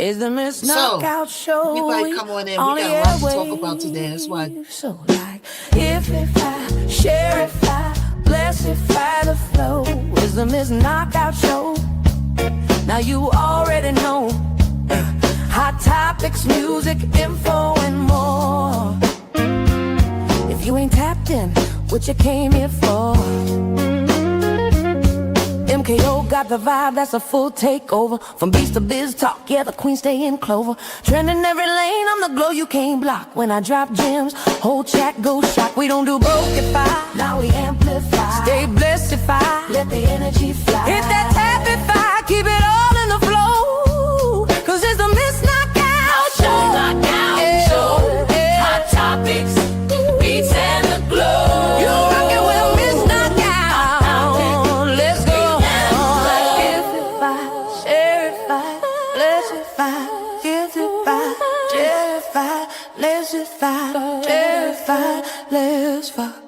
It's the Miss Knockout Show. Everybody come on in. We got a lot to talk about today. That's why. So like, if I share, if I bless, if I the flow. It's the Miss Knockout Show. Now you already know. Hot topics, music, info, and more. If you ain't tapped in, what you came here for? MKO got the vibe, that's a full takeover. From beats to biz talk, yeah, the queen stay in clover. Trending every lane, I'm the glow you can't block. When I drop gems, whole chat goes shock. We don't do brokeify, now we amplify. Stay blessed if I let the energy fly. Hit that tapify, keep it all in the flow. Cause it's a Miss Knockout Show. Knockout Show, hot topics, beats and the glow. You rockin' with a Miss Knockout. Let's go. If I share, if I bless, if I give, if I share, if I bless, if I share, if I bless, if I.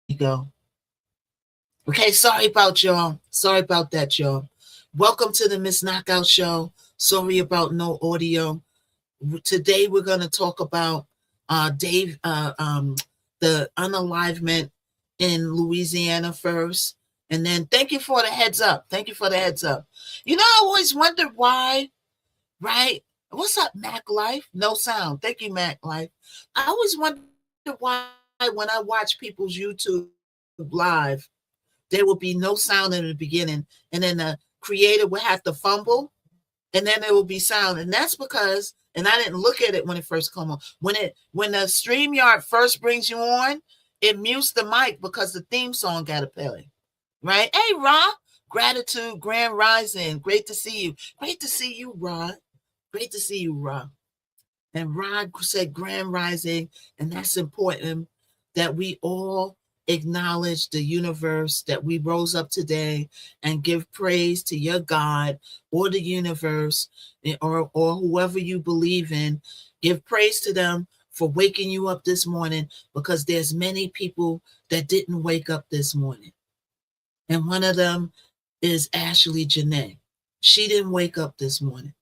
You go. Okay, sorry about y'all. Sorry about that, y'all. Welcome to the Miss Knockout Show. Sorry about no audio. Today we're going to talk about the unalivement in Louisiana first. And then thank you for the heads up. Thank you for the heads up. You know, I always wondered why, right? What's up, Mac Life? No sound. Thank you, Mac Life. I always wondered why when I watch people's YouTube live, there will be no sound in the beginning, and then the creator will have to fumble, and then there will be sound. And that's because, and I didn't look at it when it first came on. When the StreamYard first brings you on, it mutes the mic because the theme song got to play. Right? Hey, Ra, gratitude, grand rising. Great to see you. Great to see you, Ra. Great to see you, Ra. And Ra said grand rising, and that's important that we all acknowledge the universe, that we rose up today and give praise to your God or the universe or whoever you believe in. Give praise to them for waking you up this morning, because there's many people that didn't wake up this morning. And one of them is Ashley Janae. She didn't wake up this morning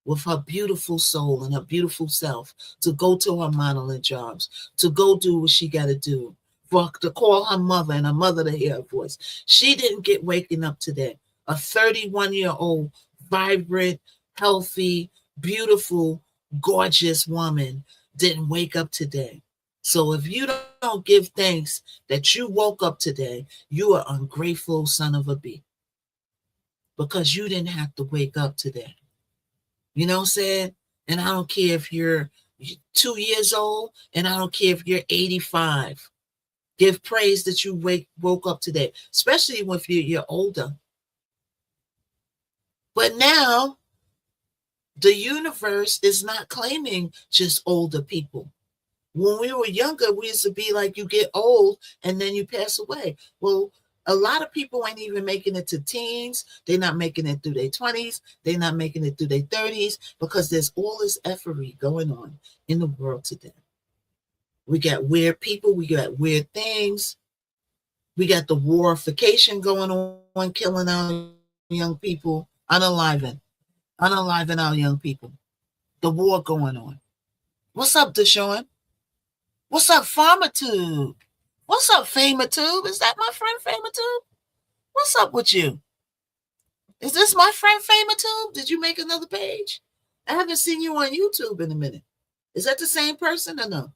with her beautiful soul and her beautiful self to go to her modeling jobs, to go do what she got to do, to call her mother and her mother to hear her voice. She didn't get waking up today. A 31-year-old, vibrant, healthy, beautiful, gorgeous woman didn't wake up today. So if you don't give thanks that you woke up today, you are ungrateful son of a bee, because you didn't have to wake up today. You know what I'm saying? And I don't care if you're 2 years old, and I don't care if you're 85. Give praise that you woke up today, especially if you're older. But now, the universe is not claiming just older people. When we were younger, we used to be like, you get old and then you pass away. Well, a lot of people ain't even making it to teens. They're not making it through their 20s. They're not making it through their 30s, because there's all this effery going on in the world today. We got weird people. We got weird things. We got the warification going on, killing our young people, unaliving our young people. The war going on. What's up, Deshaun? What's up, Farmatube? What's up, Famatube? Is that my friend Famatube? What's up with you? Is this my friend Famatube? Did you make another page? I haven't seen you on YouTube in a minute. Is that the same person or no?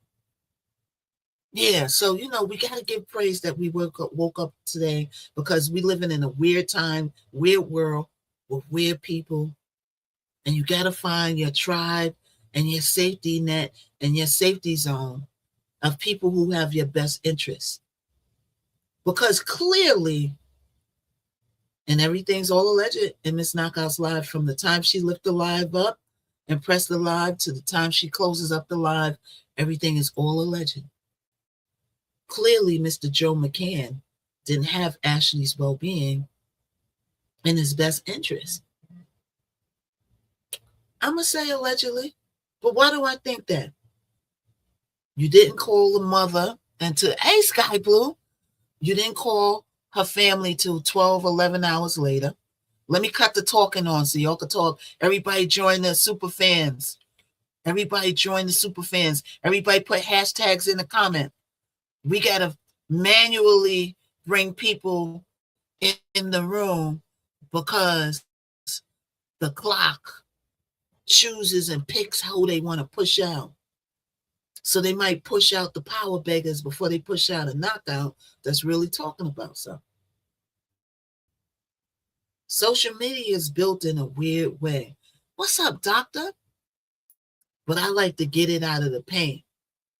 Yeah, so, we got to give praise that we woke up today, because we living in a weird time, weird world with weird people. And you got to find your tribe and your safety net and your safety zone of people who have your best interests. Because clearly, and everything's all alleged in Miss Knockout's live, from the time she lifted the live up and pressed the live to the time she closes up the live, everything is all alleged. Clearly, Mr. Joe McCann didn't have Ashley's well-being in his best interest. I'm going to say allegedly, but why do I think that? You didn't call the mother hey, Sky Blue, you didn't call her family till 12, 11 hours later. Let me cut the talking on so y'all can talk. Everybody join the super fans. Everybody join the super fans. Everybody put hashtags in the comment. We got to manually bring people in the room, because the clock chooses and picks who they want to push out. So they might push out the power beggars before they push out a knockout that's really talking about something. Social media is built in a weird way. What's up, doctor? But I like to get it out of the paint.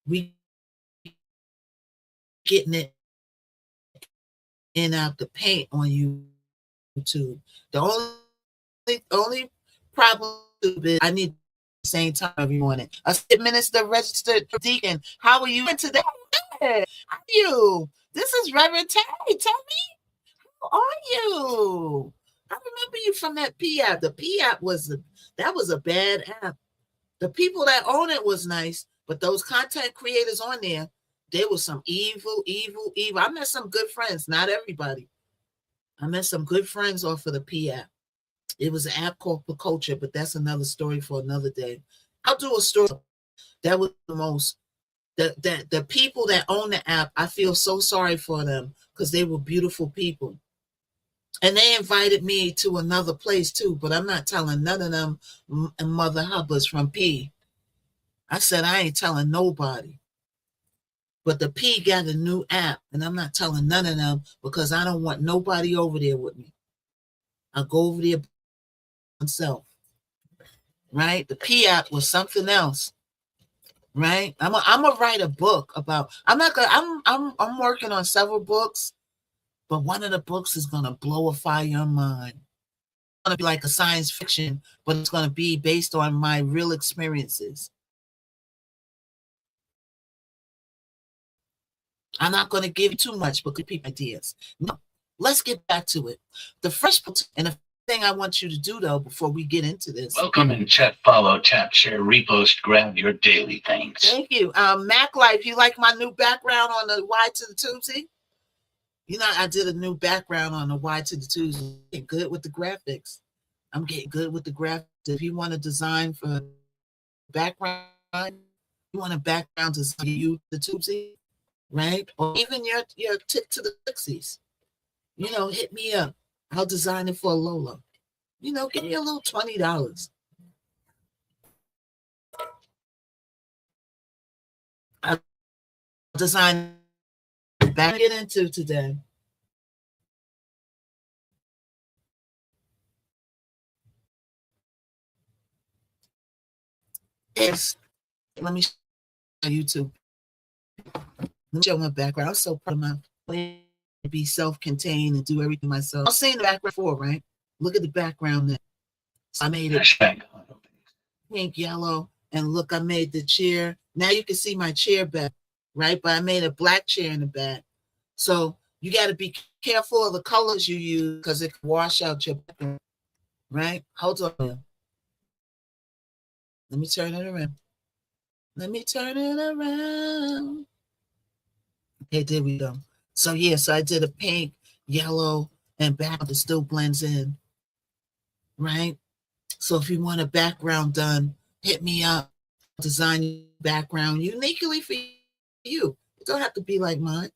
We getting it in out the paint on YouTube. The only problem is I need the same time every morning. A minister, registered deacon. How are you today? How are you? This is Reverend Terry. Tell me, how are you? I remember you from that P app. The P app was a bad app. The people that own it was nice, but those content creators on there, there was some evil. I met some good friends, not everybody. I met some good friends off of the P app. It was an app called For Culture, but that's another story for another day. I'll do a story. That was the most, the people that own the app, I feel so sorry for them, because they were beautiful people. And they invited me to another place too, but I'm not telling none of them Mother Hubbards from P. I said, I ain't telling nobody. But the P got a new app, and I'm not telling none of them, because I don't want nobody over there with me. I'll go over there myself. Right? The P app was something else. Right? I'm gonna write a book about. I'm working on several books, but one of the books is gonna blow your mind. It's gonna be like a science fiction, but it's gonna be based on my real experiences. I'm not going to give too much, but give people ideas. No, let's get back to it. The first and the thing I want you to do, though, before we get into this. Welcome and chat, follow, tap, share, repost, grab your daily things. Thank you. Mac Life, you like my new background on the Y to the Tuesday? I did a new background on the Y to the Tuesday. Good with the graphics. I'm getting good with the graphics. If you want to design for background, you want a background design, you the tubesy, right? Or even your tick to the 60s. Hit me up. I'll design it for a Lola. Give me a little $20. I'll design back get into today. Let me show YouTube. Let me show my background. I'm so proud of my plan to be self-contained and do everything myself. I'll say in the background before, right? Look at the background there. So I made it pink, yellow, and look, I made the chair. Now you can see my chair back, right? But I made a black chair in the back. So you got to be careful of the colors you use because it can wash out your background, right? Hold on. Let me turn it around. Let me turn it around. Okay, there we go. So so I did a pink, yellow, and background that still blends in, right? So if you want a background done, hit me up. Design background uniquely for you. It don't have to be like mine.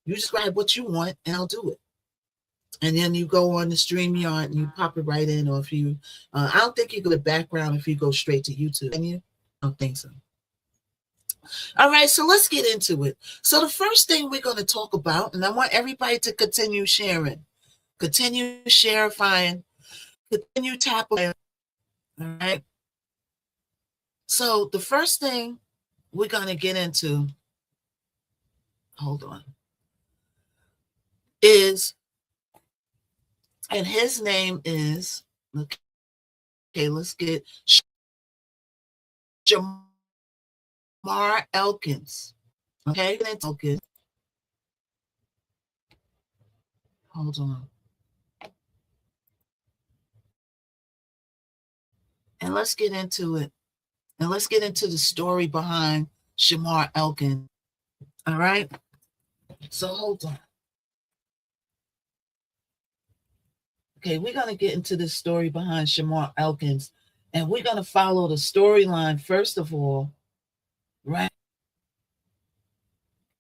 You just grab what you want and I'll do it. And then you go on the StreamYard and you pop it right in. Or if you, I don't think you go to background if you go straight to YouTube. Can you? I don't think so. All right, so let's get into it. So the first thing we're going to talk about, and I want everybody to continue sharing, continue sharing, continue tapping. All right. So the first thing we're going to get into, hold on, is, and his name is, okay, let's get Jamar Elkins. Okay, Elkins. Hold on. And let's get into it. And let's get into the story behind Jamar Elkins. All right. So hold on. Okay, we're going to get into the story behind Jamar Elkins. And we're going to follow the storyline first of all. Right.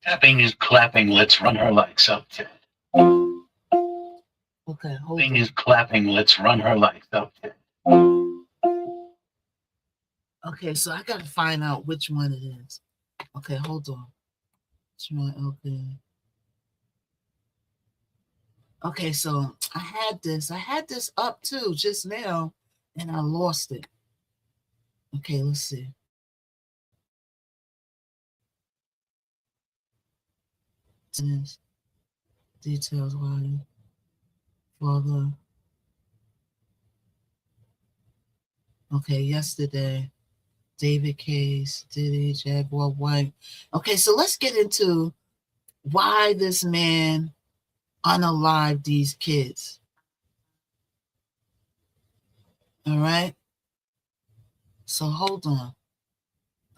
Tapping is clapping. Let's run her lights up, Ted. Okay, hold Tapping on. is clapping. Let's run her lights up, Ted. Okay, so I got to find out which one it is. Okay, hold on. Okay, so I had this up too just now, and I lost it. Okay, let's see. Details why father. Okay, yesterday. David Case, Diddy, Jaguar White. Okay, so let's get into why this man unalived these kids. All right. So hold on.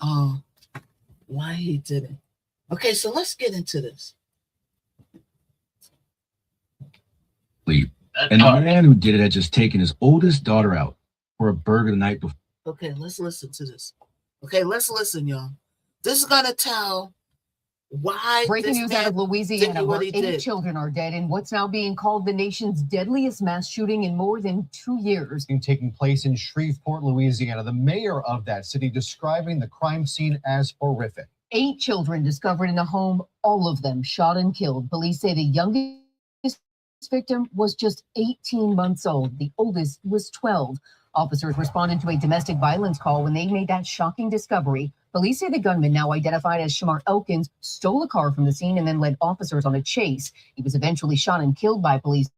Oh, why he did it. Okay, so let's get into this. And the man who did it had just taken his oldest daughter out for a burger the night before. Okay, let's listen to this. Okay, let's listen, y'all. This is going to tell why. Breaking news out of Louisiana, where 8 did. children are dead in what's now being called the nation's deadliest mass shooting in more than 2 years. Taking place in Shreveport, Louisiana. The mayor of that city describing the crime scene as horrific. 8 children discovered in a home, all of them shot and killed. Police say the youngest victim was just 18 months old. The oldest was 12. Officers responded to a domestic violence call when they made that shocking discovery. Police say the gunman, now identified as Jamar Elkins, stole a car from the scene and then led officers on a chase. He was eventually shot and killed by police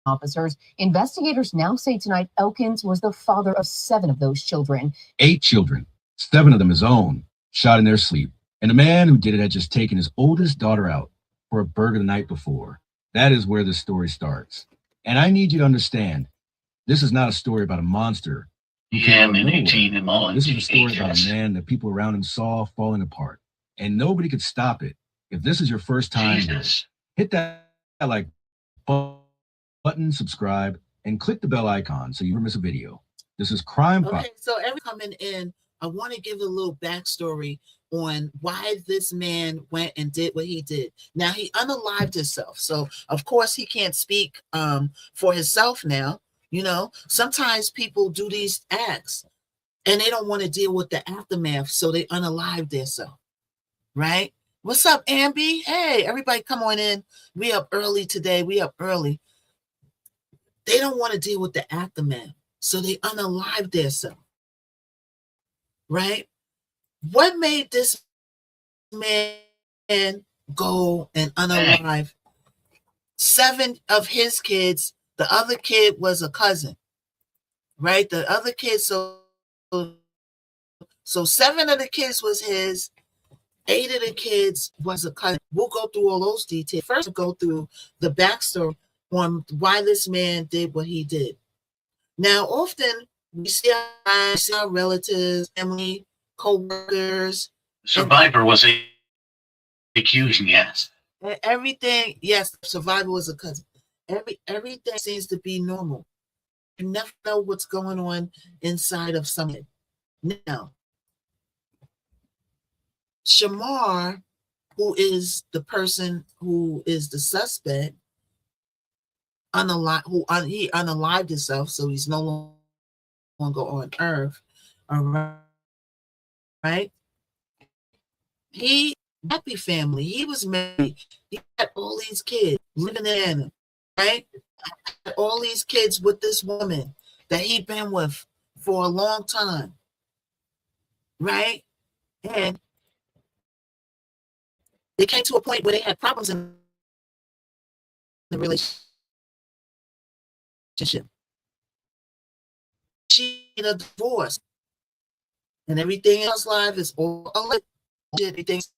officers. Investigators now say tonight Elkins was the father of 7 of those children. 8 children, 7 of them his own, shot in their sleep. And the man who did it had just taken his oldest daughter out for a burger the night before. That is where this story starts. And I need you to understand, this is not a story about a monster. Yeah, I'm in 18 and all. This is a story about a man that people around him saw falling apart. And nobody could stop it. If this is your first time, Jesus. hit that like button button, subscribe, and click the bell icon so you never miss a video. This is Crime Pop. Okay, so every coming in, I want to give a little backstory on why this man went and did what he did. Now, he unalived himself, so of course he can't speak for himself now. You know, sometimes people do these acts and they don't want to deal with the aftermath, so they unalive themselves, right? What's up, Amby? Hey, everybody come on in. We up early today. We up early. They don't want to deal with the aftermath, so they unalive themselves, right? What made this man go and unalive 7 of his kids? The other kid was a cousin, right? The other kid, so 7 of the kids was his, 8 of the kids was a cousin. We'll go through all those details. First, we'll go through the backstory on why this man did what he did. Now, often we see our relatives, family, co-workers. Survivor was accused, yes. Everything, yes, survivor was a cousin. Everything seems to be normal. You never know what's going on inside of someone. Now, Shamar, who is the person who is the suspect, he unalived himself, so he's no longer on Earth. All right. He happy family. He was married. He had all these kids living in him, right? All these kids with this woman that he'd been with for a long time, right? And they came to a point where they had problems in the relationship. She had a divorce, and everything else live is all alleged. Everything's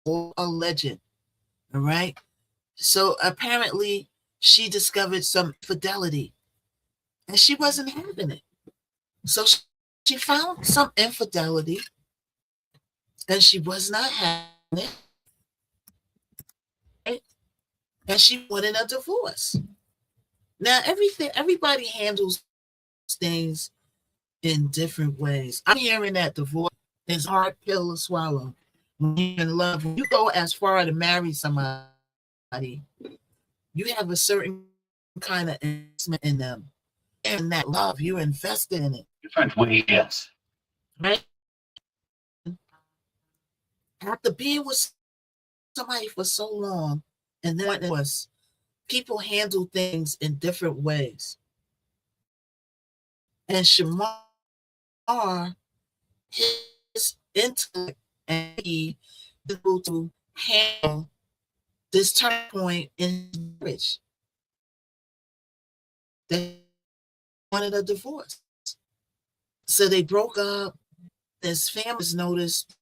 all alleged. All right. So apparently, she discovered some infidelity, and she wasn't having it. So she found some infidelity, and she was not having it, right? And she wanted a divorce. Now, everybody handles things in different ways. I'm hearing that divorce is a hard pill to swallow. When you're in love, when you go as far to marry somebody, you have a certain kind of investment in them. And that love, you invested in it. Different ways, yes. Right? After being with somebody for so long, and then it was, people handle things in different ways. And Shamar, his intellect, and he was able to handle this turning point in marriage. They wanted a divorce. So they broke up. His family's noticed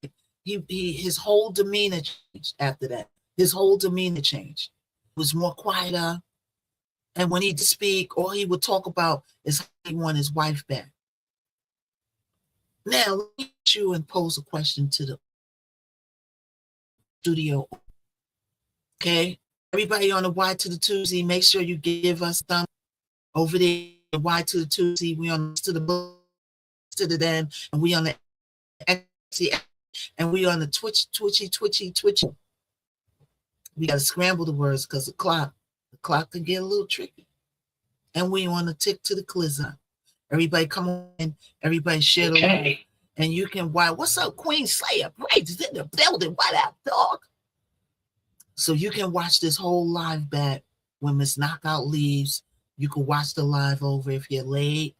his whole demeanor changed after that. His whole demeanor changed. It was more quieter. And when he'd speak, all he would talk about is how he wanted his wife back. Now, let me ask you and pose a question to the studio. Okay? Everybody on the Y to the Tuesday, make sure you give us thumb over there. Y to the Tuesday, we on to the to the then, and we on the and we on the Twitchy. We got to scramble the words because the clock can get a little tricky. And we on the tick to the Clizza. Everybody come on, everybody share the love. And you can what's up, Queen Slayer? Praise is in the building. What up, dog? So you can watch this whole live back when Miss Knockout leaves. You can watch the live over if you're late.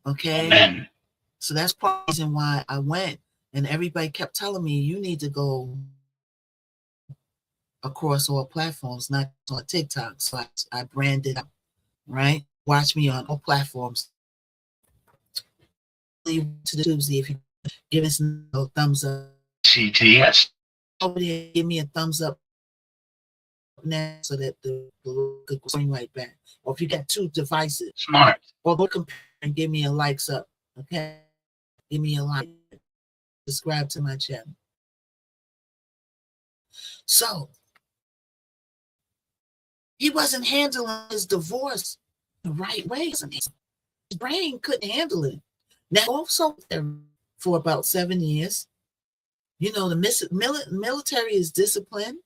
Okay. Amen. So that's part of the reason why I went. And everybody kept telling me, you need to go across all platforms, not on TikTok. So I branded up, right? Watch me on all platforms. To the Tuesday, if you give us a thumbs up. CTS. Over there, give me a thumbs up now so that the could go right back. Or if you got 2 devices, Smart. or go compare and give me a likes up. Okay, give me a like. Subscribe to my channel. So He wasn't handling his divorce the right way. His brain couldn't handle it. Now, also for about 7 years. You know, the military is disciplined.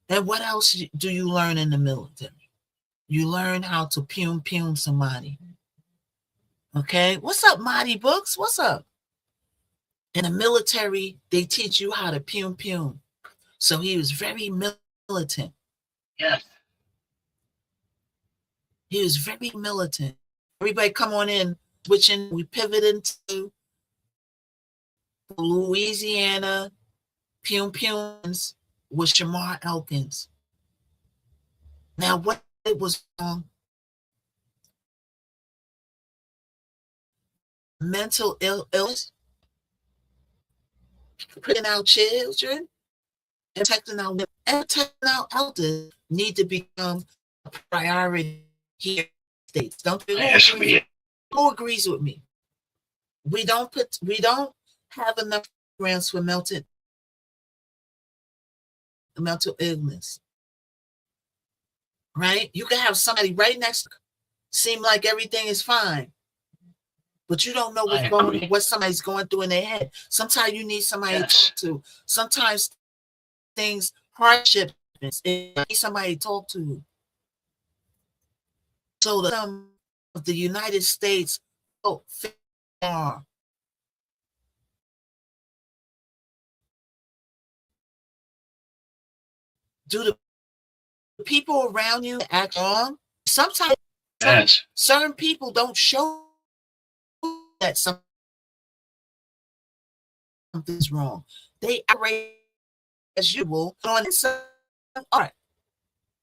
And what else do you learn in the military? You learn how to pum somebody. Okay? What's up, Marty Books? What's up? In the military, they teach you how to pum. So he was very militant. Yes. He was very militant. Everybody come on in, switching. We pivot into Louisiana pums with Shamar Elkins. Now, what it was wrong? Mental illness, putting out children, and protecting our elders need to become a priority here in the States. Who agrees with me? We don't have enough grants for mental illness. Right? You can have somebody right next to you, seem like everything is fine. But you don't know what somebody's going through in their head. Sometimes you need somebody to talk to. Sometimes hardship, you need somebody to talk to. So the United States far. Do the people around you act wrong? Sometimes certain people don't show that something's wrong. They operate as usual on some art.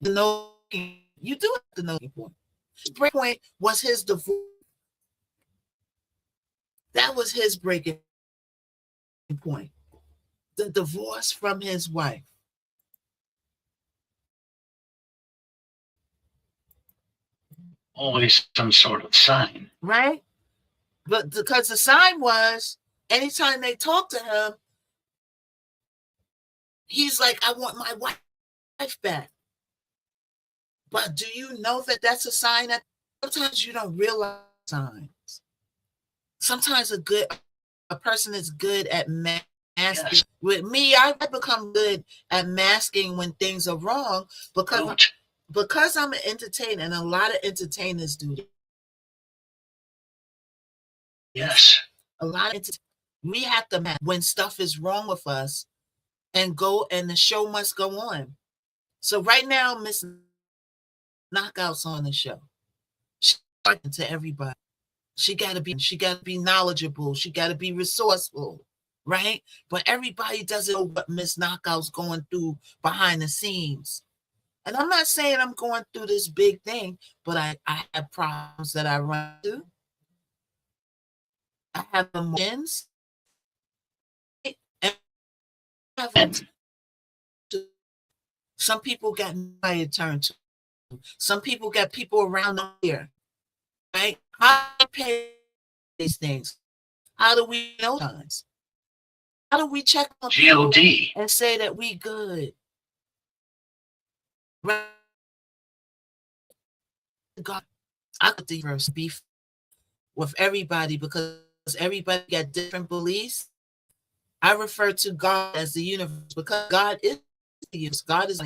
You do have to know the point. His breaking point was his divorce. That was his breaking point. The divorce from his wife. Always some sort of sign. Right? But because the sign was, anytime they talk to him, he's like, I want my wife back. But do you know that that's a sign that sometimes you don't realize signs? Sometimes a person is good at masking. Yes. With me, I've become good at masking when things are wrong because I'm an entertainer, and a lot of entertainers do that. Yes. A lot of we have to mask when stuff is wrong with us and the show must go on. So right now, Miss Knockout's on the show. She's talking to everybody. She got to be knowledgeable. She got to be resourceful, right? But everybody doesn't know what Miss Knockout's going through behind the scenes. And I'm not saying I'm going through this big thing, but I have problems that I run into. I have emotions. Some people got nobody to turn to. Some people got people around here, right? How do we pay these things? How do we know times? How do we check on God and say that we good? Right? God, I could the verse beef with everybody because everybody got different beliefs. I refer to God as the universe because God is the universe. God is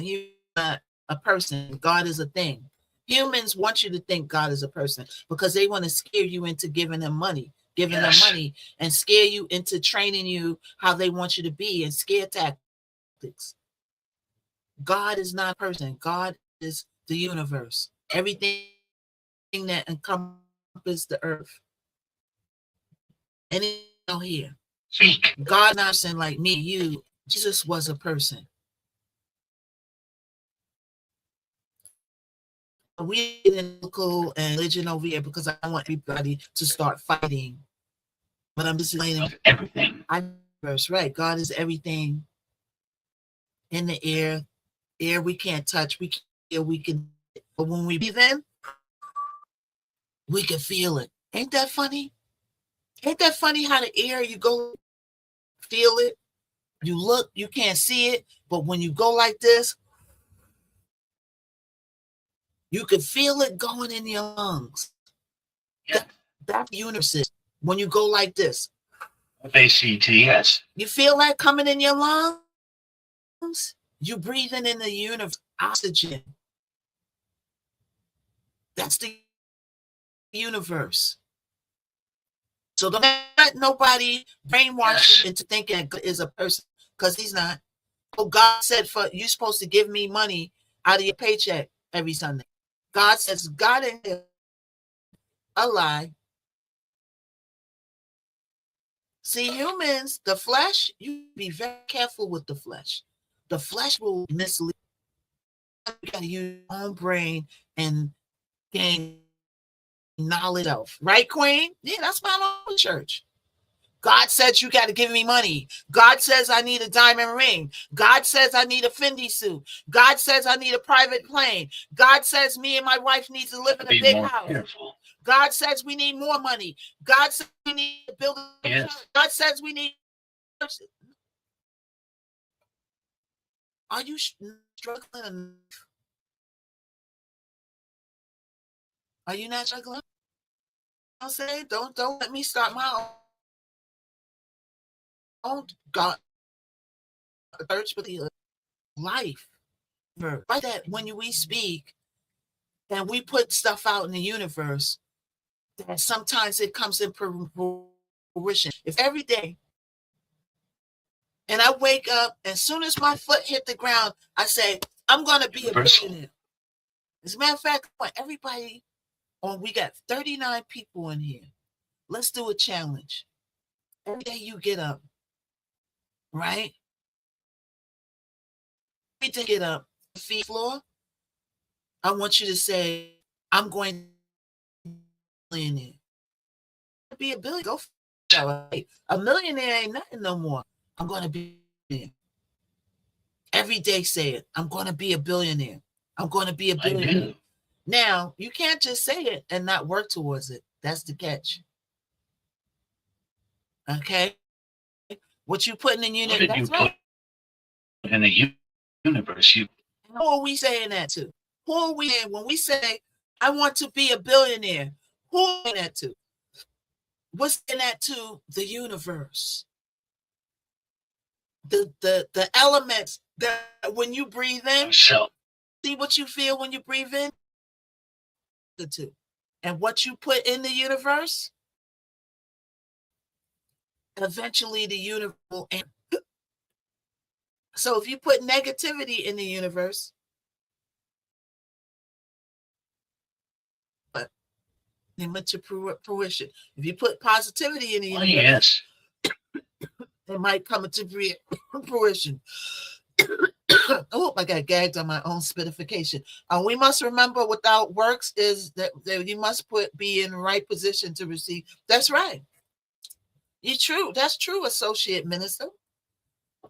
not a person. God is a thing. Humans want you to think God is a person because they want to scare you into giving them money, and scare you into training you how they want you to be and scare tactics. God is not a person. God is the universe. Everything that encompasses the earth. And here. Speak. God not saying like me, you. Jesus was a person. We in local and religion over here because I want everybody to start fighting. But I'm just explaining everything. Right. God is everything in the air. Air we can't touch. We can. But when we breathe in, we can feel it. Ain't that funny? Ain't that funny how the air you go feel it? You look, you can't see it, but when you go like this, You could feel it going in your lungs. Yeah. That universe is when you go like this. ACT, yes. You feel that coming in your lungs? You breathing in the universe oxygen. That's the universe. So don't let nobody brainwash you into thinking God is a person, because he's not. Oh, God said for you're supposed to give me money out of your paycheck every Sunday. God says God ain't a lie. See, humans, the flesh, you be very careful with the flesh. The flesh will mislead. You gotta use your own brain and gain knowledge of. Right, Queen? Yeah, that's my own church. God says you got to give me money. God says I need a diamond ring. God says I need a Fendi suit. God says I need a private plane. God says me and my wife need to live in a big house. Careful. God says we need more money. God says we need to build a church. God says we need. Are you struggling? Are you not struggling? I'll say, don't let me start my own God church with the life. Like that, when we speak and we put stuff out in the universe, that sometimes it comes in fruition. If every day, and I wake up, as soon as my foot hit the ground, I say, I'm going to be a billionaire. As a matter of fact, everybody we got 39 people in here. Let's do a challenge. Every day you get up, right? Every day you get up, feet floor. I want you to say, I'm going to be a millionaire. Be a billionaire. Go for it. A millionaire ain't nothing no more. I'm going to be a billionaire. Every day say it. I'm going to be a billionaire. I'm going to be a billionaire. Now, you can't just say it and not work towards it. That's the catch. Okay? What you putting in universe, that's right. In the universe, who are we saying that to? Who are we saying when we say, I want to be a billionaire? Who are we saying that to? We're saying that to the universe. The elements that when you breathe in, see what you feel when you breathe in? The two. And what you put in the universe, eventually the universe will end. So if you put negativity in the universe, but they went to fruition. If you put positivity in the universe, it might come into fruition. Oh, I got gagged on my own spitification. We must remember without works is that you must be in the right position to receive. That's right. You're true. That's true, Associate Minister.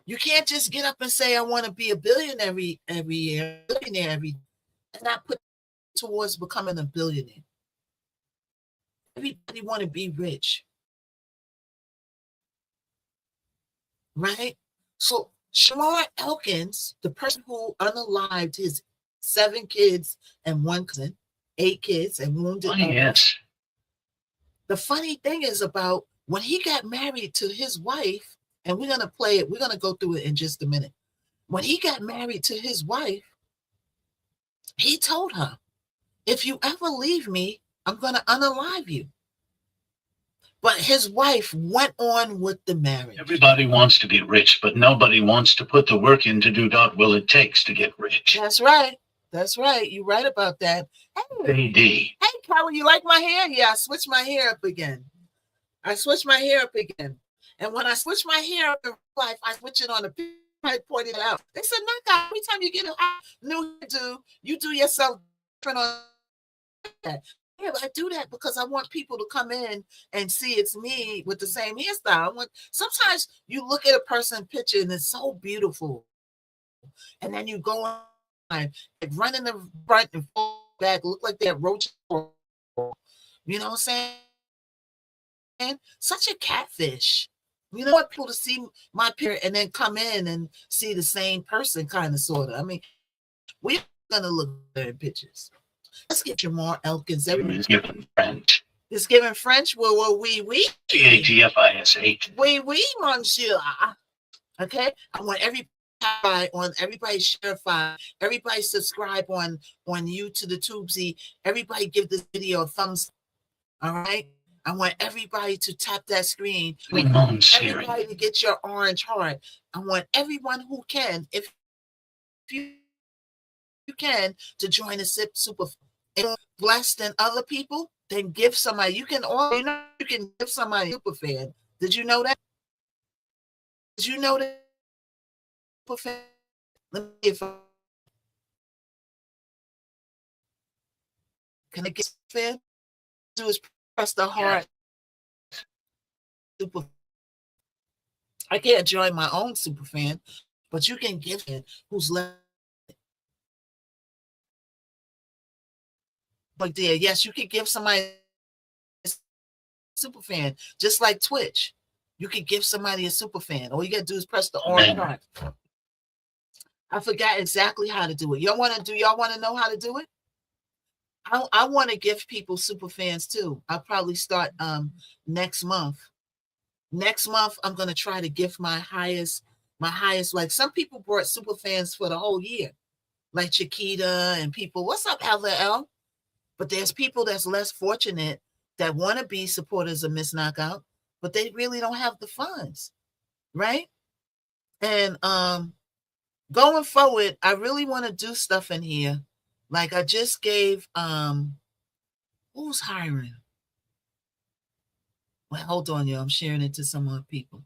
You can't just get up and say, I want to be a billionaire every year, and not put towards becoming a billionaire. Everybody want to be rich. Right? So Shamar Elkins, the person who unalived his 7 kids and 1 cousin, 8 kids and wounded others. Yes. The funny thing is about when he got married to his wife, and we're going to play it. We're going to go through it in just a minute. When he got married to his wife, he told her, if you ever leave me, I'm going to unalive you. But his wife went on with the marriage. Everybody wants to be rich, but nobody wants to put the work in to do what will it takes to get rich. That's right. That's right. You're right about that. Hey, Kelly, you like my hair? Yeah, I switched my hair up again. And when I switch my hair up in life, I switch it on the people. I pointed it out. They said, Naka, every time you get a new hairdo, you do yourself different on that. Yeah, I do that because I want people to come in and see it's me with the same hairstyle. Sometimes you look at a person's picture and it's so beautiful. And then you go on and run in the front and fall back, look like they're roach. You know what I'm saying? Such a catfish. You know what? People to see my picture and then come in and see the same person, kind of, sort of. I mean, we're going to look at pictures. Let's get Jamar Elkins. Is given French. It's given French. Well, oui. CATFIS8. Oui, monsieur. Okay, I want everybody share file, everybody subscribe on you to the Tubesy, everybody give this video a thumbs up. All right, I want everybody to tap that screen. Everybody to get your orange heart. I want everyone who can, if you can, to join a super. And blessed than other people, then give somebody. You can give somebody a super fan. Did you know that? Did you know that? Let me if can I get fan? Do is press the heart. Super. I can't join my own super fan, but you can give it who's left. Like there, yes, you can give somebody a super fan, just like Twitch. You can give somebody a super fan. All you gotta do is press the orange heart. I forgot exactly how to do it. Y'all want to know how to do it? I want to give people super fans too. I'll probably start next month. Next month, I'm gonna try to give my highest. Like some people brought super fans for the whole year, like Chiquita and people. What's up, LL? But there's people that's less fortunate that want to be supporters of Miss Knockout, but they really don't have the funds, right? And going forward, I really want to do stuff in here. Like I just gave who's hiring? Well, hold on, y'all. I'm sharing it to some other people.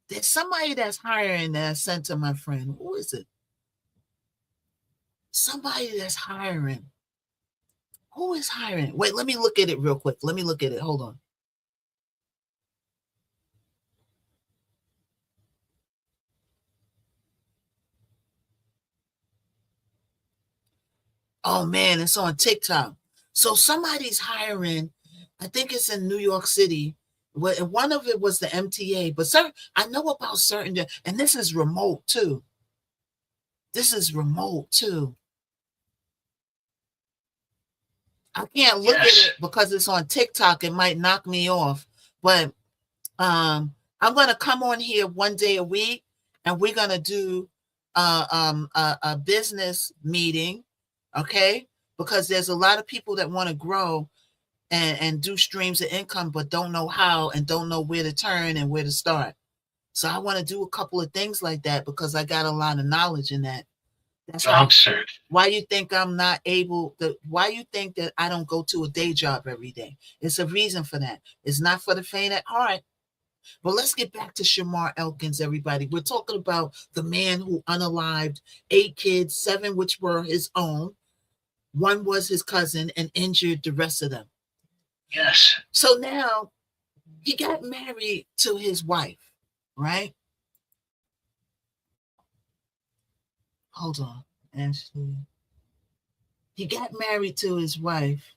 There's somebody that's hiring that I sent to my friend. Who is it? Somebody that's hiring. Who is hiring? Wait, let me look at it real quick. Let me look at it. Hold on. Oh man, it's on TikTok. So somebody's hiring. I think it's in New York City. One of it was the MTA, but I know about certain, and this is remote too. I can't look at it because it's on TikTok. It might knock me off, but I'm going to come on here one day a week, and we're going to do a business meeting, okay? Because there's a lot of people that want to grow and do streams of income, but don't know how and don't know where to turn and where to start. So I want to do a couple of things like that because I got a lot of knowledge in that. That's why you think I'm not able to, why you think that I don't go to a day job every day. It's a reason for that. It's not for the faint at heart. But let's get back to Shamar Elkins, everybody. We're talking about the man who unalived 8 kids, 7 which were his own. 1 was his cousin and injured the rest of them. Yes. So now he got married to his wife, right? Hold on, Ashley. He got married to his wife.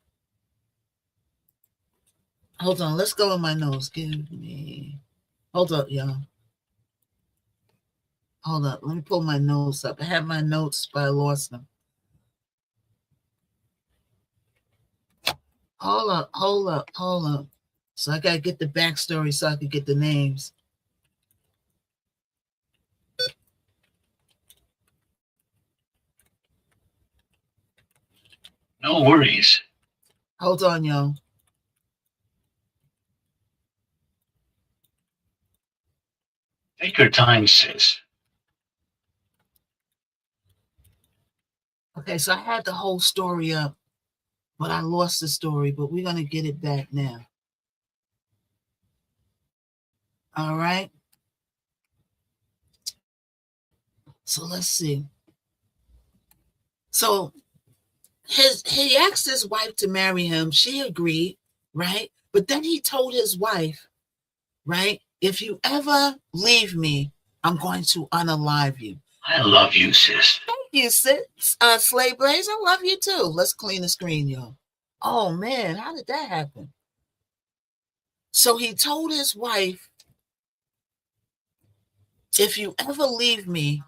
Hold on, let's go in my notes. Give me. Hold up, y'all. Hold up. Let me pull my notes up. I have my notes, but I lost them. Hold up. So I got to get the backstory so I can get the names. No worries. Hold on, y'all. Take your time, sis. Okay, so I had the whole story up, but I lost the story, but we're going to get it back now. All right. So let's see. So he asked his wife to marry him. She agreed, right? But then he told his wife, right? If you ever leave me, I'm going to unalive you. I love you, sis. Thank you, sis. Slave Blaze, I love you too. Let's clean the screen, y'all. Oh man, how did that happen? So he told his wife, if you ever leave me,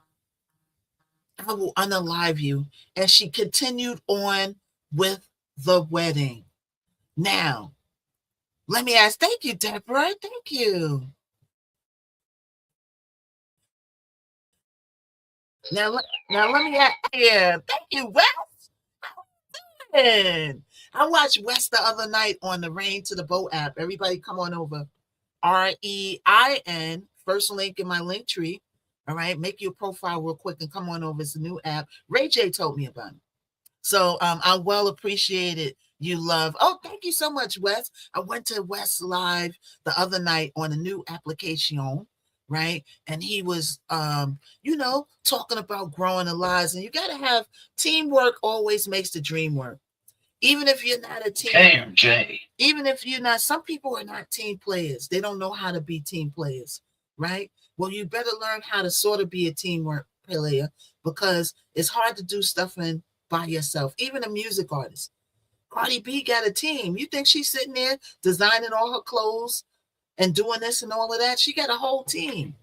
I will unalive you. And she continued on with the wedding. Now, let me ask, thank you, Deborah. Thank you. Now let me ask, yeah, thank you, Wes. I watched Wes the other night on the Rain to the Boat app. Everybody come on over. REIN, first link in my link tree. All right, make your profile real quick and come on over. It's a new app. Ray J told me about it. So I well appreciated you love. Oh, thank you so much, Wes. I went to Wes live the other night on a new application, right? And he was talking about growing the lives. And you gotta have teamwork always makes the dream work. Even if you're not a team, K or J? even if you're not, some people are not team players. They don't know how to be team players, right? Well, you better learn how to sort of be a teamwork player because it's hard to do stuff by yourself. Even a music artist. Cardi B got a team. You think she's sitting there designing all her clothes and doing this and all of that? She got a whole team,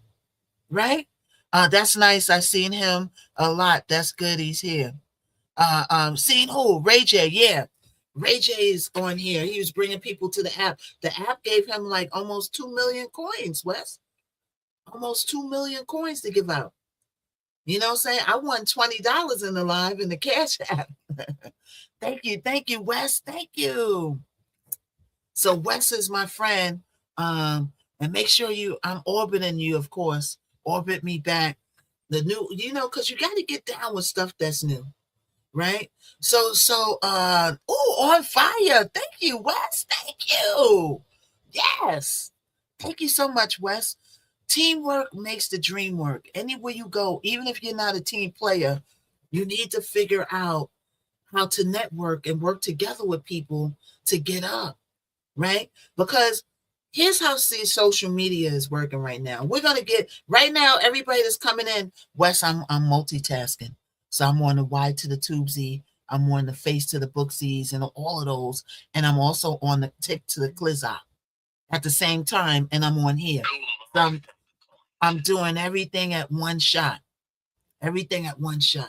right? That's nice. I've seen him a lot. That's good. He's here. Seen who? Ray J. Yeah. Ray J is on here. He was bringing people to the app. The app gave him like almost 2 million coins, Wes. Almost 2 million coins to give out. You know what I'm saying? I won $20 in the live in the Cash App. Thank you, Wes. Thank you. So Wes is my friend. And make sure I'm orbiting you, of course. Orbit me back. The new, because you got to get down with stuff that's new. Right? So on fire. Thank you, Wes. Thank you. Yes. Thank you so much, Wes. Teamwork makes the dream work. Anywhere you go, even if you're not a team player, you need to figure out how to network and work together with people to get up, right? Because here's how social media is working right now. We're going to get, right now, everybody that's coming in, Wes, I'm multitasking. So I'm on the Y to the Tube Z. I'm on the Face to the Book Z's and all of those. And I'm also on the Tick to the Clizop at the same time. And I'm on here. So I'm doing everything at one shot. Everything at one shot.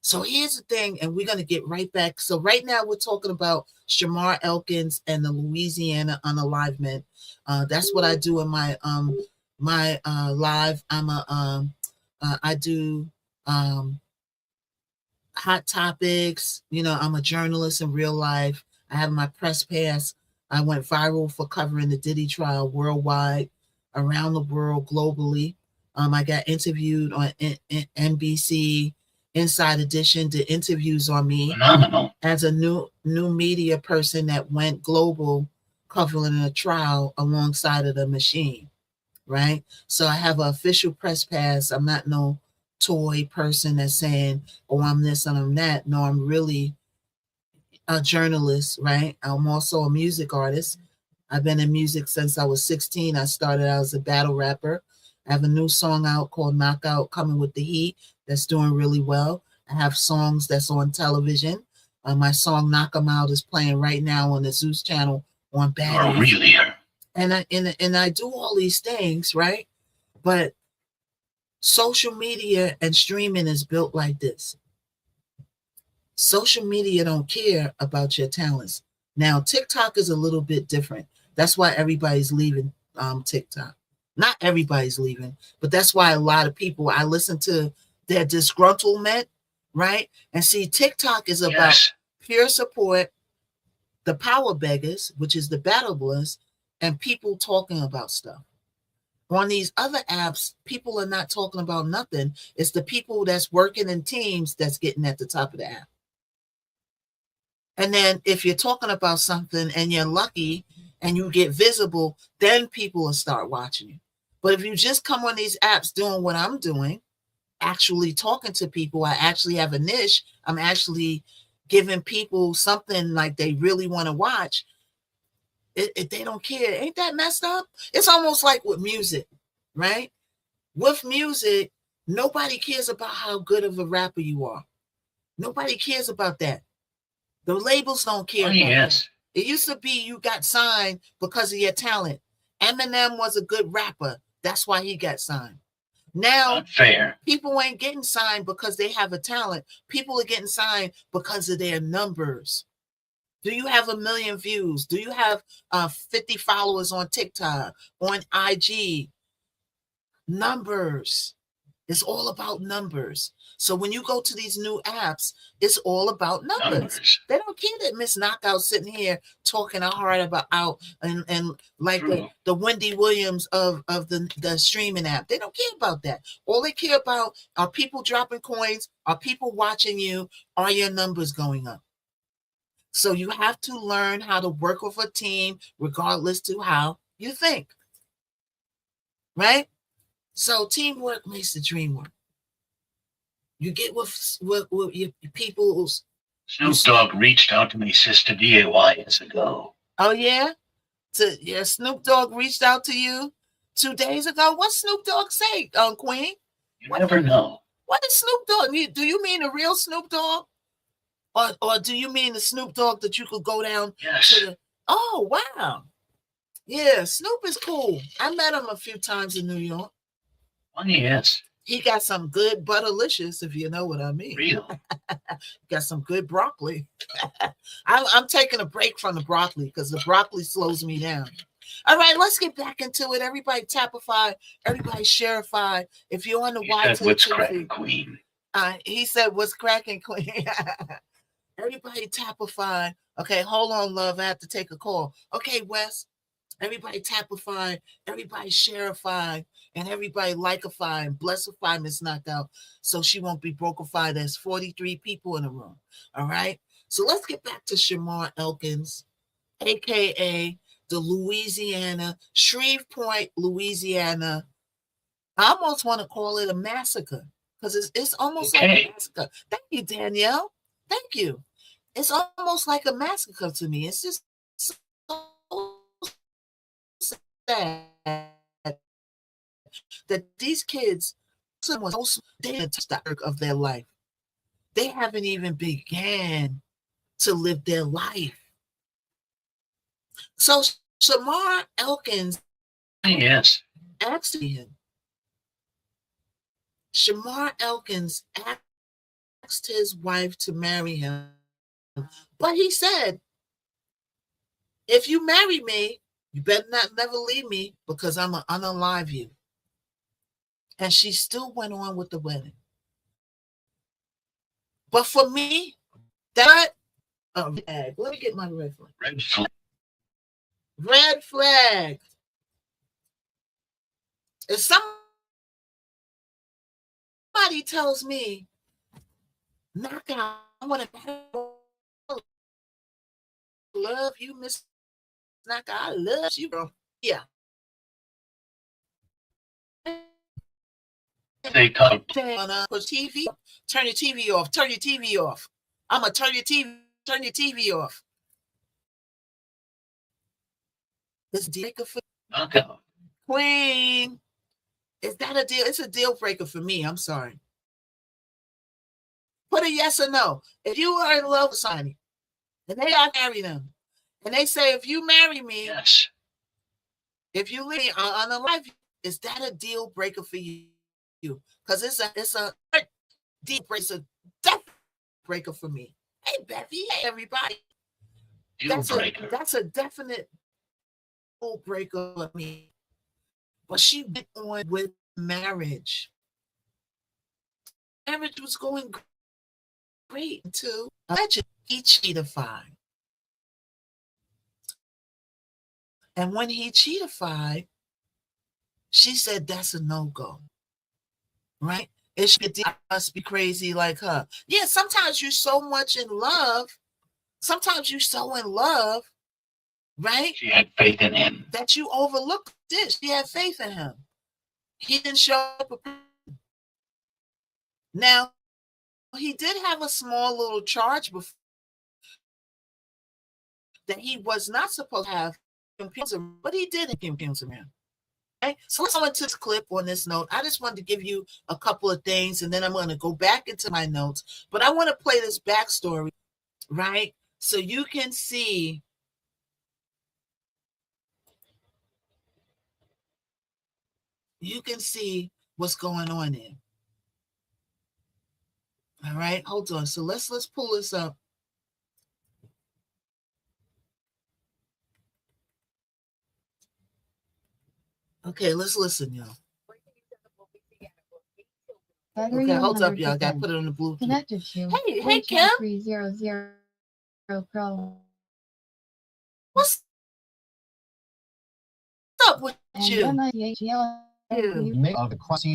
So here's the thing, and we're going to get right back. So right now we're talking about Shamar Elkins and the Louisiana Unalivement. That's what I do in my live. I do hot topics. I'm a journalist in real life. I have my press pass. I went viral for covering the Diddy trial worldwide, around the world, globally. I got interviewed on NBC, Inside Edition, did interviews on me. Phenomenal. As a new media person that went global, covering a trial alongside of the machine, right? So I have an official press pass. I'm not no toy person that's saying, oh, I'm this and I'm that. No, I'm really a journalist, right? I'm also a music artist. I've been in music since I was 16. I started out as a battle rapper. I have a new song out called Knockout, coming with the heat, that's doing really well. I have songs that's on television. My song Knock 'Em Out is playing right now on the Zeus channel on Baddies. You're really here. And I do all these things, right? But social media and streaming is built like this. Social media don't care about your talents. Now, TikTok is a little bit different. That's why everybody's leaving TikTok. Not everybody's leaving, but that's why a lot of people, I listen to their disgruntlement, right? And see, TikTok is about pure support, the power beggars, which is the battlers, and people talking about stuff. On these other apps, people are not talking about nothing. It's the people that's working in teams that's getting at the top of the app. And then if you're talking about something and you're lucky and you get visible, then people will start watching you. But if you just come on these apps doing what I'm doing, actually talking to people, I actually have a niche. I'm actually giving people something like they really want to watch. If they don't care, ain't that messed up? It's almost like with music, right? With music, nobody cares about how good of a rapper you are. Nobody cares about that. The labels don't care. Yes. That. It used to be you got signed because of your talent. Eminem was a good rapper. That's why he got signed. Now, not fair. People ain't getting signed because they have a talent. People are getting signed because of their numbers. Do you have 1 million views? Do you have 50 followers on TikTok, on IG? Numbers. It's all about numbers. So when you go to these new apps, it's all about numbers. They don't care that Miss Knockout sitting here talking her heart about out and like the Wendy Williams of the streaming app. They don't care about that. All they care about are people dropping coins, are people watching you, are your numbers going up. So you have to learn how to work with a team regardless to how you think. Right? So teamwork makes the dream work. You get with your people's. Snoop Dogg reached out to me, sister DAY years ago. Oh yeah? Snoop Dogg reached out to you 2 days ago. What Snoop Dogg say, Queen? You never know. What is Snoop Dogg? Do you mean the real Snoop Dogg? Or do you mean the Snoop Dogg that you could go down to the... Oh, wow. Yeah, Snoop is cool. I met him a few times in New York. Oh, yes. He got some good butterlicious, if you know what I mean. Real. Got some good broccoli. I'm taking a break from the broccoli because the broccoli slows me down. All right, let's get back into it. Everybody tapify, everybody shareify. If you're on the YT, what's cracking, Queen? He said, "What's cracking, Queen?" Everybody tapify. Okay, hold on, love. I have to take a call. Okay, Wes. Everybody tapify, everybody shareify, and everybody likeify and blessify Miss Knockout so she won't be brokeify. There's 43 people in the room. All right. So let's get back to Shamar Elkins, aka the Louisiana, Shreveport, Louisiana. I almost want to call it a massacre because it's almost like a massacre. Thank you, Danielle. Thank you. It's almost like a massacre to me. It's just so sad that these kids, they didn't touch the arc of their life. They haven't even began to live their life. So Shamar Elkins, yes, asked him. Shamar Elkins asked his wife to marry him, but he said, "If you marry me, you better not never leave me because I'm going to unalive you." And she still went on with the wedding. But for me, that red flag. Let me get my red flag. Red flag. Red flag. If somebody tells me, Knockout, I want to love you, Miss Knockout, I love you, bro. Yeah. They come on TV. Turn your TV off. Turn your TV off. I'm gonna turn your TV off. This deal for Knockout. Queen. Is that a deal? It's a deal breaker for me. I'm sorry. Put a yes or no. If you are in love with somebody and they are marry them, and they say, if you marry me, yes. If you leave on the life, is that a deal breaker for you? Because it's a deal breaker, it's a death breaker for me. Hey, Bevy, hey, everybody. That's a definite deal breaker for me. But she went on with marriage. Marriage was going great until allegedly he cheatified. And when he cheatified, she said that's a no-go. Right? It must be crazy like her. Yeah, sometimes you're so much in love. Sometimes you're so in love, right? She had faith in him. That you overlook this. She had faith in him. He didn't show up. Now, he did have a small little charge before that he was not supposed to have, but he did impugn him. Okay? So let's go into this clip on this note. I just wanted to give you a couple of things, and then I'm going to go back into my notes. But I want to play this backstory, right? So you can see what's going on there. All right, hold on. So let's pull this up. Okay, let's listen, y'all. Battery Okay, hold up, y'all. 100%. Got to put it on the Bluetooth. Connected to Hey, Kim. 300 Pro. What's up with And you? May of the crime scene.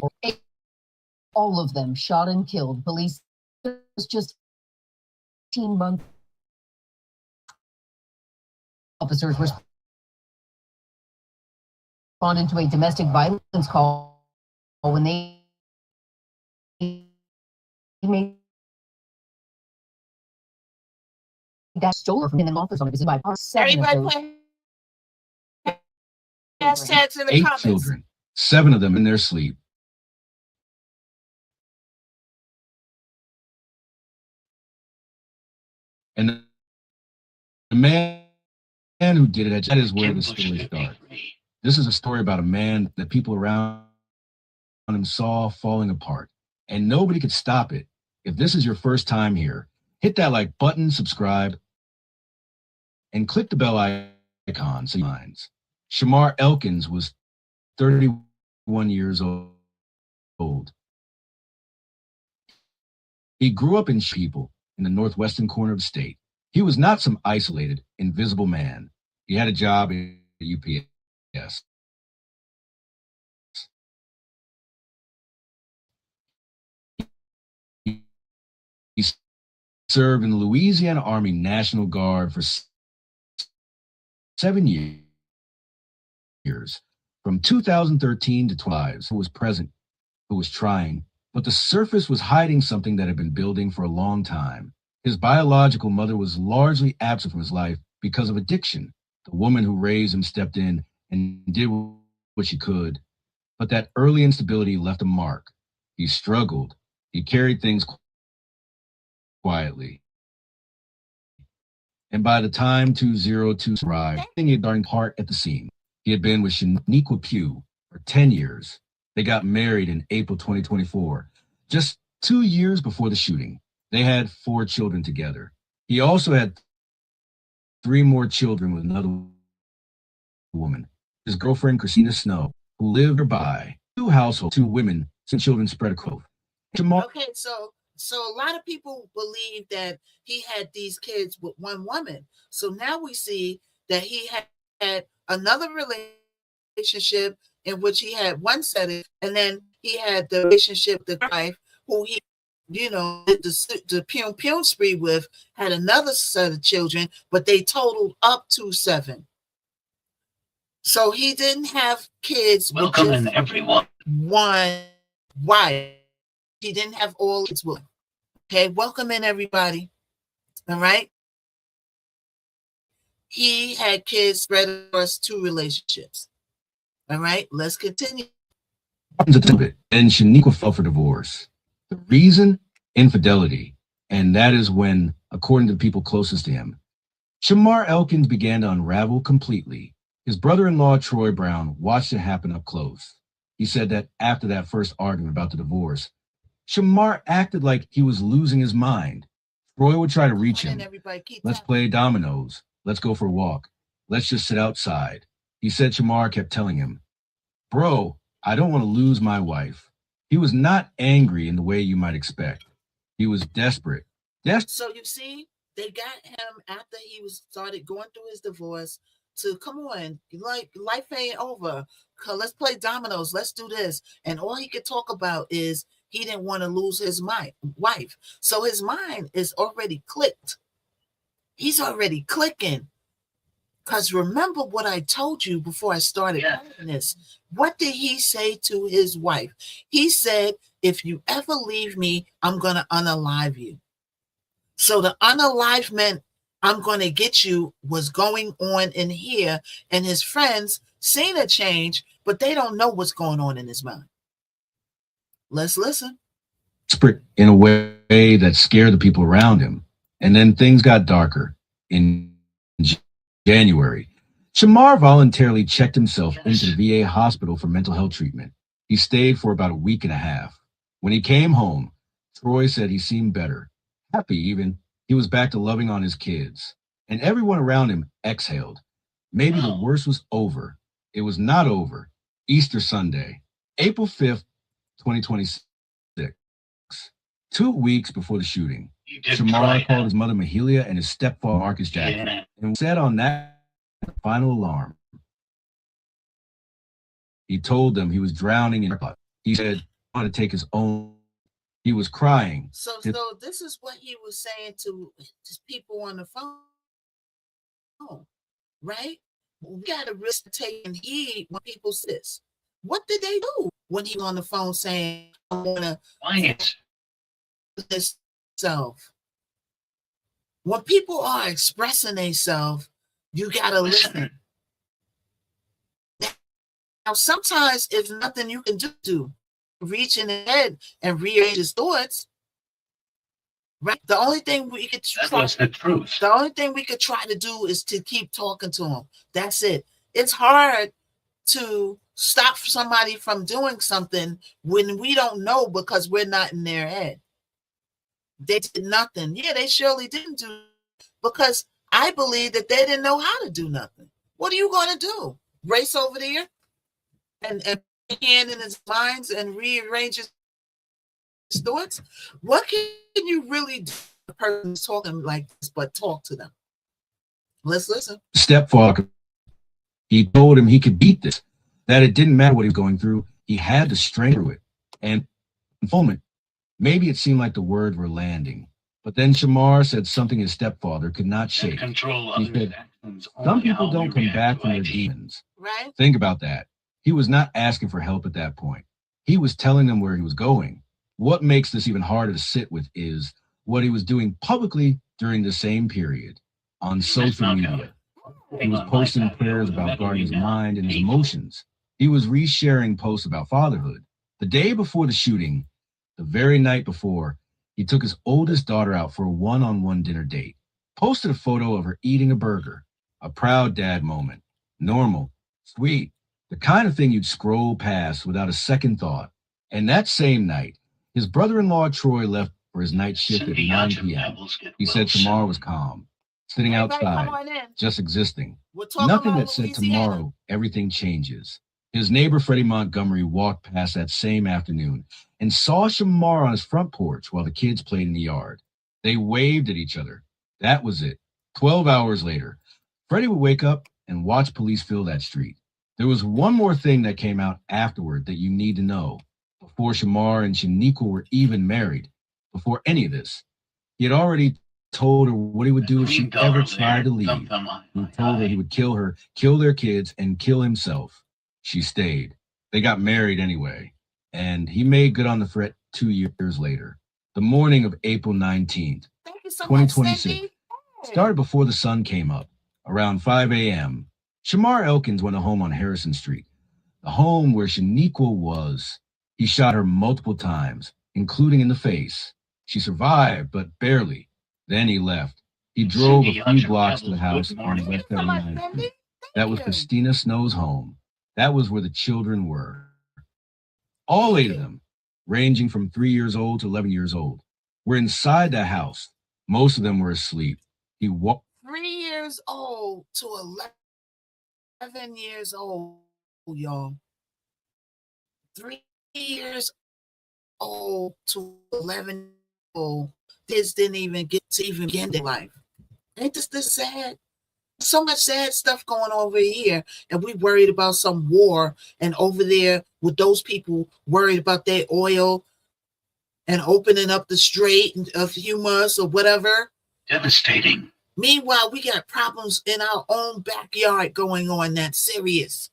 All of them shot and killed. Police was just 18 months. Officers responded to a domestic violence call when they made that stolen from an office on a visit by Everybody put hashtags in the 8 comments. children, 7 of them in their sleep. And the man who did it, that is where the story starts. This is a story about a man that people around him saw falling apart, and nobody could stop it. If this is your first time here, hit that like button, subscribe, and click the bell icon so you minds. Shamar Elkins was 31 years old. He grew up in people in the northwestern corner of the state. He was not some isolated, invisible man. He had a job at UPS. He served in the Louisiana Army National Guard for 7 years, from 2013 to 2025. Who was present, who was trying, but the surface was hiding something that had been building for a long time. His biological mother was largely absent from his life because of addiction. The woman who raised him stepped in and did what she could, but that early instability left a mark. He struggled. He carried things quietly. And by the time 202 arrived, he had darn part at the scene. He had been with Shaniqua Pugh for 10 years. They got married in April 2024, just 2 years before the shooting. They had 4 children together. He also had 3 more children with another woman, his girlfriend, Christina Snow, who lived nearby. 2 households, 2 women, 2 children spread across. Okay, so a lot of people believe that he had these kids with one woman. So now we see that he had another relationship in which he had one setting, and then he had the relationship, the wife who he, did the pum spree with, had another set of children, but they totaled up to 7. So he didn't have kids. Welcome in, everyone. One wife. He didn't have all kids with him. Okay, welcome in, everybody. All right. He had kids spread across 2 relationships. All right, let's continue. And Shaniqua filed for divorce. The reason? Infidelity. And that is when, according to the people closest to him, Shamar Elkins began to unravel completely. His brother-in-law, Troy Brown, watched it happen up close. He said that after that first argument about the divorce, Shamar acted like he was losing his mind. Troy would try to reach him. Let's play dominoes. Let's go for a walk. Let's just sit outside. He said Shamar kept telling him, bro, I don't want to lose my wife. He was not angry in the way you might expect. He was desperate. So you see, they got him after he started going through his divorce to, come on, like, life ain't over. Let's play dominoes. Let's do this. And all he could talk about is he didn't want to lose his wife. So his mind is already clicked. He's already clicking. Because remember what I told you before I started this. What did he say to his wife? He said, if you ever leave me, I'm going to unalive you. So the unalivement, I'm going to get you, was going on in here. And his friends seen a change, but they don't know what's going on in his mind. Let's listen. Desperate in a way that scared the people around him. And then things got darker. In January, Shamar voluntarily checked himself into the VA hospital for mental health treatment. He stayed for about a week and a half. When he came home, Troy said he seemed better, happy even. He was back to loving on his kids. And everyone around him exhaled. Maybe the worst was over. It was not over. Easter Sunday, April 5th, 2026. 2 weeks before the shooting, You did Shamar try called that. his mother Mahalia and his stepfather Marcus Jackson Yeah. and said on that final alarm, he told them he was drowning in blood. He said he wanted to take his own. He was crying. So this is what he was saying to just people on the phone, right? We got to risk taking heed when people say this. What did they do when he was on the phone saying, I want to Quiet. this self? When people are expressing themselves, you got to listen. Now, sometimes if nothing you can do, reach in the head and rearrange his thoughts, right? The only thing we could That was the truth. The only thing we could try to do is to keep talking to him. That's it. It's hard to stop somebody from doing something when we don't know because we're not in their head. They did nothing. Yeah, they surely didn't do because I believe that they didn't know how to do nothing. What are you going to do? Race over there and hand in his minds and rearrange his thoughts? What can you really do? The person's talking like this, but talk to them. Let's listen. Stepfather, he told him he could beat this, that it didn't matter what he was going through. He had the strength through it. And in a moment, maybe it seemed like the words were landing. But then Shamar said something his stepfather could not shake. Control He said, some people don't come back from their demons. Right? Think about that. He was not asking for help at that point. He was telling them where he was going. What makes this even harder to sit with is what he was doing publicly during the same period on social media. He was posting prayers about guarding his mind and his emotions. He was resharing posts about fatherhood. The day before the shooting, the very night before, he took his oldest daughter out for a one-on-one dinner date, posted a photo of her eating a burger, a proud dad moment, normal, sweet, the kind of thing you'd scroll past without a second thought. And that same night, his brother-in-law Troy left for his night shift at 9 p.m. He said tomorrow was calm, sitting outside, just existing. Nothing that said tomorrow, everything changes. His neighbor Freddie Montgomery walked past that same afternoon and saw Shamar on his front porch while the kids played in the yard. They waved at each other. That was it. 12 hours later, Freddie would wake up and watch police fill that street. There was one more thing that came out afterward that you need to know. Before Shamar and Shaniqua were even married, before any of this, he had already told her what he would do if she ever tried to leave. He told her he would kill her, kill their kids, and kill himself. She stayed. They got married anyway, and he made good on the threat 2 years later. The morning of April 19th, 2026, started before the sun came up, around 5 a.m. Shamar Elkins went home on Harrison Street, the home where Shaniqua was. He shot her multiple times, including in the face. She survived, but barely. Then he left. He drove a few blocks to the house on West 79th Street. That was Christina Snow's home. That was where the children were. All 8 of them, ranging from 3 years old to 11 years old, were inside the house. Most of them were asleep. He walked 3 years old to 11 years old, y'all. 3 years old to 11 years old. Kids didn't even get to even begin their life. Ain't this sad? So much sad stuff going over here, and we worried about some war, and over there with those people worried about their oil and opening up the Strait of Hormuz or whatever. Devastating. Meanwhile, we got problems in our own backyard going on that's serious.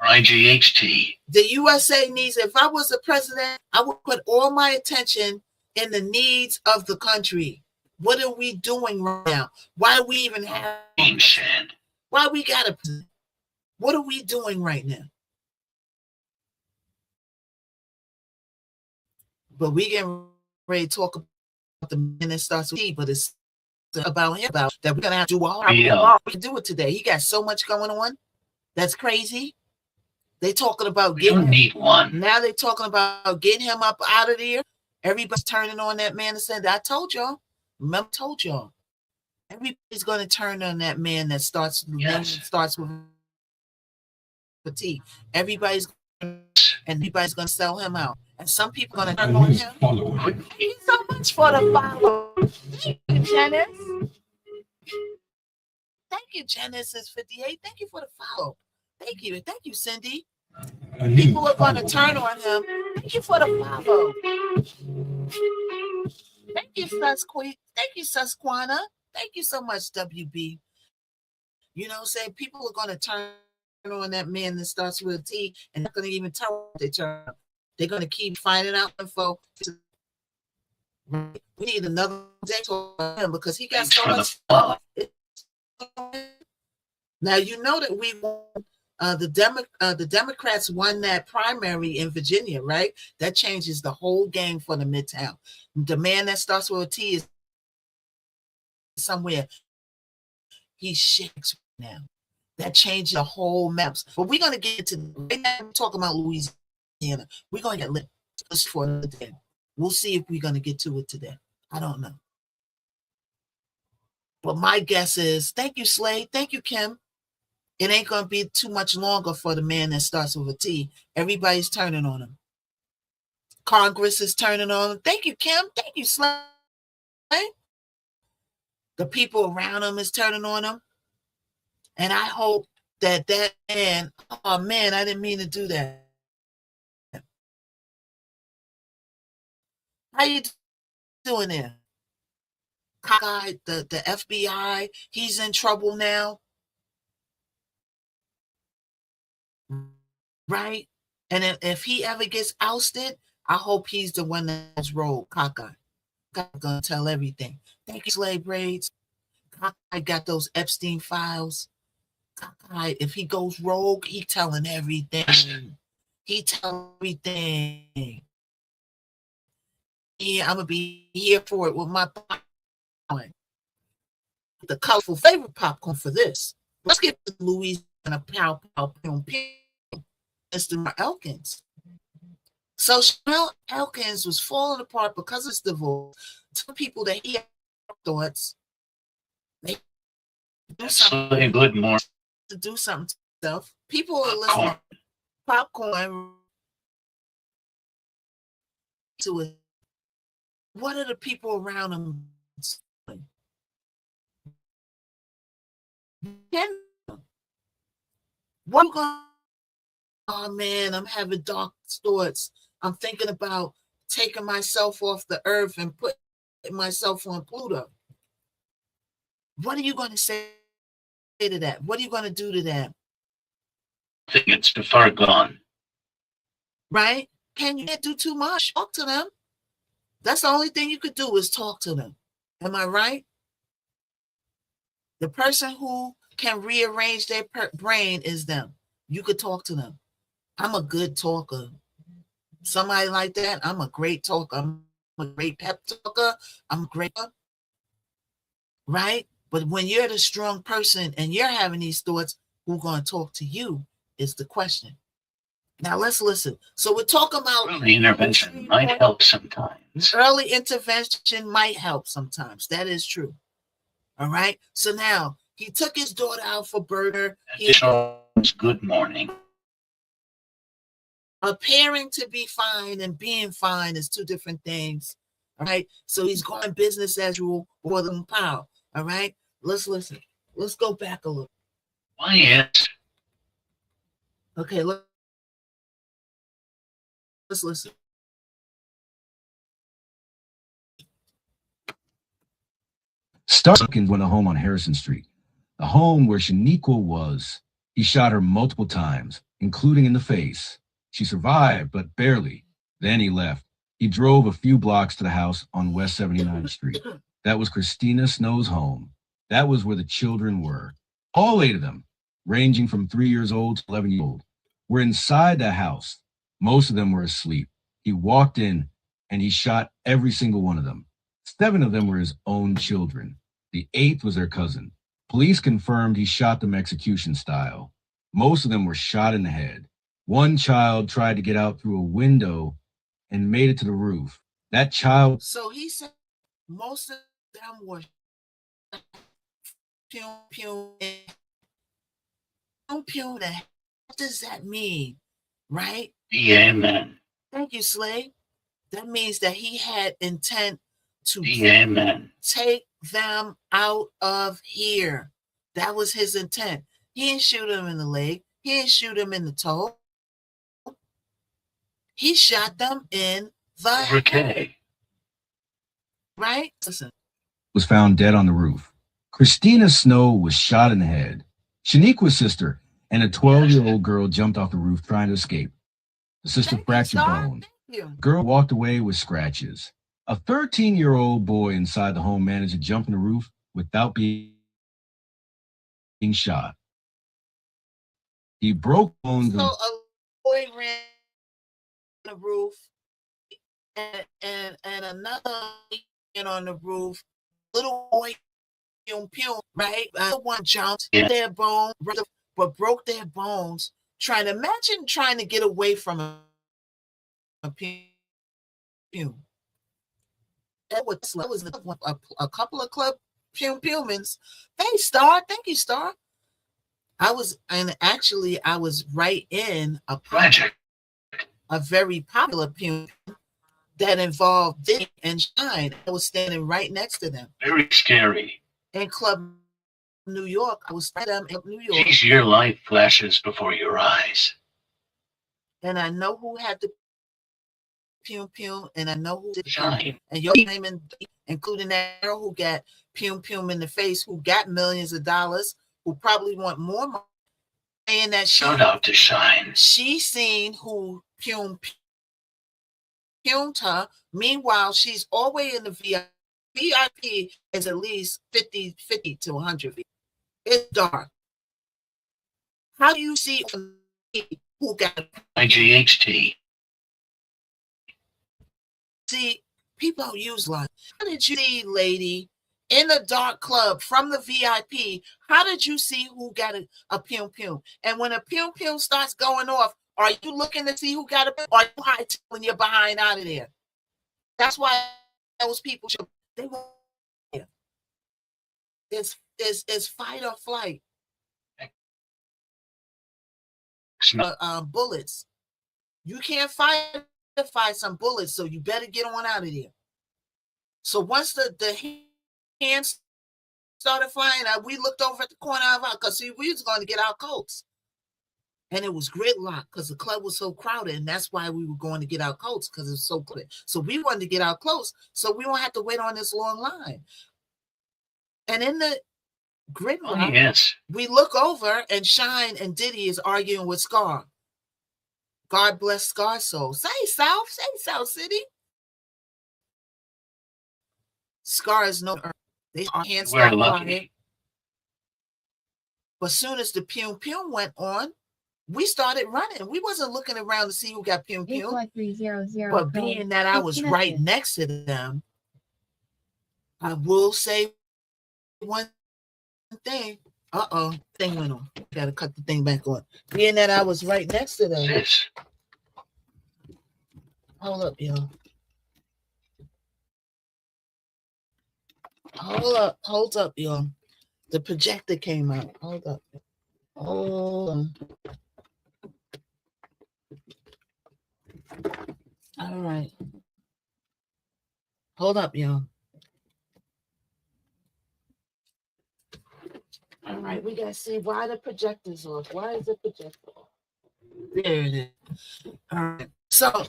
IGHT. The USA needs, if I was the president, I would put all my attention in the needs of the country. What are we doing right now? Why do we even have? Why we got a? What are we doing right now? But we get ready to talk about the man that starts with T, but it's about him, about that we're gonna have to do all we can do it today. He got so much going on. That's crazy. They talking about getting need one. Now they talking about getting him up out of there. Everybody's turning on that man and saying, I told y'all. Remember, I told y'all. Everybody's going to turn on that man that starts with a T. Everybody's and everybody's going to sell him out. And some people are going to turn on him. Thank you so much for the follow. Thank you, Janice. Thank you, Genesis 58. Thank you for the follow. Thank you. Thank you, Cindy. People are going to turn on him. Thank you for the follow. Thank you, Susqueak. Thank you, Susquana. Thank you so much, WB. You know what I'm saying? People are going to turn on that man that starts with a T and not going to even tell what they turn on. They're going to keep finding out info. We need another day to him because he got so much stuff. Now, you know that we won. The Democrats won that primary in Virginia, right? That changes the whole game for the Midtown. The man that starts with a T is somewhere. He's shakes now. That changed the whole maps. But we're going to get to right now. We're talking about Louisiana. We're going to get lit for the day. We'll see if we're going to get to it today. I don't know. But my guess is, thank you, Slade. Thank you, Kim. It ain't going to be too much longer for the man that starts with a T. Everybody's turning on him. Congress is turning on him. Thank you, Kim. Thank you, Slade. The people around him is turning on him. And I hope that man, oh man, I didn't mean to do that. How you doing there? Cockeyed, the FBI, he's in trouble now. Right? And if he ever gets ousted, I hope he's the one that's rolled. Cockeyed. I'm going to tell everything. Thank you, Slave Braids. Cockeyed got those Epstein files. Cockeyed, if he goes rogue, he telling everything. He telling everything. Yeah, I'm going to be here for it with my popcorn. The colorful favorite popcorn for this. Let's get to Louisiana pow. Mr. Elkins. So Chanel Elkins was falling apart because of his divorce. Some people that he had thoughts they do something good more to do something to himself. People are listening. Popcorn to it. What are the people around him doing? What going? Oh man, I'm having dark thoughts. I'm thinking about taking myself off the earth and putting myself on Pluto. What are you going to say to that? What are you going to do to that? I think it's too far gone. Right? Can you do too much? Talk to them. That's the only thing you could do is talk to them. Am I right? The person who can rearrange their brain is them. You could talk to them. I'm a good talker. Somebody like that, I'm a great talker. I'm a great pep talker. I'm great. Right? But when you're the strong person and you're having these thoughts, who's going to talk to you is the question. Now let's listen. So we're talking about early intervention might help sometimes. Early intervention might help sometimes. That is true. All right. So now he took his daughter out for burger. Good morning. Appearing to be fine and being fine is two different things. All right. So he's going business as usual for them power. All right. Let's listen. Let's go back a little. Why is? Okay. Let's listen. Starkins went a home on Harrison Street, a home where Shaniqua was. He shot her multiple times, including in the face. She survived, but barely. Then he left. He drove a few blocks to the house on West 79th Street. That was Christina Snow's home. That was where the children were. All 8 of them, ranging from 3 years old to 11 years old, were inside the house. Most of them were asleep. He walked in and he shot every single one of them. 7 of them were his own children. The 8th was their cousin. Police confirmed he shot them execution style. Most of them were shot in the head. One child tried to get out through a window and made it to the roof. That child. So he said most of them were pew, pew, pew, pew. What does that mean? right? Amen. Thank you, Slay. That means that he had intent to Amen. take them out of here. That was his intent. He didn't shoot him in the leg. He didn't shoot him in the toe. He shot them in the Over head, K. right? Listen. Was found dead on the roof. Christina Snow was shot in the head. Shaniqua's sister and a 12-year-old girl jumped off the roof trying to escape. The sister fractured bones. Girl walked away with scratches. A 13-year-old boy inside the home managed to jump in the roof without being shot. He broke bones. So a boy ran on the roof, and another on the roof. Little boy, right? One jumped their bone, but broke their bones. Imagine trying to get away from a pume. That was a couple of club pumans. Thanks, Star. Thank you, Star. I was right in a very popular pume that involved Diddy and Shine. I was standing right next to them. Very scary. In Club New York, I was right in New York. Geez, your life flashes before your eyes. And I know who had the pume, and I know who did Shine. And your name, including that girl who got pume in the face, who got millions of dollars, who probably want more money. And that shout out to Shine. She seen who pumed her. Meanwhile, she's always in the VIP. VIP is at least 50 to 100 feet. It's dark. How do you see who got IGHT? See, people don't use light. How did you see, lady, in the dark club from the VIP? How did you see who got a pume? And when a pume starts going off, are you looking to see who got a pume? Or are you hightailing your behind out of there? That's why those people they won't. It's fight or flight. Bullets. You can't fight some bullets, so you better get on out of there. So once the hands started flying, we looked over at the corner of our, because we was going to get our coats. And it was gridlock because the club was so crowded, and that's why we were going to get our coats, because it was so clear. So we wanted to get our clothes so we won't have to wait on this long line. And in the gridlock, we look over and Shine and Diddy is arguing with Scar. God bless Scar's soul. Say South City. Scar is no earth. They hands start flying. But soon as the pume went on, we started running. We wasn't looking around to see who got pume. But being that I was right next to them, I will say one thing. Thing went on. Gotta cut the thing back on. Being that I was right next to them. Yes. Hold up, y'all. Hold up, y'all. The projector came out. Hold up. Hold on. All right. Hold up, y'all. All right, we gotta see why the projector's off. Why is the projector off? There it is. All right. So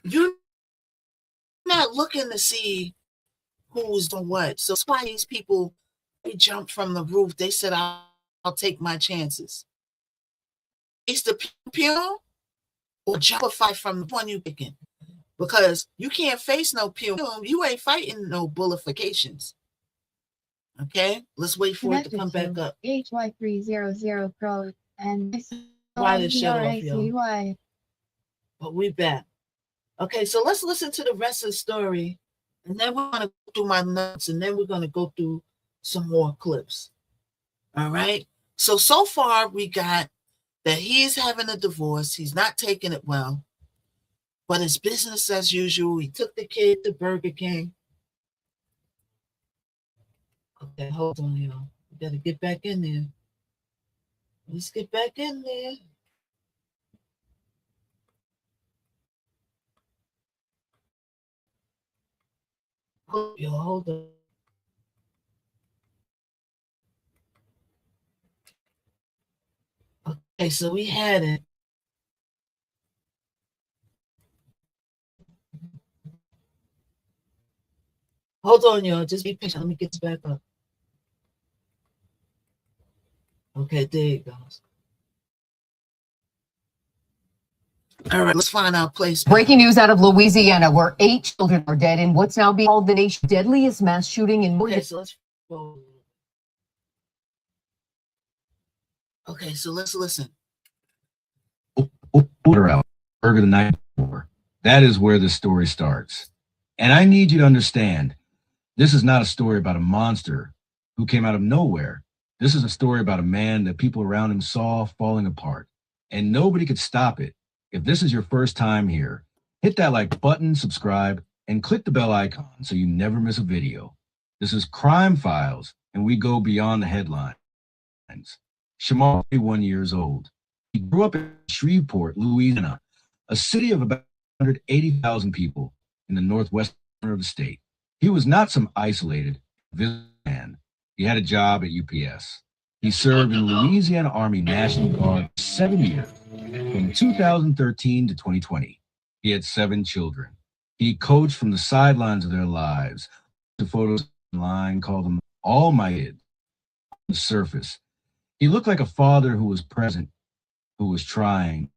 you're not looking to see who's doing what. So that's why these people, they jumped from the roof. They said, I'll take my chances. It's the pume or jump a fight from the one you picking. Because you can't face no pume. You ain't fighting no bullifications. Okay, let's wait for it to come back up. HY300 Pro and Why did shut off, y'all? But we back. Okay, so let's listen to the rest of the story, and then we're gonna go through my notes, and then we're gonna go through some more clips. All right. So far we got that he's having a divorce. He's not taking it well, but it's business as usual. He took the kid to Burger King. Okay, hold on, y'all. We gotta get back in there. Let's get back in there. Yo, hold on. Okay, so we had it. Hold on, y'all. Just be patient. Let me get this back up. Okay, there it goes. All right, let's find our place. Breaking news out of Louisiana, where 8 children are dead in what's now being called the nation's deadliest mass shooting in more Okay, than so let's. Okay, so let's listen. Order out. Burger the night before. That is where the story starts. And I need you to understand, this is not a story about a monster who came out of nowhere. This is a story about a man that people around him saw falling apart, and nobody could stop it. If this is your first time here, hit that like button, subscribe, and click the bell icon so you never miss a video. This is Crime Files, and we go beyond the headlines. Shamar, 41 years old. He grew up in Shreveport, Louisiana, a city of about 180,000 people in the northwest corner of the state. He was not some isolated man. He had a job at UPS. He served in the Louisiana Army National Guard for 7 years, from 2013 to 2020. He had 7 children. He coached from the sidelines of their lives. The photos online called them all my kids. On the surface, he looked like a father who was present, who was trying.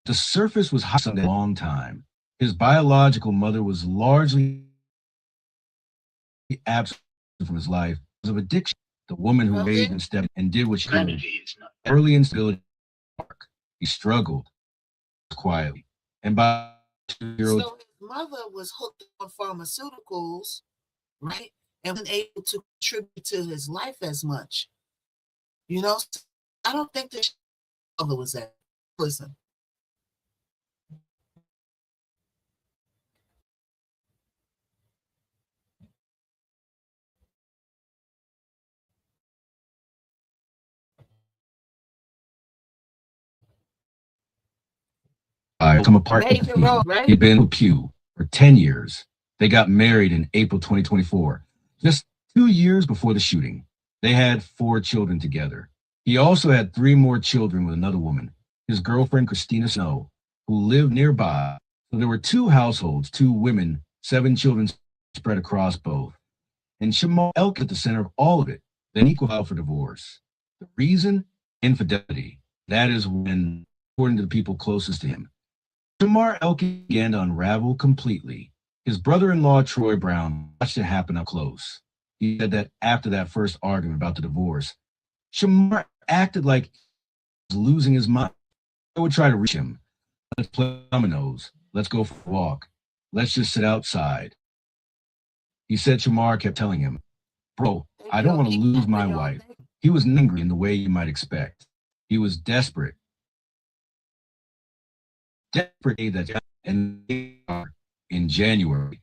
The surface was hot for a long time. His biological mother was largely absent from his life because of addiction. The woman who raised and stepped and did what she did. Early instability. He struggled quietly. And by 2-year-old. So his mother was hooked on pharmaceuticals, right? And wasn't able to contribute to his life as much. You know, I don't think the mother was that. Listen. Come apart. Right? He'd been with Pew for 10 years. They got married in April 2024, just 2 years before the shooting. They had 4 children together. He also had 3 more children with another woman, his girlfriend, Christina Snow, who lived nearby. So there were 2 households, 2 women, 7 children spread across both. And Shamar Elk at the center of all of it, then equal out for divorce. The reason? Infidelity. That is when, according to the people closest to him, Shamar Elke began to unravel completely. His brother-in-law, Troy Brown, watched it happen up close. He said that after that first argument about the divorce, Shamar acted like he was losing his mind. I would try to reach him. Let's play dominoes. Let's go for a walk. Let's just sit outside. He said Shamar kept telling him, bro, I don't want to lose my wife. He was angry in the way you might expect. He was desperate. That and in January,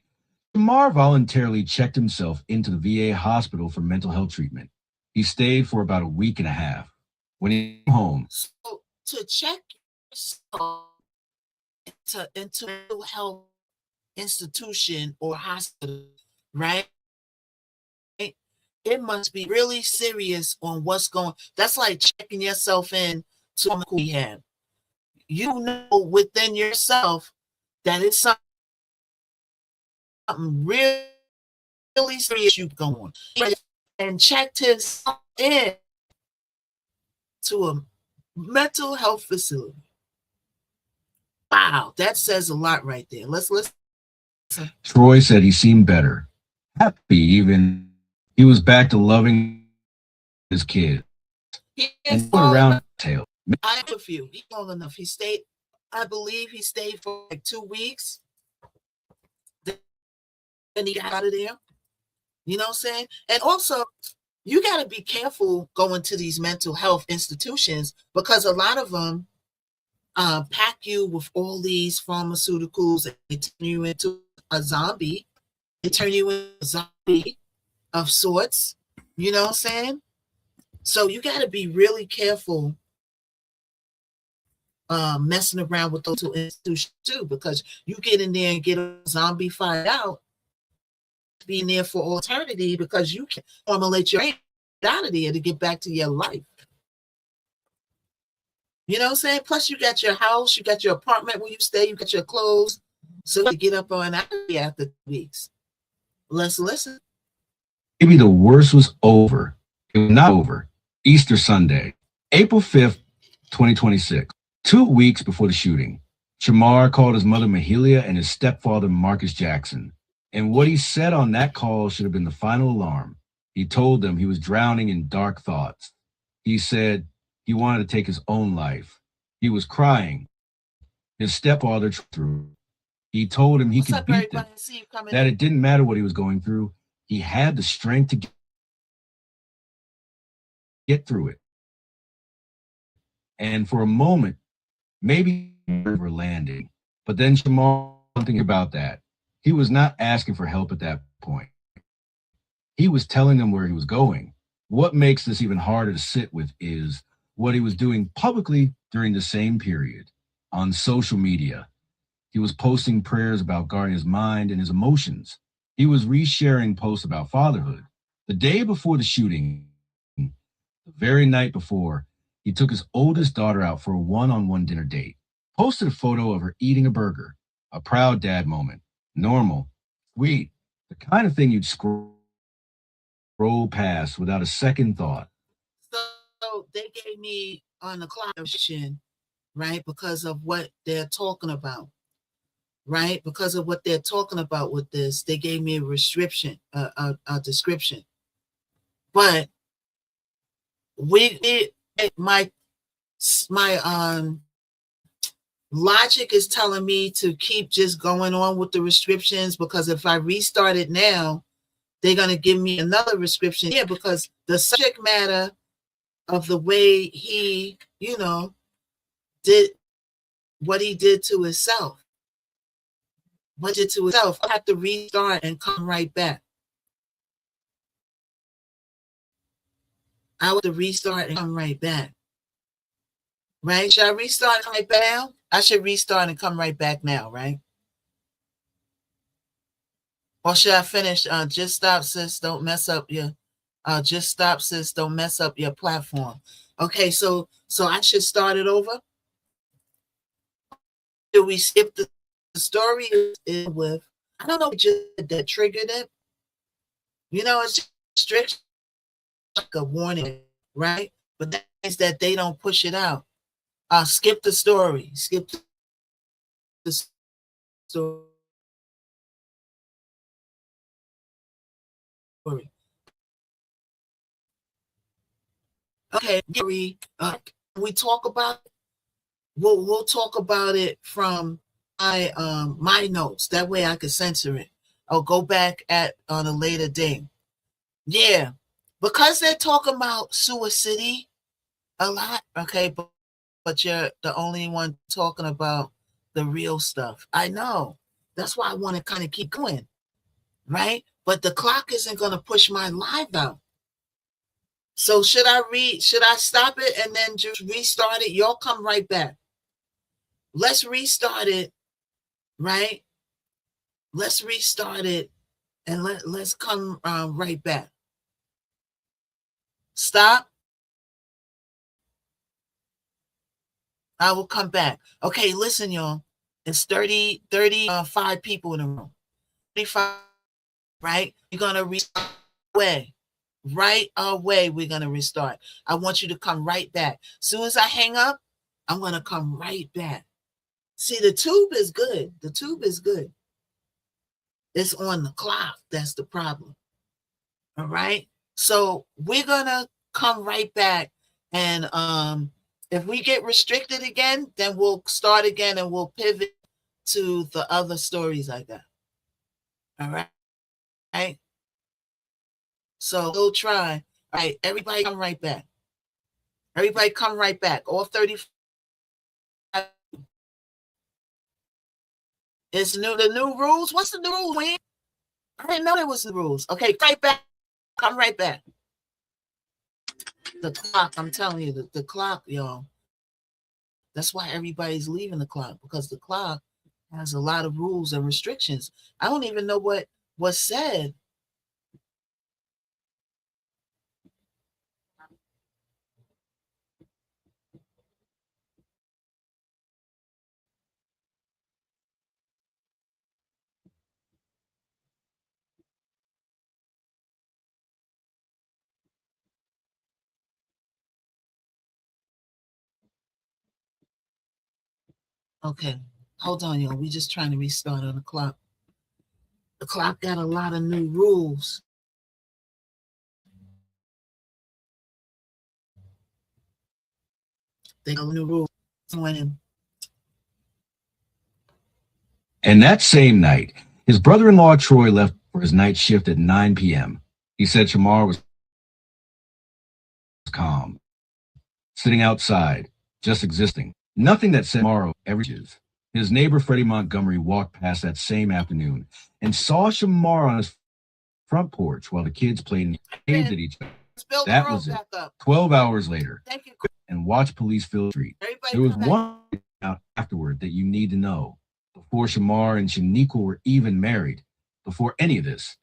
Shamar voluntarily checked himself into the VA hospital for mental health treatment. He stayed for about a week and a half. When he came home, So to check yourself into a mental health institution or hospital, right? It must be really serious on what's going. That's like checking yourself in to rehab. You know within yourself that it's something really, really serious you going, and checked himself in to a mental health facility. Wow, that says a lot right there. Let's listen. Troy said he seemed better, happy even. He was back to loving his kid. He And put around tail. I have a few. He's long enough. He stayed, I believe he stayed for like 2 weeks. Then he got out of there. You know what I'm saying? And also, you got to be careful going to these mental health institutions because a lot of them pack you with all these pharmaceuticals and they turn you into a zombie. They turn you into a zombie of sorts. You know what I'm saying? So you got to be really careful messing around with those two institutions too, because you get in there and get a zombie fight out, being there for all eternity because you can formulate your brain out of there to get back to your life. You know what I'm saying? Plus, you got your house, you got your apartment where you stay, you got your clothes. So you get up on out of here after 2 weeks. Let's listen. Maybe the worst was over. It was not over. Easter Sunday, April 5th, 2026. 2 weeks before the shooting, Shamar called his mother Mahalia and his stepfather Marcus Jackson. And what he said on that call should have been the final alarm. He told them he was drowning in dark thoughts. He said he wanted to take his own life. He was crying. His stepfather through. He told him he What's could up, beat them, everybody? See you coming that in. it didn't matter what he was going through. He had the strength to get through it. And for a moment, maybe we were landing. But then Shamar, something about that. He was not asking for help at that point. He was telling them where he was going. What makes this even harder to sit with is what he was doing publicly during the same period on social media. He was posting prayers about guarding his mind and his emotions. He was resharing posts about fatherhood. The day before the shooting, the very night before, he took his oldest daughter out for a one-on-one dinner date. Posted a photo of her eating a burger, a proud dad moment. Normal, sweet, the kind of thing you'd scroll past without a second thought. So they gave me on the clock, right? Because of what they're talking about, right? Because of what they're talking about with this, they gave me a description. But my logic is telling me to keep just going on with the restrictions, because if I restart it now, they're going to give me another restriction here, because the subject matter of the way he, did what he did to himself. I have to restart and come right back. I have to restart and come right back. Right? Should I restart and come right back now? I should restart and come right back now, right? Or should I finish? Just stop, sis. Don't mess up your. Just stop, sis. Don't mess up your platform. Okay, so I should start it over. Did we skip the story with? I don't know. Just that triggered it. It's just strict, like a warning, right? But that means that they don't push it out. Skip the story. Skip the story. Okay, Gary, we talk about it. We'll talk about it from my notes. That way I can censor it. I'll go back on a later day. Yeah, because they're talking about suicide a lot. Okay, but you're the only one talking about the real stuff. I know. That's why I want to kind of keep going, right? But the clock isn't going to push my live out. So should I stop it and then just restart it? Y'all come right back. Let's restart it, right? Let's restart it and let's come right back. Stop. I will come back. Okay, listen, y'all. It's 35 people in the room. 35, right? You're going to restart away. Right away, we're going to restart. I want you to come right back. As soon as I hang up, I'm going to come right back. See, the tube is good. The tube is good. It's on the clock. That's the problem. All right? So we're going to come right back. And if we get restricted again, then we'll start again and we'll pivot to the other stories I got. All right? All right? So we'll try. All right, everybody come right back. Everybody come right back. All 35. It's the new rules. What's the new rules, Wayne? I didn't know there was the rules. Okay, right back. Come right back. The clock, I'm telling you, the clock, y'all. That's why everybody's leaving the clock, because the clock has a lot of rules and restrictions. I don't even know what was said Okay, hold on, y'all. We just trying to restart on the clock. The clock got a lot of new rules. They got new rules. And that same night, his brother-in-law Troy left for his night shift at 9 p.m. He said Shamar was calm, sitting outside, just existing. Nothing that said tomorrow ever is. His neighbor Freddie Montgomery walked past that same afternoon and saw Shamar on his front porch while the kids played and waved at each other. That was it. 12 hours later, Thank you. and watch police fill the street. There was one out afterward that you need to know. Before Shamar and Shaniqua were even married, before any of this,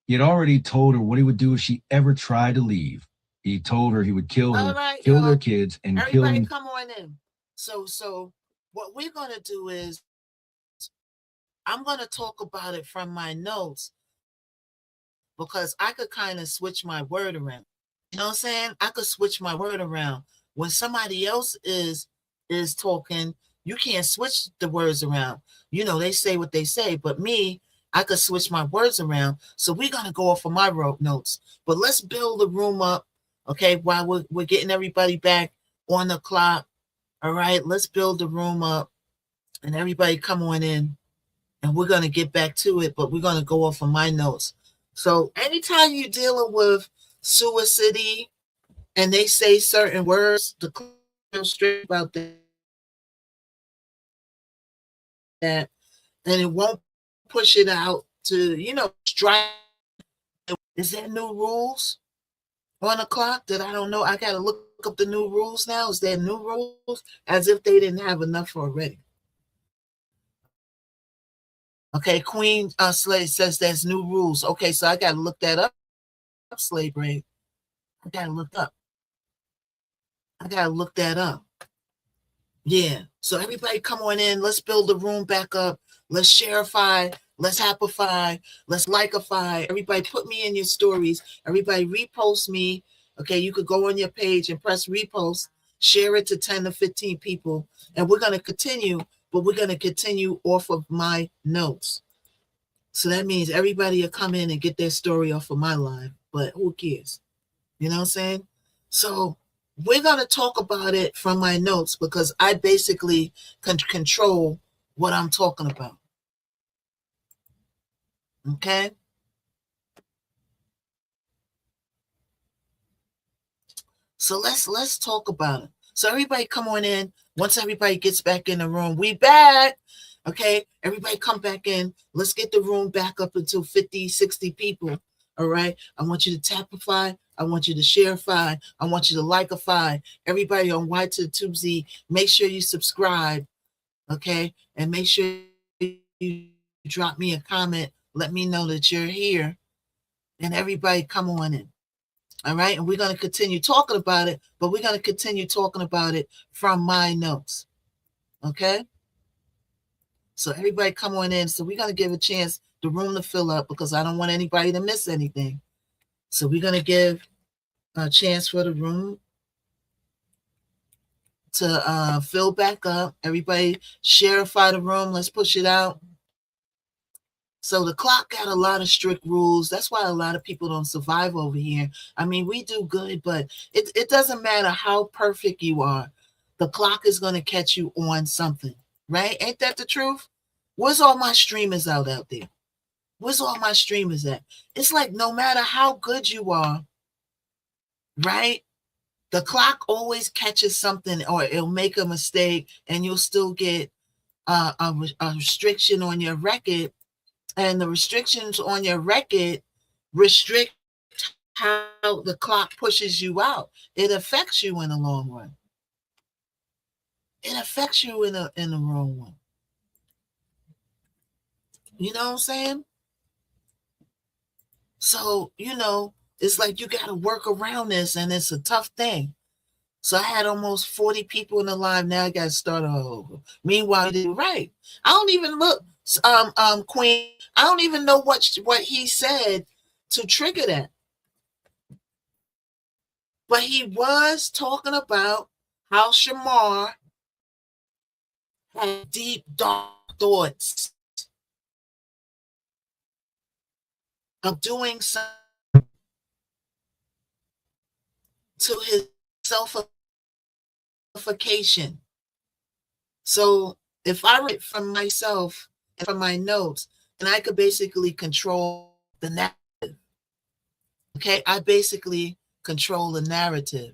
he had already told her what he would do if she ever tried to leave. He told her he would kill her, kill their kids, and kill him. Everybody come on in. So what we're going to do is I'm going to talk about it from my notes because I could kind of switch my word around. You know what I'm saying? I could switch my word around. When somebody else is talking, you can't switch the words around. You know, they say what they say, but me, I could switch my words around. So we're going to go off of my notes. But let's build the room up, okay, while we're getting everybody back on the clock. All right, let's build the room up and everybody come on in and we're going to get back to it, but we're going to go off of my notes. So anytime you're dealing with suicide and they say certain words, the clear straight about that, and it won't push it out to, strike. Is there new rules on the clock that I don't know? I got to look up the new rules now. Is there new rules? As if they didn't have enough already. Okay, Queen Slade says there's new rules. Okay, so I got to look that up, Slade Brain. I got to look that up. Yeah. So everybody come on in. Let's build the room back up. Let's shareify. Let's happify. Let's likeify. Everybody put me in your stories. Everybody repost me. Okay, you could go on your page and press repost. Share it to 10 to 15 people. And we're going to continue, but we're going to continue off of my notes. So that means everybody will come in and get their story off of my live. But who cares? You know what I'm saying? So we're going to talk about it from my notes because I basically can control what I'm talking about. Okay? So let's talk about it. So everybody come on in. Once everybody gets back in the room, we back. Okay? Everybody come back in. Let's get the room back up until 50, 60 people. All right? I want you to tapify. I want you to shareify. I want you to likeify. Everybody on Y to the Tube Z, make sure you subscribe. Okay? And make sure you drop me a comment. Let me know that you're here. And everybody come on in. All right. And we're going to continue talking about it, but we're going to continue talking about it from my notes. Okay. So everybody come on in. So we're going to give a chance the room to fill up because I don't want anybody to miss anything. So we're going to give a chance for the room to fill back up. Everybody shareify the room. Let's push it out. So the clock got a lot of strict rules. That's why a lot of people don't survive over here. I mean, we do good, but it doesn't matter how perfect you are. The clock is going to catch you on something, right? Ain't that the truth? Where's all my streamers out there? Where's all my streamers at? It's like no matter how good you are, right? The clock always catches something or it'll make a mistake and you'll still get a restriction on your record. And the restrictions on your record restrict how the clock pushes you out. It affects you in the long run. It affects you in the long run. You know what I'm saying? So, it's like you got to work around this and it's a tough thing. So I had almost 40 people in the live. Now I got to start all over. Meanwhile, right. I don't even look, Queen. I don't even know what he said to trigger that. But he was talking about how Shamar had deep, dark thoughts of doing something to his selfification. So if I write from myself and from my notes, and I could basically control the narrative. Okay, I basically control the narrative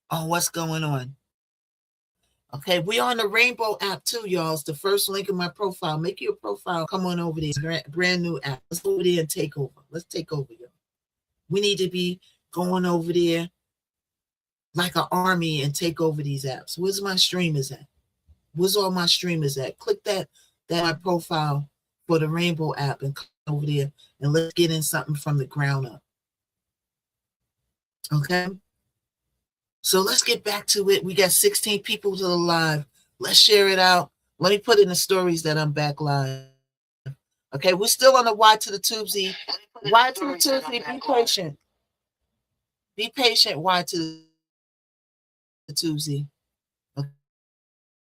on what's going on. Okay, we on the Rainbow app too, y'all. It's the first link in my profile. Make your profile. Come on over there. Brand new app. Let's go over there and take over. Let's take over, y'all. We need to be going over there like an army and take over these apps. Where's my streamers at? Where's all my streamers at? Click that my profile for the Rainbow app and come over there and let's get in something from the ground up. Okay. So let's get back to it. We got 16 people to the live. Let's share it out. Let me put in the stories that I'm back live. Okay, we're still on the Y to the Tubesy. Y to the Tubesy, be patient. Be patient, Y to the Tubesy. Okay.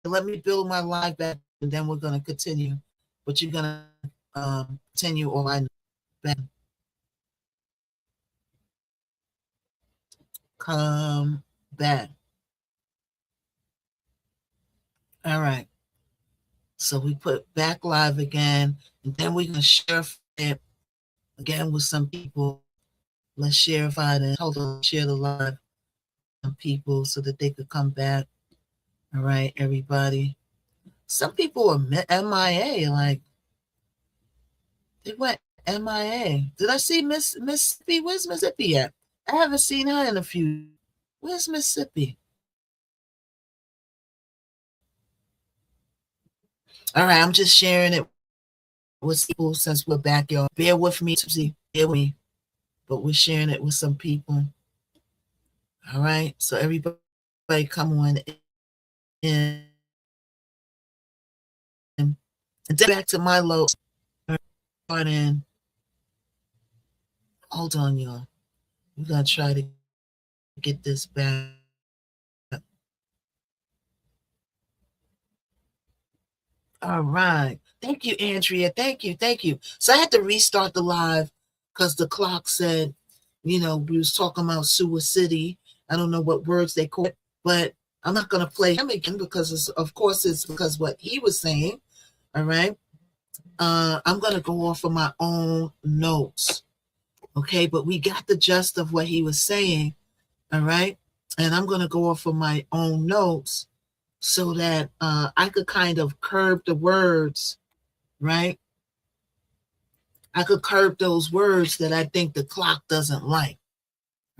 Let me build my live back, and then we're going to continue. But you're going to continue all I know. Back. Come back. All right. So we put back live again, and then we're going to share it again with some people. Let's share it and hold on, share the live with people so that they could come back. All right, everybody. Some people are MIA, like they went MIA. Did I see Mississippi? Where's Mississippi at? I haven't seen her in a few. Where's Mississippi? All right, I'm just sharing it with people since we're back, y'all. Bear with me, bear with me. But we're sharing it with some people. All right, so everybody come on in. And then back to my low. And hold on, y'all. We're going to try to get this back. All right. Thank you, Andrea. Thank you. Thank you. So I had to restart the live because the clock said, we was talking about Sewer City. I don't know what words they call it, but I'm not going to play him again because, of course, it's because what he was saying. All right. I'm going to go off of my own notes. Okay. But we got the gist of what he was saying. All right. And I'm going to go off of my own notes so that I could kind of curb the words, right? I could curb those words that I think the clock doesn't like.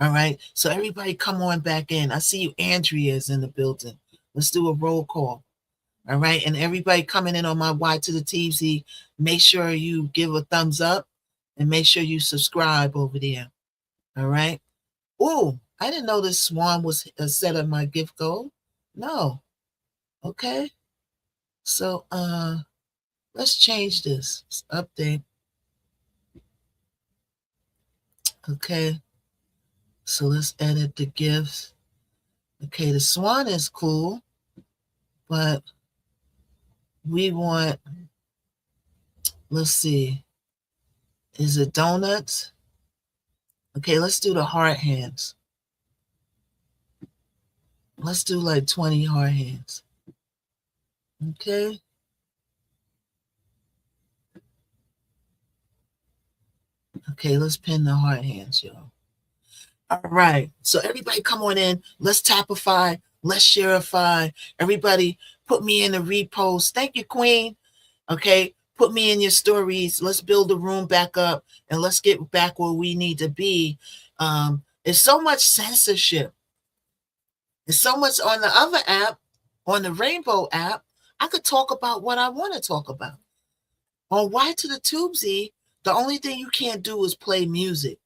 All right. So everybody come on back in. I see you, Andrea is in the building. Let's do a roll call. All right. And everybody coming in on my Y to the TZ, make sure you give a thumbs up and make sure you subscribe over there. All right. Oh, I didn't know this swan was a set of my gift goal. No. Okay. So let's change this. Let's update. Okay. So let's edit the gifts. Okay, the swan is cool, but we want, let's see, is it donuts? Okay, let's do the heart hands. Let's do like 20 heart hands. Okay. Okay, let's pin the heart hands, y'all. All right. So everybody come on in. Let's tapify. Let's shareify. Everybody put me in the repost. Thank you, Queen. Okay. Put me in your stories. Let's build the room back up and let's get back where we need to be. There's so much censorship. There's so much on the other app, on the Rainbow app. I could talk about what I want to talk about. On Y to the Tubesy, the only thing you can't do is play music.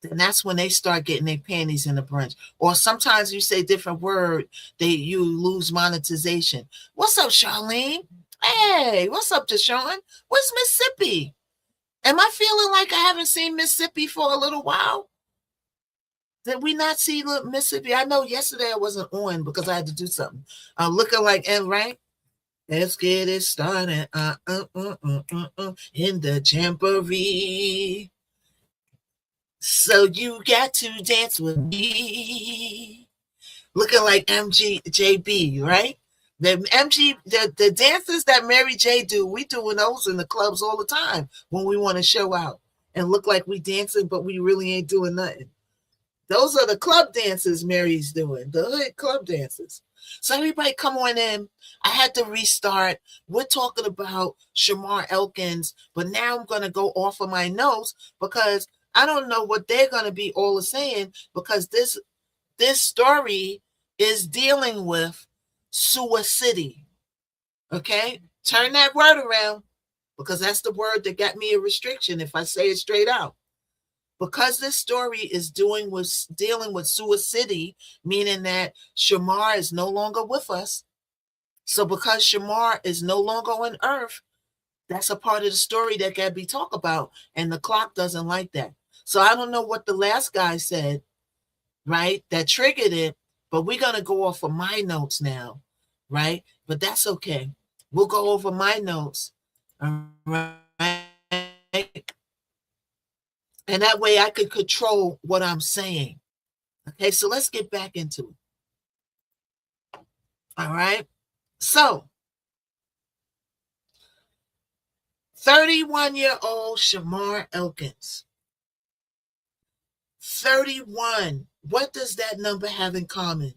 And that's when they start getting their panties in a bunch. Or sometimes you say different word, you lose monetization. What's up, Charlene? Hey, what's up, Deshaun? Where's Mississippi? Am I feeling like I haven't seen Mississippi for a little while? Did we not see Mississippi? I know yesterday I wasn't on because I had to do something. Looking like, and right? Let's get it started. In the jamboree. So you got to dance with me. Looking like MGJB, right? The dances that Mary J do, we doing those in the clubs all the time when we want to show out and look like we dancing, but we really ain't doing nothing. Those are the club dances Mary's doing, the hood club dances. So everybody come on in. I had to restart. We're talking about Shamar Elkins, but now I'm going to go off of my notes because I don't know what they're going to be all saying, because this story is dealing with suicide. Okay? Turn that word around, because that's the word that got me a restriction if I say it straight out. Because this story is dealing with suicide, meaning that Shamar is no longer with us. So because Shamar is no longer on earth, that's a part of the story that got to be talked about. And the clock doesn't like that. So I don't know what the last guy said, right, that triggered it, but we're going to go off of my notes now, right? But that's okay. We'll go over my notes. All right. And that way I can control what I'm saying. Okay, so let's get back into it. All right. So, 31-year-old Shamar Elkins. 31. What does that number have in common?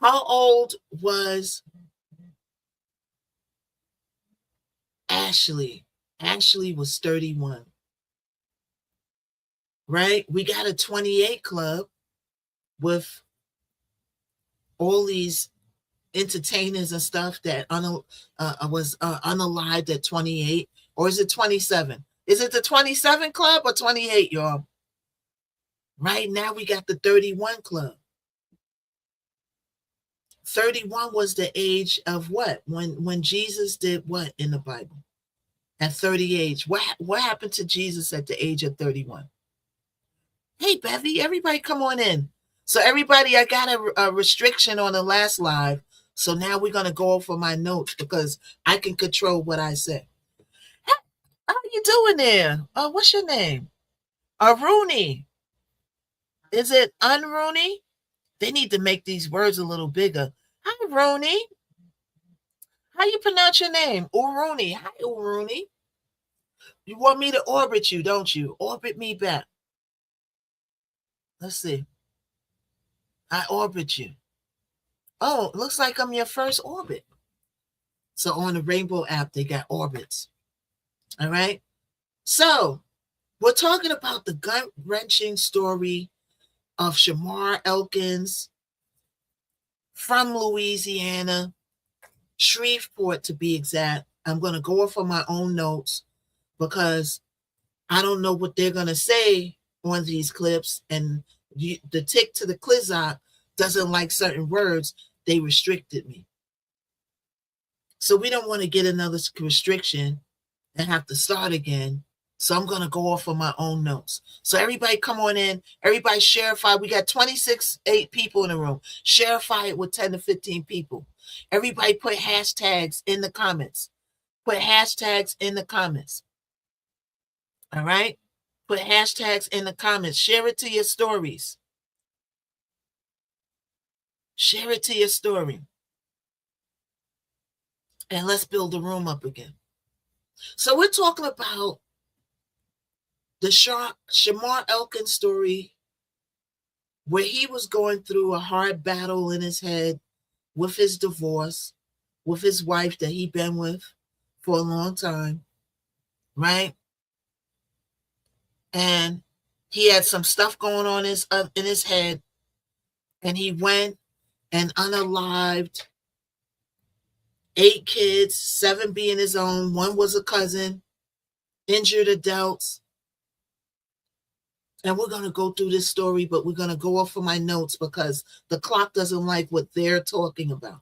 How old was Ashley? Ashley was 31. Right? We got a 28 club with all these entertainers and stuff that was unalived at 28. Or is it 27? Is it the 27 club or 28, y'all? Right now we got the 31 club. 31 was the age of what? When Jesus did what in the Bible? At 38. What happened to Jesus at the age of 31? Hey, Bevy, everybody come on in. So everybody, I got a restriction on the last live. So now we're going to go over my notes because I can control what I say. Hey, how you doing there? What's your name? Rooney. Is it Unrooney? They need to make these words a little bigger. Hi, Rooney. How you pronounce your name? Rooney. Hi, Rooney. You want me to orbit you, don't you? Orbit me back. Let's see. I orbit you. Oh, looks like I'm your first orbit. So on the Rainbow app, they got orbits. All right. So we're talking about the gut-wrenching story of Shamar Elkins from Louisiana, Shreveport to be exact. I'm going to go off on my own notes because I don't know what they're going to say on these clips. And the tick to the Clizot doesn't like certain words. They restricted me. So we don't want to get another restriction and have to start again. So I'm going to go off on my own notes. So everybody come on in. Everybody sharify. We got 8 people in the room. Sharify it with 10 to 15 people. Everybody put hashtags in the comments. Put hashtags in the comments. All right? Put hashtags in the comments. Share it to your stories. Share it to your story. And let's build the room up again. So we're talking about the Shamar Elkins story, where he was going through a hard battle in his head with his divorce, with his wife that he'd been with for a long time, right? And he had some stuff going on in his head, and he went and unalived 8 kids, 7 being his own, 1 was a cousin, injured adults. And we're going to go through this story, but we're going to go off of my notes because the clock doesn't like what they're talking about.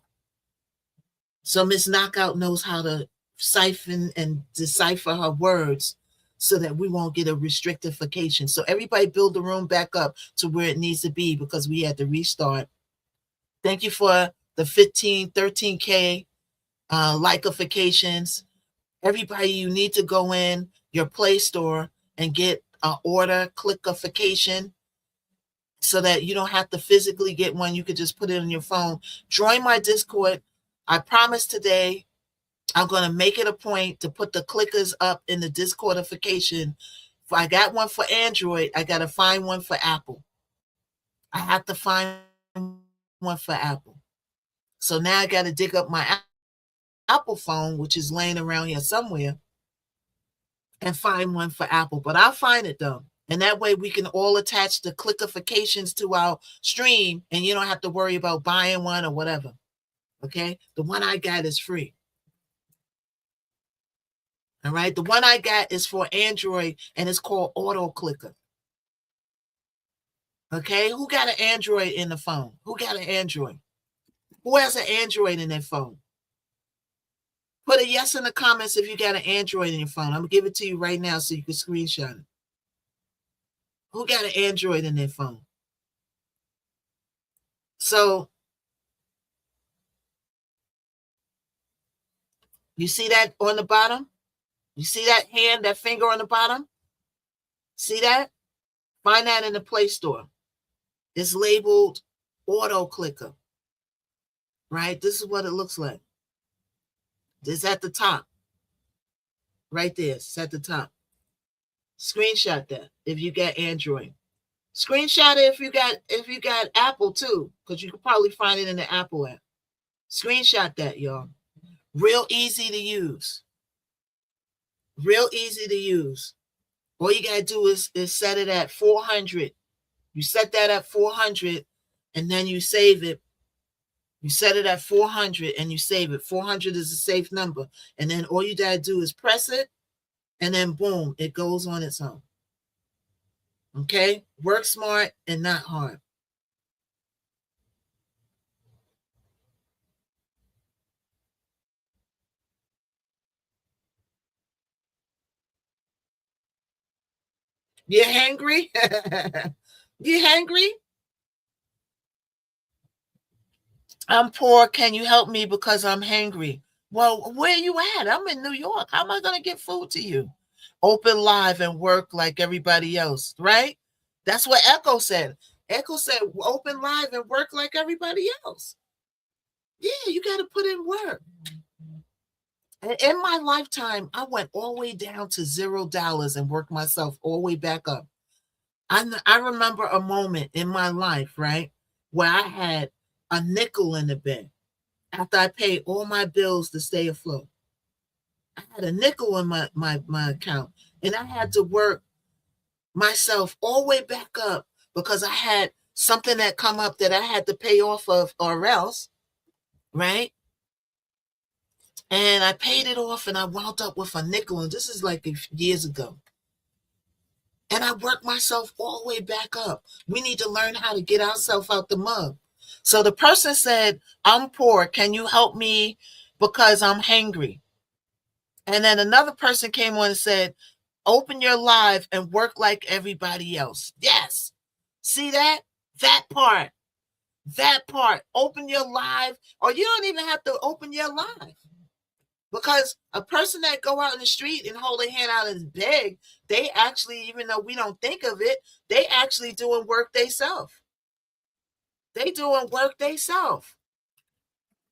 So Miss Knockout knows how to siphon and decipher her words. so that we won't get a restrictification. So everybody build the room back up to where it needs to be because we had to restart. Thank you for the 13K likeifications. Everybody, you need to go in your Play Store and get an order clickification so that you don't have to physically get one. You could just put it on your phone. Join my Discord. I promise today I'm going to make it a point to put the clickers up in the Discordification. If I got one for Android, I got to find one for Apple. I have to find one for Apple. So now I got to dig up my Apple phone, which is laying around here somewhere, and find one for Apple. But I'll find it though. And that way we can all attach the clickifications to our stream and you don't have to worry about buying one or whatever. Okay? The one I got is free. All right, the one I got is for Android and it's called Auto Clicker. Okay, who got an Android in the phone? Who got an Android? Who has an Android in their phone? Put a yes in the comments if you got an Android in your phone. I'm going to give it to you right now so you can screenshot it. Who got an Android in their phone? So, you see that on the bottom? You see that hand, that finger on the bottom? See that? Find that in the Play Store. It's labeled Auto Clicker. Right? This is what it looks like. It's at the top. Right there. It's at the top. Screenshot that if you got Android. Screenshot it if you got Apple too, because you could probably find it in the Apple app. Screenshot that, y'all. Real easy to use. Real easy to use. All you gotta do is set it at 400. You set that at 400 and then you save it. You set it at 400 and you save it. 400 is a safe number. And then all you gotta do is press it and then boom, it goes on its own. Okay? Work smart and not hard. You hangry? You hangry? I'm poor. Can you help me because I'm hangry? Well, where you at? I'm in New York. How am I going to get food to you? Open live and work like everybody else, right? That's what Echo said. Echo said, open live and work like everybody else. Yeah, you got to put in work. And in my lifetime, I went all the way down to $0 and worked myself all the way back up. I remember a moment in my life, right, where I had a nickel in the bank after I paid all my bills to stay afloat. I had a nickel in my account, and I had to work myself all the way back up because I had something that come up that I had to pay off of or else, right? And I paid it off and I wound up with a nickel. And this is like years ago. And I worked myself all the way back up. We need to learn how to get ourselves out the mud. So the person said, I'm poor. Can you help me because I'm hangry? And then another person came on and said, open your live and work like everybody else. Yes. See that? That part. That part. Open your live, or you don't even have to open your live. Because a person that go out in the street and hold their hand out and beg, they actually, even though we don't think of it, they actually doing work themselves. They doing work themselves.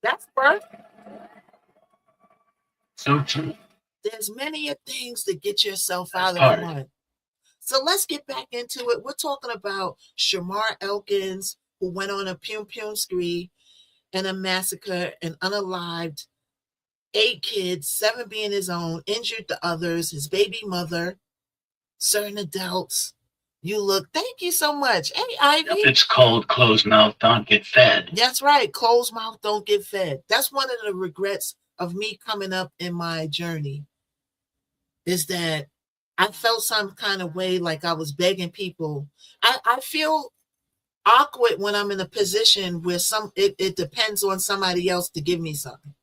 That's work. So true. There's many things to get yourself out of the mud. So let's get back into it. We're talking about Shamar Elkins, who went on a pum spree and a massacre and unalived 8 kids, 7 being his own, injured the others, his baby mother, certain adults. You look, thank you so much. Hey, Ivy. It's called closed mouth don't get fed. That's right. Closed mouth don't get fed. That's one of the regrets of me coming up in my journey, is that I felt some kind of way like I was begging people. I feel awkward when I'm in a position where it depends on somebody else to give me something.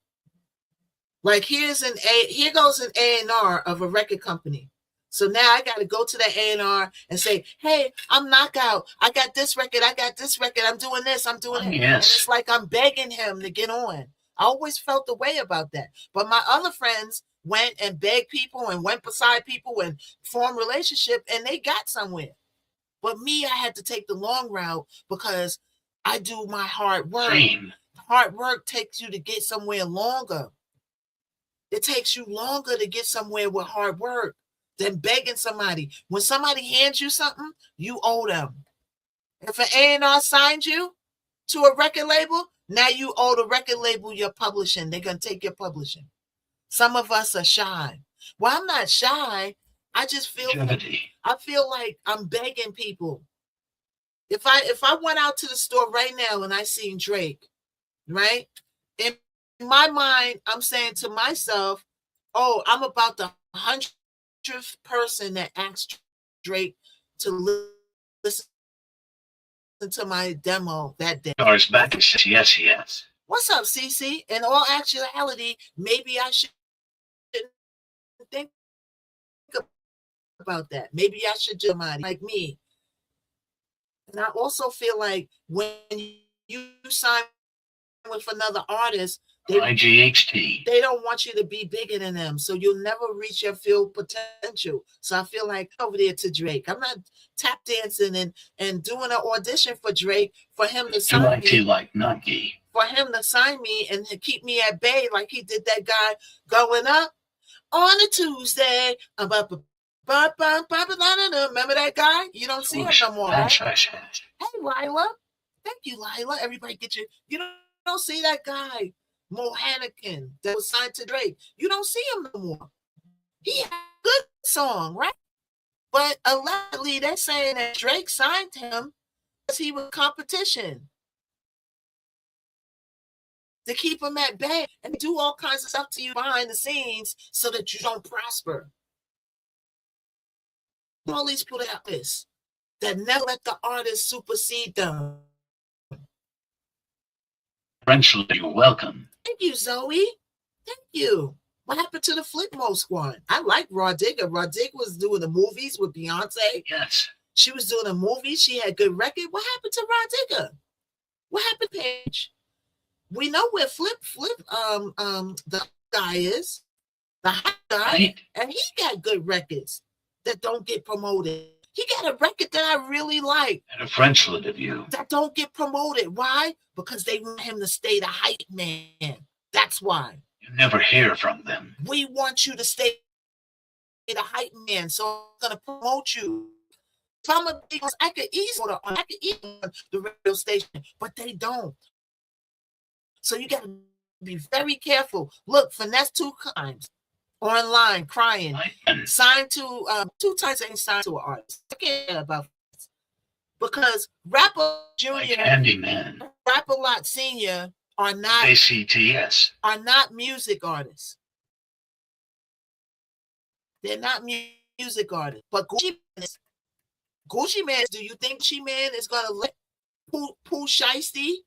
Like here goes an A&R of a record company. So now I got to go to the A&R and say, hey, I'm knockout. I got this record. I'm doing this. I'm doing it. Yes. And it's like I'm begging him to get on. I always felt the way about that. But my other friends went and begged people and went beside people and formed relationship, and they got somewhere. But me, I had to take the long route because I do my hard work. Same. Hard work takes you to get somewhere longer. It takes you longer to get somewhere with hard work than begging somebody. When somebody hands you something, you owe them. If an A&R signed you to a record label, now you owe the record label your publishing. They're going to take your publishing. Some of us are shy. Well, I'm not shy. I just feel like I'm begging people. If I went out to the store right now and I seen Drake, right? In my mind, I'm saying to myself, oh, I'm about the 100th person that asked Drake to listen to my demo that day. Hours back and says yes. What's up, CC? In all actuality, maybe I should think about that. Maybe I should do somebody like me. And I also feel like when you sign with another artist, they don't want you to be bigger than them, so you'll never reach your full potential. So I feel like over there to Drake, I'm not tap dancing and doing an audition for Drake for him to sign me, for him to sign me and to keep me at bay like he did that guy going up on a Tuesday. Remember that guy? You don't see him no more, right? Hey, Lila. Thank you, Lila. Everybody get you don't see that guy, Mohanican, that was signed to Drake. You don't see him no more. He had a good song, right? But allegedly, they're saying that Drake signed him because he was competition to keep him at bay and do all kinds of stuff to you behind the scenes so that you don't prosper. All these people out this that never let the artist supersede them. Eventually, you're welcome. Thank you, Zoe. Thank you. What happened to the Flipmo squad? I like Raw Digger. Raw Digger was doing the movies with Beyonce. Yes. She was doing a movie. She had good record. What happened to Raw Digger? What happened to Paige? We know where the guy is, the hot guy, Right. And he got good records that don't get promoted. He got a record that I really like. And a French interview. That don't get promoted. Why? Because they want him to stay the hype man. That's why. You never hear from them. We want you to stay the hype man, so I'm going to promote you. If I'm a big, I could easily on the radio station, but they don't. So you got to be very careful. Look, Finesse 2 times online crying. Signed to 2 times ain't signed to an artist. I care about this. Because Rapper Junior, Rapper Lot Senior are not ACTS. Are not music artists. They're not music artists. But Gucci Man, do you think Gucci Man is gonna let Pooh Shiesty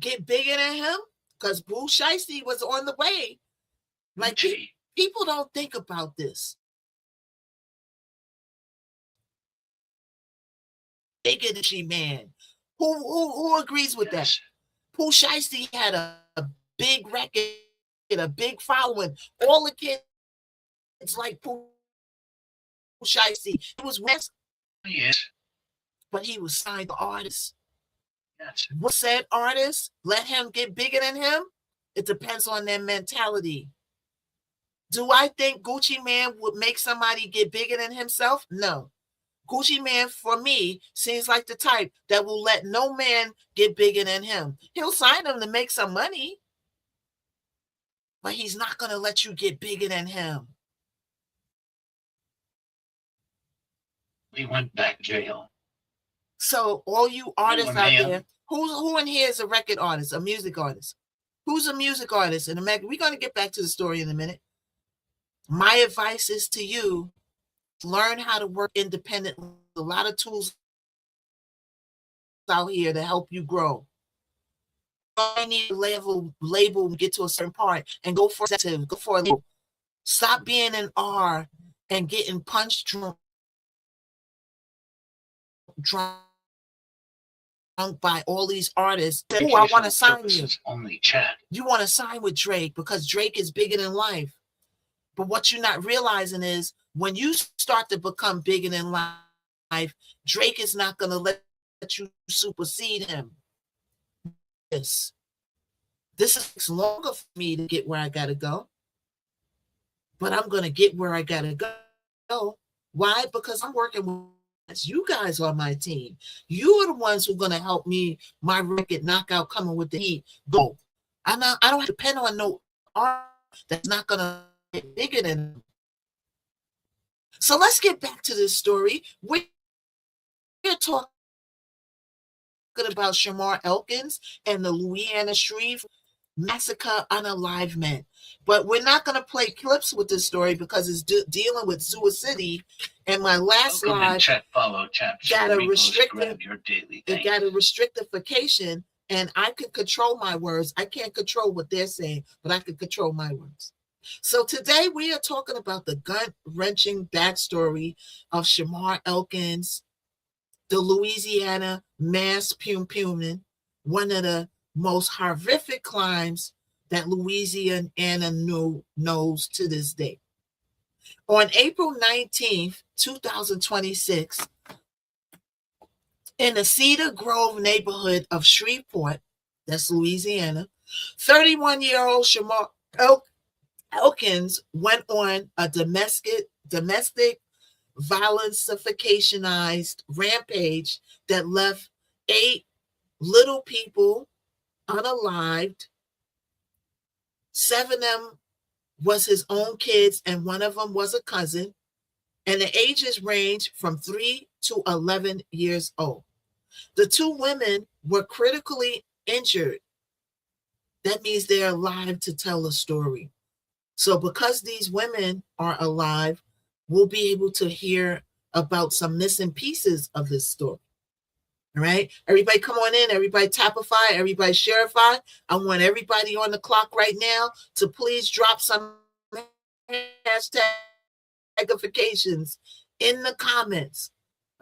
get bigger than him? Because Pooh Shiesty was on the way. Like people don't think about this. Bigger than Gucci Man. Who agrees with that? Pooh Shiesty had a big record, a big following. All the kids like Pooh Shiesty. It was West. Yes. But he was signed to artists. Yes. What said artists? Let him get bigger than him? It depends on their mentality. Do I think Gucci Man would make somebody get bigger than himself? No. Gucci Man, for me, seems like the type that will let no man get bigger than him. He'll sign him to make some money, but he's not going to let you get bigger than him. We went back jail. So all you artists out there, who in here is a record artist, a music artist? Who's a music artist in America? We're going to get back to the story in a minute. My advice is to you, learn how to work independently. A lot of tools out here to help you grow. You need a label, get to a certain part and go for a label. Stop being an R and getting punched drunk by all these artists. Oh, I want to sign you. Only chat. You want to sign with Drake because Drake is bigger than life. But what you're not realizing is when you start to become bigger than life, Drake is not going to let you supersede him. This is longer for me to get where I got to go. But I'm going to get where I got to go. Why? Because I'm working with you guys on my team. You are the ones who are going to help me, my record knockout coming with the heat. Go. I don't have to depend on no art that's not going to get bigger than. So let's get back to this story. We're talking about Shamar Elkins and the Louisiana Shreve massacre unalivement. But we're not going to play clips with this story because it's dealing with suicide. And my last slide got a restricted, it got a restrictification, and I can control my words. I can't control what they're saying, but I can control my words. So today we are talking about the gut-wrenching backstory of Shamar Elkins, the Louisiana mass pum-puming, one of the most horrific crimes that Louisiana knows to this day. On April 19th, 2026, in the Cedar Grove neighborhood of Shreveport, that's Louisiana, 31-year-old Shamar Elkins went on a domestic violence-ificationized rampage that left 8 little people unalived. 7 of them was his own kids, and 1 of them was a cousin. And the ages range from 3 to 11 years old. The 2 women were critically injured. That means they're alive to tell a story. So because these women are alive, we'll be able to hear about some missing pieces of this story. All right, everybody come on in, everybody tapify, everybody shareify. I want everybody on the clock right now to please drop some hashtagifications in the comments.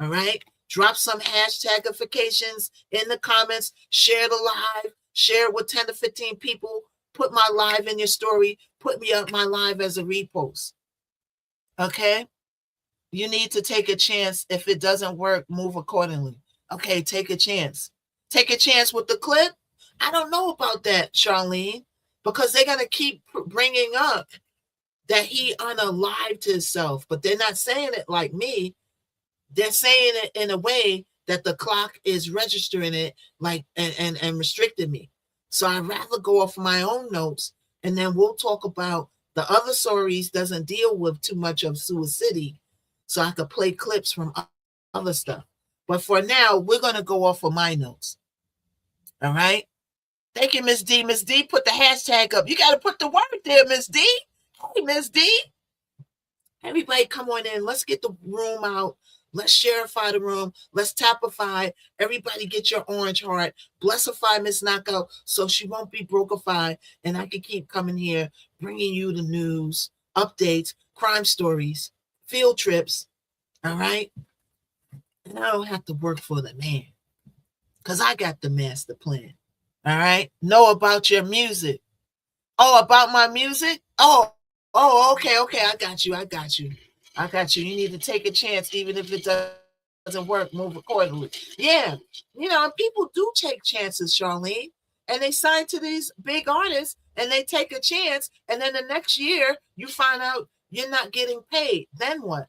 All right, drop some hashtagifications in the comments, share the live, share it with 10 to 15 people, put my live in your story, put me up my live as a repost. Okay, you need to take a chance. If it doesn't work, move accordingly. Okay, take a chance. Take a chance with the clip. I don't know about that, Charlene, because they're going to keep bringing up that he unalived himself, but they're not saying it like me. They're saying it in a way that the clock is registering it like and restricting me. So I'd rather go off my own notes, and then we'll talk about the other stories doesn't deal with too much of suicide, so I could play clips from other stuff. But for now, we're going to go off of my notes. All right. Thank you, Miss D. Miss D, put the hashtag up. You got to put the word there, Miss D. Hey, Miss D. Everybody come on in. Let's get the room out. Let's shareify the room. Let's tapify. Everybody get your orange heart. Blessify Miss Knockout so she won't be brokified. And I can keep coming here, bringing you the news, updates, crime stories, field trips. All right. And I don't have to work for the man because I got the master plan. All right. Know about your music. Oh, about my music? Oh, okay. I got you. You need to take a chance, even if it doesn't work, move accordingly. Yeah. You know, people do take chances, Charlene, and they sign to these big artists and they take a chance. And then the next year you find out you're not getting paid. Then what?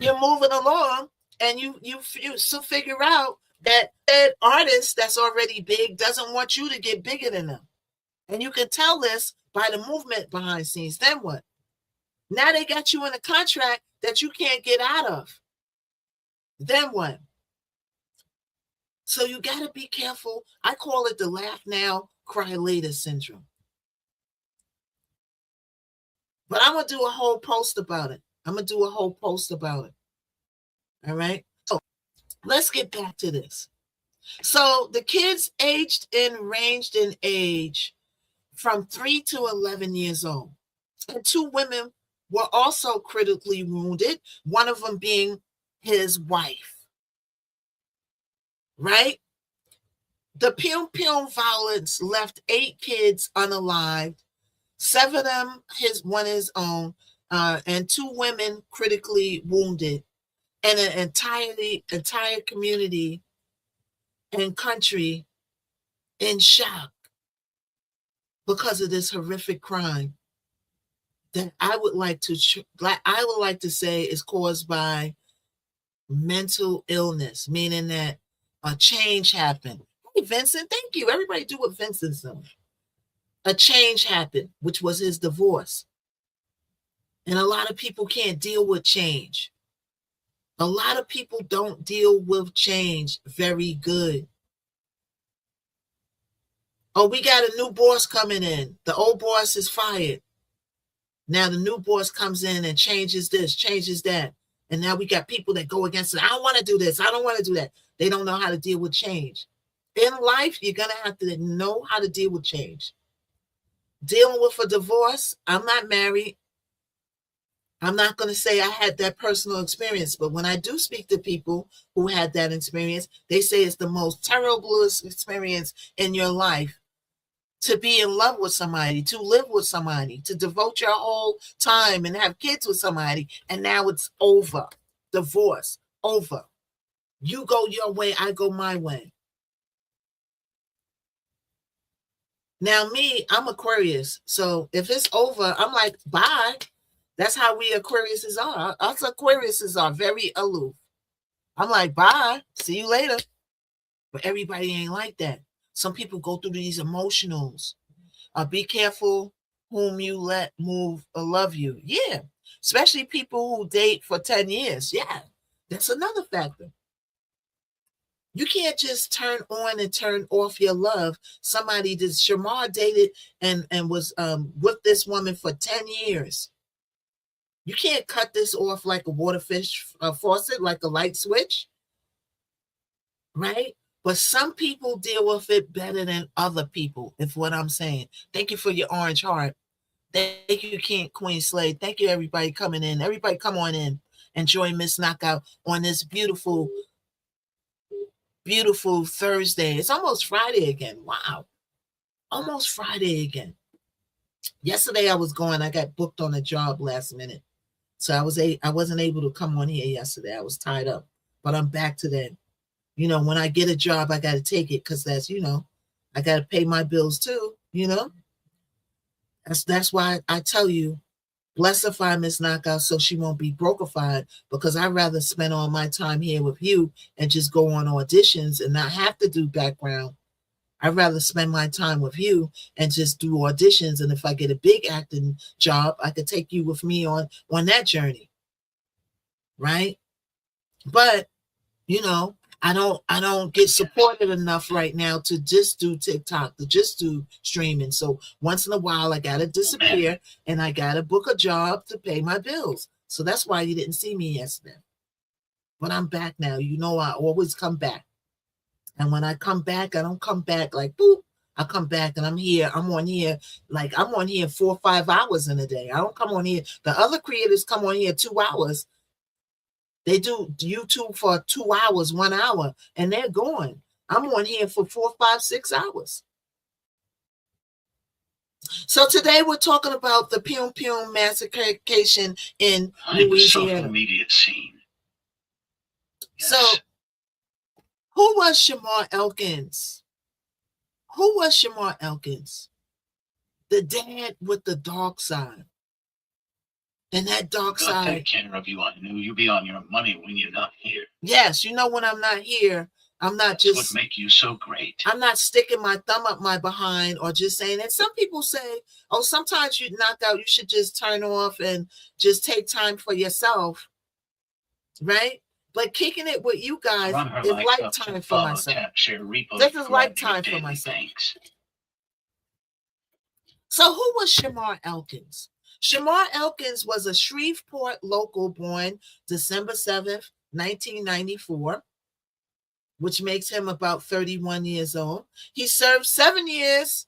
You're moving along, and you so figure out that artist that's already big doesn't want you to get bigger than them. And you can tell this by the movement behind the scenes. Then what? Now they got you in a contract that you can't get out of. Then what? So you got to be careful. I call it the laugh now, cry later syndrome. But I'm going to do a whole post about it. All right. So let's get back to this. So the kids ranged in age from 3 to 11 years old. And 2 women were also critically wounded, one of them being his wife, right? The Pum Pum violence left 8 kids unalived, 7 of them, one his own, and 2 women critically wounded, and an entire community and country in shock because of this horrific crime that I would like to say is caused by mental illness, meaning that a change happened. Hey, Vincent, thank you. Everybody do what Vincent's doing. A change happened, which was his divorce. And a lot of people can't deal with change. A lot of people don't deal with change very good. Oh, we got a new boss coming in. The old boss is fired. Now the new boss comes in and changes this, changes that. And now we got people that go against it. I don't want to do this. I don't want to do that. They don't know how to deal with change. In life, you're going to have to know how to deal with change. Dealing with a divorce, I'm not married. I'm not going to say I had that personal experience, but when I do speak to people who had that experience, they say it's the most terriblest experience in your life. To be in love with somebody, to live with somebody, to devote your whole time and have kids with somebody, and now it's over. Divorce, over. You go your way, I go my way. Now me, I'm Aquarius, so if it's over, I'm like, bye. That's how we Aquariuses are. Us Aquariuses are very aloof. I'm like, bye, see you later. But everybody ain't like that. Some people go through these emotionals. Be careful whom you let move or love you. Yeah, especially people who date for 10 years. Yeah, that's another factor. You can't just turn on and turn off your love. Somebody that Shamar dated and was with this woman for 10 years. You can't cut this off like a water faucet, like a light switch, right? But some people deal with it better than other people, if what I'm saying. Thank you for your orange heart. Thank you, Queen Slade. Thank you, everybody coming in. Everybody come on in and join Miss Knockout on this beautiful, beautiful Thursday. It's almost Friday again. Wow. Almost Friday again. Yesterday I was going. I got booked on a job last minute. So I wasn't able to come on here yesterday. I was tied up. But I'm back today. You know, when I get a job, I got to take it because that's, you know, I got to pay my bills too, you know. That's why I tell you, blessify Miss Knockout so she won't be brokified, because I'd rather spend all my time here with you and just go on auditions and not have to do background. I'd rather spend my time with you and just do auditions. And if I get a big acting job, I could take you with me on that journey. Right? But, you know, I don't get supported enough right now to just do TikTok, to just do streaming. So once in a while, I got to disappear and I got to book a job to pay my bills. So that's why you didn't see me yesterday. But I'm back now. You know, I always come back. And when I come back, I don't come back like, boop. I come back and I'm here. I'm on here 4 or 5 hours in a day. I don't come on here. The other creators come on here 2 hours. They do YouTube for 2 hours, 1 hour, and they're going. I'm on here for 4, 5, 6 hours. So today we're talking about the Pum Pum massacration in Louisiana. Social media scene. Yes. So who was Shamar Elkins? Who was Shamar Elkins? The dad with the dark side. And that dark God side. take care of you. I knew you be on your money when you're not here. Yes, you know when I'm not here, I'm not That's just what make you so great. I'm not sticking my thumb up my behind or just saying. And some people say, oh, sometimes you knock out, you should just turn off and just take time for yourself. Right? But kicking it with you guys is lifetime for myself. This is lifetime for myself. Thanks. So who was Shamar Elkins? Shamar Elkins was a Shreveport local born December 7th, 1994, which makes him about 31 years old. He served 7 years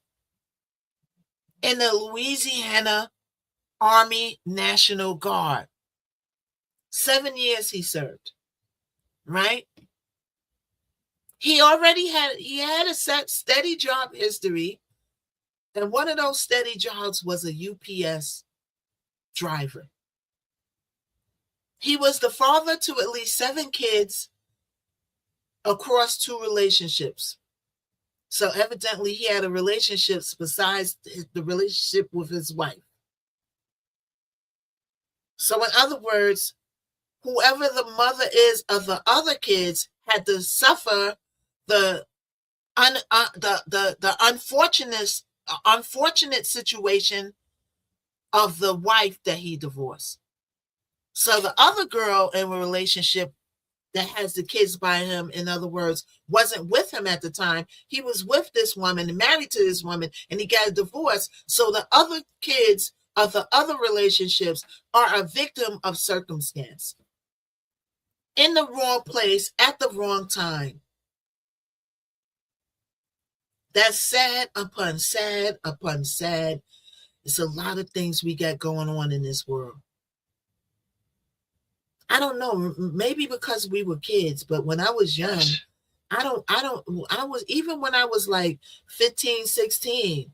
in the Louisiana Army National Guard. 7 years he served, right? He had a steady job history, and one of those steady jobs was a UPS driver. He was the father to at least 7 kids across 2 relationships. So evidently he had a relationship besides the relationship with his wife. So in other words, whoever the mother is of the other kids had to suffer the unfortunate situation of the wife that he divorced. So the other girl in a relationship that has the kids by him, in other words, wasn't with him at the time. He was with this woman and married to this woman, and he got a divorce. So the other kids of the other relationships are a victim of circumstance. In the wrong place at the wrong time. That's sad upon sad upon sad. It's a lot of things we got going on in this world. I don't know, maybe because we were kids, but when I was young, I was, even when I was like 15, 16,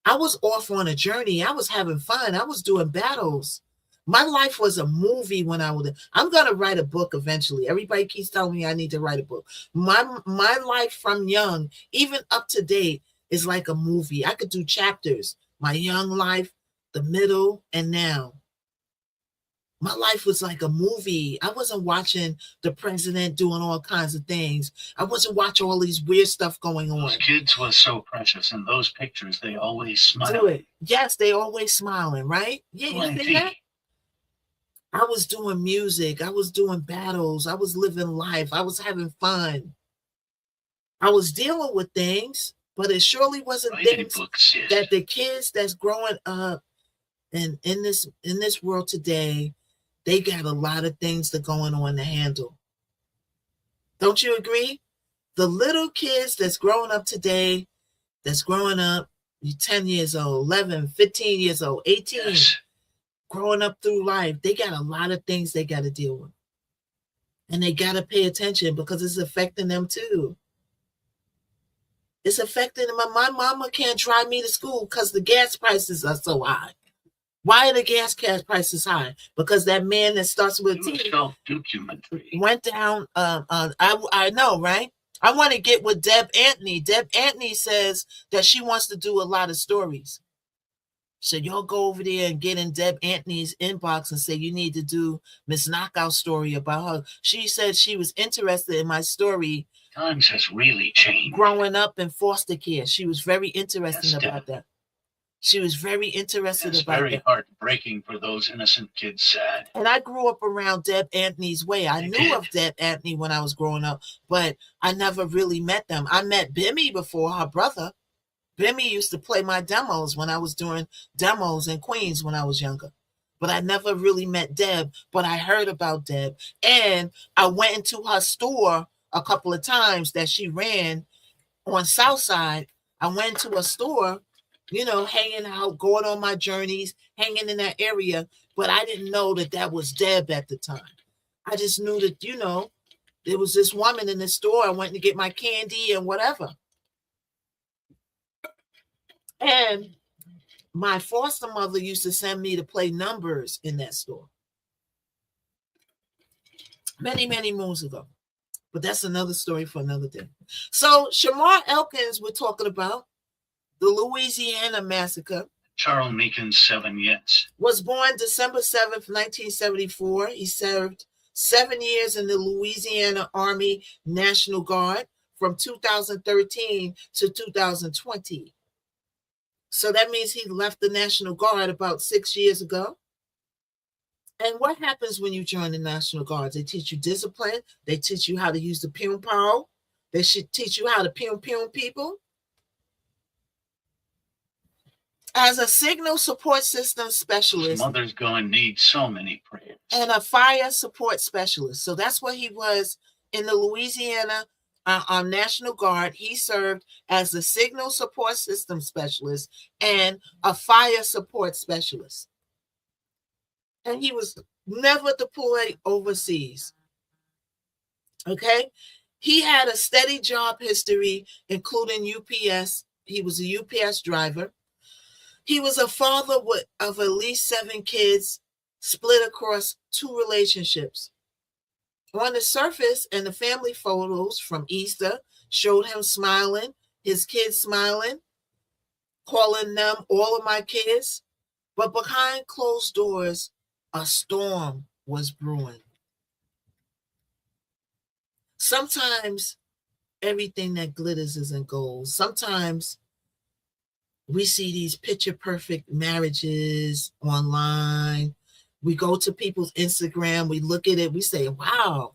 I was off on a journey. I was having fun. I was doing battles. My life was a movie when I'm going to write a book eventually. Everybody keeps telling me I need to write a book. My life from young, even up to date, is like a movie. I could do chapters. My young life, the middle, and now. My life was like a movie. I wasn't watching the president doing all kinds of things. I wasn't watching all these weird stuff going on. Those kids was so precious. In those pictures, they always smile. Do it. Yes, they always smiling, right? Yeah, you see that? I was doing music. I was doing battles. I was living life. I was having fun. I was dealing with things, but it surely wasn't things that the kids that's growing up and in this world today, they got a lot of things that going on to handle. Don't you agree? The little kids that's growing up today, that's growing up, you're 10 years old, 11, 15 years old, 18, yes, growing up through life, they got a lot of things they got to deal with. And they got to pay attention because it's affecting them too. It's affecting them. My mama can't drive me to school because the gas prices are so high. Why are the gas prices high? Because that man that starts with a T went down. I know, right? I want to get with Deb Anthony. Deb Anthony says that she wants to do a lot of stories. So y'all go over there and get in Deb Anthony's inbox and say you need to do Miss Knockout story about her. She said she was interested in my story. Times has really changed. Growing up in foster care, she was very interested about that. She was very interested about that. It's very heartbreaking for those innocent kids, sad. And I grew up around Deb Anthony's way. I knew of Deb Anthony when I was growing up, but I never really met them. I met Bimmy before, her brother. Bimmy used to play my demos when I was doing demos in Queens when I was younger. But I never really met Deb, but I heard about Deb. And I went into her store a couple of times that she ran on Southside. I went to a store, you know, hanging out, going on my journeys, hanging in that area. But I didn't know that that was Deb at the time. I just knew that, you know, there was this woman in the store. I went to get my candy and whatever. And my foster mother used to send me to play numbers in that store. Many, many moons ago. But that's another story for another day. So Shamar Elkins, we're talking about the Louisiana massacre. Charles Meekin's 7 years. Was born December 7th, 1974. He served 7 years in the Louisiana Army National Guard from 2013 to 2020. So that means he left the National Guard about 6 years ago. And what happens when you join the National Guard? They teach you discipline. They teach you how to use the pum pow. They should teach you how to pum people. As a signal support system specialist. Mother's going to need so many prayers. And a fire support specialist. So that's what he was in the Louisiana National Guard. He served as the signal support system specialist and a fire support specialist. And he was never deployed overseas. Okay. He had a steady job history, including UPS. He was a UPS driver. He was a father of at least 7 kids, split across 2 relationships. On the surface, and the family photos from Easter showed him smiling, his kids smiling, calling them all of my kids. But behind closed doors, a storm was brewing. Sometimes everything that glitters isn't gold. Sometimes we see these picture perfect marriages online. We go to people's Instagram, we look at it, we say, wow,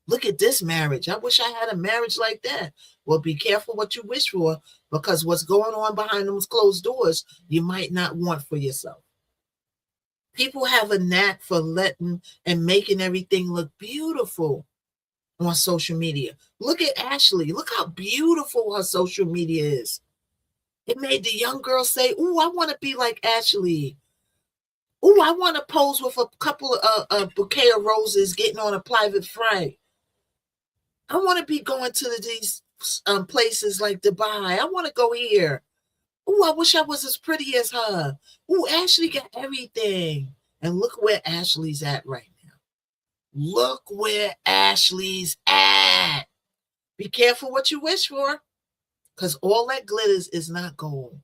look at this marriage. I wish I had a marriage like that. Well, be careful what you wish for, because what's going on behind those closed doors, you might not want for yourself. People have a knack for letting and making everything look beautiful on social media. Look at Ashley. Look how beautiful her social media is. It made the young girl say, "Ooh, I want to be like Ashley. Ooh, I want to pose with a couple of a bouquet of roses, getting on a private flight. I want to be going to these places like Dubai. I want to go here. Ooh, I wish I was as pretty as her. Ooh, Ashley got everything." And look where Ashley's at right now. Look where Ashley's at. Be careful what you wish for, because all that glitters is not gold.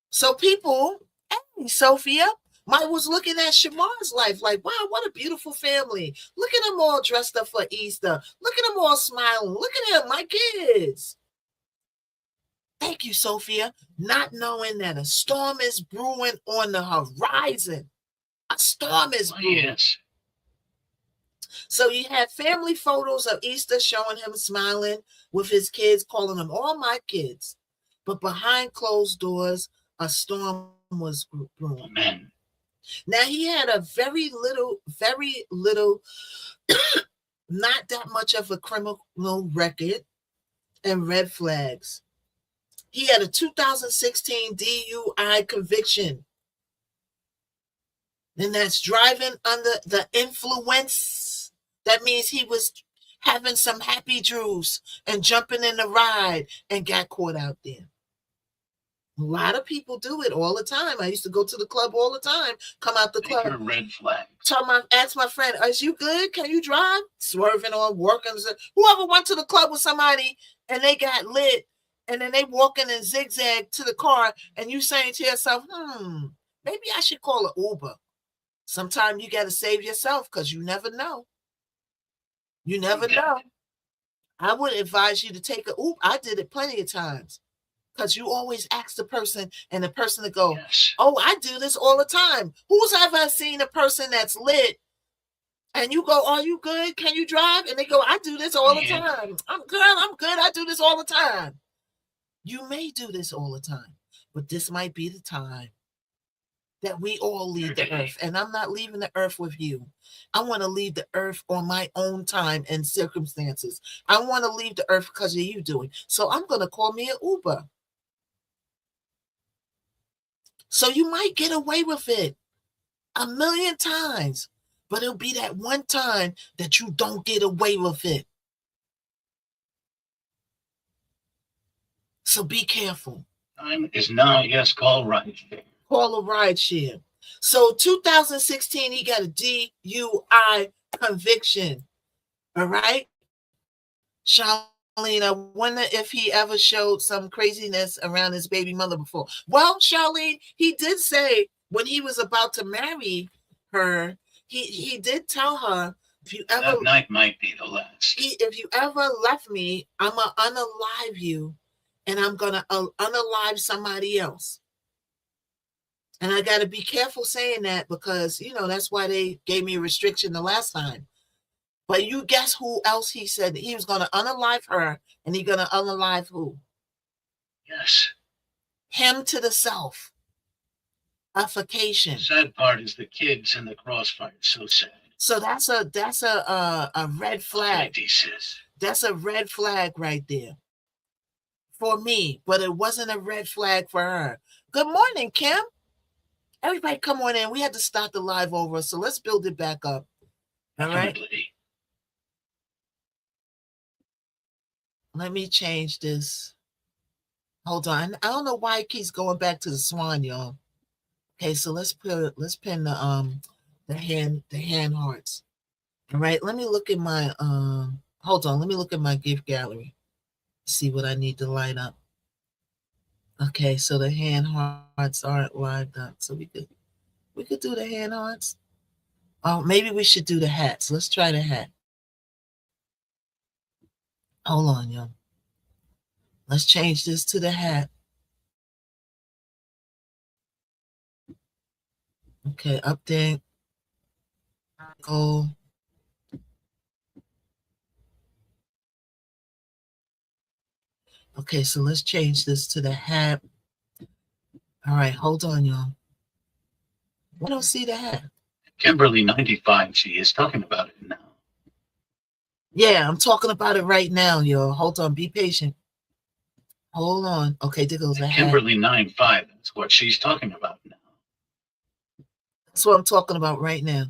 So people, hey, Sophia, Mike was looking at Shamar's life like, wow, what a beautiful family. Look at them all dressed up for Easter. Look at them all smiling. Look at them, my kids. Thank you, Sophia. Not knowing that a storm is brewing on the horizon. A storm is brewing. Yes. So you had family photos of Easter showing him smiling with his kids, calling them all my kids. But behind closed doors, a storm was brewing. Amen. Now he had a very little, not that much of a criminal record and red flags. He had a 2016 DUI conviction. And that's driving under the influence. That means he was having some happy juice and jumping in the ride and got caught out there. A lot of people do it all the time. I used to go to the club all the time, come out the club. Major red flag. Ask my friend, is you good? Can you drive? Swerving on, working. Whoever went to the club with somebody and they got lit and then they walking in zigzag to the car and you saying to yourself, maybe I should call an Uber. Sometimes you got to save yourself because you never know. You never know. I would advise you to take an Uber. I did it plenty of times. Because you always ask the person and the person to go, yes. Oh, I do this all the time. Who's ever seen a person that's lit and you go, are you good? Can you drive? And they go, I do this all the time. I'm good. I do this all the time. You may do this all the time, but this might be the time that we all leave the earth. And I'm not leaving the earth with you. I want to leave the earth on my own time and circumstances. I want to leave the earth because of you doing. So I'm going to call me an Uber. So you might get away with it 1,000,000 times, but it'll be that one time that you don't get away with it. So be careful. Time is now. Yes, call rideshare. Call a rideshare. So 2016, he got a DUI conviction. All right. Charlene, I wonder if he ever showed some craziness around his baby mother before. Well, Charlene, he did say when he was about to marry her, he did tell her, if you ever that night might be the last. If you ever left me, I'm gonna unalive you, and I'm gonna unalive somebody else. And I got to be careful saying that because that's why they gave me a restriction the last time. But you guess who else he said he was going to unalive her, and he's going to unalive who? Yes. Him to the self. Suffocation. The sad part is the kids in the crossfire. So sad. So that's a red flag. Like sis. That's a red flag right there for me, but it wasn't a red flag for her. Good morning, Kim. Everybody come on in. We had to start the live over, so let's build it back up. All right. Definitely. Let me change this. Hold on. I don't know why it keeps going back to the swan, y'all. Okay, so let's pin the hand hearts. All right, let me look at my hold on, let me look at my gift gallery. See what I need to light up. Okay, so the hand hearts aren't lined up. So we could do the hand hearts. Oh, maybe we should do the hats. Let's try the hat. Hold on, y'all. Let's change this to the hat. Okay, update. Go. Okay, so let's change this to the hat. All right, hold on, y'all. I don't see the hat. Kimberly 95, she is talking about it now. Yeah, I'm talking about it right now, y'all. Hold on, be patient. Hold on. Okay, there goes the hat. Kimberly 95, that's what she's talking about now. That's what I'm talking about right now.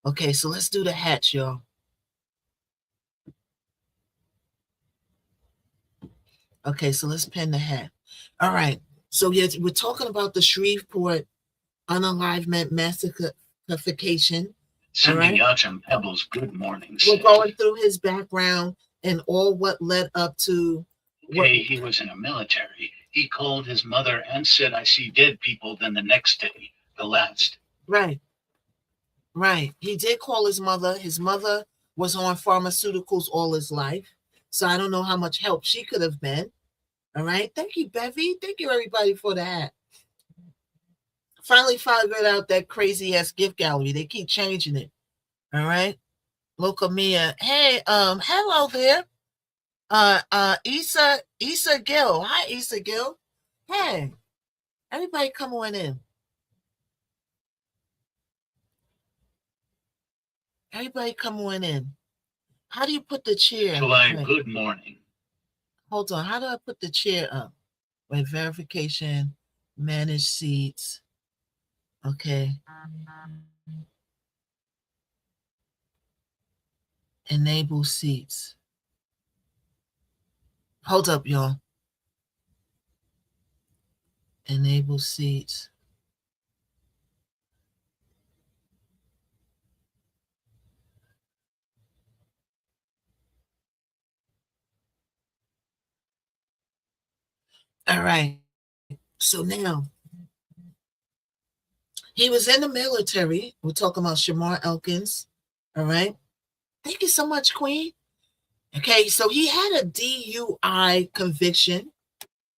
Okay, so let's do the hats, y'all. Okay, so let's pin the hat. All right. So yes, we're talking about the Shreveport unalivement massacreification. Sending Yachim Pebbles, good morning. We're going through his background and all what led up to. Okay, he was in the military. He called his mother and said, I see dead people. Then the next day, the last. Right. Right. He did call his mother. His mother was on pharmaceuticals all his life. So I don't know how much help she could have been. All right. Thank you, Bevy. Thank you, everybody, for the hat. Finally figured out that crazy ass gift gallery. They keep changing it. All right. Local Mia. Hey, hello there. Issa Gill. Hi, Issa Gill. Hey, everybody come on in. Everybody come on in. How do you put the chair? July, good morning. Hold on. How do I put the chair up? Wait, verification, manage seats. Okay. Enable seats. Hold up, y'all. Enable seats. All right. So now, he was in the military. We're talking about Shamar Elkins. All right. Thank you so much, Queen. Okay, so he had a DUI conviction,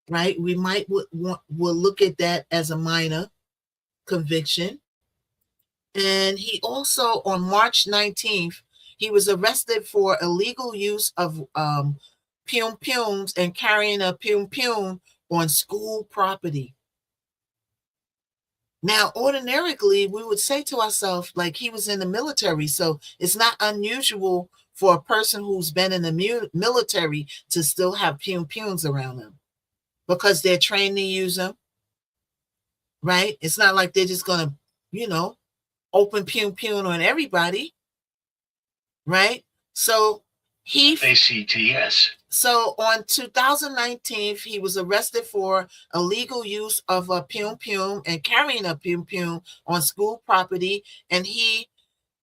right? We might we'll look at that as a minor conviction. And he also, on March 19th, he was arrested for illegal use of pum-pums and carrying a pum-pum on school property. Now, ordinarily, we would say to ourselves, like, he was in the military, so it's not unusual for a person who's been in the military to still have pum-pums around them because they're trained to use them, right? It's not like they're just going to, open pum-pum on everybody, right? So ACTS. So on 2019, he was arrested for illegal use of a pum-pum and carrying a pum-pum on school property, and he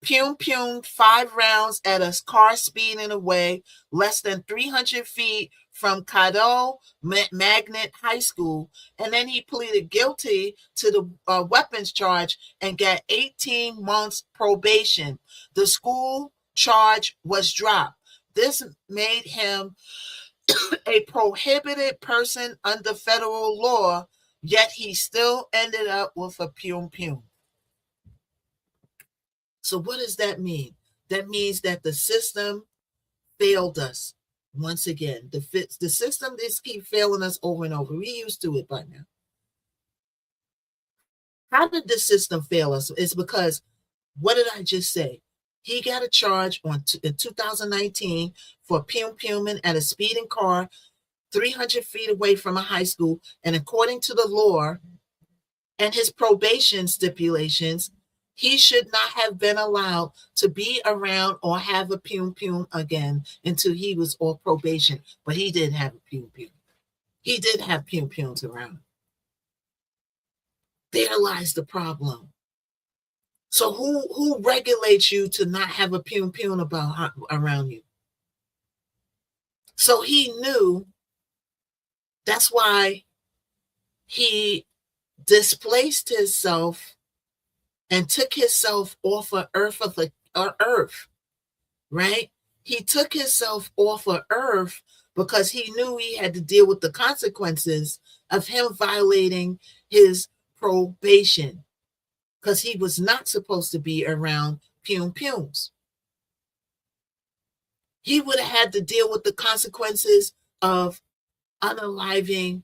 pum-pumed 5 rounds at a car speeding away less than 300 feet from Caddo Magnet High School, and then he pleaded guilty to the weapons charge and got 18 months probation. The school charge was dropped. This made him a prohibited person under federal law, yet he still ended up with a pum-pum. So what does that mean? That means that the system failed us once again. The system just keep failing us over and over. We're used to it by now. How did the system fail us? It's because, what did I just say? He got a charge in 2019 for pum-puming at a speeding car 300 feet away from a high school. And according to the law and his probation stipulations, he should not have been allowed to be around or have a pum-pum again until he was off probation. But he did have a pum-pum. He did have pum-pums around. There lies the problem. So who regulates you to not have a pum-pum around you? So he knew. That's why he displaced himself and took himself off of earth, right? He took himself off of earth because he knew he had to deal with the consequences of him violating his probation, because he was not supposed to be around pum-pums. He would have had to deal with the consequences of unaliving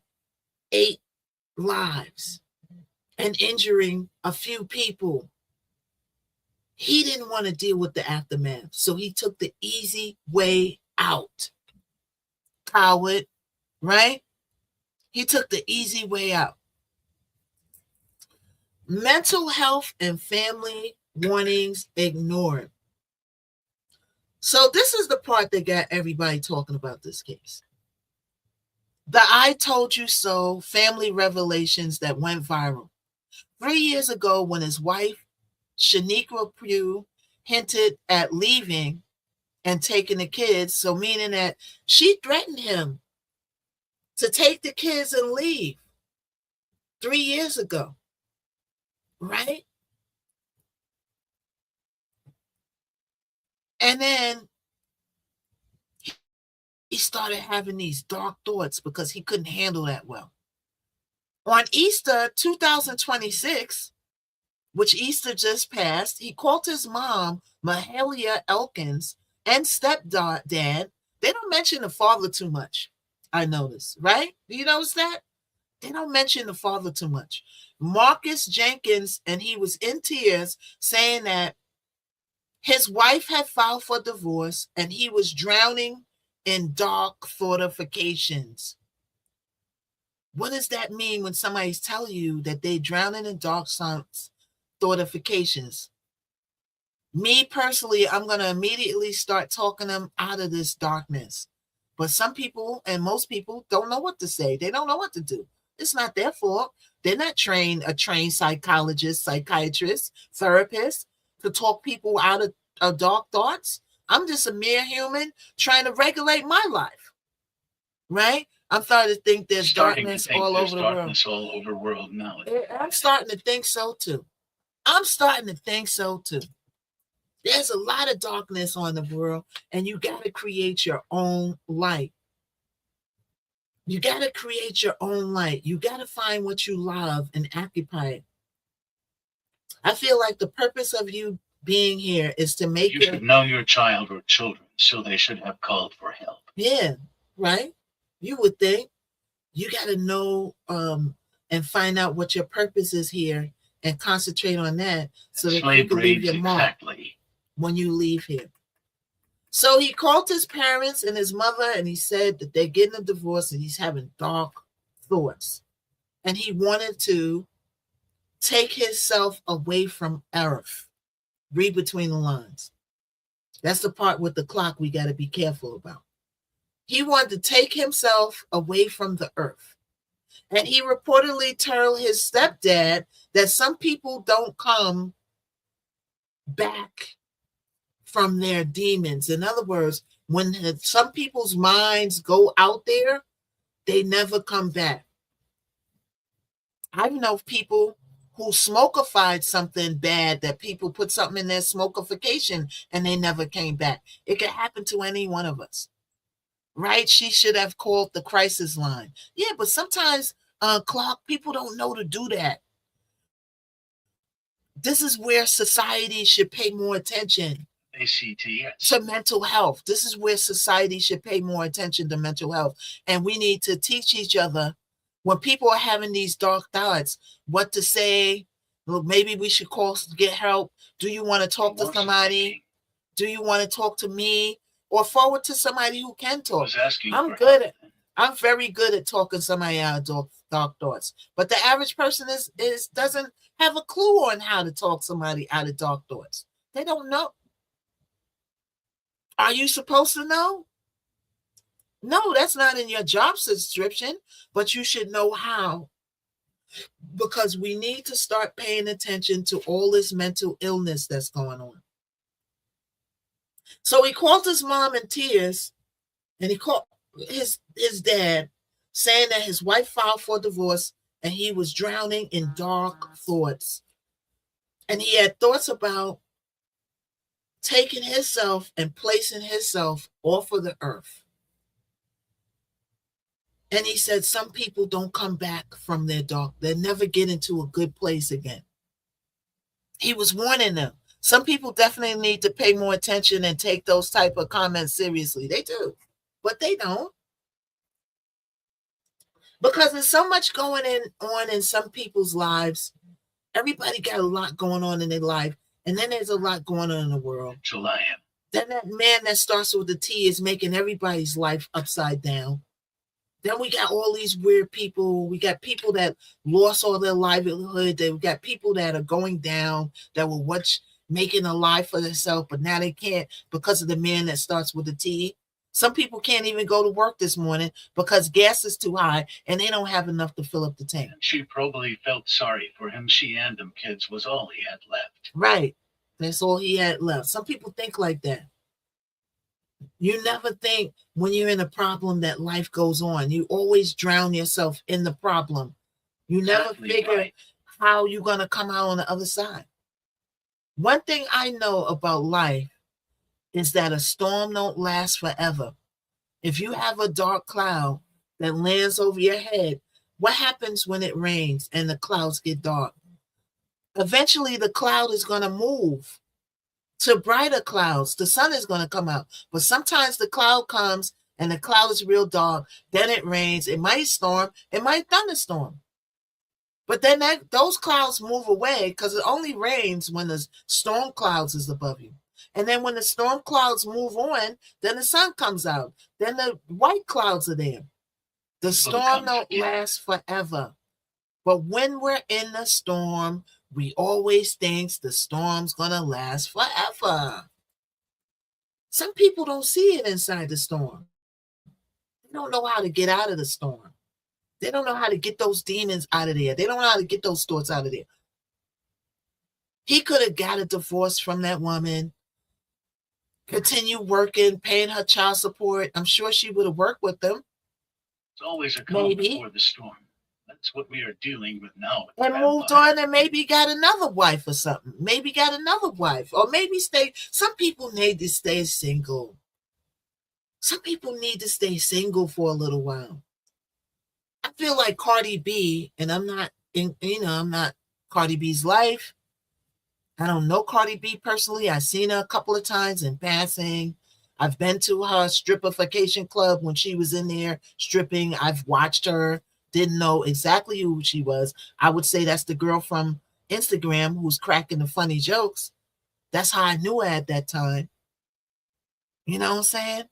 8 lives and injuring a few people. He didn't want to deal with the aftermath, so he took the easy way out. Coward, right? He took the easy way out. Mental health and family warnings ignored. So this is the part that got everybody talking about this case. The I told you so family revelations that went viral 3 years ago when his wife, Shaniqua Pugh, hinted at leaving and taking the kids. So meaning that she threatened him to take the kids and leave 3 years ago, right? And then he started having these dark thoughts because he couldn't handle that well. On Easter 2026, which Easter just passed, he called his mom, Mahalia Elkins, and stepdad. They don't mention the father too much, I noticed, right? Do you notice that? They don't mention the father too much. Marcus Jenkins, and he was in tears saying that his wife had filed for divorce and he was drowning in dark fortifications. What does that mean when somebody's telling you that they're drowning in dark fortifications? Me personally, I'm going to immediately start talking them out of this darkness. But some people and most people don't know what to say. They don't know what to do. It's not their fault. They're not a trained psychologist, psychiatrist, therapist to talk people out of dark thoughts. I'm just a mere human trying to regulate my life, right? I'm starting to think there's darkness all over the world now. I'm starting to think so too. There's a lot of darkness on the world, and you got to create your own light. You got to create your own light. You got to find what you love and occupy it. I feel like the purpose of you being here is to make you should know your child or children, so they should have called for help. Yeah, right? You would think. You got to know and find out what your purpose is here and concentrate on that so that you can leave your mark when you leave here. So he called his parents and his mother, and he said that they're getting a divorce and he's having dark thoughts. And he wanted to take himself away from earth. Read between the lines. That's the part with the clock we got to be careful about. He wanted to take himself away from the earth. And he reportedly told his stepdad that some people don't come back from their demons. In other words, when some people's minds go out there, they never come back. I know people who smokeified something bad, that people put something in their smokeification and they never came back. It could happen to any one of us, right? She should have called the crisis line. Yeah, but sometimes, Clark, people don't know to do that. This is where society should pay more attention to mental health. This is where society should pay more attention to mental health. And we need to teach each other when people are having these dark thoughts, what to say. Well, maybe we should get help. Do you want to talk to somebody? Do you want to talk to me or forward to somebody who can I talk? was asking I'm for good help. I'm very good at talking somebody out of dark thoughts. But the average person is doesn't have a clue on how to talk somebody out of dark thoughts. They don't know. Are you supposed to know? No, that's not in your job description, but you should know how, because we need to start paying attention to all this mental illness that's going on. So he called his mom in tears, and he called his dad, saying that his wife filed for divorce and he was drowning in dark thoughts. And he had thoughts about taking himself and placing himself off of the earth. And he said some people don't come back from their dark. They never get into a good place again. He was warning them. Some people definitely need to pay more attention and take those type of comments seriously. They do, but they don't. Because there's so much on in some people's lives. Everybody got a lot going on in their life, and then there's a lot going on in the world. July. Then that man that starts with the T is making everybody's life upside down. Then we got all these weird people. We got people that lost all their livelihood. We got people that are going down, that were making a life for themselves, but now they can't because of the man that starts with the T. Some people can't even go to work this morning because gas is too high and they don't have enough to fill up the tank. And she probably felt sorry for him. She and them kids was all he had left. Right. That's all he had left. Some people think like that. You never think when you're in a problem that life goes on. You always drown yourself in the problem. You never Exactly figure right. how you're going to come out on the other side. One thing I know about life is that a storm don't last forever. If you have a dark cloud that lands over your head, what happens when it rains and the clouds get dark? Eventually, the cloud is going to move to brighter clouds. The sun is going to come out. But sometimes the cloud comes and the cloud is real dark. Then it rains. It might storm. It might thunderstorm. But then those clouds move away because it only rains when the storm clouds is above you. And then when the storm clouds move on, then the sun comes out. Then the white clouds are there. The storm don't last forever. But when we're in the storm, we always think the storm's going to last forever. Some people don't see it inside the storm. They don't know how to get out of the storm. They don't know how to get those demons out of there. They don't know how to get those thoughts out of there. He could have got a divorce from that woman, continue working, paying her child support. I'm sure she would have worked with them. It's always a calm Maybe. before the storm. That's what we are dealing with now. And moved on and maybe got another wife or something. Maybe got another wife. Or maybe stay. Some people need to stay single. Some people need to stay single for a little while. I feel like Cardi B, and I'm not Cardi B's life. I don't know Cardi B personally. I've seen her a couple of times in passing. I've been to her stripification club when she was in there stripping. I've watched her. Didn't know exactly who she was. I would say that's the girl from Instagram who's cracking the funny jokes. That's how I knew her at that time. You know what I'm saying?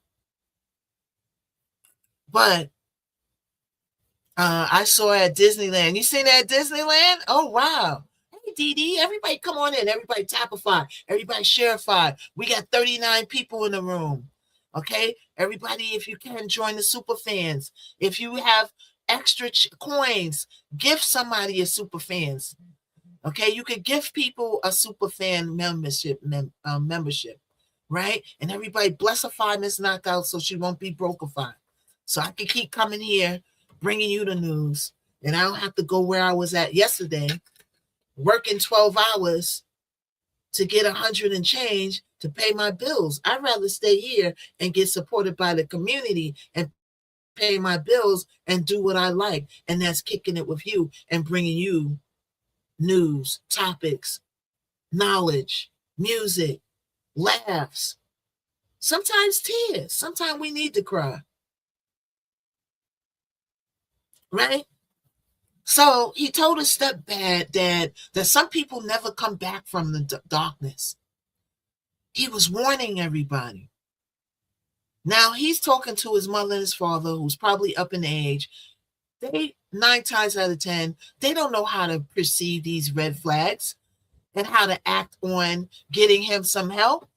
But I saw her at Disneyland. You seen that at Disneyland? Oh, wow. Hey, Dee Dee, everybody come on in. Everybody tapify. Everybody sharify. We got 39 people in the room. Okay? Everybody, if you can, join the super fans. If you have extra coins, give somebody a super fans. Okay? You could give people a super fan membership, right? And everybody blessify Miss Knockout so she won't be brokified. So I can keep coming here, bringing you the news, and I don't have to go where I was at yesterday, working 12 hours to get 100 and change to pay my bills. I'd rather stay here and get supported by the community and pay my bills and do what I like, and that's kicking it with you and bringing you news, topics, knowledge, music, laughs, sometimes tears. Sometimes we need to cry. Right? So he told his stepdad that some people never come back from the darkness. He was warning everybody. Now he's talking to his mother and his father, who's probably up in age. They 9 times out of 10, they don't know how to perceive these red flags and how to act on getting him some help.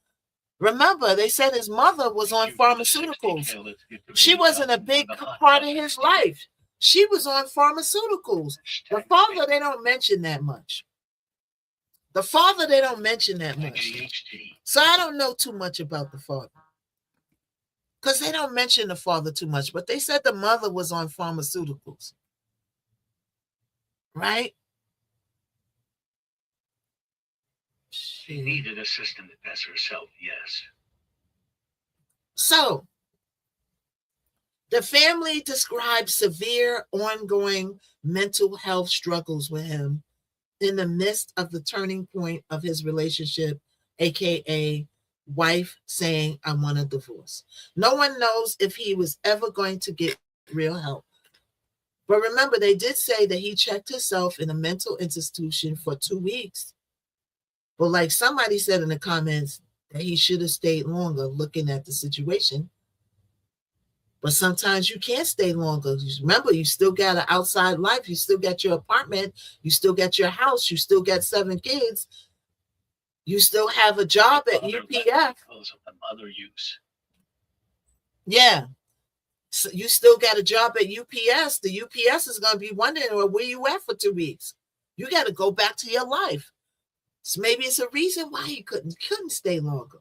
Remember, they said his mother was on pharmaceuticals. She wasn't a big part of his life. She was on pharmaceuticals. The father, they don't mention that much. The father, they don't mention that much. So I don't know too much about the father, because they don't mention the father too much. But they said the mother was on pharmaceuticals. Right? She needed assistance as herself, yes. So, the family described severe ongoing mental health struggles with him in the midst of the turning point of his relationship, aka wife saying, I want a divorce. No one knows if he was ever going to get real help. But remember, they did say that he checked himself in a mental institution for 2 weeks. But like somebody said in the comments, that he should have stayed longer looking at the situation. But sometimes you can't stay longer. Remember, you still got an outside life. You still got your apartment. You still got your house. You still got 7 kids. You still have a job at UPF. Because of the mother use. Yeah. So you still got a job at UPS. The UPS is going to be wondering, well, where you at for 2 weeks? You got to go back to your life. So maybe it's a reason why he couldn't stay longer.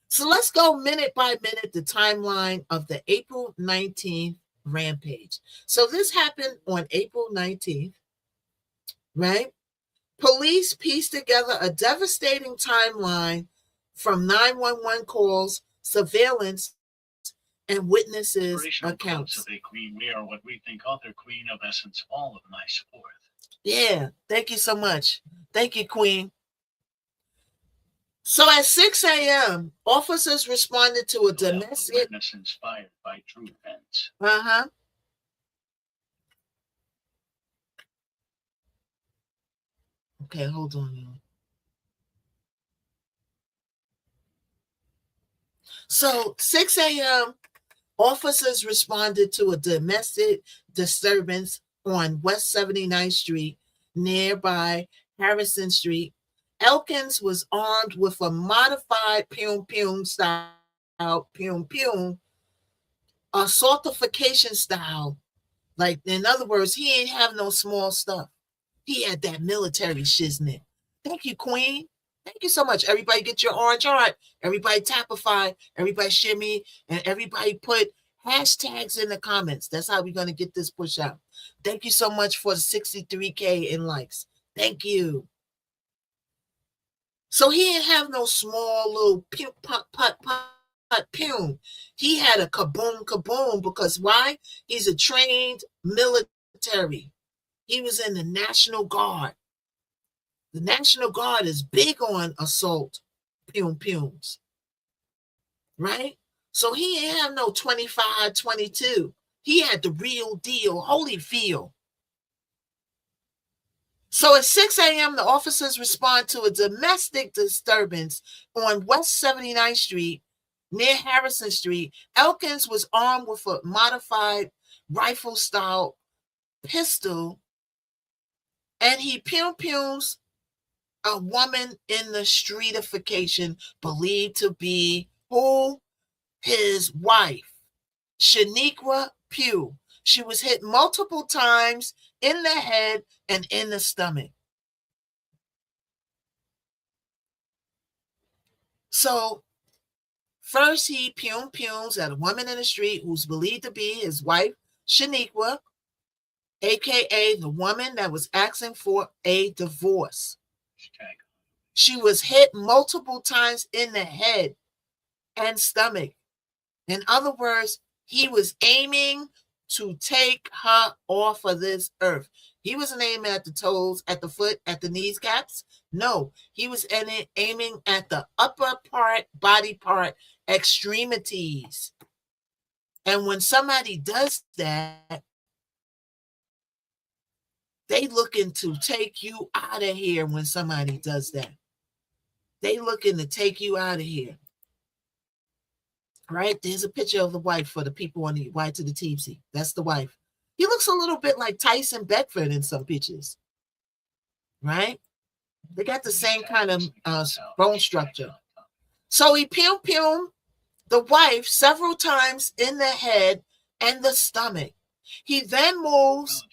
So let's go minute by minute the timeline of the April 19th rampage. So this happened on April 19th, right? Police pieced together a devastating timeline from 911 calls, surveillance, and witnesses' accounts. Queen, we are what we think other Queen of Essence, all of my support. Yeah, thank you so much. Thank you, Queen. So at 6 a.m., officers responded to a domestic witness inspired by true events. Okay, hold on, y'all. So 6 a.m., officers responded to a domestic disturbance on West 79th Street, nearby Harrison Street. Elkins was armed with a modified pium style, assaultification style. Like, in other words, he ain't have no small stuff. He had that military shiznit. Thank you, Queen. Thank you so much. Everybody get your orange heart. Everybody tapify. Everybody shimmy. And everybody put hashtags in the comments. That's how we're going to get this push out. Thank you so much for the 63K in likes. Thank you. So he didn't have no small little pew, pot, pew. He had a kaboom, because why? He's a trained military. He was in the National Guard. The National Guard is big on assault piums, right? So he didn't have no 25, 22. He had the real deal, Holyfield. So at 6 a.m., the officers respond to a domestic disturbance on West 79th Street, near Harrison Street. Elkins was armed with a modified rifle-style pistol, and he piums a woman in the streetification, believed to be who? His wife, Shaniqua Pugh. She was hit multiple times in the head and in the stomach. So first he piums at a woman in the street who's believed to be his wife, Shaniqua, aka the woman that was asking for a divorce. She was hit multiple times in the head and stomach. In other words, he was aiming to take her off of this earth. He wasn't aiming at the toes, at the foot, at the knees caps. No, he was aiming at the upper part, body part, extremities. And when somebody does that, they looking to take you out of here when somebody does that. They looking to take you out of here. Right? There's a picture of the wife for the people on the white to the teepsy. That's the wife. He looks a little bit like Tyson Beckford in some pictures. Right? They got the same kind of bone structure. So he pew the wife several times in the head and the stomach. He then moves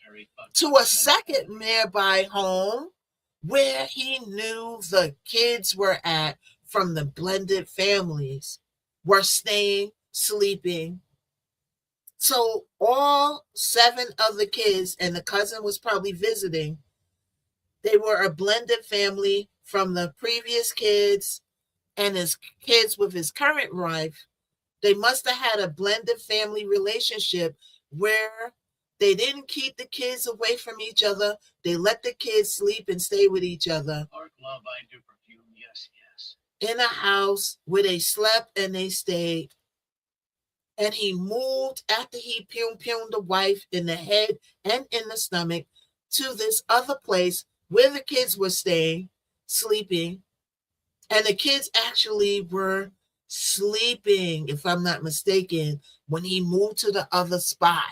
to a second nearby home where he knew the kids were at from the blended families, were staying, sleeping. So all 7 of the kids, and the cousin was probably visiting, they were a blended family from the previous kids and his kids with his current wife. They must have had a blended family relationship where they didn't keep the kids away from each other. They let the kids sleep and stay with each other. Park love, I do perfume. Yes, yes. In a house where they slept and they stayed. And he moved after he pew-pewed the wife in the head and in the stomach to this other place where the kids were staying, sleeping. And the kids actually were sleeping, if I'm not mistaken, when he moved to the other spot.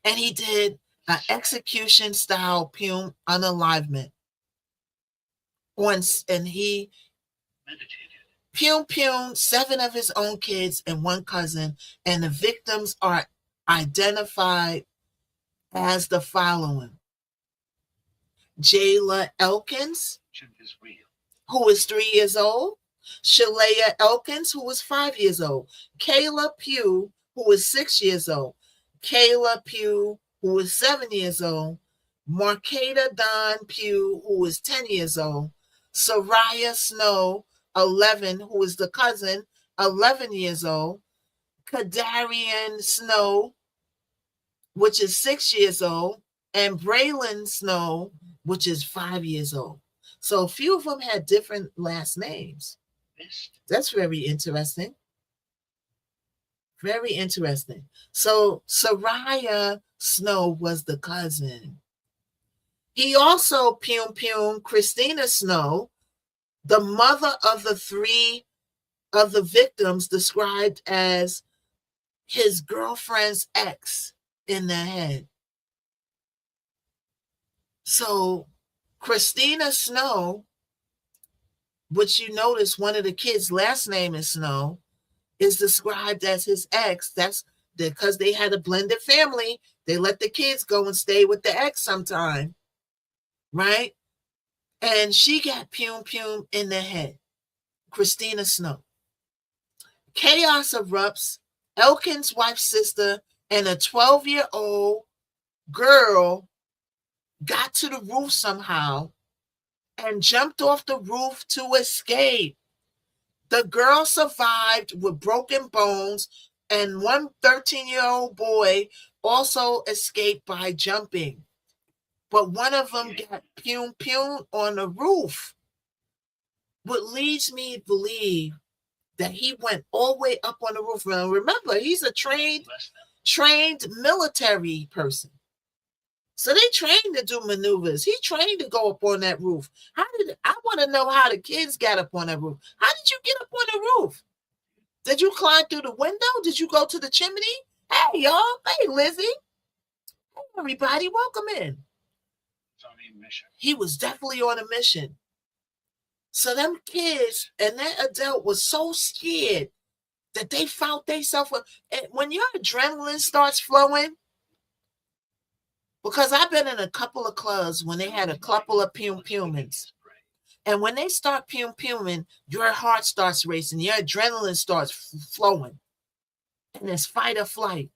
And he did an execution style Pum unalivement. And he Pum 7 of his own kids and 1 cousin, and the victims are identified as the following: Jayla Elkins, who is 3 years old; Shalaya Elkins, who was 5 years old; Kayla Pugh, who was 6 years old; Kayla Pugh, who was 7 years old; Marketa Don Pugh, who was 10 years old; Soraya Snow, 11, who is the cousin, 11 years old; Kadarian Snow, which is 6 years old; and Braylon Snow, which is 5 years old. So a few of them had different last names. That's very interesting. Very interesting. So Soraya Snow was the cousin. He also Pum Christina Snow, the mother of the 3 of the victims, described as his girlfriend's ex in the head. So Christina Snow, which you notice one of the kids' last name is Snow, is described as his ex. That's because they had a blended family. They let the kids go and stay with the ex sometime, right? And she got Pum in the head. Christina Snow. Chaos erupts. Elkin's wife's sister and a 12-year-old girl got to the roof somehow and jumped off the roof to escape. The girl survived with broken bones, and one 13-year-old boy also escaped by jumping. But one of them got Pum on the roof. What leads me to believe that he went all the way up on the roof. Now, remember, he's a trained military person. So they trained to do maneuvers. He trained to go up on that roof. I want to know how the kids got up on that roof. How did you get up on the roof? Did you climb through the window? Did you go to the chimney? Hey, y'all. Hey, Lizzie. Hey, everybody. Welcome in. He was definitely on a mission. So them kids and that adult was so scared that they found themselves. When your adrenaline starts flowing, because I've been in a couple of clubs when they had a couple of Pum-Pumans. And when they start Pum-Puming, your heart starts racing, your adrenaline starts flowing. And it's fight or flight.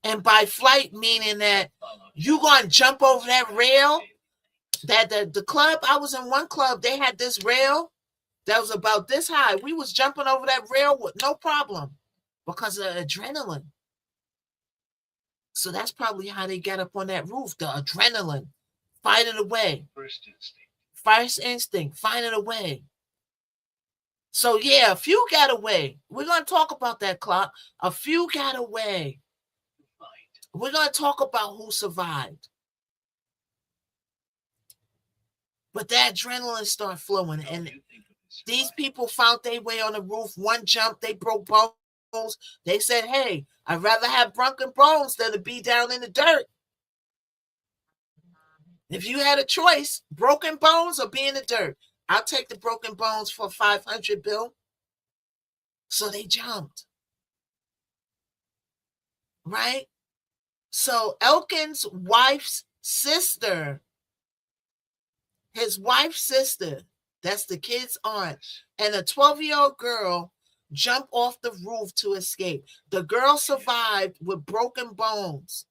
And by flight, meaning that you going to jump over that rail. That the club, I was in one club, they had this rail that was about this high. We was jumping over that rail with no problem because of adrenaline. So that's probably how they got up on that roof, the adrenaline, fighting away. First instinct, fighting away. So yeah, a few got away. We're going to talk about that, clock. A few got away. We're going to talk about who survived. But that adrenaline started flowing, How and do you think it was these survived? people found their way on the roof. One jump, they broke bones. They said, hey, I'd rather have broken bones than to be down in the dirt. If you had a choice, broken bones or be in the dirt, I'll take the broken bones for 500, Bill. So they jumped. Right? So Elkin's wife's sister, his wife's sister, that's the kid's aunt, and a 12-year-old girl jump off the roof to escape. The girl survived with broken bones.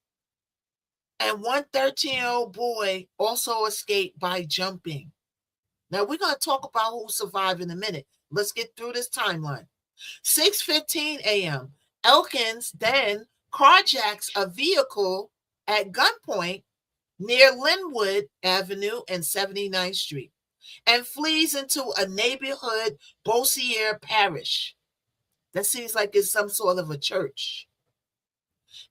And one 13-year-old boy also escaped by jumping. Now, we're going to talk about who survived in a minute. Let's get through this timeline. 6:15 a.m., Elkins then carjacks a vehicle at gunpoint near Linwood Avenue and 79th Street and flees into a neighborhood, Beausier Parish. That seems like it's some sort of a church.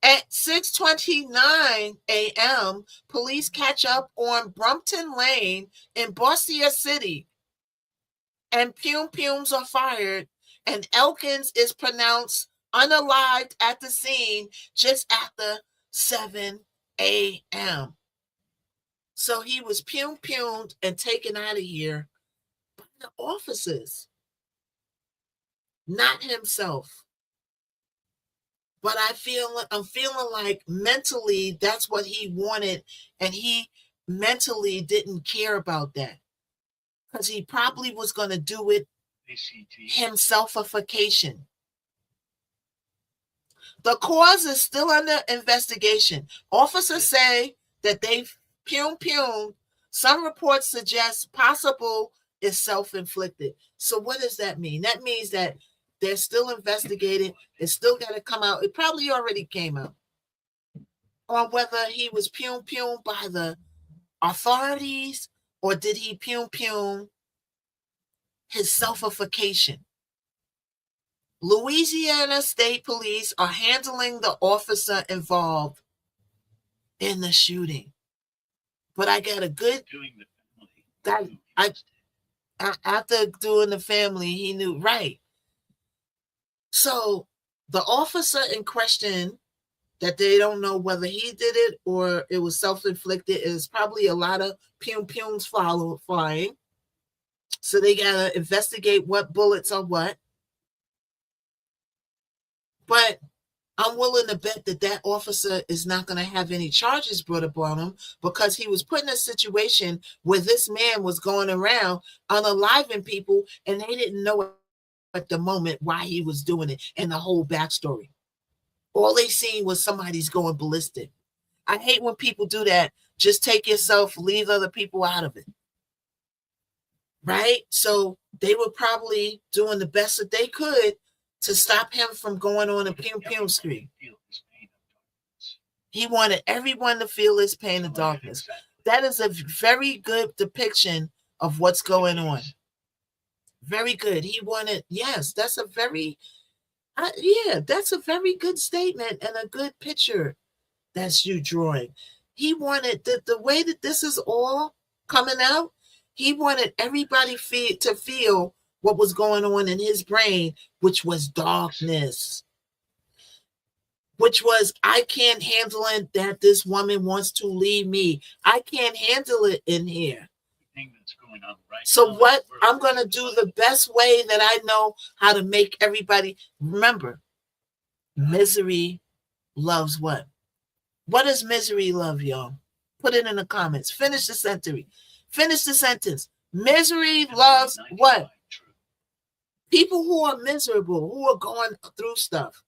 At 6:29 a.m., police catch up on Brumpton Lane in Beausier City, and pum-pums are fired, and Elkins is pronounced unalived at the scene just after 7 a.m. So he was pum-pummed and taken out of here by the officers, not himself. But I'm feeling like mentally that's what he wanted, and he mentally didn't care about that because he probably was going to do it himselfification. The cause is still under investigation. Officers say that they've pum-pum. Some reports suggest possible is self-inflicted. So what does that mean? That means that they're still investigating. It's still got to come out. It probably already came out on whether he was pum-pum by the authorities or did he pum-pum his selfification. Louisiana State Police are handling the officer involved in the shooting. But I got a good after doing the family, he knew, right. So the officer in question, that they don't know whether he did it or it was self-inflicted, is probably a lot of pum-pums flying. So they got to investigate what bullets are what. But I'm willing to bet that that officer is not going to have any charges brought up on him because he was put in a situation where this man was going around unaliving people and they didn't know at the moment why he was doing it and the whole backstory. All they seen was somebody's going ballistic. I hate when people do that. Just take yourself, leave other people out of it. Right? So they were probably doing the best that they could to stop him from going on a pum-pum spree. He wanted everyone to feel his pain and darkness. That is a very good depiction of what's going on. Very good. He wanted, yes, that's a very, that's a very good statement and a good picture that's you drawing. He wanted the way that this is all coming out, he wanted everybody to feel what was going on in his brain, which was darkness, which was, I can't handle it that this woman wants to leave me. I can't handle it in here. That's going on right so now, what I'm going to do the best way that I know how to make everybody remember, misery loves what? What does misery love, y'all? Put it in the comments. Finish the sentence. Finish the sentence. Misery loves what? People who are miserable, who are going through stuff.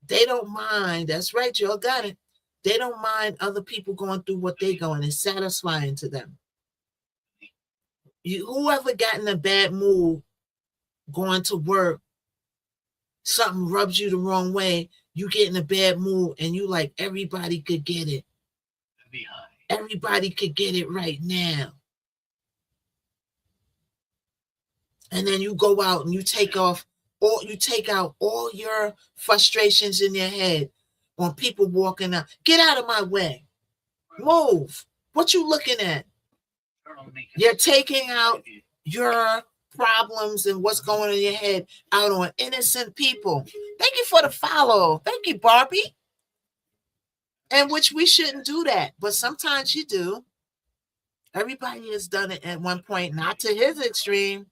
They don't mind. That's right, y'all got it. They don't mind other people going through what they're going. It's satisfying to them. Whoever got in a bad mood going to work, something rubs you the wrong way, you get in a bad mood and you like, everybody could get it. Everybody could get it right now. And then you go out and you take out all your frustrations in your head on people walking out. Get out of my way. Move. What you looking at? You're taking out your problems and what's going on in your head out on innocent people. Thank you for the follow. Thank you, Barbie. And which we shouldn't do that, but sometimes you do. Everybody has done it at one point, not to his extreme,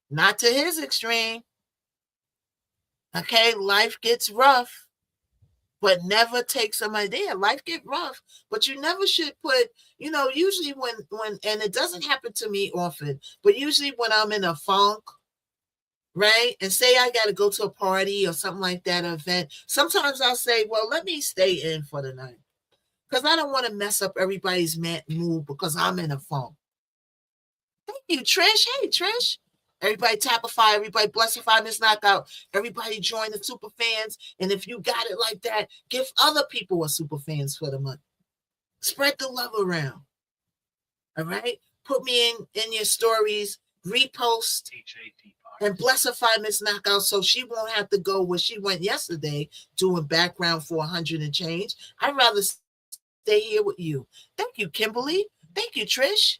not to his extreme. Okay, life gets rough, but never take somebody there. Life get rough, but you never should put, usually when, and it doesn't happen to me often, but usually when I'm in a funk, right? And say I got to go to a party or something like that, or event. Sometimes I'll say, well, let me stay in for the night because I don't want to mess up everybody's mood because I'm in a funk. Thank you, Trish. Hey, Trish. Everybody tapify, everybody blessify Miss Knockout. Everybody join the super fans. And if you got it like that, give other people a super fans for the month. Spread the love around. All right? Put me in your stories, repost, and blessify Miss Knockout so she won't have to go where she went yesterday doing background for 100 and change. I'd rather stay here with you. Thank you, Kimberly. Thank you, Trish.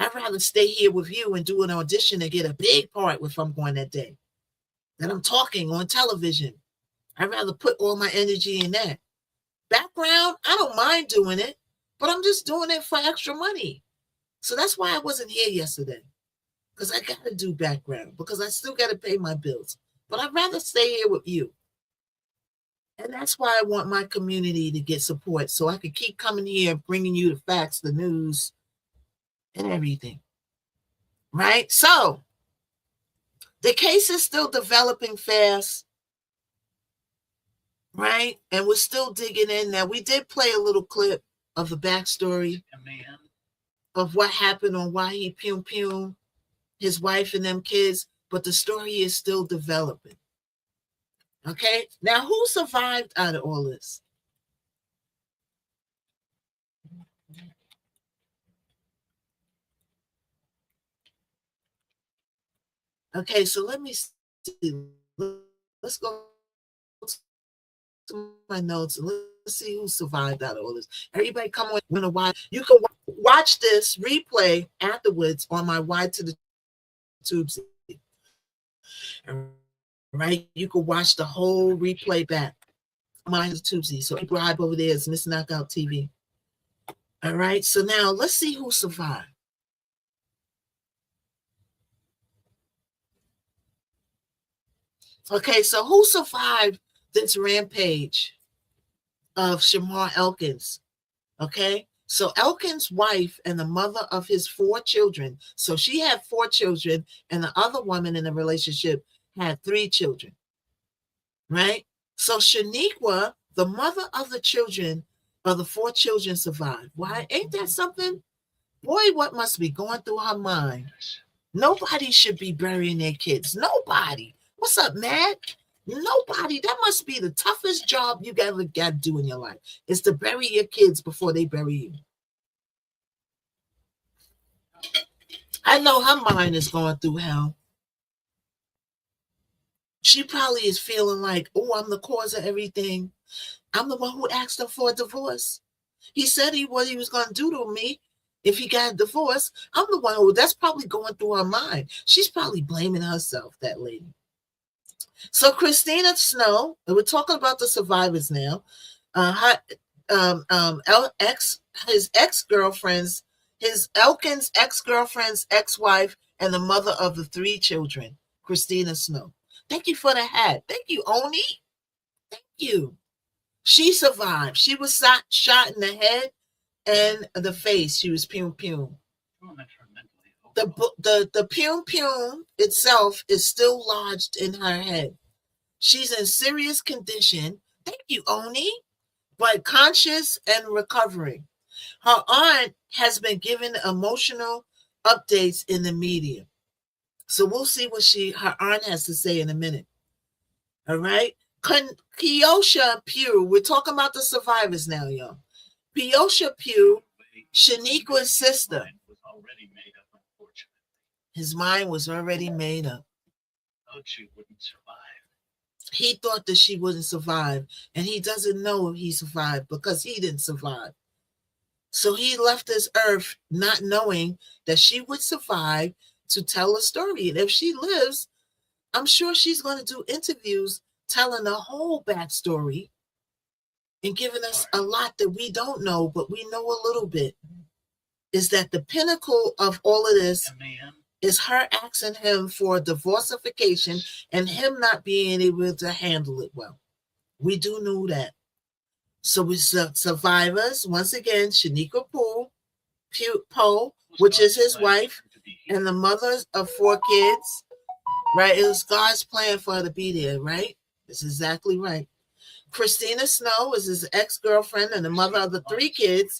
I'd rather stay here with you and do an audition and get a big part if I'm going that day. That I'm talking on television. I'd rather put all my energy in that. Background, I don't mind doing it, but I'm just doing it for extra money. So that's why I wasn't here yesterday. Because I got to do background. Because I still got to pay my bills. But I'd rather stay here with you. And that's why I want my community to get support. So I can keep coming here, bringing you the facts, the news, and everything. Right? So, the case is still developing fast. Right? And we're still digging in. Now, we did play a little clip of the backstory of what happened on why he pew his wife and them kids, but the story is still developing. Okay? Now, who survived out of all this? Okay, so let me see. Let's go to my notes. Let's see who survived out of all this. Everybody come on. You can watch this replay afterwards on my Wide to the Tubes. Right? You can watch the whole replay back. Mine is Tubesy. So subscribe over there is Miss Knockout TV. All right. So now let's see who survived. Okay, so who survived this rampage of Shamar Elkins? Okay, so Elkins' wife and the mother of his 4 children. So she had 4 children, and the other woman in the relationship had 3 children. Right? So Shaniqua, the mother of the children, of the 4 children, survived. Why? Ain't that something? Boy, what must be going through her mind? Nobody should be burying their kids. Nobody. What's up, Matt? Nobody. That must be the toughest job you ever got to do in your life, is to bury your kids before they bury you. I know her mind is going through hell. She probably is feeling like, oh, I'm the cause of everything. I'm the one who asked him for a divorce. He said what he was going to do to me if he got a divorce. I'm the one who, that's probably going through her mind. She's probably blaming herself, that lady. So Christina Snow, and we're talking about the survivors now. His ex-girlfriend's, his Elkins ex-girlfriend's ex-wife, and the mother of the 3 children, Christina Snow. Thank you for the hat. Thank you, Oni. Thank you. She survived. She was shot in the head and the face. She was pew. The pew itself is still lodged in her head. She's in serious condition. Thank you, Oni. But conscious and recovering. Her aunt has been given emotional updates in the media. So we'll see what her aunt has to say in a minute. All right. Keosha Pugh. We're talking about the survivors now, y'all. Keosha Pugh, Shaniqua's sister. His mind was already made up. She wouldn't survive. He thought that she wouldn't survive, and he doesn't know if he survived because he didn't survive. So he left this earth not knowing that she would survive to tell a story. And if she lives, I'm sure she's going to do interviews telling the whole backstory and giving us a lot that we don't know, but we know a little bit. Is that the pinnacle of all of this is her asking him for divorcification and him not being able to handle it well. We do know that. So we survivors, once again, Shaniqua Poe, which is his wife, and the mothers of 4 kids, right? It was God's plan for her to be there, right? That's exactly right. Christina Snow is his ex-girlfriend and the mother of the 3 kids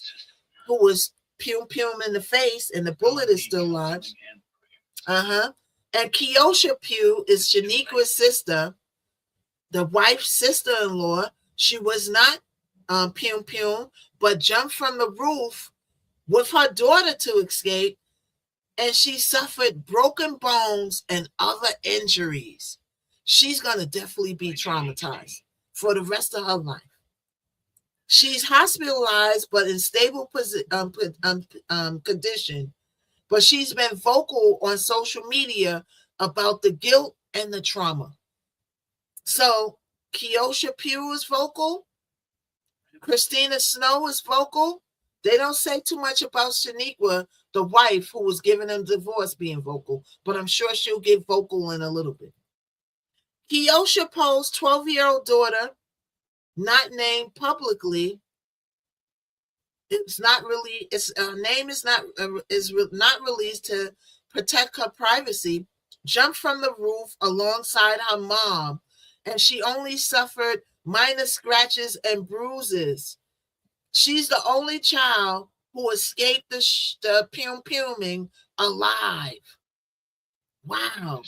who was pum in the face and the bullet is still lodged. And Keosha Pugh is Shaniqua's sister, the wife's sister-in-law. She was not pum, but jumped from the roof with her daughter to escape, and she suffered broken bones and other injuries. She's going to definitely be traumatized for the rest of her life. She's hospitalized but in stable condition, but she's been vocal on social media about the guilt and the trauma. So Keosha Pugh is vocal. Christina Snow is vocal. They don't say too much about Shaniqua, the wife who was giving him divorce, being vocal, but I'm sure she'll get vocal in a little bit. Keosha Poe's 12-year-old daughter, not named publicly, name is not released to protect her privacy, jumped from the roof alongside her mom, and she only suffered minor scratches and bruises. She's the only child who escaped the puming alive. Wow.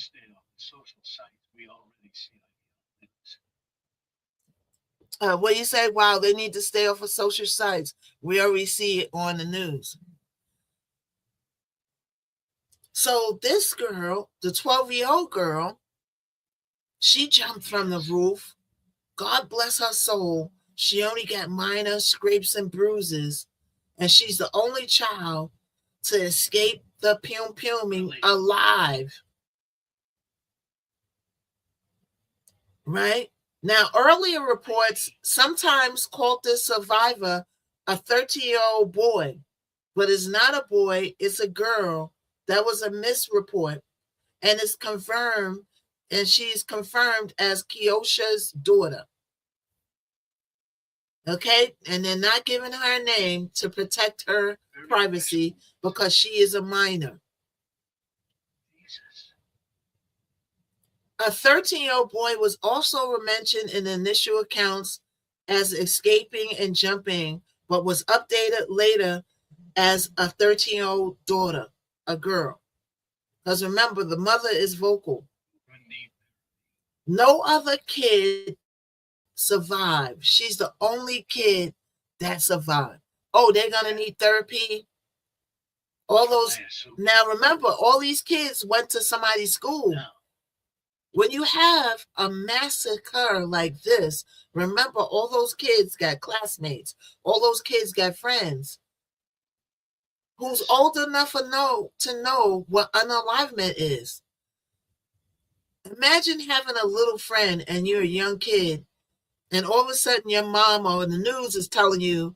What you say? Wow, they need to stay off of social sites. We already see it on the news. So this girl, the 12-year-old girl, she jumped from the roof. God bless her soul. She only got minor scrapes and bruises, and she's the only child to escape the puming alive. Right? Now, earlier reports sometimes called this survivor a 13-year-old boy, but it's not a boy, it's a girl. That was a misreport, and it's confirmed, and she's confirmed as Keosha's daughter. Okay? And they're not giving her a name to protect her privacy because she is a minor. A 13-year-old boy was also mentioned in the initial accounts as escaping and jumping, but was updated later as a 13-year-old daughter, a girl. Because remember, the mother is vocal. No other kid survived. She's the only kid that survived. Oh, they're going to need therapy? All those. Now, remember, all these kids went to somebody's school. When you have a massacre like this, remember, all those kids got classmates. All those kids got friends who's old enough to know what unalivement is. Imagine having a little friend and you're a young kid, and all of a sudden your mom or the news is telling you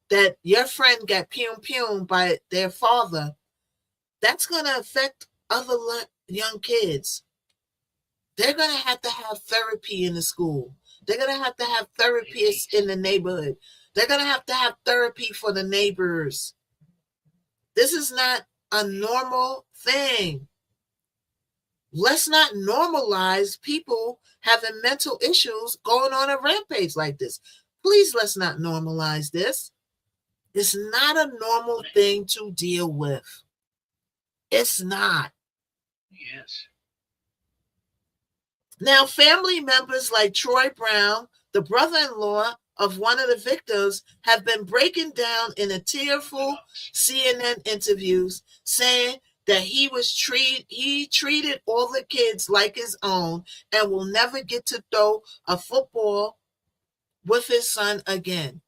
that your friend got pum by their father. That's going to affect other young kids. They're going to have therapy in the school. They're going to have therapists in the neighborhood. They're going to have therapy for the neighbors. This is not a normal thing. Let's not normalize people having mental issues going on a rampage like this. Please, let's not normalize this. It's not a normal thing to deal with. It's not. Yes. Now, family members like Troy Brown, the brother-in-law of one of the victims, have been breaking down in a tearful CNN interviews, saying that he treated all the kids like his own and will never get to throw a football with his son again.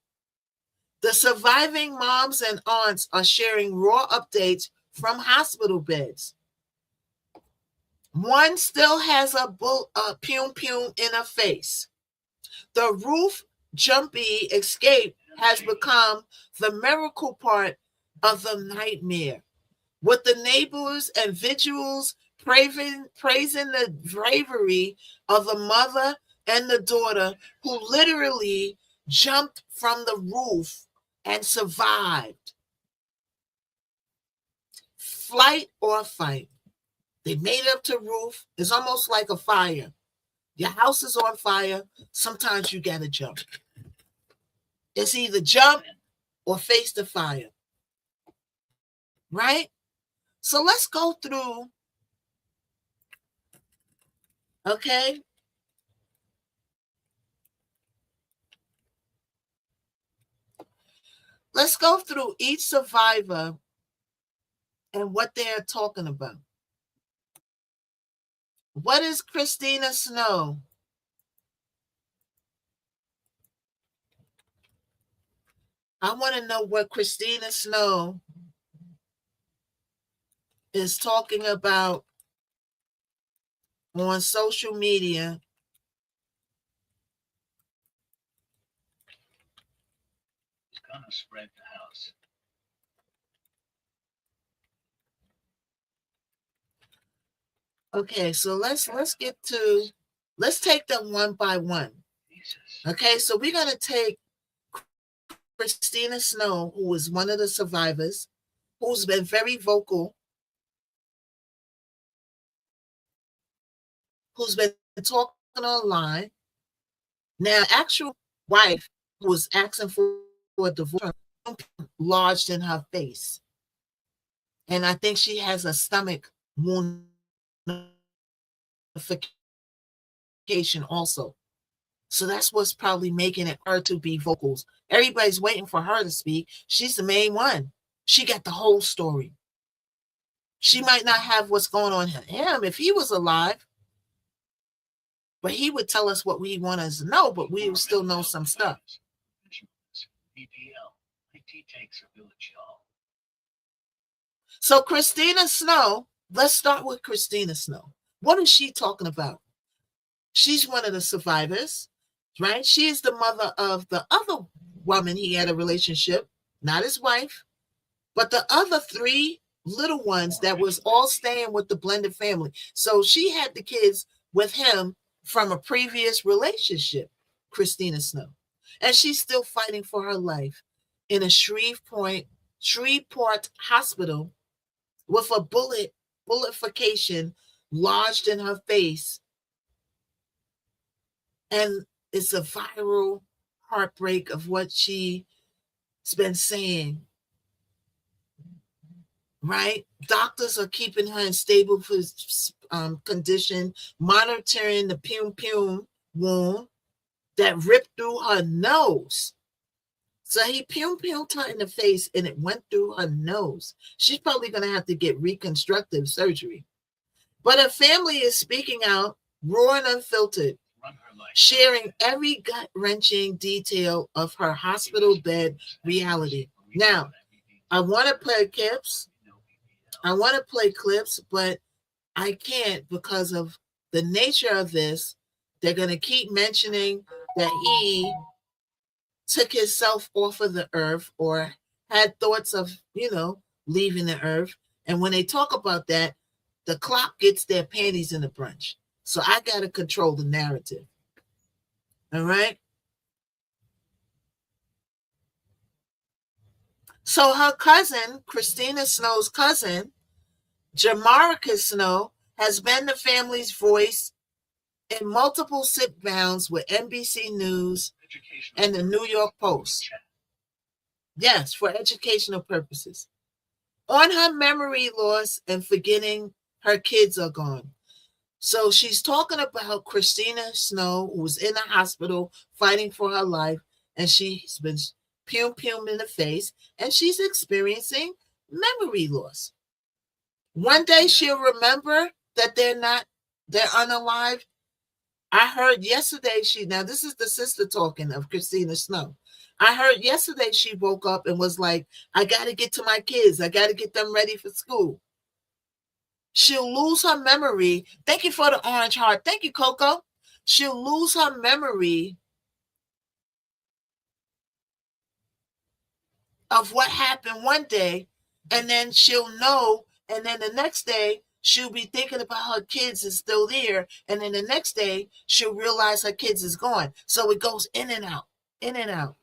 The surviving moms and aunts are sharing raw updates from hospital beds. One still has a pum in her face. The roof jumpy escape has become the miracle part of the nightmare, with the neighbors and vigils praising the bravery of the mother and the daughter who literally jumped from the roof and survived. Flight or fight. They made it up to roof. It's almost like a fire. Your house is on fire. Sometimes you got to jump. It's either jump or face the fire. Right? So let's go through. Okay? Let's go through each survivor and what they're talking about. What is Christina Snow? I want to know what Christina Snow is talking about on social media. It's gonna spread the house. Okay, so let's take them one by one. Jesus. Okay, so we're gonna take Christina Snow, who is one of the survivors, who's been very vocal, who's been talking online. Now, actual wife who was asking for a divorce lodged in her face. And I think she has a stomach wound also. So that's what's probably making it her to be vocal. Everybody's waiting for her to speak. She's the main one. She got the whole story. She might not have what's going on in him if he was alive, but he would tell us what we want us to know, but we would still know some stuff. IT takes a village, y'all. So Christina Snow, let's start with Christina Snow. What is she talking about? She's one of the survivors, right? She is the mother of the other woman he had a relationship, not his wife, but the other three little ones that was all staying with the blended family. So she had the kids with him from a previous relationship, Christina Snow. And she's still fighting for her life in a Shreveport hospital with a bulletification lodged in her face. And it's a viral heartbreak of what she's been saying. Right? Doctors are keeping her in stable condition, monitoring the pum wound that ripped through her nose. So he pum her in the face and it went through her nose. She's probably going to have to get reconstructive surgery. But her family is speaking out, raw and unfiltered, sharing every gut-wrenching detail of her hospital bed reality. Now, I want to play clips. But I can't because of the nature of this. They're going to keep mentioning that he took himself off of the earth or had thoughts of, leaving the earth. And when they talk about that, the clock gets their panties in a bunch. So I got to control the narrative. All right. So her cousin, Christina Snow's cousin, Jamarica Snow, has been the family's voice in multiple sit-downs with NBC News and the New York Post. Yes, for educational purposes. On her memory loss and forgetting her kids are gone. So she's talking about Christina Snow, who was in the hospital fighting for her life, and she's been pum in the face, and she's experiencing memory loss. One day she'll remember that they're unalive, I heard yesterday now this is the sister talking of Christina Snow. I heard yesterday she woke up and was like, I got to get to my kids. I got to get them ready for school. She'll lose her memory. Thank you for the orange heart. Thank you, Coco. She'll lose her memory of what happened one day, and then she'll know, and then the next day she'll be thinking about her kids is still there, and then the next day she'll realize her kids is gone. So it goes in and out, in and out.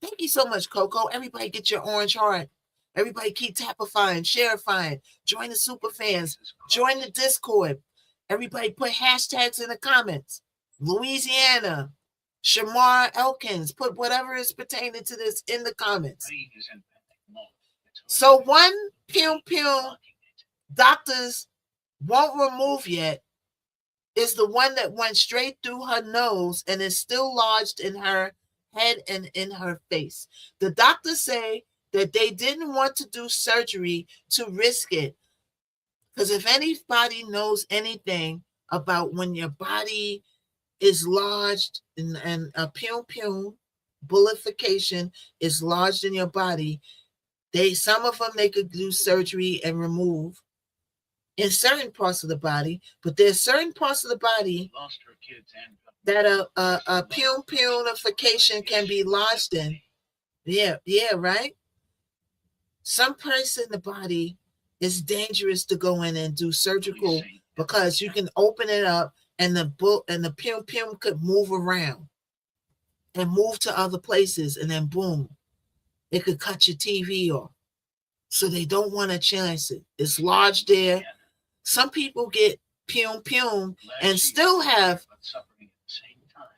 Thank you so much, Coco. Everybody get your orange heart. Everybody keep tapifying, sharifying. Join the super fans. Join the Discord. Everybody put hashtags in the comments. Louisiana, Shamar Elkins. Put whatever is pertaining to this in the comments. So one Pum doctors won't remove yet is the one that went straight through her nose and is still lodged in her head and in her face. The doctors say that they didn't want to do surgery to risk it. Because if anybody knows anything about when your body is lodged and a Pum bullification is lodged in your body, some of them they could do surgery and remove in certain parts of the body, but there's certain parts of the body that a punification can be lodged in. Yeah, right? Some place in the body is dangerous to go in and do surgical because you can open it up and the pum could move around and move to other places, and then boom, it could cut your TV off. So they don't want to chance it. It's lodged there. Some people get pum and still have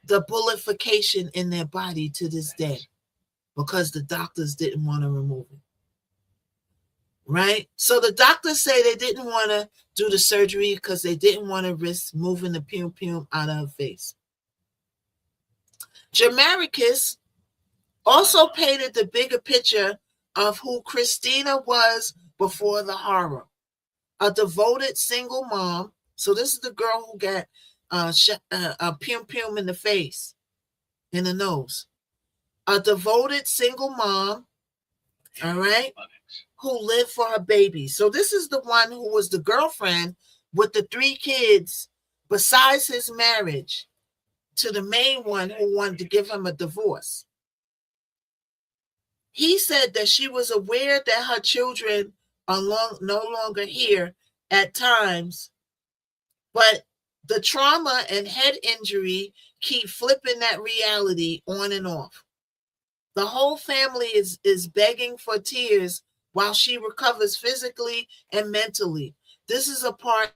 the bullification in their body to this day because the doctors didn't want to remove it. Right? So the doctors say they didn't want to do the surgery because they didn't want to risk moving the pum out of her face. Jamaricus also painted the bigger picture of who Christina was before the horror. A devoted single mom. So this is the girl who got a pum in the face, in the nose. A devoted single mom, all right, who lived for her baby. So this is the one who was the girlfriend with the 3 kids besides his marriage to the main one who wanted to give him a divorce. He said that she was aware that her children are no longer here at times, but the trauma and head injury keep flipping that reality on and off. The whole family is begging for tears while she recovers physically and mentally. This is a part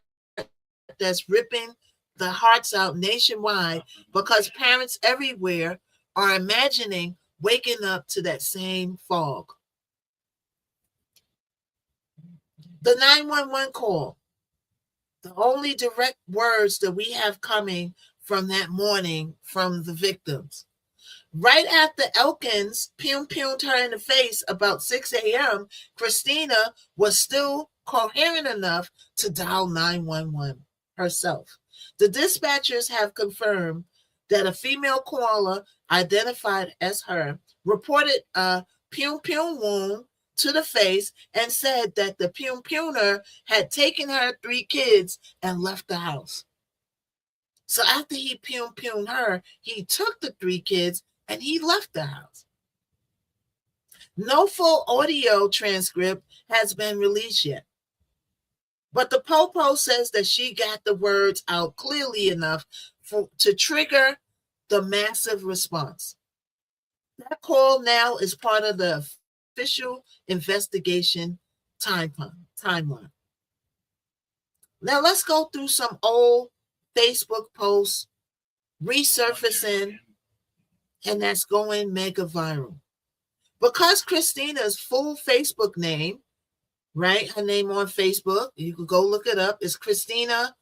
that's ripping the hearts out nationwide because parents everywhere are imagining waking up to that same fog. The 911 call. The only direct words that we have coming from that morning from the victims. Right after Elkins pummed her in the face about 6 a.m., Christina was still coherent enough to dial 911 herself. The dispatchers have confirmed that a female caller identified as her reported a pum wound to the face and said that the pumper had taken her 3 kids and left the house. So after he pum her, he took the 3 kids and he left the house. No full audio transcript has been released yet. But the Popo says that she got the words out clearly enough to trigger the massive response. That call now is part of the official investigation timeline. Now let's go through some old Facebook posts resurfacing, and that's going mega viral. Because Christina's full Facebook name, right, her name on Facebook, you can go look it up, is Christina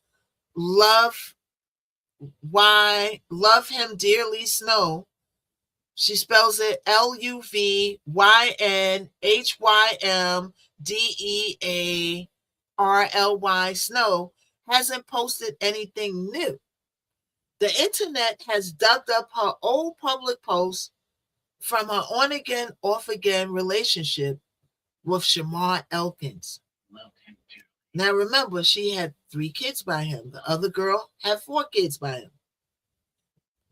Love Him Dearly Snow. She spells it LUVYNHYMDEARLY Snow, hasn't posted anything new. The internet has dug up her old public posts from her on-again, off-again relationship with Shamar Elkins. Love him too. Now remember, she had 3 kids by him. The other girl had 4 kids by him.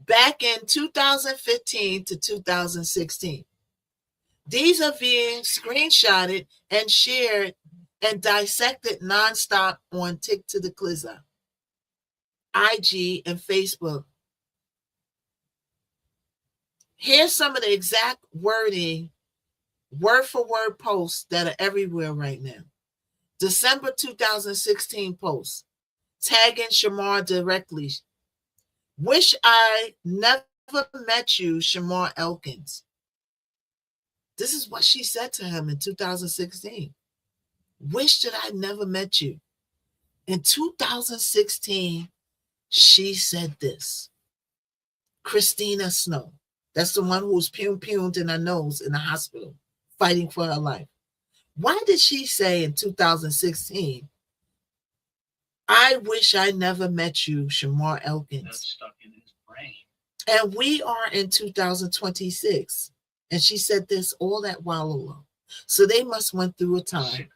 Back in 2015 to 2016. These are being screenshotted and shared and dissected nonstop on TikTok, IG, and Facebook. Here's some of the exact wording, word for word posts that are everywhere right now. December 2016 post, tagging Shamar directly. Wish I never met you, Shamar Elkins. This is what she said to him in 2016. Wish that I never met you. In 2016, she said this. Christina Snow, that's the one who was pumed in her nose in the hospital, fighting for her life. Why did she say in 2016, I wish I never met you, Shamar Elkins? That's stuck in his brain. And we are in 2026. And she said this all that while ago. So they must went through a time.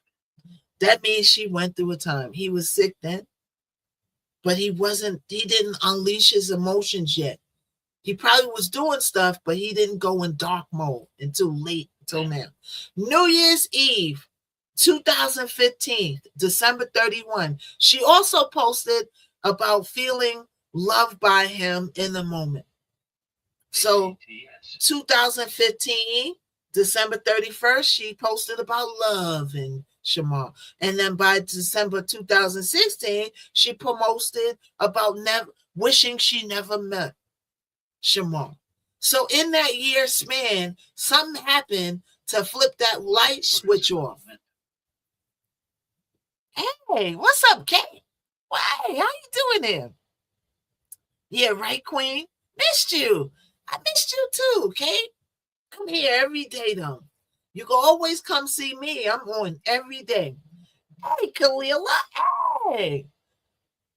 That means she went through a time. He was sick then, but he didn't unleash his emotions yet. He probably was doing stuff, but he didn't go in dark mode until now. New Year's Eve, 2015, December 31. She also posted about feeling loved by him in the moment. So 2015, December 31st, she posted about love and Shamar. And then by December 2016, she posted about wishing she never met Shamar. So in that year span, something happened to flip that light switch off. Hey, what's up, Kate? Why? How you doing there? Yeah, right, Queen? Missed you. I missed you too, Kate. I'm here every day, though. You can always come see me. I'm on every day. Hey, Kalila. Hey.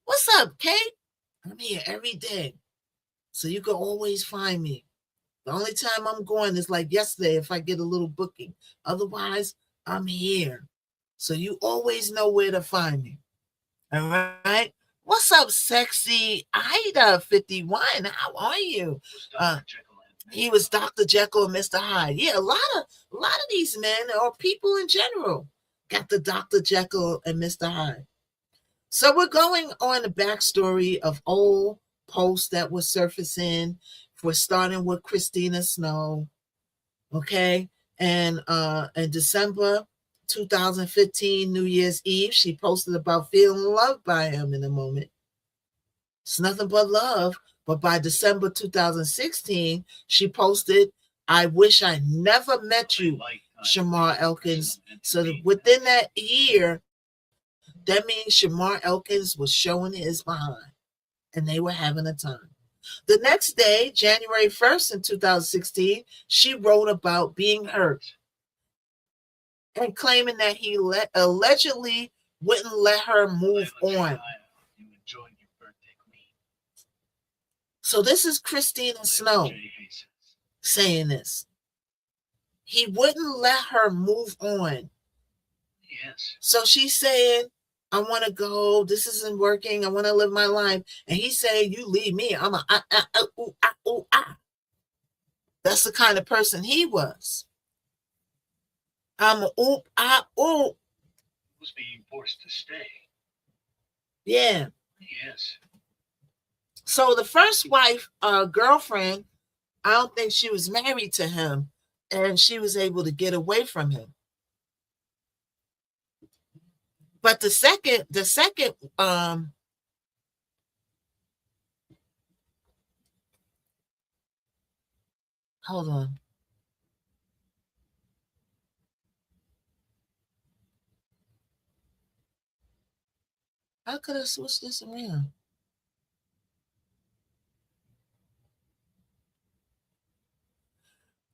What's up, Kate? I'm here every day. So you can always find me. The only time I'm going is like yesterday if I get a little booking. Otherwise, I'm here. So you always know where to find me. All right? What's up, sexy Ida 51? How are you? He was Dr. Jekyll and Mr. Hyde. Yeah, a lot of these men or people in general got the Dr. Jekyll and Mr. Hyde. So we're going on the backstory of old posts that were surfacing. We're starting with Christina Snow. Okay. And in December 2015, New Year's Eve, she posted about feeling loved by him in a moment. It's nothing but love. But by December 2016, she posted, I wish I never met you, Shamar Elkins. So that within that year, that means Shamar Elkins was showing his behind. And they were having a time. The next day, January 1st in 2016, she wrote about being hurt and claiming that he allegedly wouldn't let her move on. So this is Christina Snow saying this. He wouldn't let her move on. Yes. So she's saying, I want to go. This isn't working. I want to live my life. And he's saying, you leave me. I'm a That's the kind of person he was. I'm a Was being forced to stay. Yeah. Yes. So the first wife, girlfriend, I don't think she was married to him, and she was able to get away from him. But the second, hold on. How could I switch this around?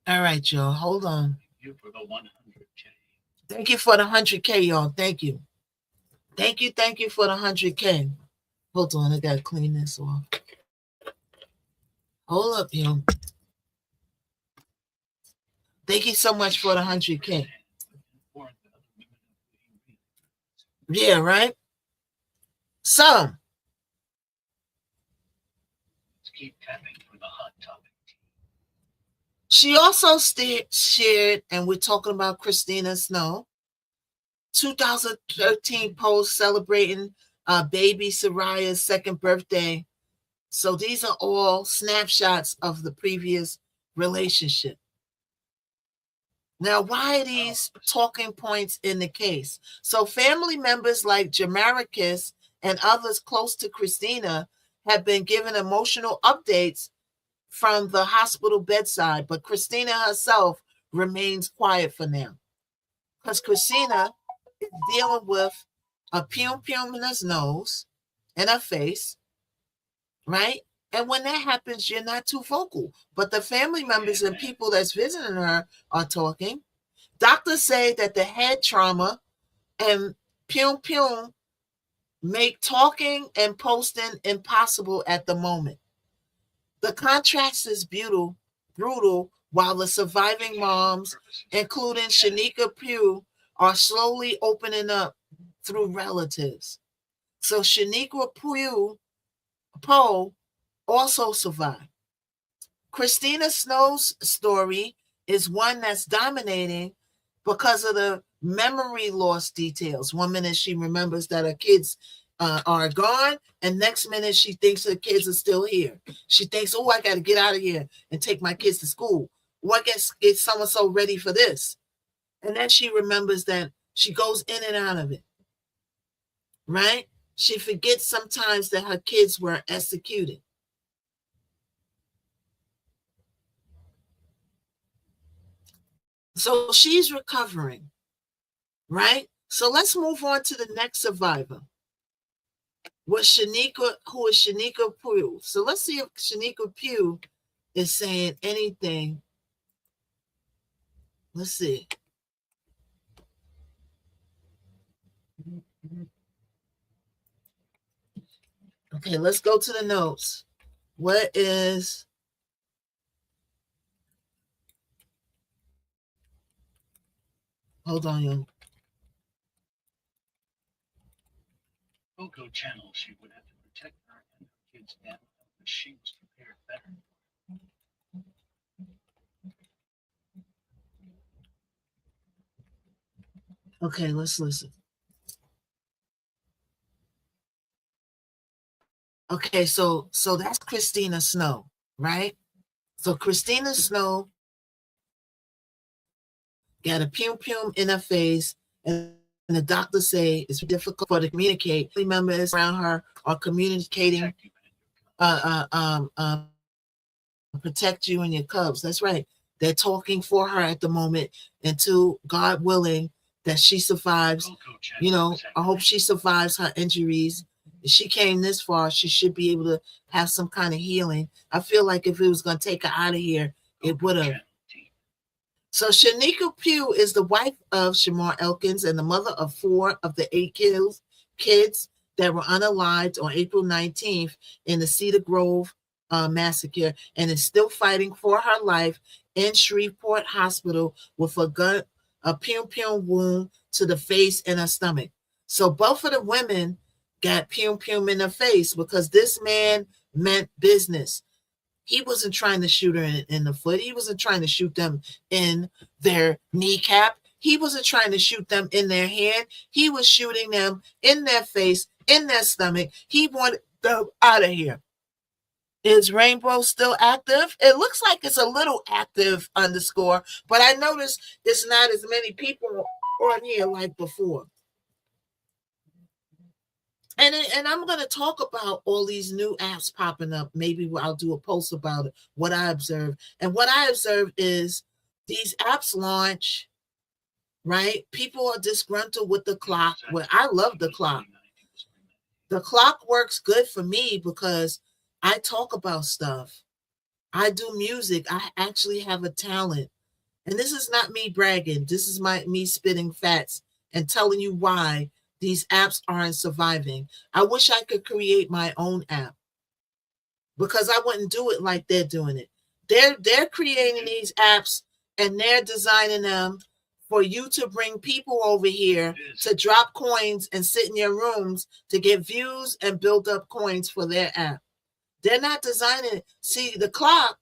All right, y'all. Hold on. You for the 100K. Thank you for the 100K, y'all. Thank you. Thank you for the 100K. Hold on, I gotta clean this off. Hold up, you. Thank you so much for the 100K. Yeah, right? So, Let's keep tapping for the hot topic. she also shared, and we're talking about Christina Snow, 2013 post celebrating baby Soraya's second birthday. So these are all snapshots of the previous relationship. Now, why are these talking points in the case? So family members like Jamaricus and others close to Christina have been given emotional updates from the hospital bedside, but Christina herself remains quiet for now. Because Christina is dealing with a pum in her nose and her face, right? And when that happens, you're not too vocal. But the family members and people that's visiting her are talking. Doctors say that the head trauma and pum make talking and posting impossible at the moment. The contrast is brutal, while the surviving moms, including Shanika Pugh, are slowly opening up through relatives. So Shanika Pugh Poe also survived. Christina Snow's story is one that's dominating because of the memory loss details. One minute she remembers that her kids are gone, and next minute she thinks her kids are still here. She thinks, oh, I got to get out of here and take my kids to school. Or I get so ready for this. And then she remembers that she goes in and out of it, right? She forgets sometimes that her kids were executed. So she's recovering, right? So let's move on to the next survivor. Who is Shanika Pugh. So let's see if Shanika Pugh is saying anything. Let's see. Okay, let's go to the notes. What is... Hold on, y'all. Coco channel, she would have to protect her and her kids now, but she was prepared better. Okay, let's listen. Okay, so that's Christina Snow, right? So Christina Snow got a pum in her face, and the doctors say it's difficult for her to communicate. Family members around her are communicating, protect you and your cubs. That's right. They're talking for her at the moment until, God willing, that she survives. You know, I hope she survives her injuries. If she came this far, she should be able to have some kind of healing. I feel like if it was going to take her out of here, it would have. So Shanika Pugh is the wife of Shamar Elkins and the mother of 4 of the 8 kids that were unalived on April 19th in the Cedar Grove massacre, and is still fighting for her life in Shreveport Hospital with a pum wound to the face and her stomach. So both of the women got pum in the face because this man meant business. He wasn't trying to shoot her in the foot. He wasn't trying to shoot them in their kneecap. He wasn't trying to shoot them in their hand. He was shooting them in their face, in their stomach. He wanted them out of here. Is Rainbow still active? It looks like it's a little active underscore, but I noticed it's not as many people on here like before. And I'm going to talk about all these new apps popping up. Maybe I'll do a post about it, what I observed. And what I observed is these apps launch, right? People are disgruntled with the clock. Well, I love the clock. The clock works good for me because I talk about stuff. I do music. I actually have a talent. And this is not me bragging. This is me spitting facts and telling you why these apps aren't surviving. I wish I could create my own app. because I wouldn't do it like they're doing it. They're creating these apps and they're designing them for you to bring people over here to drop coins and sit in your rooms to get views and build up coins for their app. They're not designing it. See, the clock,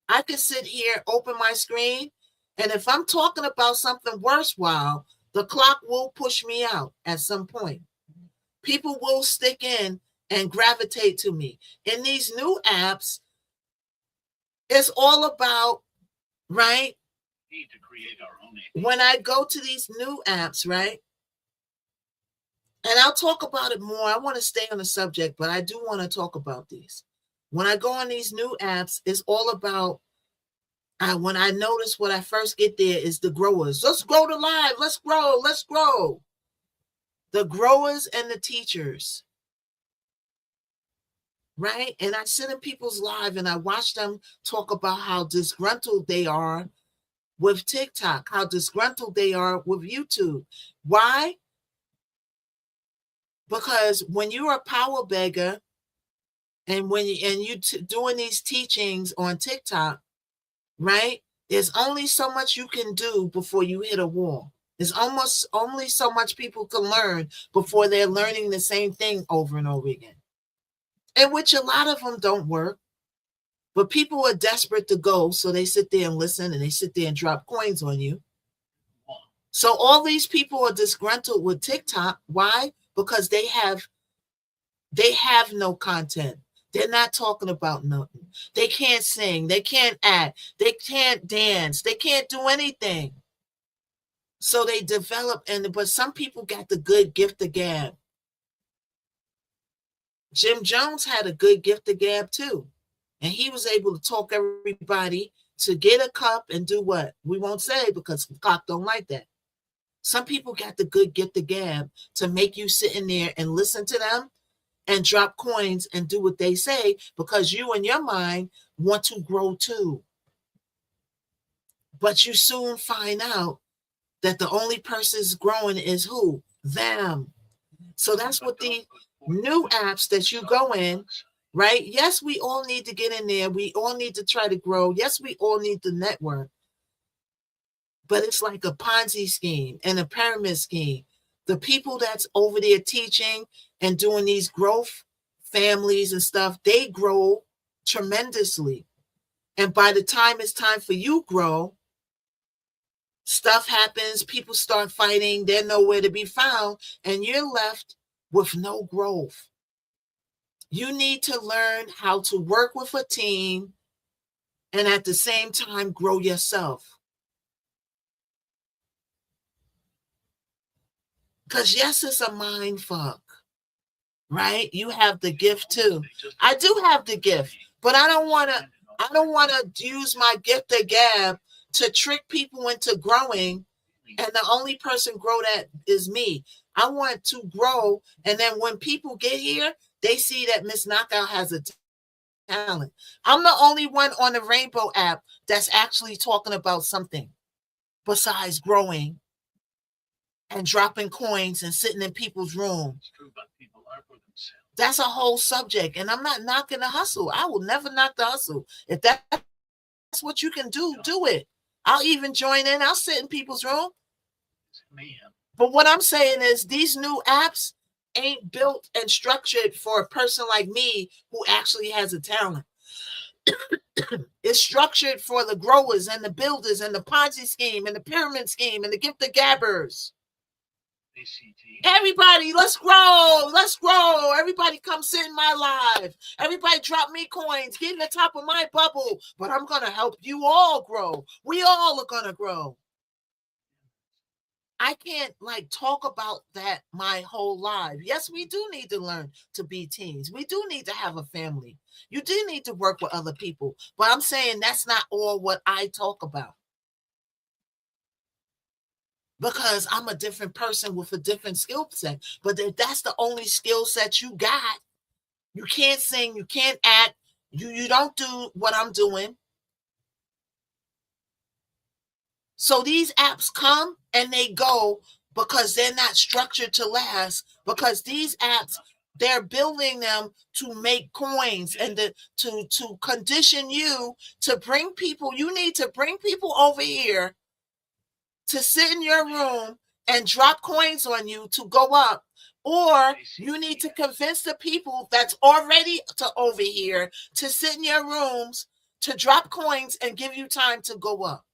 I can sit here, open my screen, and if I'm talking about something worthwhile, the clock will push me out at some point. People will stick in and gravitate to me. In these new apps, it's all about, right? We need to create our own. When I go to these new apps, right? And I'll talk about it more. I want to stay on the subject, but I do want to talk about these. When I go on these new apps, it's all about, when I notice when I first get there is the growers. Let's grow the live. Let's grow. Let's grow. The growers and the teachers. Right? And I sit in people's live and I watch them talk about how disgruntled they are with TikTok, how disgruntled they are with YouTube. Why? Because when you're a power beggar and when you doing these teachings on TikTok, right? There's only so much you can do before you hit a wall. There's almost only so much people can learn before they're learning the same thing over and over again. In which a lot of them don't work. But people are desperate to go, so they sit there and listen and they sit there and drop coins on you. So all these people are disgruntled with TikTok. Why? Because they have no content. They're not talking about nothing. They can't sing. They can't act. They can't dance. They can't do anything. So they develop, but some people got the good gift of gab. Jim Jones had a good gift of gab too. And he was able to talk everybody to get a cup and do what? We won't say because the clock don't like that. Some people got the good gift of gab to make you sit in there and listen to them and drop coins and do what they say because you in your mind want to grow too. But you soon find out that the only person is growing is who? Them. So that's what the new apps that you go in, right? Yes, we all need to get in there. We all need to try to grow. Yes, we all need to network. But it's like a Ponzi scheme and a pyramid scheme. The people that's over there teaching and doing these growth families and stuff, they grow tremendously. And by the time it's time for you to grow, stuff happens, people start fighting, they're nowhere to be found, and you're left with no growth. You need to learn how to work with a team and at the same time grow yourself. Because yes, it's a mind fuck, right? You have the gift too. I do have the gift, but I don't want to use my gift of gab to trick people into growing, and the only person grow that is me. I want to grow, and then when people get here, they see that Miss Knockout has a talent. I'm the only one on the Rainbow app that's actually talking about something besides growing and dropping coins and sitting in people's rooms. That's a whole subject, and I'm not knocking the hustle. I will never knock the hustle. If that's what you can do, do it. I'll even join in. I'll sit in people's room. But what I'm saying is these new apps ain't built and structured for a person like me who actually has a talent. It's structured for the growers and the builders and the Ponzi scheme and the pyramid scheme and the gift of gabbers. Everybody, let's grow. Let's grow. Everybody come sit in my live. Everybody drop me coins. Get in the top of my bubble. But I'm going to help you all grow. We all are going to grow. I can't talk about that my whole life. Yes, we do need to learn to be teens. We do need to have a family. You do need to work with other people. But I'm saying that's not all what I talk about. Because I'm a different person with a different skill set. But if that's the only skill set you got, you can't sing, you can't act, you don't do what I'm doing. So these apps come and they go because they're not structured to last. Because these apps They're building them to make coins and to condition you to bring people. You need to bring people over here to sit in your room and drop coins on you to go up. Or you need to convince the people that's already over here to sit in your rooms to drop coins and give you time to go up.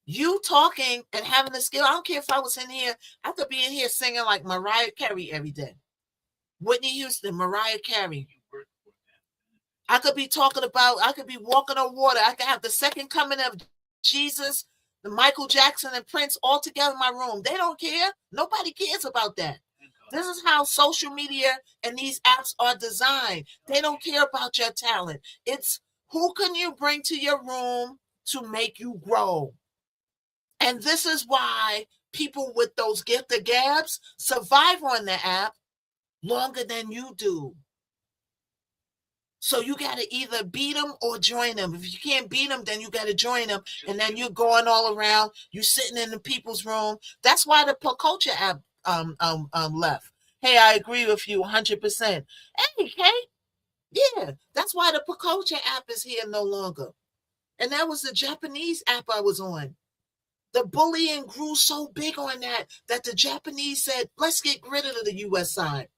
You talking and having the skill. I don't care if I was in here. I could be in here singing like Mariah Carey every day. Whitney Houston, Mariah Carey. I could be talking about, I could be walking on water. I could have the second coming of Jesus, the Michael Jackson and Prince all together in my room. They don't care. Nobody cares about that. This is how social media and these apps are designed. They don't care about your talent. It's who can you bring to your room to make you grow. And this is why people with those gifted gabs survive on the app longer than you do. So you got to either beat them or join them. If you can't beat them, then you got to join them. And then you're going all around. You're sitting in the people's room. That's why the Culture app left. Hey, I agree with you 100%. Hey, Kate. Yeah, that's why the Culture app is here no longer. And that was the Japanese app I was on. The bullying grew so big on that the Japanese said, let's get rid of the U.S. side.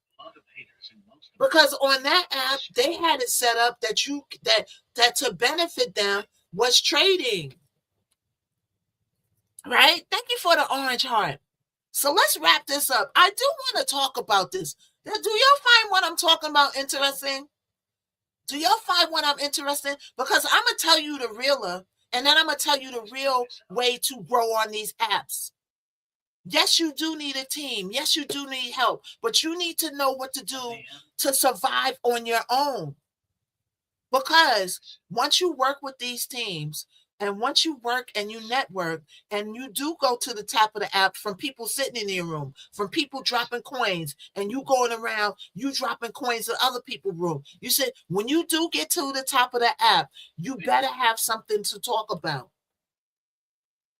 Because on that app, they had it set up that to benefit them was trading. Right? Thank you for the orange heart. So let's wrap this up. I do want to talk about this. Do y'all find what I'm talking about interesting? Do y'all find what I'm interested? Because I'm going to tell you the realer, and then I'm going to tell you the real way to grow on these apps. Yes, you do need a team. Yes, you do need help, but you need to know what to do to survive on your own. Because once you work with these teams, and once you work and you network, and you do go to the top of the app from people sitting in your room, from people dropping coins, and you going around, you dropping coins in other people's room. You said, when you do get to the top of the app, you better have something to talk about.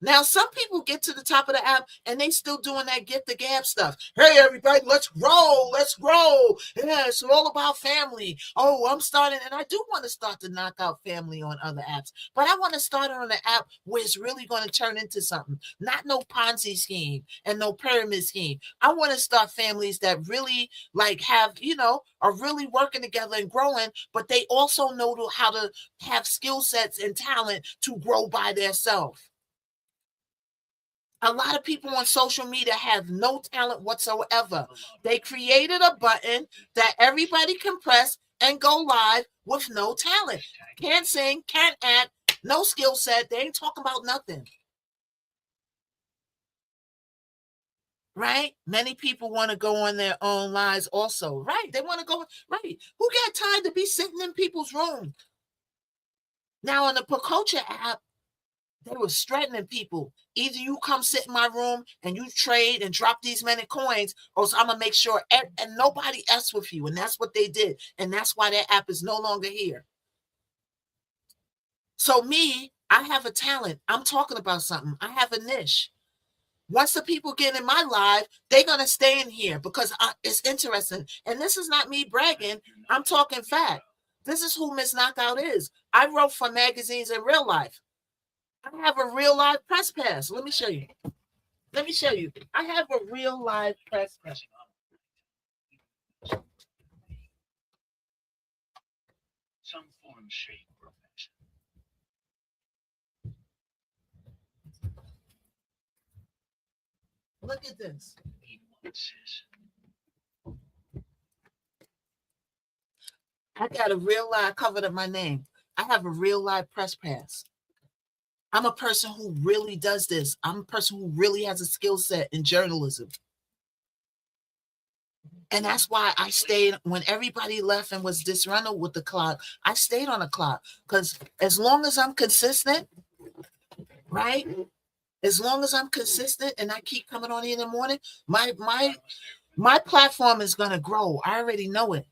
Now, some people get to the top of the app and they still doing that get the gab stuff. Hey, everybody, let's grow. Let's grow. Yeah, it's all about family. Oh, I'm starting, and I do want to start to knock out family on other apps, but I want to start on an app where it's really going to turn into something. Not no Ponzi scheme and no pyramid scheme. I want to start families that really have, are really working together and growing, but they also know how to have skill sets and talent to grow by themselves. A lot of people on social media have no talent whatsoever. They created a button that everybody can press and go live with no talent. Can't sing, can't act, no skill set. They ain't talking about nothing. Right? Many people want to go on their own lives also. Right? They want to go. Right? Who got time to be sitting in people's rooms? Now, on the Culture app, they were threatening people. Either you come sit in my room and you trade and drop these many coins, or I'm going to make sure and nobody else with you. And that's what they did. And that's why that app is no longer here. So me, I have a talent. I'm talking about something. I have a niche. Once the people get in my live, they're going to stay in here because it's interesting. And this is not me bragging. I'm talking fact. This is who Miss Knockout is. I wrote for magazines in real life. I have a real live press pass. Let me show you. I have a real live press pass. Some form, shape, or fashion. Look at this. I got a real live covered up my name. I have a real live press pass. I'm a person who really does this. I'm a person who really has a skill set in journalism. And that's why I stayed when everybody left and was disgruntled with the clock. I stayed on the clock because as long as I'm consistent, right? As long as I'm consistent and I keep coming on here in the morning, my platform is going to grow. I already know it.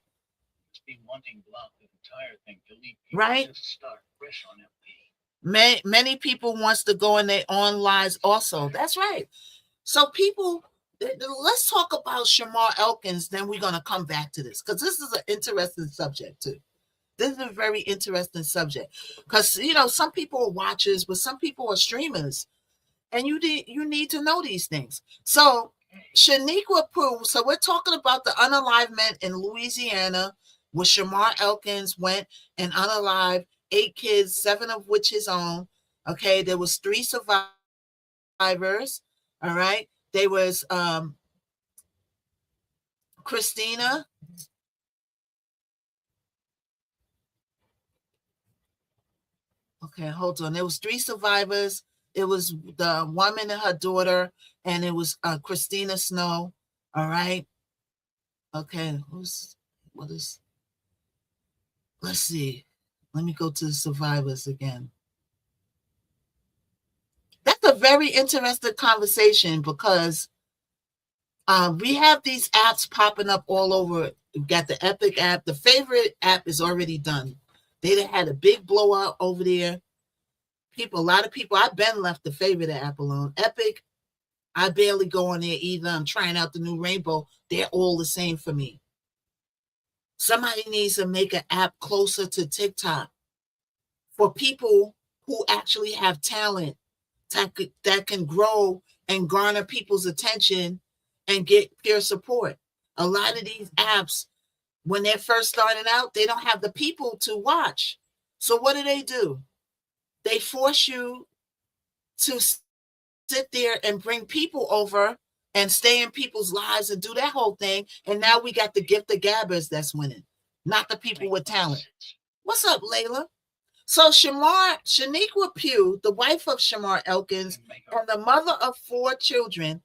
It's been wanting block the entire thing, delete right? Start fresh on MP. Many people wants to go in their own lives also. That's right. So people Let's talk about Shamar Elkins, then we're going to come back to this because this is an interesting subject too. This is a very interesting subject because, you know, some people are watchers, but some people are streamers, and you need to know these things. So Shaniqua Pooh, so we're talking about the unalivement in Louisiana where Shamar Elkins went and unalived 8 kids, 7 of which his own. Okay, there was 3 survivors. All right. There was Christina. Okay, hold on. There was 3 survivors. It was the woman and her daughter, and it was Christina Snow. All right. Okay, let's see. Let me go to the survivors again. That's a very interesting conversation because we have these apps popping up all over. We've got the Epic app. The favorite app is already done. They had a big blowout over there. A lot of people, I've been left the favorite app alone. Epic, I barely go on there either. I'm trying out the new Rainbow. They're all the same for me. Somebody needs to make an app closer to TikTok for people who actually have talent that can grow and garner people's attention and get peer support. A lot of these apps, when they're first starting out, they don't have the people to watch. So what do? They force you to sit there and bring people over and stay in people's lives and do that whole thing. And now we got the gift of gabbers that's winning, not the people with talent. What's up, Layla? So Shaniqua Pugh, the wife of Shamar Elkins and the mother of 4 children,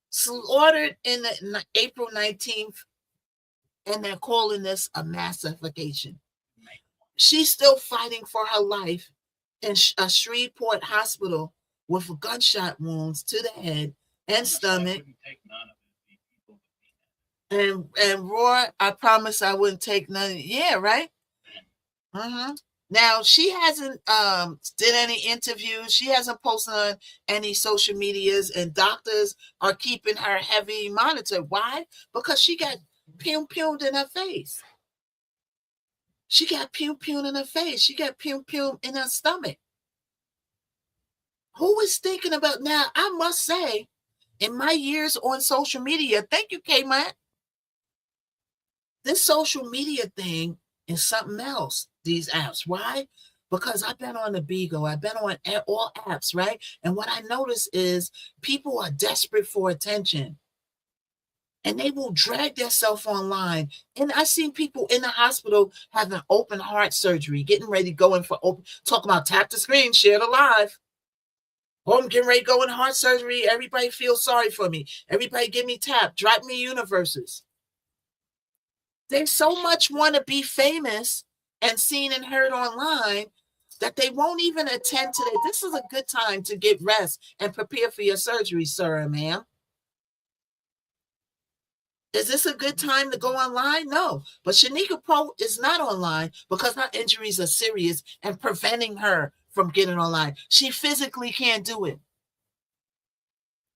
slaughtered in April 19th, and they're calling this a massification. She's still fighting for her life in a Shreveport hospital with gunshot wounds to the head and stomach. And Roy, I promise I wouldn't take none. Yeah, right? Mm-hmm. Now, she hasn't did any interviews. She hasn't posted on any social medias, and doctors are keeping her heavy monitored. Why? Because she got pew-pewed in her face. She got pew-pewed in her face. She got pew-pewed in her stomach. Who is thinking about now? I must say, in my years on social media, thank you, K-Matt, this social media thing is something else, these apps. Why? Because I've been on the Beagle. I've been on all apps, right? And what I notice is people are desperate for attention. And they will drag themselves online. And I've seen people in the hospital having open heart surgery, getting ready to go in for open, talking about tap the screen, share the live. Oh, I'm getting ready to go in heart surgery. Everybody feels sorry for me. Everybody give me tap. Drop me universes. They so much want to be famous and seen and heard online that they won't even attend to it. This is a good time to get rest and prepare for your surgery, sir and ma'am. Is this a good time to go online? No. But Shaniqua Poe is not online because her injuries are serious and preventing her from getting online. She physically can't do it.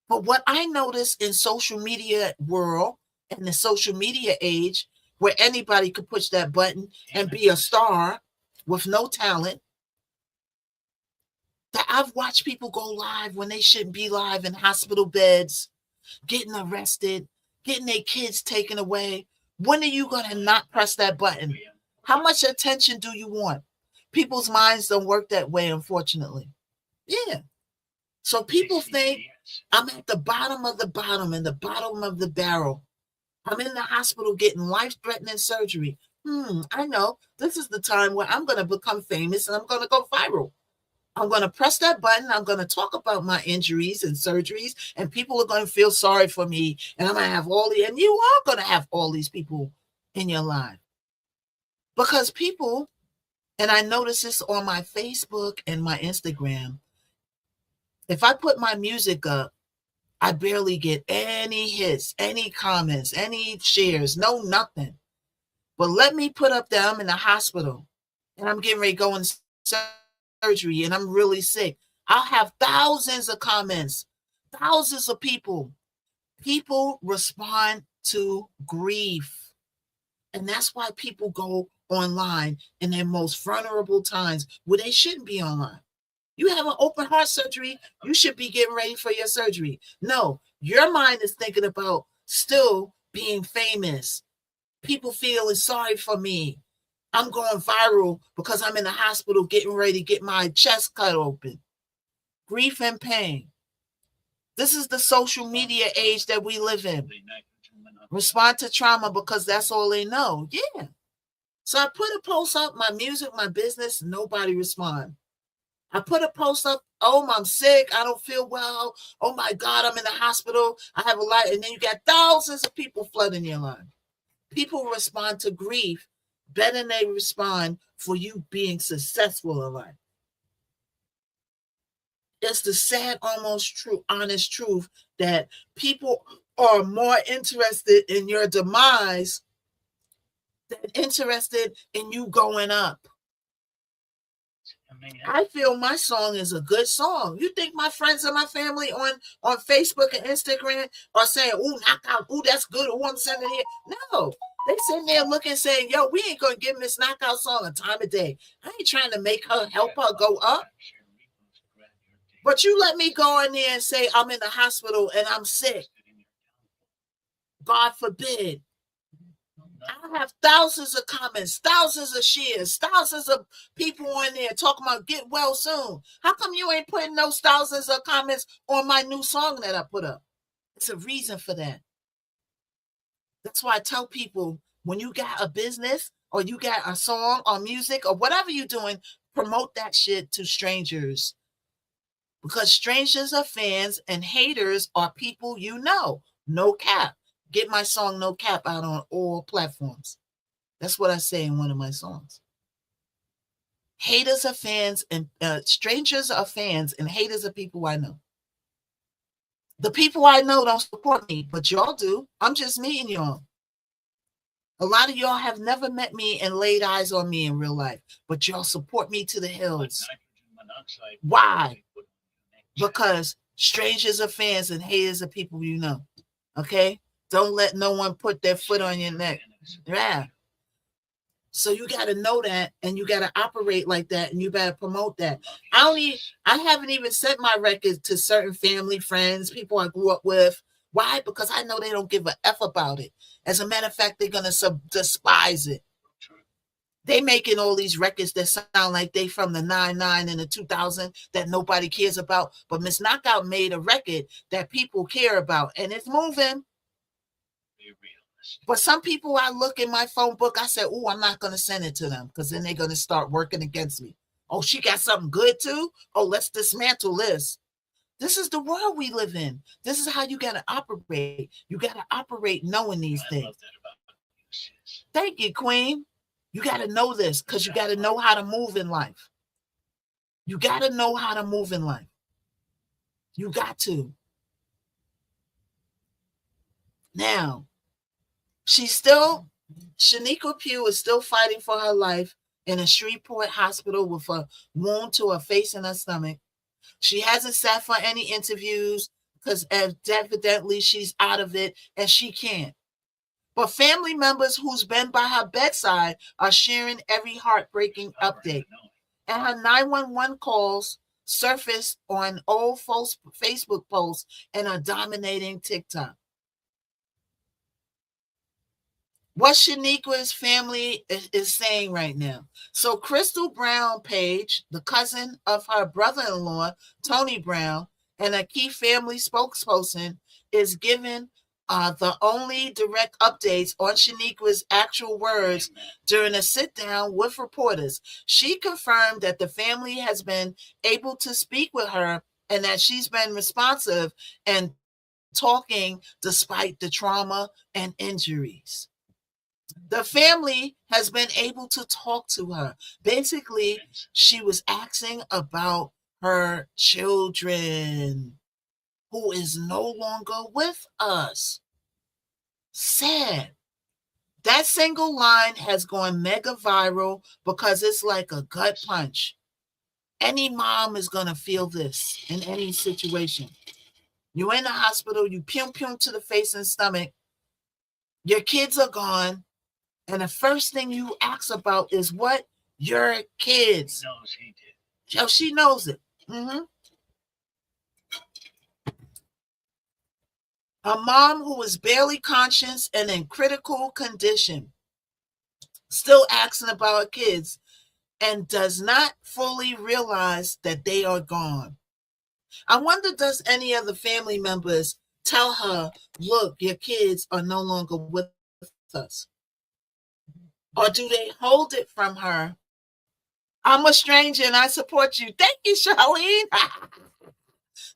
But what I notice in social media world and the social media age, where anybody could push that button and be a star with no talent, that I've watched people go live when they shouldn't be live in hospital beds, getting arrested, getting their kids taken away. When are you going to not press that button? How much attention do you want? People's minds don't work that way, unfortunately. Yeah. So people think I'm at the bottom of the bottom and the bottom of the barrel. I'm in the hospital getting life-threatening surgery. I know. This is the time where I'm going to become famous and I'm going to go viral. I'm going to press that button. I'm going to talk about my injuries and surgeries, and people are going to feel sorry for me. And I'm going to have and you are going to have all these people in your life. Because people, and I notice this on my Facebook and my Instagram, if I put my music up, I barely get any hits, any comments, any shares, no nothing. But let me put up that I'm in the hospital and I'm getting ready to go in surgery and I'm really sick. I'll have thousands of comments, thousands of people People respond to grief. And that's why people go online in their most vulnerable times where they shouldn't be online. You have an open heart surgery, you should be getting ready for your surgery. No, your mind is thinking about still being famous. People feeling sorry for me. I'm going viral because I'm in the hospital getting ready to get my chest cut open. Grief and pain. This is the social media age that we live in. Respond to trauma because that's all they know. Yeah. So I put a post up, my music, my business, nobody respond. I put a post up, oh, I'm sick, I don't feel well. Oh my God, I'm in the hospital. I have a lot. And then you got thousands of people flooding your line. People respond to grief better than they respond for you being successful in life. It's the sad, almost true, honest truth that people are more interested in your demise than interested in you going up. I feel my song is a good song. You think my friends and my family on Facebook and Instagram are saying, "Ooh, knockout, ooh, that's good, ooh, I'm sending it." No, they sitting there looking, saying, "Yo, we ain't gonna give Miss Knockout song a time of day. I ain't trying to make her help her go up." But you let me go in there and say I'm in the hospital and I'm sick. God forbid. I have thousands of comments, thousands of shares, thousands of people on there talking about get well soon. How come you ain't putting those thousands of comments on my new song that I put up? It's a reason for that. That's why I tell people when you got a business or you got a song or music or whatever you're doing, promote that shit to strangers. Because strangers are fans and haters are people you know. No cap. Get my song No Cap out on all platforms. That's what I say in one of my songs. Haters are fans and strangers are fans and haters are people I know. The people I know don't support me, but y'all do. I'm just meeting y'all. A lot of y'all have never met me and laid eyes on me in real life, but y'all support me to the hills. Why? Because strangers are fans and haters are people you know. Okay? Don't let no one put their foot on your neck. Yeah. So you got to know that and you got to operate like that and you better promote that. I haven't even sent my records to certain family, friends, people I grew up with. Why? Because I know they don't give a F about it. As a matter of fact, they're going to despise it. They making all these records that sound like they from the 99 and the 2000 that nobody cares about. But Miss Knockout made a record that people care about and it's moving. But some people I look in my phone book, I say, "Oh, I'm not going to send it to them because then they're going to start working against me." Oh, she got something good too? Oh, let's dismantle this. This is the world we live in. This is how you got to operate. You got to operate knowing these things. Thank you, Queen. You got to know this because you got to know how to move in life. You got to know how to move in life. You got to. Now, Shaniqua Pugh is still fighting for her life in a Shreveport hospital with a wound to her face and her stomach. She hasn't sat for any interviews because evidently she's out of it and she can't. But family members who's been by her bedside are sharing every heartbreaking update. And her 911 calls surfaced on old Facebook posts and are dominating TikTok. What Shaniqua's family is saying right now. So Crystal Brown Page, the cousin of her brother-in-law, Tony Brown, and a key family spokesperson, is giving the only direct updates on Shaniqua's actual words during a sit-down with reporters. She confirmed that the family has been able to speak with her and that she's been responsive and talking despite the trauma and injuries. The family has been able to talk to her. Basically, she was asking about her children, who is no longer with us. Sad. That single line has gone mega viral because it's like a gut punch. Any mom is going to feel this in any situation. You're in the hospital, you pew to the face and stomach. Your kids are gone. And the first thing you ask about is what? Your kids. He knows he did. Oh, she knows it. Mm-hmm. A mom who is barely conscious and in critical condition, still asking about her kids and does not fully realize that they are gone. I wonder, does any of the family members tell her, look, your kids are no longer with us? Or do they hold it from her? I'm a stranger and I support you. Thank you, Charlene.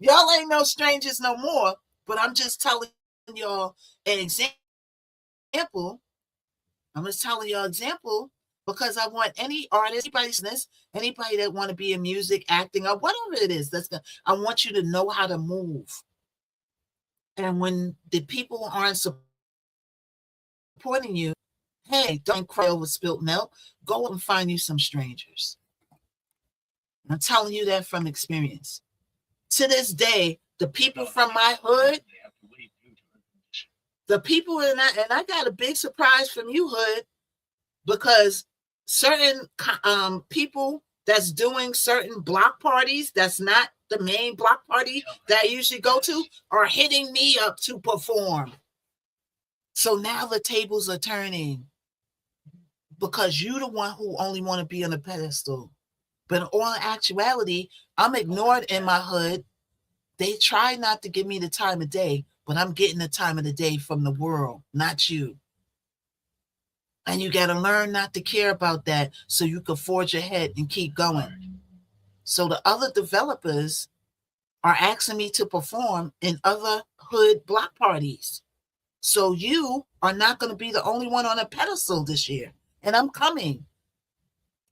Y'all ain't no strangers no more, but I'm just telling y'all an example. I'm just telling y'all an example because I want any artist, anybody that want to be in music, acting, or whatever it is, I want you to know how to move. And when the people aren't supporting you, hey, don't cry over spilt milk. Go and find you some strangers. I'm telling you that from experience. To this day, the people from my hood, the people, and I got a big surprise from you, hood, because certain people that's doing certain block parties, that's not the main block party that I usually go to, are hitting me up to perform. So now the tables are turning because you're the one who only want to be on a pedestal. But in all actuality, I'm ignored in my hood. They try not to give me the time of day, but I'm getting the time of the day from the world, not you. And you got to learn not to care about that so you can forge ahead and keep going. So the other developers are asking me to perform in other hood block parties. So you are not going to be the only one on a pedestal this year. And I'm coming.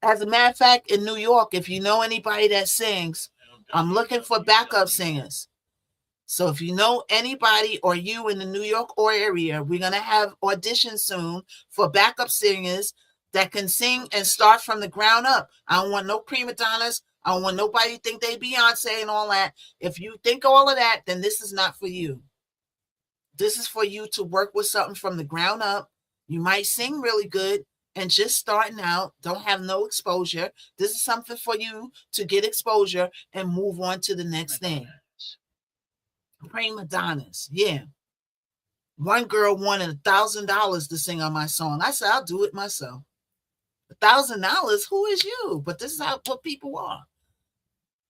As a matter of fact, in New York, if you know anybody that sings, I'm looking for backup singers. So if you know anybody or you in the New York area, we're going to have auditions soon for backup singers that can sing and start from the ground up. I don't want no prima donnas. I don't want nobody to think they Beyonce and all that. If you think all of that, then this is not for you. This is for you to work with something from the ground up. You might sing really good and just starting out, don't have no exposure. This is something for you to get exposure and move on to the next thing. Prima donnas, yeah. One girl wanted $1,000 to sing on my song. I said, I'll do it myself. $1,000? Who is you? But this is what people are.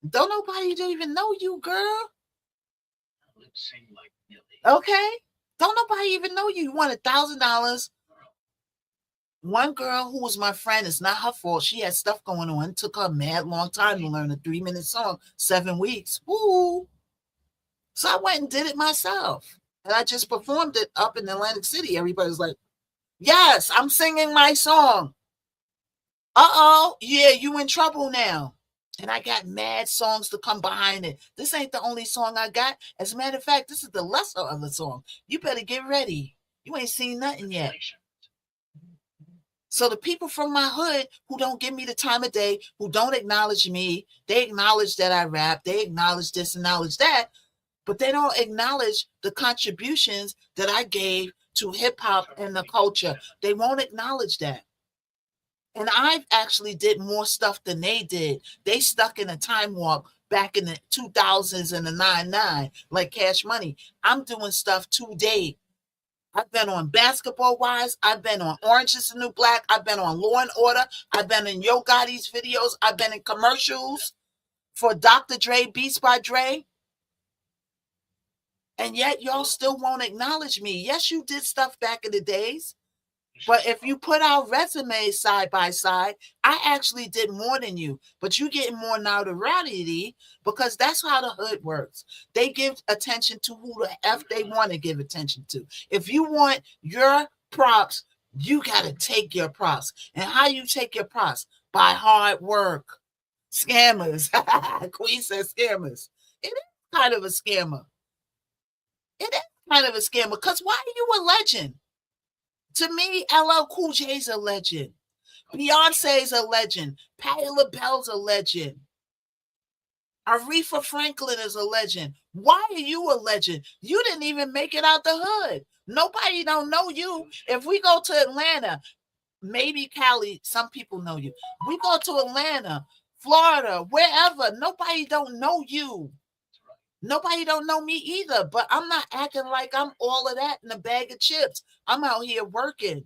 Don't nobody even know you, girl. Sing like Millie. Okay. Don't nobody even know you. You want $1,000. One girl who was my friend, it's not her fault. She had stuff going on. It took her a mad long time to learn a 3-minute song, 7 weeks. Ooh. So I went and did it myself. And I just performed it up in Atlantic City. Everybody's like, yes, I'm singing my song. Uh-oh, yeah, you in trouble now. And I got mad songs to come behind it. This ain't the only song I got. As a matter of fact, this is the lesser of the song. You better get ready. You ain't seen nothing yet. So the people from my hood who don't give me the time of day, who don't acknowledge me, they acknowledge that I rap, they acknowledge this, acknowledge that, but they don't acknowledge the contributions that I gave to hip hop and the culture. They won't acknowledge that. And I've actually did more stuff than they did. They stuck in a time warp back in the 2000s and the 99, like Cash Money. I'm doing stuff today. I've been on Basketball Wives. I've been on Orange is the New Black. I've been on Law and Order. I've been in Yo Gotti's videos. I've been in commercials for Dr. Dre, Beats by Dre. And yet y'all still won't acknowledge me. Yes, you did stuff back in the days. But if you put our resumes side by side, I actually did more than you. But you getting more notoriety because that's how the hood works. They give attention to who the F they want to give attention to. If you want your props, you got to take your props. And how you take your props? By hard work. Scammers. Queen says scammers. It is kind of a scammer. It is kind of a scammer because why are you a legend? To me, LL Cool J's a legend. Beyonce's a legend. Patti LaBelle's a legend. Aretha Franklin is a legend. Why are you a legend? You didn't even make it out the hood. Nobody don't know you. If we go to Atlanta, maybe Cali, some people know you. We go to Atlanta, Florida, wherever, nobody don't know you. Nobody don't know me either, but I'm not acting like I'm all of that in a bag of chips. I'm out here working.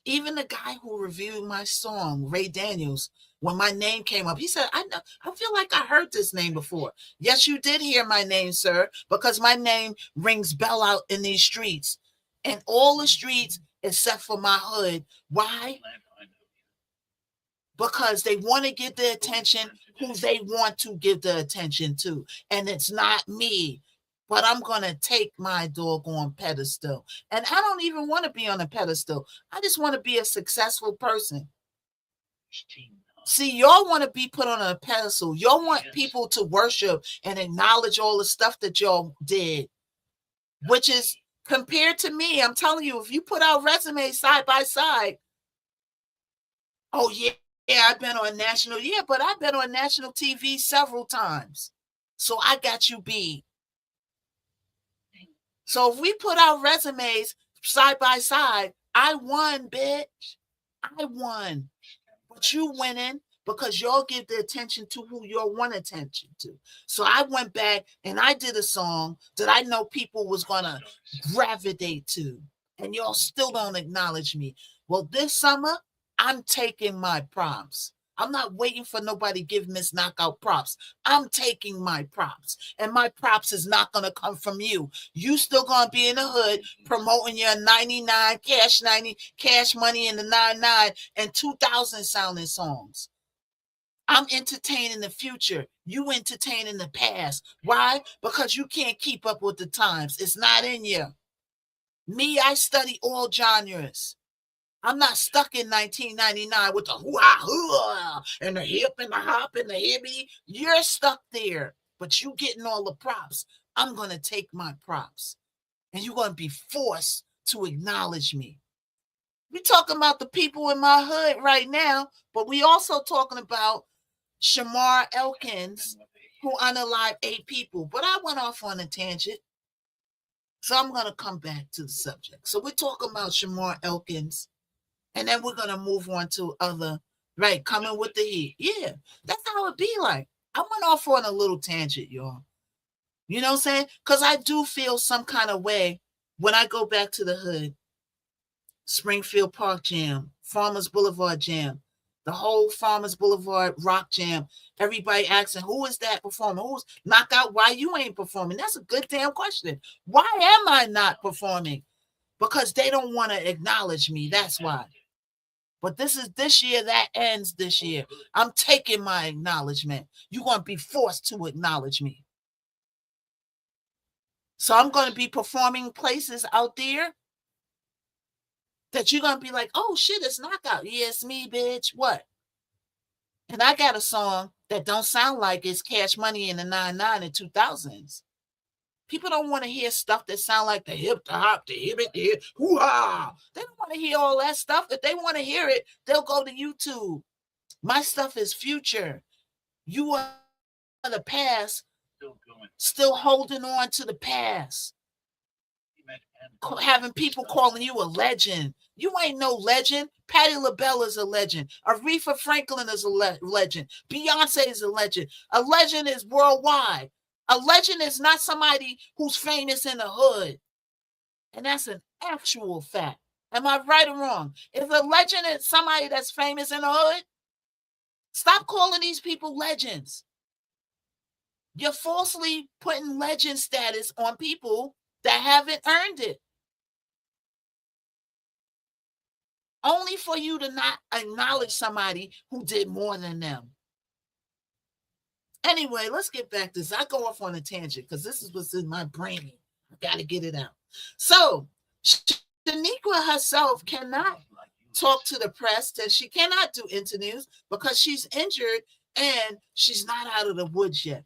Even the guy who reviewed my song, Ray Daniels, when my name came up, he said, I feel like I heard this name before. Yes, you did hear my name, sir, because my name rings bell out in these streets. And all the streets except for my hood. Why? Because they want to give the attention who they want to give the attention to. And it's not me. But I'm going to take my doggone pedestal. And I don't even want to be on a pedestal. I just want to be a successful person. See, y'all want to be put on a pedestal. Y'all want people to worship and acknowledge all the stuff that y'all did, which is compared to me. I'm telling you, if you put out resumes side by side, oh, yeah, I've been on national. Yeah, but I've been on national TV several times. So I got you beat. So if we put out resumes side by side, I won, bitch. I won. But you winning because y'all give the attention to who y'all want attention to. So I went back and I did a song that I know people was going to gravitate to. And y'all still don't acknowledge me. Well, this summer, I'm taking my props. I'm not waiting for nobody to give Miss Knockout props. I'm taking my props. And my props is not going to come from you. You still going to be in the hood promoting your 99, cash money in the 99 and 2000 sounding songs. I'm entertaining the future. You entertaining the past. Why? Because you can't keep up with the times. It's not in you. Me, I study all genres. I'm not stuck in 1999 with the hoo-ah, and the hip and the hop and the hippie. You're stuck there, but you getting all the props. I'm going to take my props, and you're going to be forced to acknowledge me. We're talking about the people in my hood right now, but we also talking about Shamar Elkins, who unalived 8 people. But I went off on a tangent, so I'm going to come back to the subject. So we're talking about Shamar Elkins. And then we're going to move on to other, right, coming with the heat. Yeah, that's how it be like. I went off on a little tangent, y'all. You know what I'm saying? Because I do feel some kind of way when I go back to the hood. Springfield Park Jam, Farmers Boulevard Jam, the whole Farmers Boulevard Rock Jam. Everybody asking, who is that performing? Who's Knockout? Why you ain't performing? That's a good damn question. Why am I not performing? Because they don't want to acknowledge me. That's why. But this year, that ends this year. I'm taking my acknowledgement. You're going to be forced to acknowledge me. So I'm going to be performing places out there that you're going to be like, oh, shit, it's Knockout. Yeah, it's me, bitch. What? And I got a song that don't sound like it's Cash Money in the 99 and 2000s. People don't want to hear stuff that sound like the hip, the hop, the hip, the hip, hoo-ha. They don't want to hear all that stuff. If they want to hear it, they'll go to YouTube. My stuff is future. You are the past, still holding on to the past. Having people calling you a legend. You ain't no legend. Patti LaBelle is a legend. Aretha Franklin is a legend. Beyonce is a legend. A legend is worldwide. A legend is not somebody who's famous in the hood. And that's an actual fact. Am I right or wrong? If a legend is somebody that's famous in the hood, stop calling these people legends. You're falsely putting legend status on people that haven't earned it. Only for you to not acknowledge somebody who did more than them. Anyway, let's get back to this. I go off on a tangent because this is what's in my brain. I got to get it out. So, Shaniqua herself cannot talk to the press, that she cannot do interviews because she's injured and she's not out of the woods yet.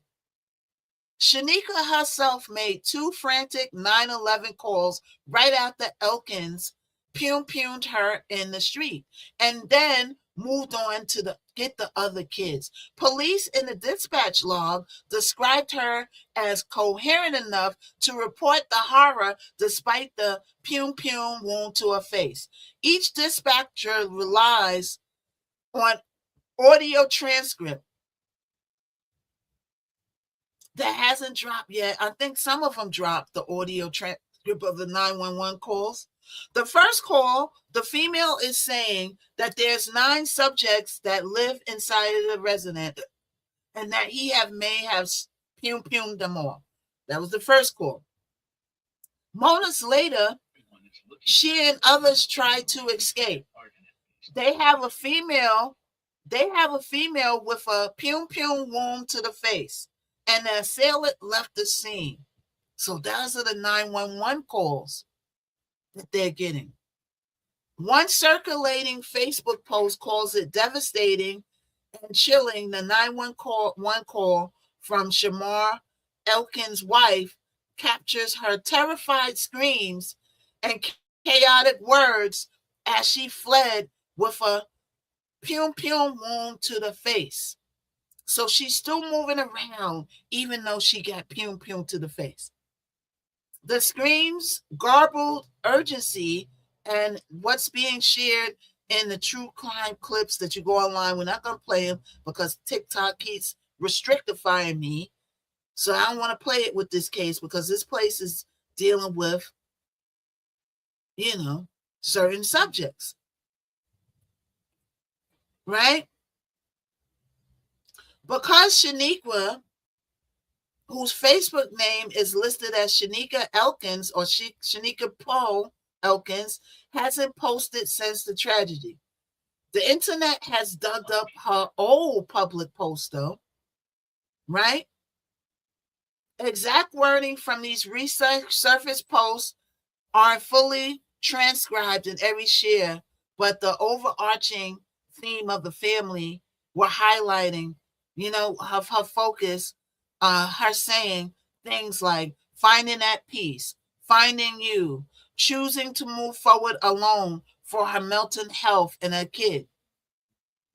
Shaniqua herself made 2 frantic 911 calls right after Elkins pumed her in the street, and then moved on to get the other kids. Police in the dispatch log described her as coherent enough to report the horror despite the pume wound to her face. Each dispatcher relies on audio transcript that hasn't dropped yet. I think some of them dropped the audio transcript of the 911 calls. The first call, the female is saying that there's 9 subjects that live inside of the resident and that he may have pumed them all. That was the first call. Moments later, she and others tried to escape. They have a female with a pume wound to the face, and the assailant left the scene. So those are the 911 calls that they're getting. One circulating Facebook post calls it devastating and chilling. The 911 call from Shamar Elkin's wife captures her terrified screams and chaotic words as she fled with a pume wound to the face. So she's still moving around even though she got pume to the face. The screams, garbled urgency, and what's being shared in the true crime clips that you go online. We're not going to play them because TikTok keeps restrictifying me. So I don't want to play it with this case because this place is dealing with, certain subjects. Right? Because Shaniqua, whose Facebook name is listed as Shanika Elkins or Shanika Poe Elkins, hasn't posted since the tragedy. The internet has dug up her old public post, though, right? Exact wording from these resurfaced posts aren't fully transcribed in every share, but the overarching theme of the family were highlighting, her focus, her saying things like finding at peace, finding you, choosing to move forward alone for her mental health and her kid.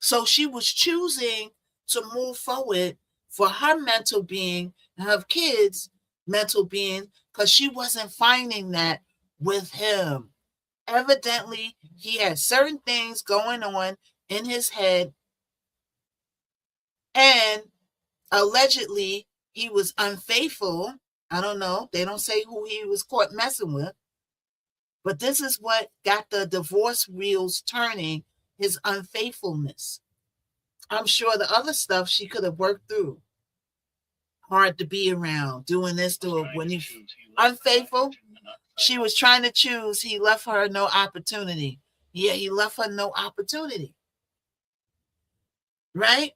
So she was choosing to move forward for her mental being and her kids' mental being because she wasn't finding that with him. Evidently, he had certain things going on in his head, and allegedly he was unfaithful. I don't know. They don't say who he was caught messing with. But this is what got the divorce wheels turning, his unfaithfulness. I'm sure the other stuff she could have worked through. Hard to be around, doing this to her. When he's unfaithful, she was trying to choose. He left her no opportunity. Yeah, he left her no opportunity. Right?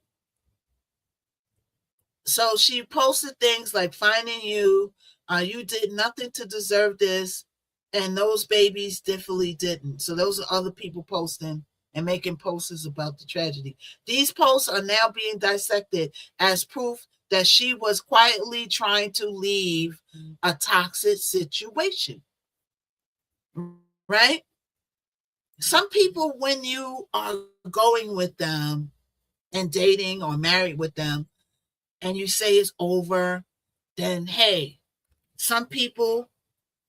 So she posted things like finding you, you did nothing to deserve this, and those babies definitely didn't. So those are other people posting and making posters about the tragedy. These posts are now being dissected as proof that she was quietly trying to leave a toxic situation. Right? Some people, when you are going with them and dating or married with them, and you say it's over, then hey, some people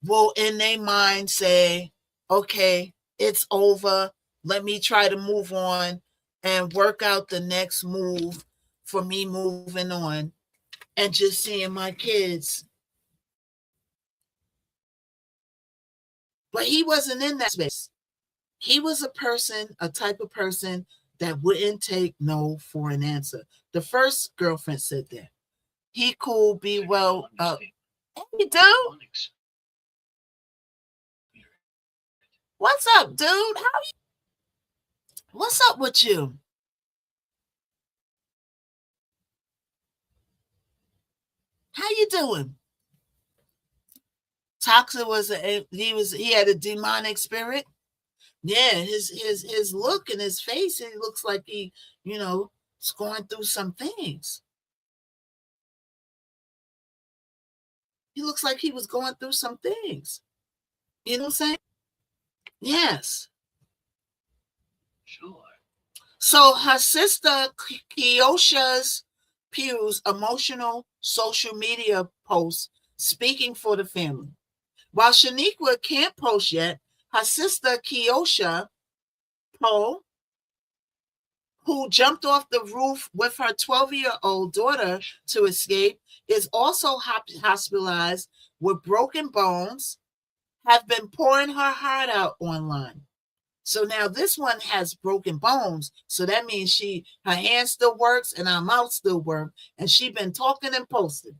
will in their mind say, okay, it's over. Let me try to move on and work out the next move for me moving on and just seeing my kids. But he wasn't in that space. He was a type of person that wouldn't take no for an answer. The first girlfriend said that. He cool, be well. Hey, dude. What's up, dude? What's up with you? How you doing? Toxic he had a demonic spirit. Yeah, his look and his face, it looks like he, is going through some things. He looks like he was going through some things. You know what I'm saying? Yes. Sure. So her sister Keosha's Pugh's emotional social media posts speaking for the family. While Shaniqua can't post yet, her sister Keosha Poe, who jumped off the roof with her 12-year-old daughter to escape, is also hospitalized with broken bones, have been pouring her heart out online. So now this one has broken bones. So that means her hand still works and her mouth still works. And she been talking and posting.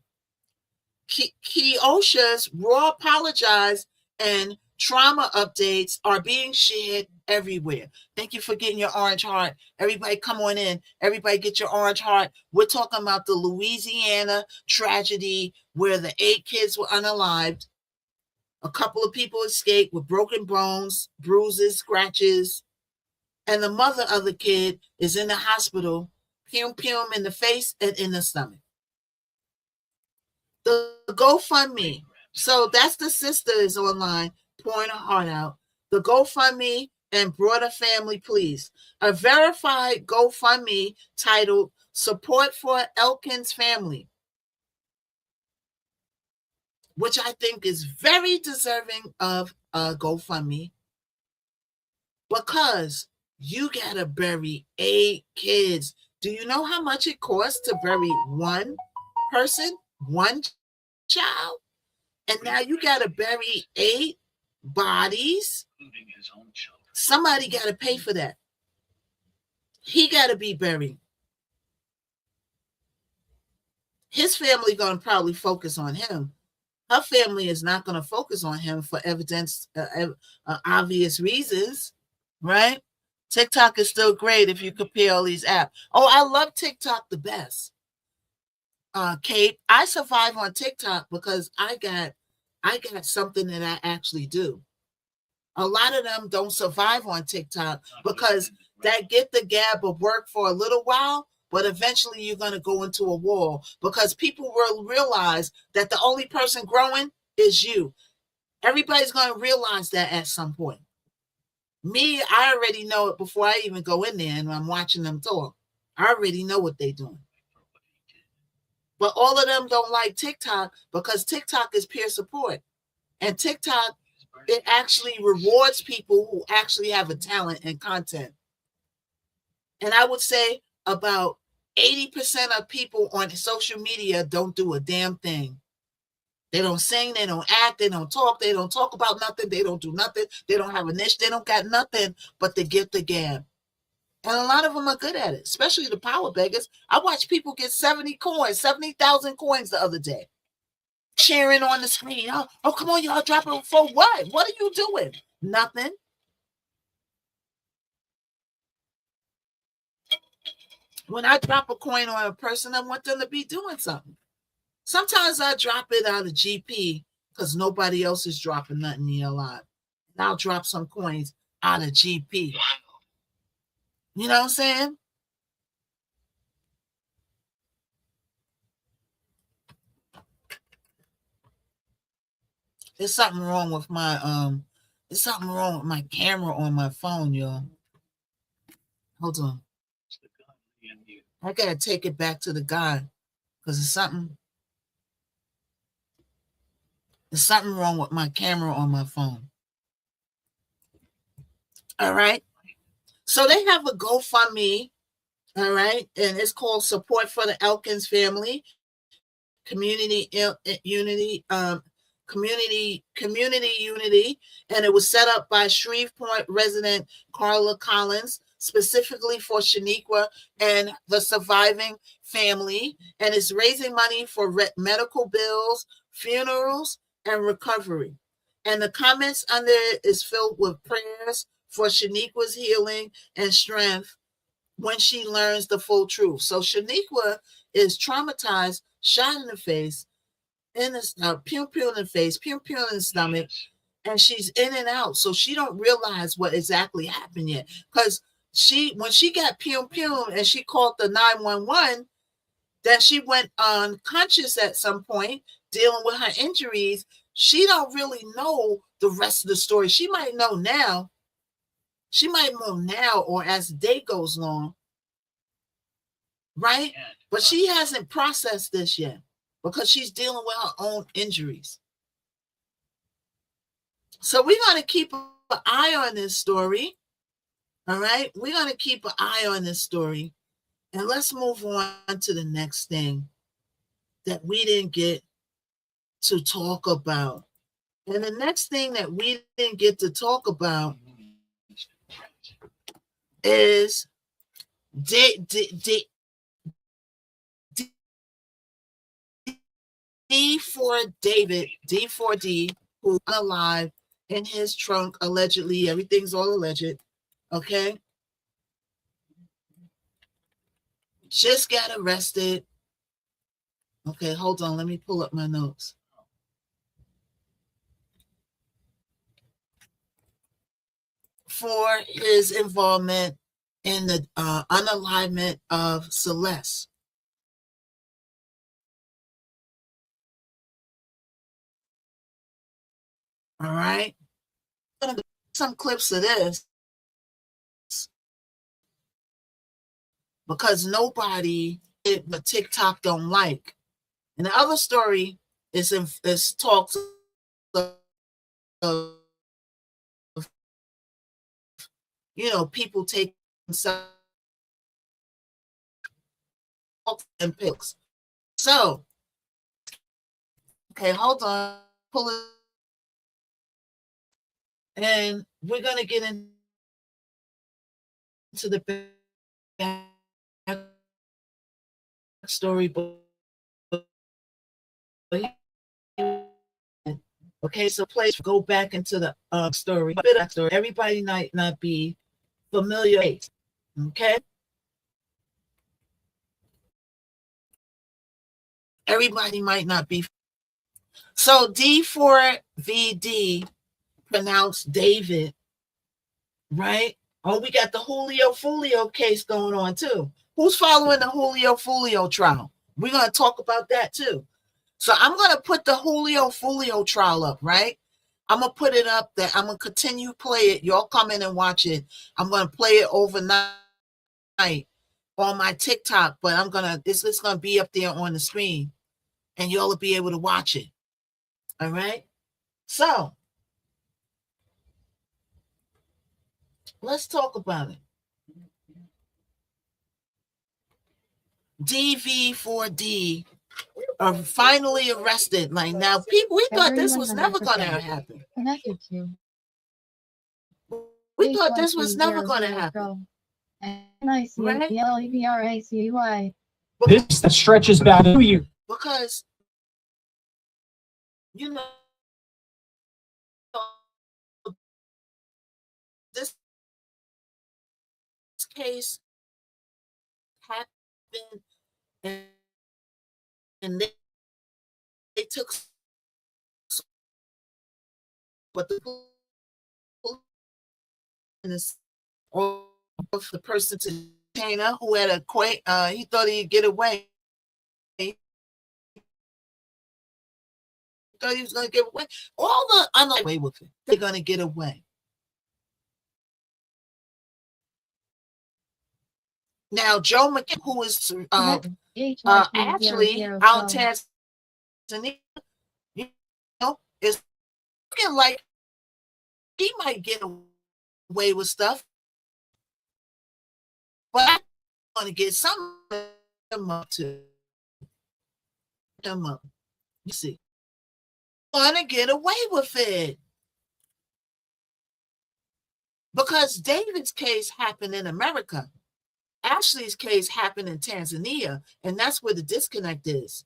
Keosha's raw apologize and trauma updates are being shared everywhere. Thank you for getting your orange heart. Everybody come on in. Everybody get your orange heart. We're talking about the Louisiana tragedy where the 8 kids were unalived. A couple of people escaped with broken bones, bruises, scratches. And the mother of the kid is in the hospital, pum in the face and in the stomach. The GoFundMe. So that's the sister is online pouring her heart out. The GoFundMe and broader family, please. A verified GoFundMe titled Support for Elkins Family, which I think is very deserving of a GoFundMe, because you gotta bury 8 kids. Do you know how much it costs to bury one person, one child? And now you gotta bury 8 bodies, including his own children. Somebody gotta pay for that. He gotta be buried. His family gonna probably focus on him. Her family is not gonna focus on him for obvious reasons, right? TikTok is still great if you compare all these apps. Oh, I love TikTok the best. Kate, I survive on TikTok because I got something that I actually do. A lot of them don't survive on TikTok because that get the gab of work for a little while, but eventually you're going to go into a wall because people will realize that the only person growing is you. Everybody's going to realize that at some point. Me, I already know it before I even go in there and I'm watching them talk. I already know what they're doing. But all of them don't like TikTok because TikTok is peer support. And TikTok, it actually rewards people who actually have a talent and content. And I would say about 80% of people on social media don't do a damn thing. They don't sing, they don't act, they don't talk about nothing, they don't do nothing, they don't have a niche, they don't got nothing but the gift the gab. And a lot of them are good at it, especially the power beggars. I watched people get 70,000 coins the other day. Cheering on the screen. Oh, come on, y'all, drop it for what? What are you doing? Nothing. When I drop a coin on a person, I want them to be doing something. Sometimes I drop it out of GP because nobody else is dropping nothing in a lot. And I'll drop some coins out of GP. You know what I'm saying? There's something wrong with my camera on my phone, y'all. Hold on. I gotta take it back to the guy because there's something wrong with my camera on my phone. All right. So they have a GoFundMe, all right, and it's called Support for the Elkins Family, Community Unity, and it was set up by Shreveport resident Carla Collins, specifically for Shaniqua and the surviving family, and it's raising money for medical bills, funerals, and recovery. And the comments under it is filled with prayers for Shaniqua's healing and strength when she learns the full truth. So Shaniqua is traumatized, shot in the face, in the pew in the face, pew in the stomach, and she's in and out. So she don't realize what exactly happened yet. Because when she got pew and she called the 911, then she went unconscious at some point, dealing with her injuries. She don't really know the rest of the story. She might know now, She might move now or as the day goes long, right? But she hasn't processed this yet because she's dealing with her own injuries. So we're going to keep an eye on this story. All right? We're going to keep an eye on this story. And let's move on to the next thing that we didn't get to talk about. And the next thing that we didn't get to talk about is D4D, who's alive in his trunk, allegedly. Everything's all alleged. Okay? Just got arrested. Okay, hold on. Let me pull up my notes. For his involvement in the unalignment of Celeste. All right. I'm going to some clips of this because nobody the TikTok don't like. And the other story is talks of people taking self and pics. So, okay, hold on, pull it, and we're gonna get into the back story. Okay, so please go back into the story. Everybody might not be familiar. Okay. Everybody might not be. So D4VD pronounced David, right? Oh, we got the Julio Folio case going on too. Who's following the Julio Folio trial? We're going to talk about that too. So I'm going to put the Julio Folio trial up, right? I'm going to put it up there. I'm going to continue play it. Y'all come in and watch it. I'm going to play it overnight on my TikTok, but it's going to be up there on the screen and y'all will be able to watch it. All right. So let's talk about it. DV4D are finally arrested. Like now, people, we thought this was never going to happen. Connected to. We thought this was never going to happen. N-I-C-A-L-E-B-R-A-C-Y. This that stretches back to you. Because, this case happened and they took, but the police or the person to China who had he thought he'd get away. He thought he was going to get away. All the unlike way with it, they're going to get away. Now, Joe McKim, who is actually out in Tanzania, is looking like he might get away with stuff, but I'm going to get some of them up to them up. You see, going to get away with it because David's case happened in America. Ashley's case happened in Tanzania, and that's where the disconnect is.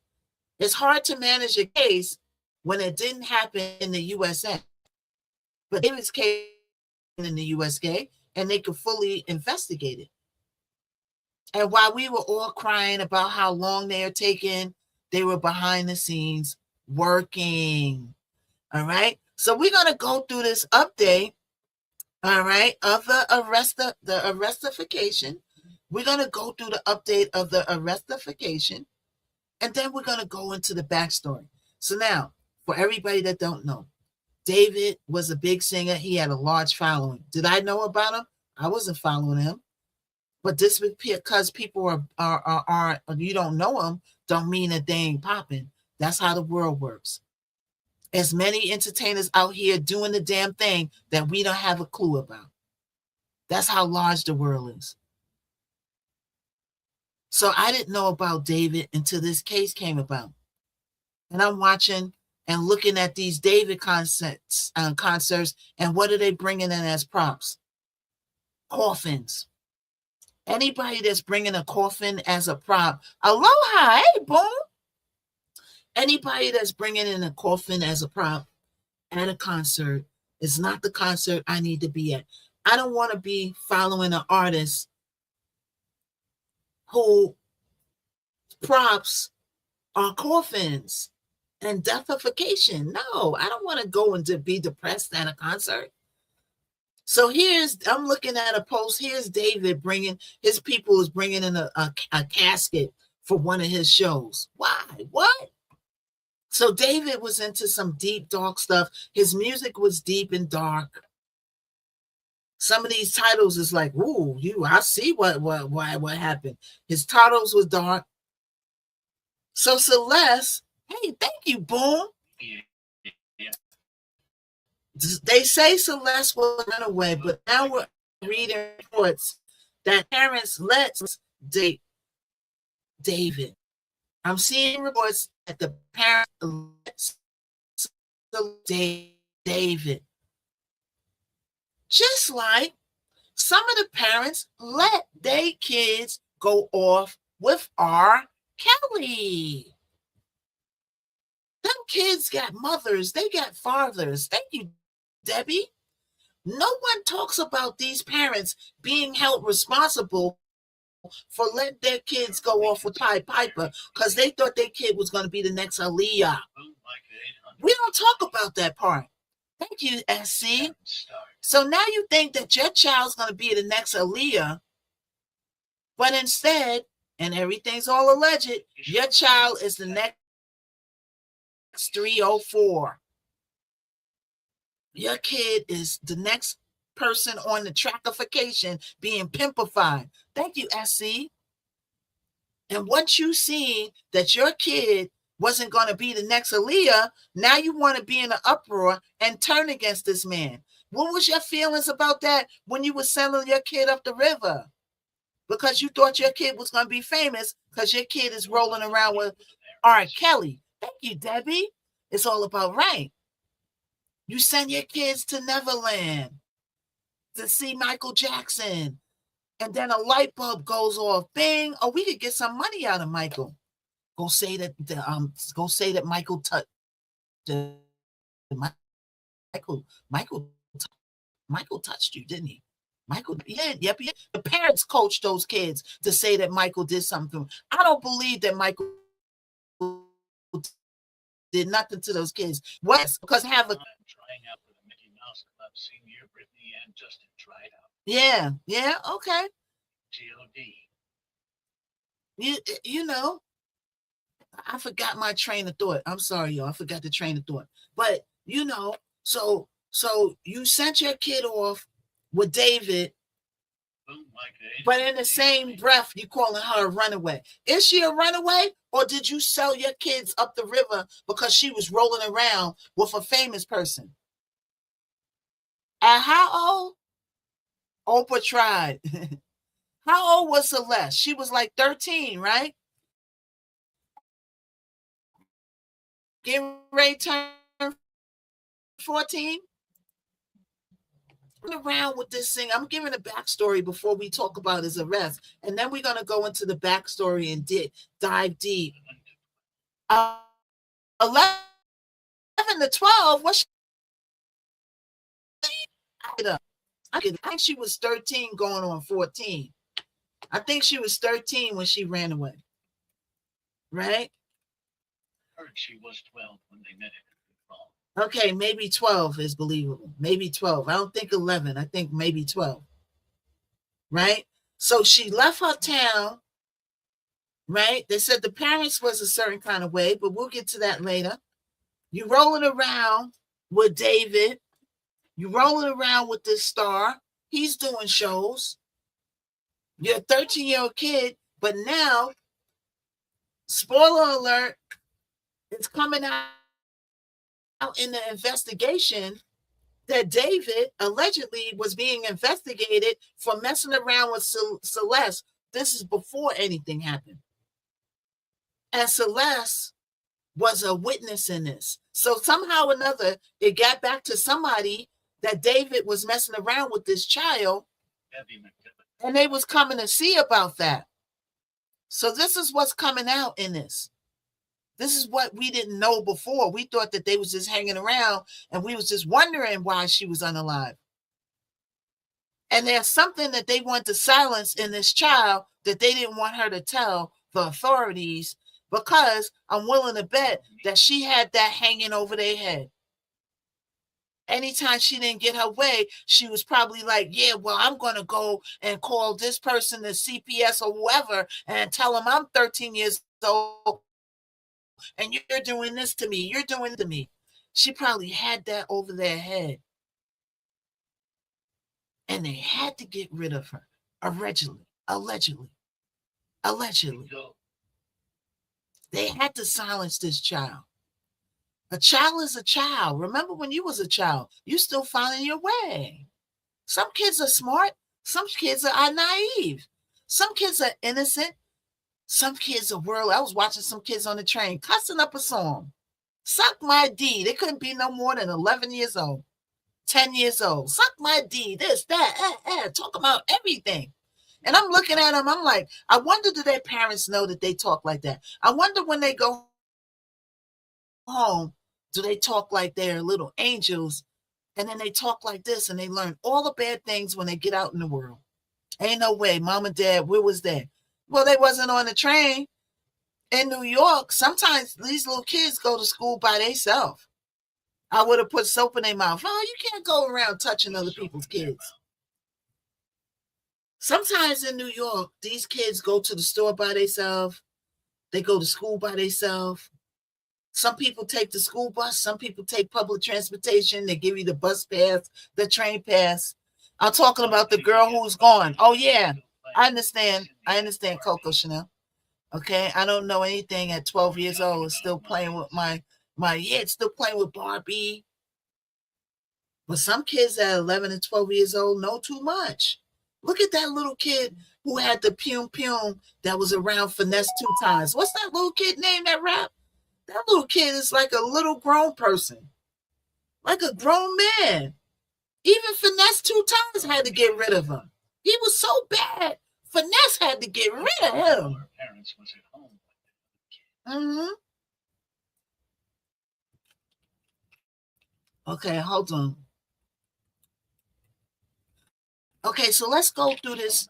It's hard to manage a case when it didn't happen in the USA. But David's case in the USA, and they could fully investigate it. And while we were all crying about how long they are taking, they were behind the scenes working. All right. So we're going to go through this update, all right, of the arrestification. We're going to go through the update of the arrestification, and then we're going to go into the backstory. So now, for everybody that don't know, David was a big singer. He had a large following. Did I know about him? I wasn't following him. But just because people are you don't know them, don't mean that they ain't popping. That's how the world works. As many entertainers out here doing the damn thing that we don't have a clue about. That's how large the world is. So I didn't know about David until this case came about. And I'm watching and looking at these David concerts, and what are they bringing in as props? Coffins. Anybody that's bringing a coffin as a prop, aloha, hey, boom. Anybody that's bringing in a coffin as a prop at a concert is not the concert I need to be at. I don't want to be following an artist who props are coffins and deathification. No, I don't want to go and to be depressed at a concert. So I'm looking at a post. Here's David his people is bringing in a casket for one of his shows. Why? What? So David was into some deep, dark stuff. His music was deep and dark. Some of these titles is like, ooh, I see what happened. His titles was dark. So Celeste, hey, thank you, boom. Yeah. They say Celeste will run away, but now we're reading reports that parents let date David. I'm seeing reports that the parents let David. Just like some of the parents let their kids go off with R. Kelly. Them kids got mothers, they got fathers. Thank you, Debbie. No one talks about these parents being held responsible for letting their kids go off with Piper because they thought their kid was going to be the next Aaliyah. We don't talk about that part. Thank you, SC. So now you think that your child's going to be the next Aaliyah, but instead, and everything's all alleged, your child is the next 304. Your kid is the next person on the trackification being pimpified. Thank you, SC. And once you see that your kid wasn't going to be the next Aaliyah, now you want to be in an uproar and turn against this man. What was your feelings about that when you were sending your kid up the river? Because you thought your kid was going to be famous because your kid is rolling around with R. Kelly. Thank you, Debbie. It's all about right. You send your kids to Neverland to see Michael Jackson, and then a light bulb goes off. Bing! Oh, we could get some money out of Michael. Go say that Michael touched Michael touched you, didn't he? Michael, yep. The parents coached those kids to say that Michael did something. I don't believe that Michael did nothing to those kids. What? Because trying out for the Mickey Mouse Club senior, Brittany and Justin tried out. Yeah, okay. God. You know, I forgot my train of thought. I'm sorry, y'all. I forgot the train of thought. But you know, so you sent your kid off with David, but in the same breath, you calling her a runaway. Is she a runaway, or did you sell your kids up the river because she was rolling around with a famous person? At how old? Oprah tried. How old was Celeste? She was like 13, right? Getting ready to turn 14. Around with this thing. I'm giving a backstory before we talk about his arrest, and then we're going to go into the backstory and dive deep. 11 to 12. What's I think she was 13 going on 14. I think she was 13 when she ran away. Right? I heard she was 12 when they met at the ball. Okay, maybe 12 is believable. Maybe 12. I don't think 11. I think maybe 12. Right? So she left her town. Right? They said the parents was a certain kind of way, but we'll get to that later. You rolling around with David. You rolling around with this star. He's doing shows. You're a 13-year-old kid, but now, spoiler alert, it's coming out in the investigation that David allegedly was being investigated for messing around with Celeste. This is before anything happened. And Celeste was a witness in this. So somehow or another, it got back to somebody that David was messing around with this child, and they was coming to see about that. So this is what's coming out in this. This is what we didn't know before. We thought that they was just hanging around, and we was just wondering why she was unalive. And there's something that they want to silence in this child that they didn't want her to tell the authorities, because I'm willing to bet that she had that hanging over their head. Anytime she didn't get her way, she was probably like, yeah, well, I'm going to go and call this person, the CPS or whoever, and tell them I'm 13 years old, and you're doing this to me. You're doing it to me. She probably had that over their head. And they had to get rid of her. Allegedly. They had to silence this child. A child is a child. Remember when you was a child, you still finding your way. Some kids are smart. Some kids are naive. Some kids are innocent. Some kids are worldly. I was watching some kids on the train cussing up a song. Suck my D. They couldn't be no more than 11 years old, 10 years old. Suck my D, this, that, talk about everything. And I'm looking at them, I'm like, I wonder, do their parents know that they talk like that? I wonder when they go home, do they talk like they're little angels? And then they talk like this, and they learn all the bad things when they get out in the world. Ain't no way, mom and dad, where was that? Well, they wasn't on the train. In New York, sometimes these little kids go to school by themselves. I would have put soap in their mouth. Oh, you can't go around touching other people's kids. Sometimes in New York, these kids go to the store by themselves. They go to school by themselves. Some people take the school bus. Some people take public transportation. They give you the bus pass, the train pass. I'm talking about the girl who's gone. Oh, yeah. I understand, Coco Chanel. Okay, I don't know anything at 12 years old. It's still playing with it's still playing with Barbie. But some kids at 11 and 12 years old know too much. Look at that little kid who had the Pum that was around Finesse 2 times. What's that little kid name that rap? That little kid is like a little grown person, like a grown man. Even Finesse 2 times had to get rid of him. He was so bad. Finesse had to get rid of him. Her parents was at home. Mm-hmm. Okay, hold on. Okay, so let's go through this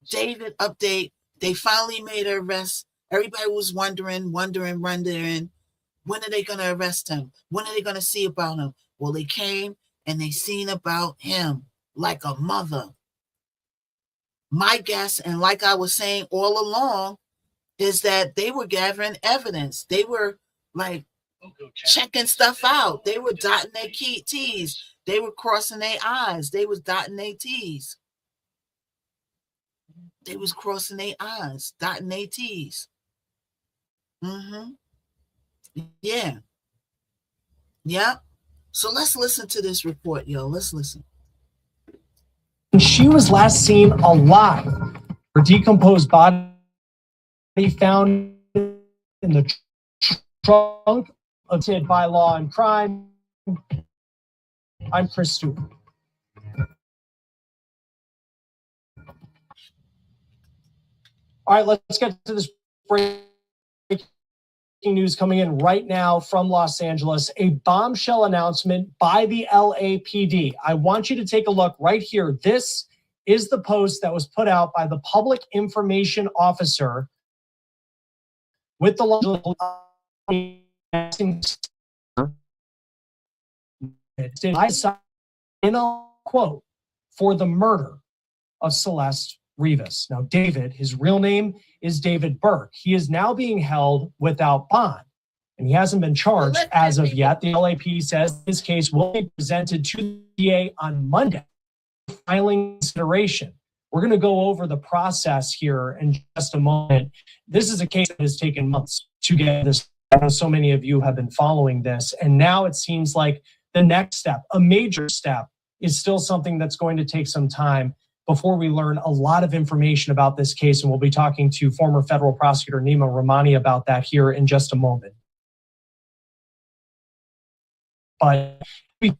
David update. They finally made an arrest. Everybody was wondering. When are they going to arrest him? When are they going to see about him? Well, they came and they seen about him like a mother. My guess, and like I was saying all along, is that they were gathering evidence. They were like checking stuff out. They were dotting their T's. They were crossing their I's. They was dotting their T's. They was crossing their I's, dotting their T's. Yeah. Yeah. So let's listen to this report, yo. Let's listen. She was last seen alive. Her decomposed body found in the trunk of Sid by Law and Crime. I'm Chris Stewart. All right, let's get to this breaking news coming in right now from Los Angeles. A bombshell announcement by the LAPD. I want you to take a look right here. This is the post that was put out by the public information officer with the Los Angeles in a quote for the murder of Celeste Rivas. Now, David, his real name is David Burke. He is now being held without bond, and he hasn't been charged as of yet. The LAPD says his case will be presented to the DA on Monday filing consideration. We're going to go over the process here in just a moment. This is a case that has taken months to get this. I know so many of you have been following this, and now it seems like the next step, a major step, is still something that's going to take some time before we learn a lot of information about this case. And we'll be talking to former federal prosecutor Nima Rahmani about that here in just a moment. But it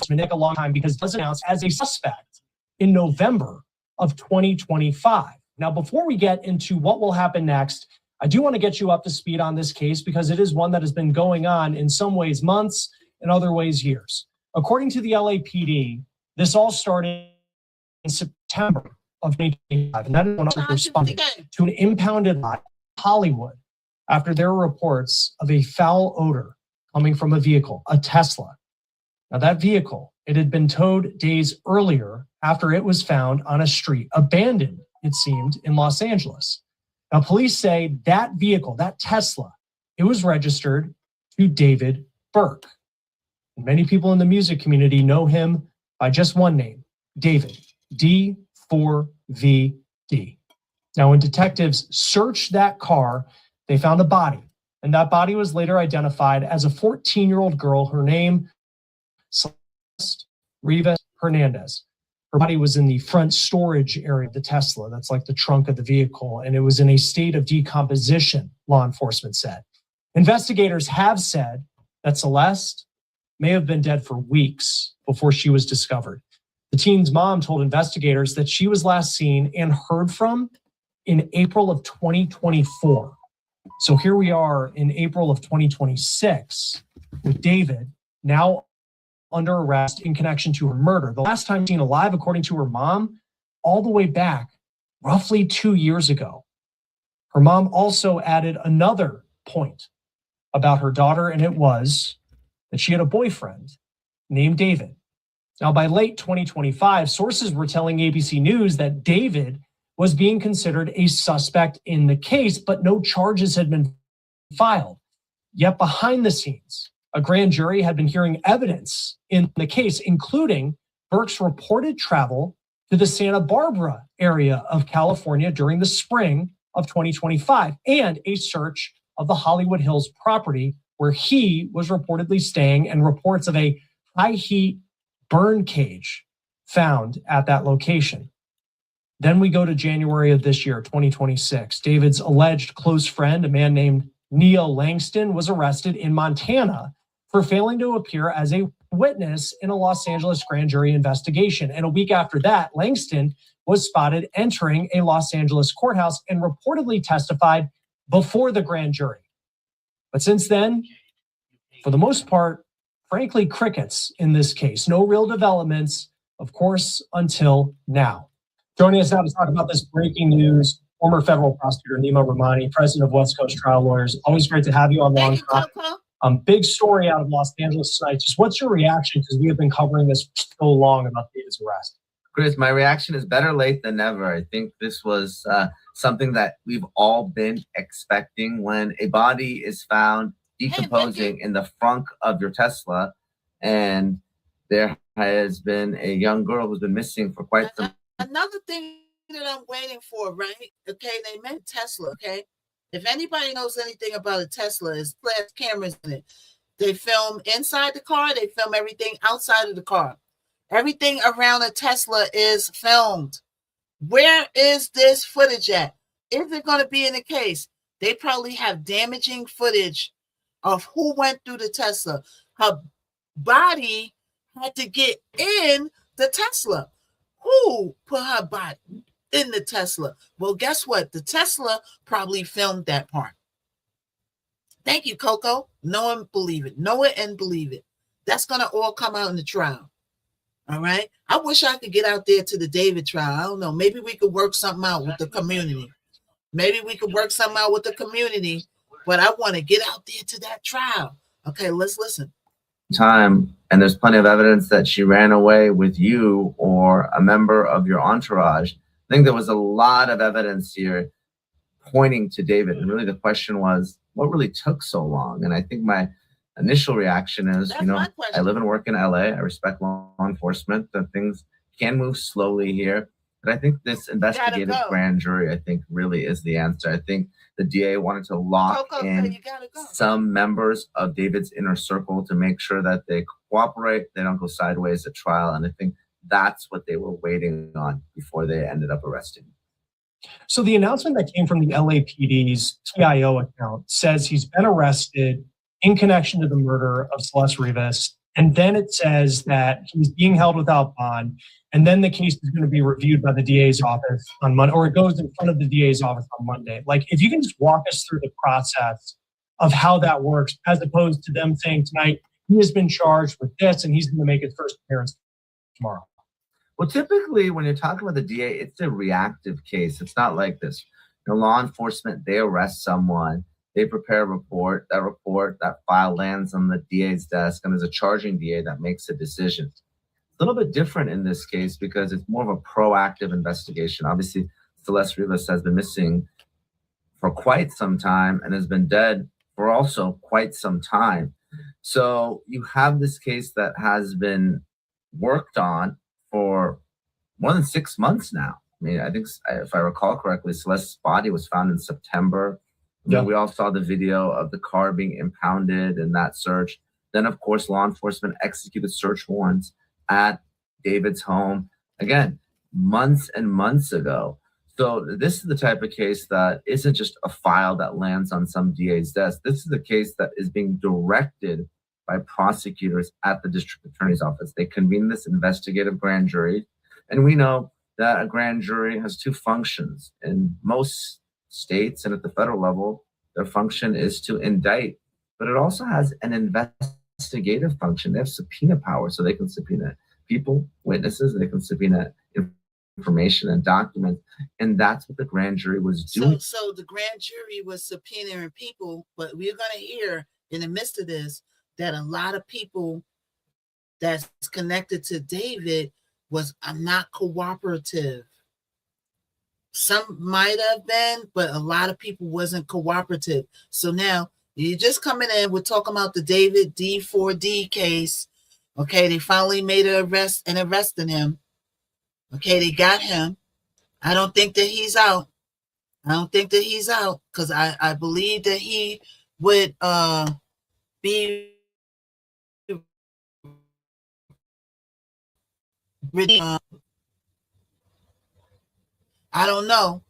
may take a long time because it was announced as a suspect in November of 2025. Now, before we get into what will happen next, I do want to get you up to speed on this case because it is one that has been going on in some ways months, in other ways years. According to the LAPD, this all started in September of 2025, and that is when officers responded to an impounded lot in Hollywood after there were reports of a foul odor coming from a vehicle, a Tesla. Now, that vehicle, it had been towed days earlier after it was found on a street, abandoned, it seemed, in Los Angeles. Now, police say that vehicle, that Tesla, it was registered to David Burke. And many people in the music community know him by just one name, David, D4VD. Now, when detectives searched that car, they found a body, and that body was later identified as a 14-year-old girl. Her name, Celeste Rivas Hernandez. Her body was in the front storage area of the Tesla. That's like the trunk of the vehicle, and it was in a state of decomposition, law enforcement said. Investigators have said that Celeste may have been dead for weeks before she was discovered. The teen's mom told investigators that she was last seen and heard from in April of 2024. So here we are in April of 2026 with David now under arrest in connection to her murder. The last time seen alive, according to her mom, all the way back roughly 2 years ago. Her mom also added another point about her daughter, and it was that she had a boyfriend named David. Now, by late 2025, sources were telling ABC News that David was being considered a suspect in the case, but no charges had been filed. Yet behind the scenes, a grand jury had been hearing evidence in the case, including Burke's reported travel to the Santa Barbara area of California during the spring of 2025, and a search of the Hollywood Hills property where he was reportedly staying, and reports of a high heat burn cage found at that location. Then we go to January of this year, 2026. David's alleged close friend, a man named Neil Langston, was arrested in Montana for failing to appear as a witness in a Los Angeles grand jury investigation. And a week after that, Langston was spotted entering a Los Angeles courthouse and reportedly testified before the grand jury. But since then, for the most part, frankly, crickets in this case. No real developments, of course, until now. Joining us now to talk about this breaking news, former federal prosecutor Nima Rahmani, president of West Coast Trial Lawyers. Always great to have you on Long Talk. Big story out of Los Angeles tonight. Just what's your reaction? Because we have been covering this for so long about David's arrest. Chris, my reaction is better late than never. I think this was something that we've all been expecting. When a body is found decomposing in the frunk of your Tesla, and there has been a young girl who's been missing for quite some time. Another thing that I'm waiting for, right? Okay, they meant Tesla, okay? If anybody knows anything about a Tesla, it's flash cameras in it. They film inside the car, they film everything outside of the car. Everything around a Tesla is filmed. Where is this footage at? Is it going to be in the case? They probably have damaging footage of who went through the Tesla. Her body had to get in the Tesla. Who put her body in the Tesla? Well, guess what? The Tesla probably filmed that part. Thank you, Coco. Know and believe it. Know it and believe it. That's going to all come out in the trial. All right. I wish I could get out there to the David trial. I don't know. Maybe we could work something out with the community. But I want to get out there to that trial. Okay, let's listen. Time, and there's plenty of evidence that she ran away with you or a member of your entourage. I think there was a lot of evidence here pointing to David. And really the question was, what really took so long? And I think my initial reaction is, I live and work in LA. I respect law enforcement. That things can move slowly here. But I think this investigative go. grand jury, I think, really is the answer. I think the DA wanted to lock Coco in said you gotta go. some members of David's inner circle to make sure that they cooperate, they don't go sideways at trial. And I think that's what they were waiting on before they ended up arresting him. So the announcement that came from the LAPD's TIO account says he's been arrested in connection to the murder of Celeste Rivas. And then it says that he's being held without bond. And then the case is going to be reviewed by the DA's office on Monday, or it goes in front of the DA's office on Monday. Like, if you can just walk us through the process of how that works, as opposed to them saying tonight, he has been charged with this and he's going to make his first appearance tomorrow. Well, typically when you're talking about the DA, it's a reactive case. It's not like this. Law enforcement, they arrest someone, they prepare a report, that file lands on the DA's desk, and there's a charging DA that makes a decision. It's a little bit different in this case because it's more of a proactive investigation. Obviously, Celeste Rivas has been missing for quite some time and has been dead for also quite some time. So you have this case that has been worked on for more than 6 months now. I mean, I think, if I recall correctly, Celeste's body was found in September. Yeah. We all saw the video of the car being impounded and that search. Then, of course, law enforcement executed search warrants at David's home, again, months and months ago. So this is the type of case that isn't just a file that lands on some DA's desk. This is a case that is being directed by prosecutors at the district attorney's office. They convene this investigative grand jury. And we know that a grand jury has two functions. In most states and at the federal level, their function is to indict, but it also has an investigative function. They have subpoena power, so they can subpoena people, witnesses, they can subpoena information and documents. And that's what the grand jury was doing. So the grand jury was subpoenaing people, but we're going to hear in the midst of this that a lot of people that's connected to David was not cooperative. Some might have been, but a lot of people wasn't cooperative. So now you're just coming in. We're talking about the David D4D case. Okay, they finally made an arrest and arrested him. Okay, they got him. I don't think that he's out. Because I believe that he would be really, I don't know,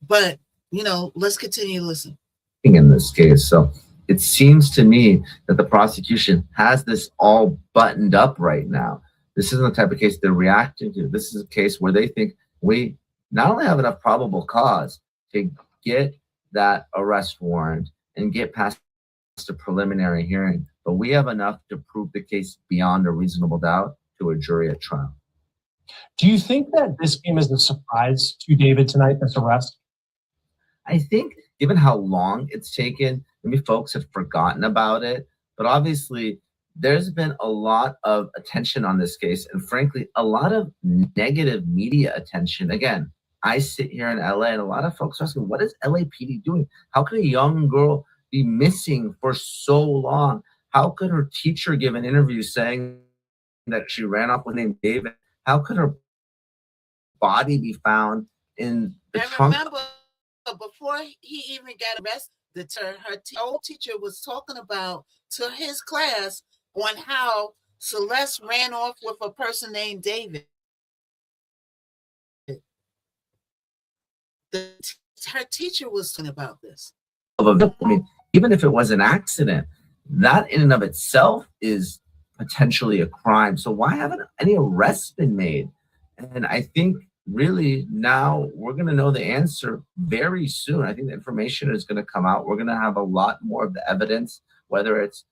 but let's continue to listen. In this case, so it seems to me that the prosecution has this all buttoned up right now. This isn't the type of case they're reacting to. This is a case where they think we not only have enough probable cause to get that arrest warrant and get past a preliminary hearing, but we have enough to prove the case beyond a reasonable doubt to a jury at trial. Do you think that this came as a surprise to David tonight, this arrest? I think given how long it's taken, maybe folks have forgotten about it, but obviously there's been a lot of attention on this case and frankly, a lot of negative media attention. Again, I sit here in LA and a lot of folks are asking, what is LAPD doing? How could a young girl be missing for so long? How could her teacher give an interview saying that she ran off with named David? How could her body be found in the trunk? Remember, before he even got arrested, her old teacher was talking about to his class on how Celeste ran off with a person named David. Her teacher was talking about this. I mean, even if it was an accident, that in and of itself is potentially a crime. So why haven't any arrests been made? And I think really now we're going to know the answer very soon. I think the information is going to come out. We're going to have a lot more of the evidence, whether it's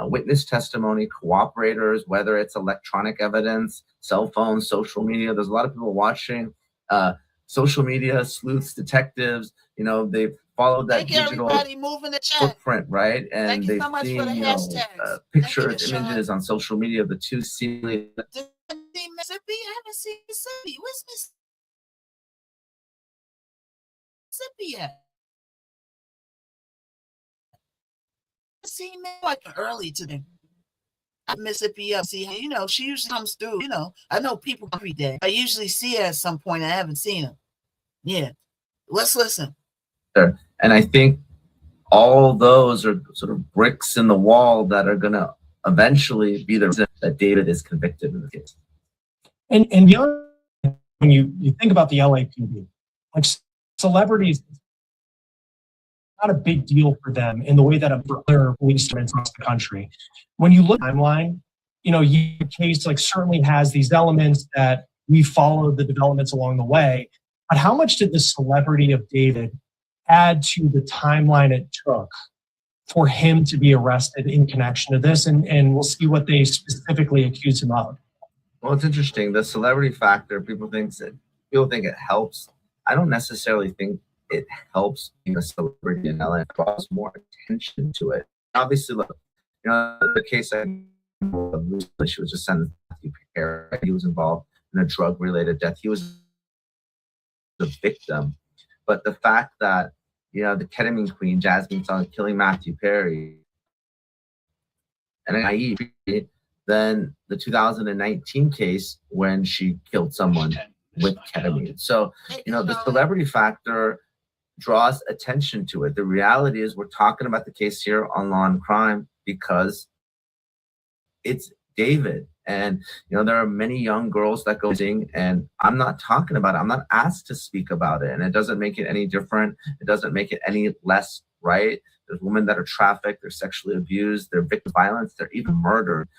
witness testimony, cooperators, whether it's electronic evidence, cell phones, social media. There's a lot of people watching social media, sleuths, detectives. They've followed that digital footprint, right? And they've seen pictures, images on social media of the two seemingly. Mississippi, I haven't seen Mississippi. Where's Mississippi at? See me like early today. Mississippi up. See, she usually comes through. I know people every day. I usually see her at some point. I haven't seen her. Yeah. Let's listen. And I think all those are sort of bricks in the wall that are going to eventually be the reason that David is convicted in this case. And beyond, when you think about the LAPD, like celebrities, not a big deal for them in the way that other police departments across the country. When you look at the timeline, your case like certainly has these elements that we followed the developments along the way. But how much did the celebrity of David add to the timeline it took for him to be arrested in connection to this? And we'll see what they specifically accuse him of. Well, it's interesting. The celebrity factor, people think it helps. I don't necessarily think it helps being a celebrity in LA. It draws more attention to it. Obviously, look, the case she was just sentenced to Matthew Perry. He was involved in a drug-related death. He was the victim. But the fact that, the ketamine queen, Jasmine Song, killing Matthew Perry, and naive, then the 2019 case when she killed someone with ketamine. So, the celebrity factor draws attention to it. The reality is we're talking about the case here on Law and Crime because it's David. And, there are many young girls that go missing, and I'm not talking about it. I'm not asked to speak about it. And it doesn't make it any different. It doesn't make it any less right. There's women that are trafficked, they're sexually abused, they're victim of violence, they're even murdered,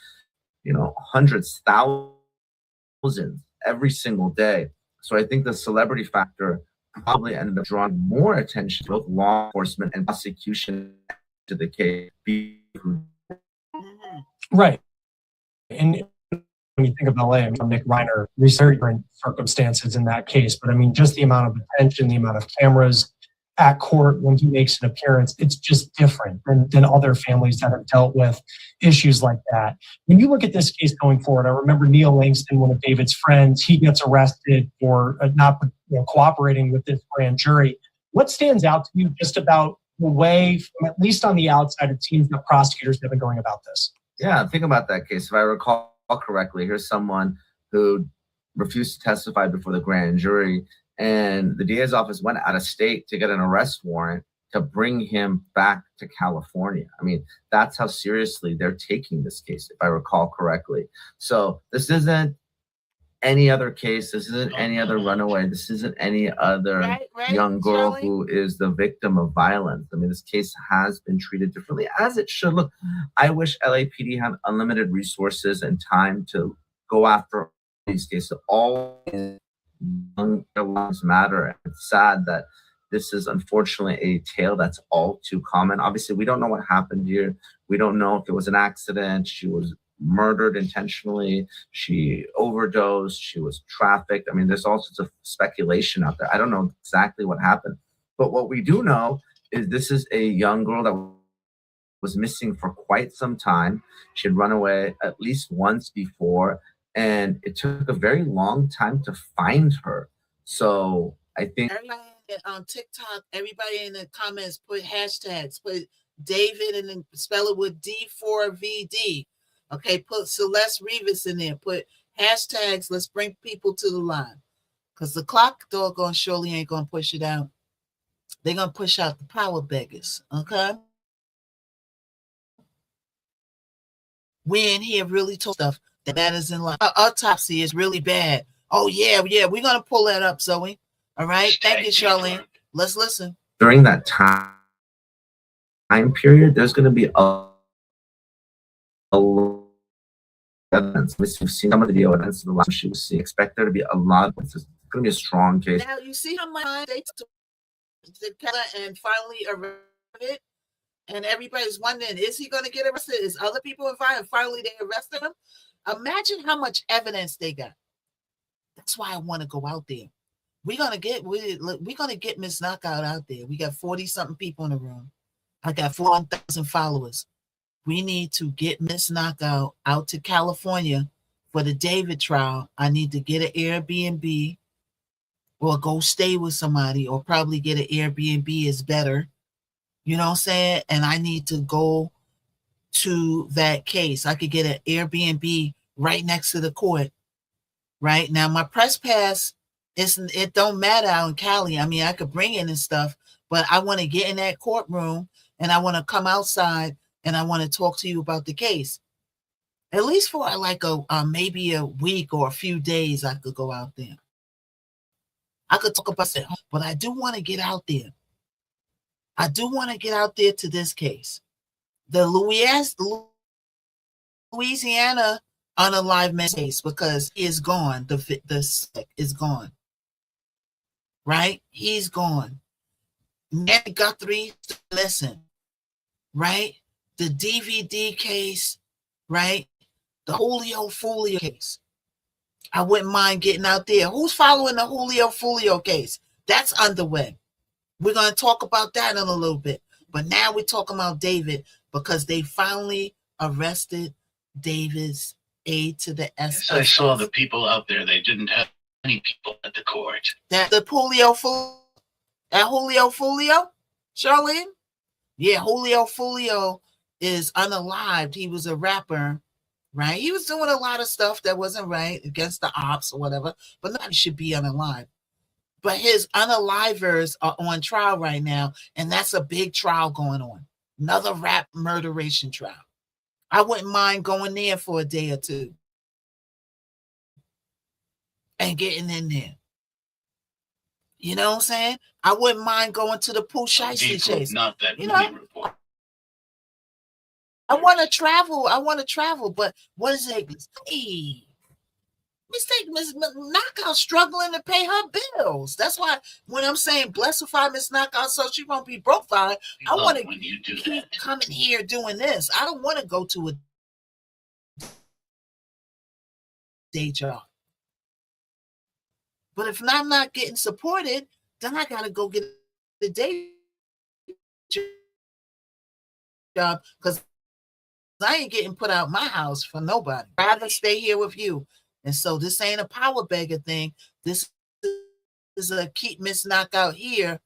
hundreds, thousands every single day. So I think the celebrity factor probably ended up drawing more attention to both law enforcement and prosecution to the case. Right. And when you think of LA, Nick Reiner, there's very different circumstances in that case. But just the amount of attention, the amount of cameras at court when he makes an appearance, it's just different than other families that have dealt with issues like that. When you look at this case going forward, I remember Neil Langston, one of David's friends, he gets arrested for not cooperating with this grand jury. What stands out to you just about the way, at least on the outside, it seems that prosecutors have been going about this? Yeah, think about that case. If I recall correctly, here's someone who refused to testify before the grand jury, and the DA's office went out of state to get an arrest warrant to bring him back to California. That's how seriously they're taking this case, if I recall correctly. So this isn't any other case. This isn't any other runaway. This isn't any other young girl who is the victim of violence. This case has been treated differently, as it should. Look, I wish LAPD had unlimited resources and time to go after these cases. All young lives matter. It's sad that this is unfortunately a tale that's all too common. Obviously, we don't know what happened here. We don't know if it was an accident. She was murdered intentionally, she overdosed, she was trafficked. There's all sorts of speculation out there. I don't know exactly what happened. But what we do know is this is a young girl that was missing for quite some time. She had run away at least once before, and it took a very long time to find her. So I think everybody on TikTok, everybody in the comments put hashtags, put David and then spell it with D4VD. Okay, put Celeste Rivas in there. Put hashtags. Let's bring people to the line. Because the clock doggone surely ain't going to push it out. They're going to push out the power beggars. Okay? We in here really told stuff that matters in life. Our autopsy is really bad. Oh, yeah. We're going to pull that up, Zoe. All right? Thank you, Charlene. Let's listen. During that time period, there's going to be a evidence. We've seen some of the video evidence of the last she was seen. Expect there to be a lot of it's going to be a strong case. Now you see how much they took and finally arrested, and everybody's wondering, is he going to get arrested? Is other people involved? And finally they arrested him. Imagine how much evidence they got. That's why I want to go out there. We're gonna get Miss Knockout out there. We got 40-something people in the room. I got 4,000 followers. We need to get Miss Knockout out to California for the David trial. I need to get an Airbnb or go stay with somebody, or probably get an Airbnb is better. You know what I'm saying? And I need to go to that case. I could get an Airbnb right next to the court. Right now, my press pass it don't matter out in Cali. I mean, I could bring in and stuff, but I want to get in that courtroom and I want to come outside and I want to talk to you about the case. At least for like maybe a week or a few days, I could go out there. I could talk about it, but I do want to get out there. I do want to get out there to this case. The Louisiana unalive man case, because he is gone. The sick is gone. Right? He's gone. Man Guthrie missing. Right? The DVD case, right? The Julio Folio case. I wouldn't mind getting out there. Who's following the Julio Folio case? That's underway. We're going to talk about that in a little bit. But now we're talking about David because they finally arrested David's aide to the SS. Yes, I saw the people out there. They didn't have any people at the court. That the Julio Folio, Charlene? Yeah, Julio Folio is unalived. He was a rapper, right? He was doing a lot of stuff that wasn't right against the ops or whatever, but nobody should be unalive. But his unalivers are on trial right now, and that's a big trial going on. Another rap murderation trial. I wouldn't mind going there for a day or two and getting in there. You know what I'm saying? I wouldn't mind going to the Pooh Shiesty chase. Not that you know, report. I want to travel, but what is it? Hey, Miss Knockout struggling to pay her bills. That's why when I'm saying blessify Miss Knockout so she won't be broke fine, I want to keep coming here doing this. I don't want to go to a day job. But if I'm not getting supported, then I got to go get a day job because I ain't getting put out my house for nobody. I'd rather stay here with you. And so this ain't a power beggar thing. This is a keep Miss Knockout here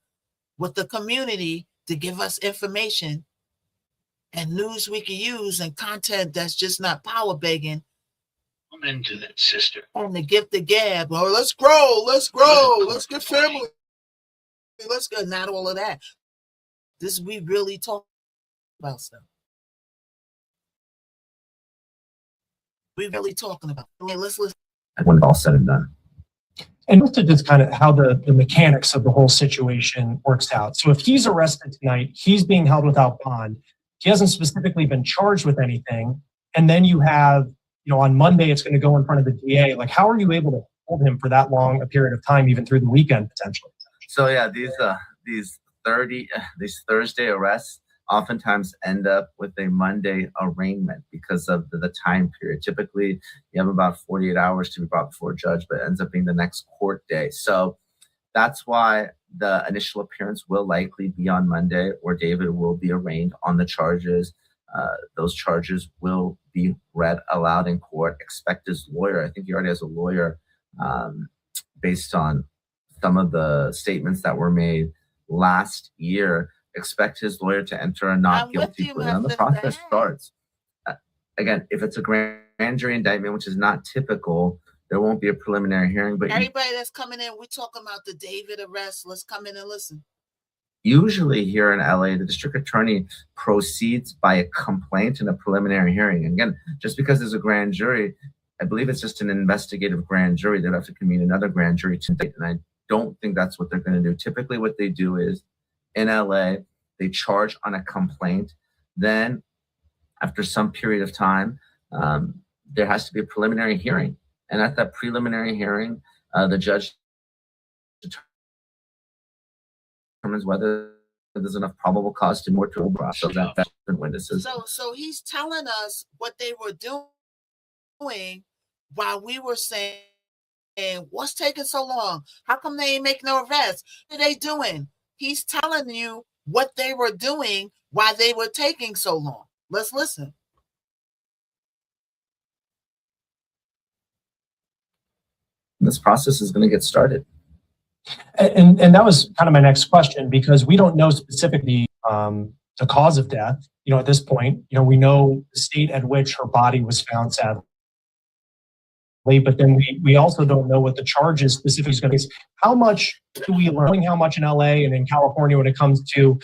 with the community to give us information and news we can use and content that's just not power begging. I'm into that, sister. And the gift of gab. Oh, let's grow, let's get family. Let's go. Not all of that. This we really talk about stuff. We're really talking about. Okay, let's listen. When it's all said and done. And just to just kind of how the mechanics of the whole situation works out. So if he's arrested tonight, he's being held without bond. He hasn't specifically been charged with anything. And then you have, on Monday, it's going to go in front of the DA. Like, how are you able to hold him for that long a period of time, even through the weekend potentially? So yeah, these Thursday arrests oftentimes end up with a Monday arraignment because of the time period. Typically, you have about 48 hours to be brought before a judge, but it ends up being the next court day. So that's why the initial appearance will likely be on Monday, where David will be arraigned on the charges. Those charges will be read aloud in court. Expect his lawyer. I think he already has a lawyer based on some of the statements that were made last year. Expect his lawyer to enter a not guilty plea. And the process starts. Again, if it's a grand jury indictment, which is not typical, there won't be a preliminary hearing. But everybody that's coming in, we're talking about the David arrest. Let's come in and listen. Usually here in LA, the district attorney proceeds by a complaint and a preliminary hearing. And again, just because there's a grand jury, I believe it's just an investigative grand jury. They'd have to convene another grand jury to indict. And I don't think that's what they're going to do. Typically what they do is in LA, they charge on a complaint. Then after some period of time, there has to be a preliminary hearing. And at that preliminary hearing, the judge determines whether there's enough probable cause to move to a process that witnesses. So he's telling us what they were doing while we were saying, what's taking so long? How come they ain't making no arrests? What are they doing? He's telling you what they were doing while they were taking so long. Let's listen. This process is going to get started. And that was kind of my next question, because we don't know specifically the cause of death. At this point, we know the state at which her body was found, sadly. But then we also don't know what the charges specifically is going to be. How much do we learn? How much in LA and in California when it comes to,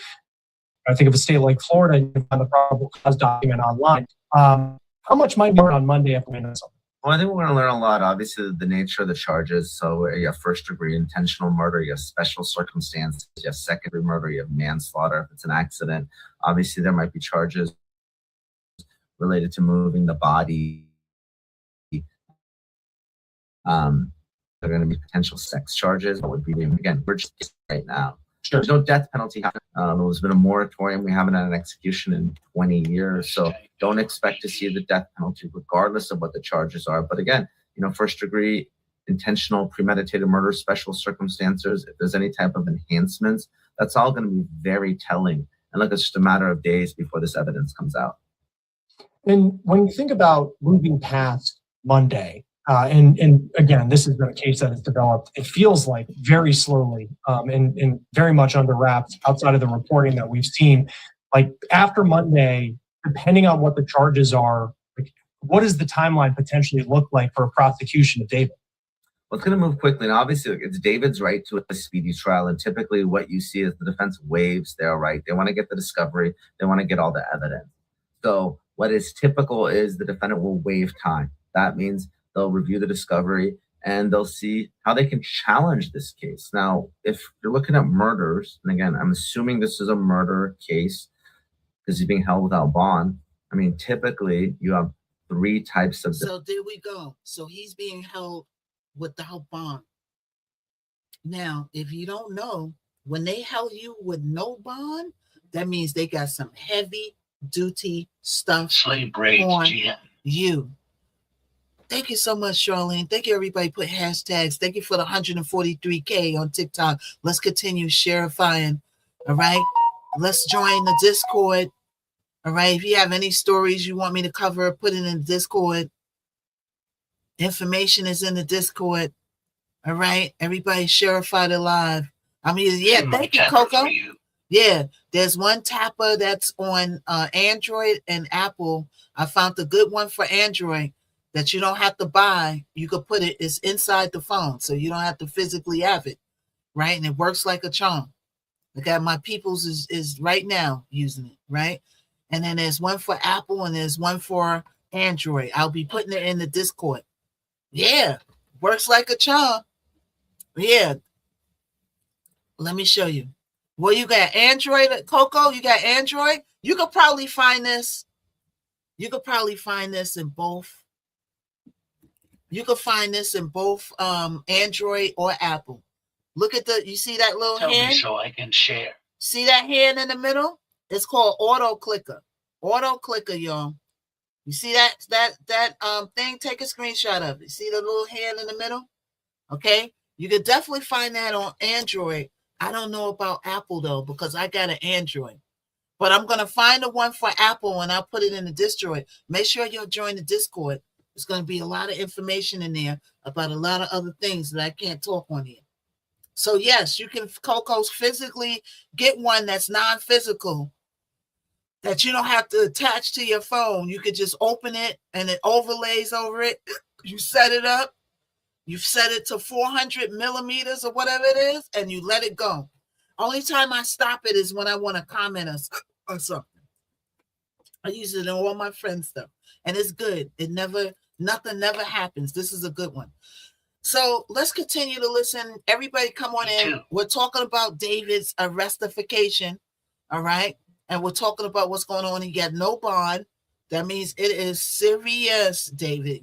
I think of a state like Florida, you can find the probable cause document online. How much might we learn on Monday after we know something? Well, I think we're going to learn a lot. Obviously, the nature of the charges. So you have first-degree intentional murder, you have special circumstances, you have second-degree murder, you have manslaughter if it's an accident. Obviously, there might be charges related to moving the body. There are going to be potential sex charges. That would be, again, we're just right now. Sure. There's no death penalty. There's been a moratorium. We haven't had an execution in 20 years. So don't expect to see the death penalty regardless of what the charges are. But again, first degree intentional premeditated murder, special circumstances, if there's any type of enhancements, that's all going to be very telling. And look, it's just a matter of days before this evidence comes out. And when you think about moving past Monday, and again, this has been a case that has developed, it feels like very slowly and very much under wraps outside of the reporting that we've seen. Like after Monday, depending on what the charges are, like, what does the timeline potentially look like for a prosecution of David? Well, it's going to move quickly. And obviously, it's David's right to a speedy trial. And typically what you see is the defense waives their right. They want to get the discovery. They want to get all the evidence. So what is typical is the defendant will waive time. That means they'll review the discovery and they'll see how they can challenge this case. Now, if you're looking at murders, and again, I'm assuming this is a murder case because he's being held without bond. I mean, typically you have three types of. So there we go. So he's being held without bond. Now, if you don't know, when they held you with no bond, that means they got some heavy duty stuff Slave braids, on GM. you. Thank you so much, Charlene. Thank you, everybody. Put hashtags. Thank you for the 143K on TikTok. Let's continue sharifying. All right. Let's join the Discord. All right. If you have any stories you want me to cover, put it in the Discord. Information is in the Discord. All right. Everybody sharify the live. I mean, yeah, thank you, Coco. Yeah, there's one tapper that's on Android and Apple. I found a good one for Android that you don't have to buy. You could put it, it's inside the phone, so you don't have to physically have it, right? And it works like a charm. Look at my people's is right now using it, right? And then there's one for Apple and there's one for Android. I'll be putting it in the Discord. Yeah, works like a charm. Yeah. Let me show you. Well, you got Android, Coco, you got Android. You could probably find this. You could probably find this in both. You could find this in both Android or Apple. Look at you see that little Tell hand? me so I can share. See that hand in the middle? It's called auto clicker. Auto clicker, y'all. You see that thing? Take a screenshot of it. See the little hand in the middle? Okay. You could definitely find that on Android. I don't know about Apple though, because I got an Android. But I'm going to find the one for Apple and I'll put it in the Discord. Make sure you'll join the Discord. There's going to be a lot of information in there about a lot of other things that I can't talk on here. So yes, you can, Coco's, physically get one that's non-physical that you don't have to attach to your phone. You could just open it and it overlays over it. You set it up. You set it to 400 millimeters or whatever it is, and you let it go. Only time I stop it is when I want to comment or something. I use it in all my friends' stuff, and it's good. Nothing never happens. This is a good one. So let's continue to listen. Everybody come on in. We're talking about David's arrestification, all right? And we're talking about what's going on. He got no bond. That means it is serious, David.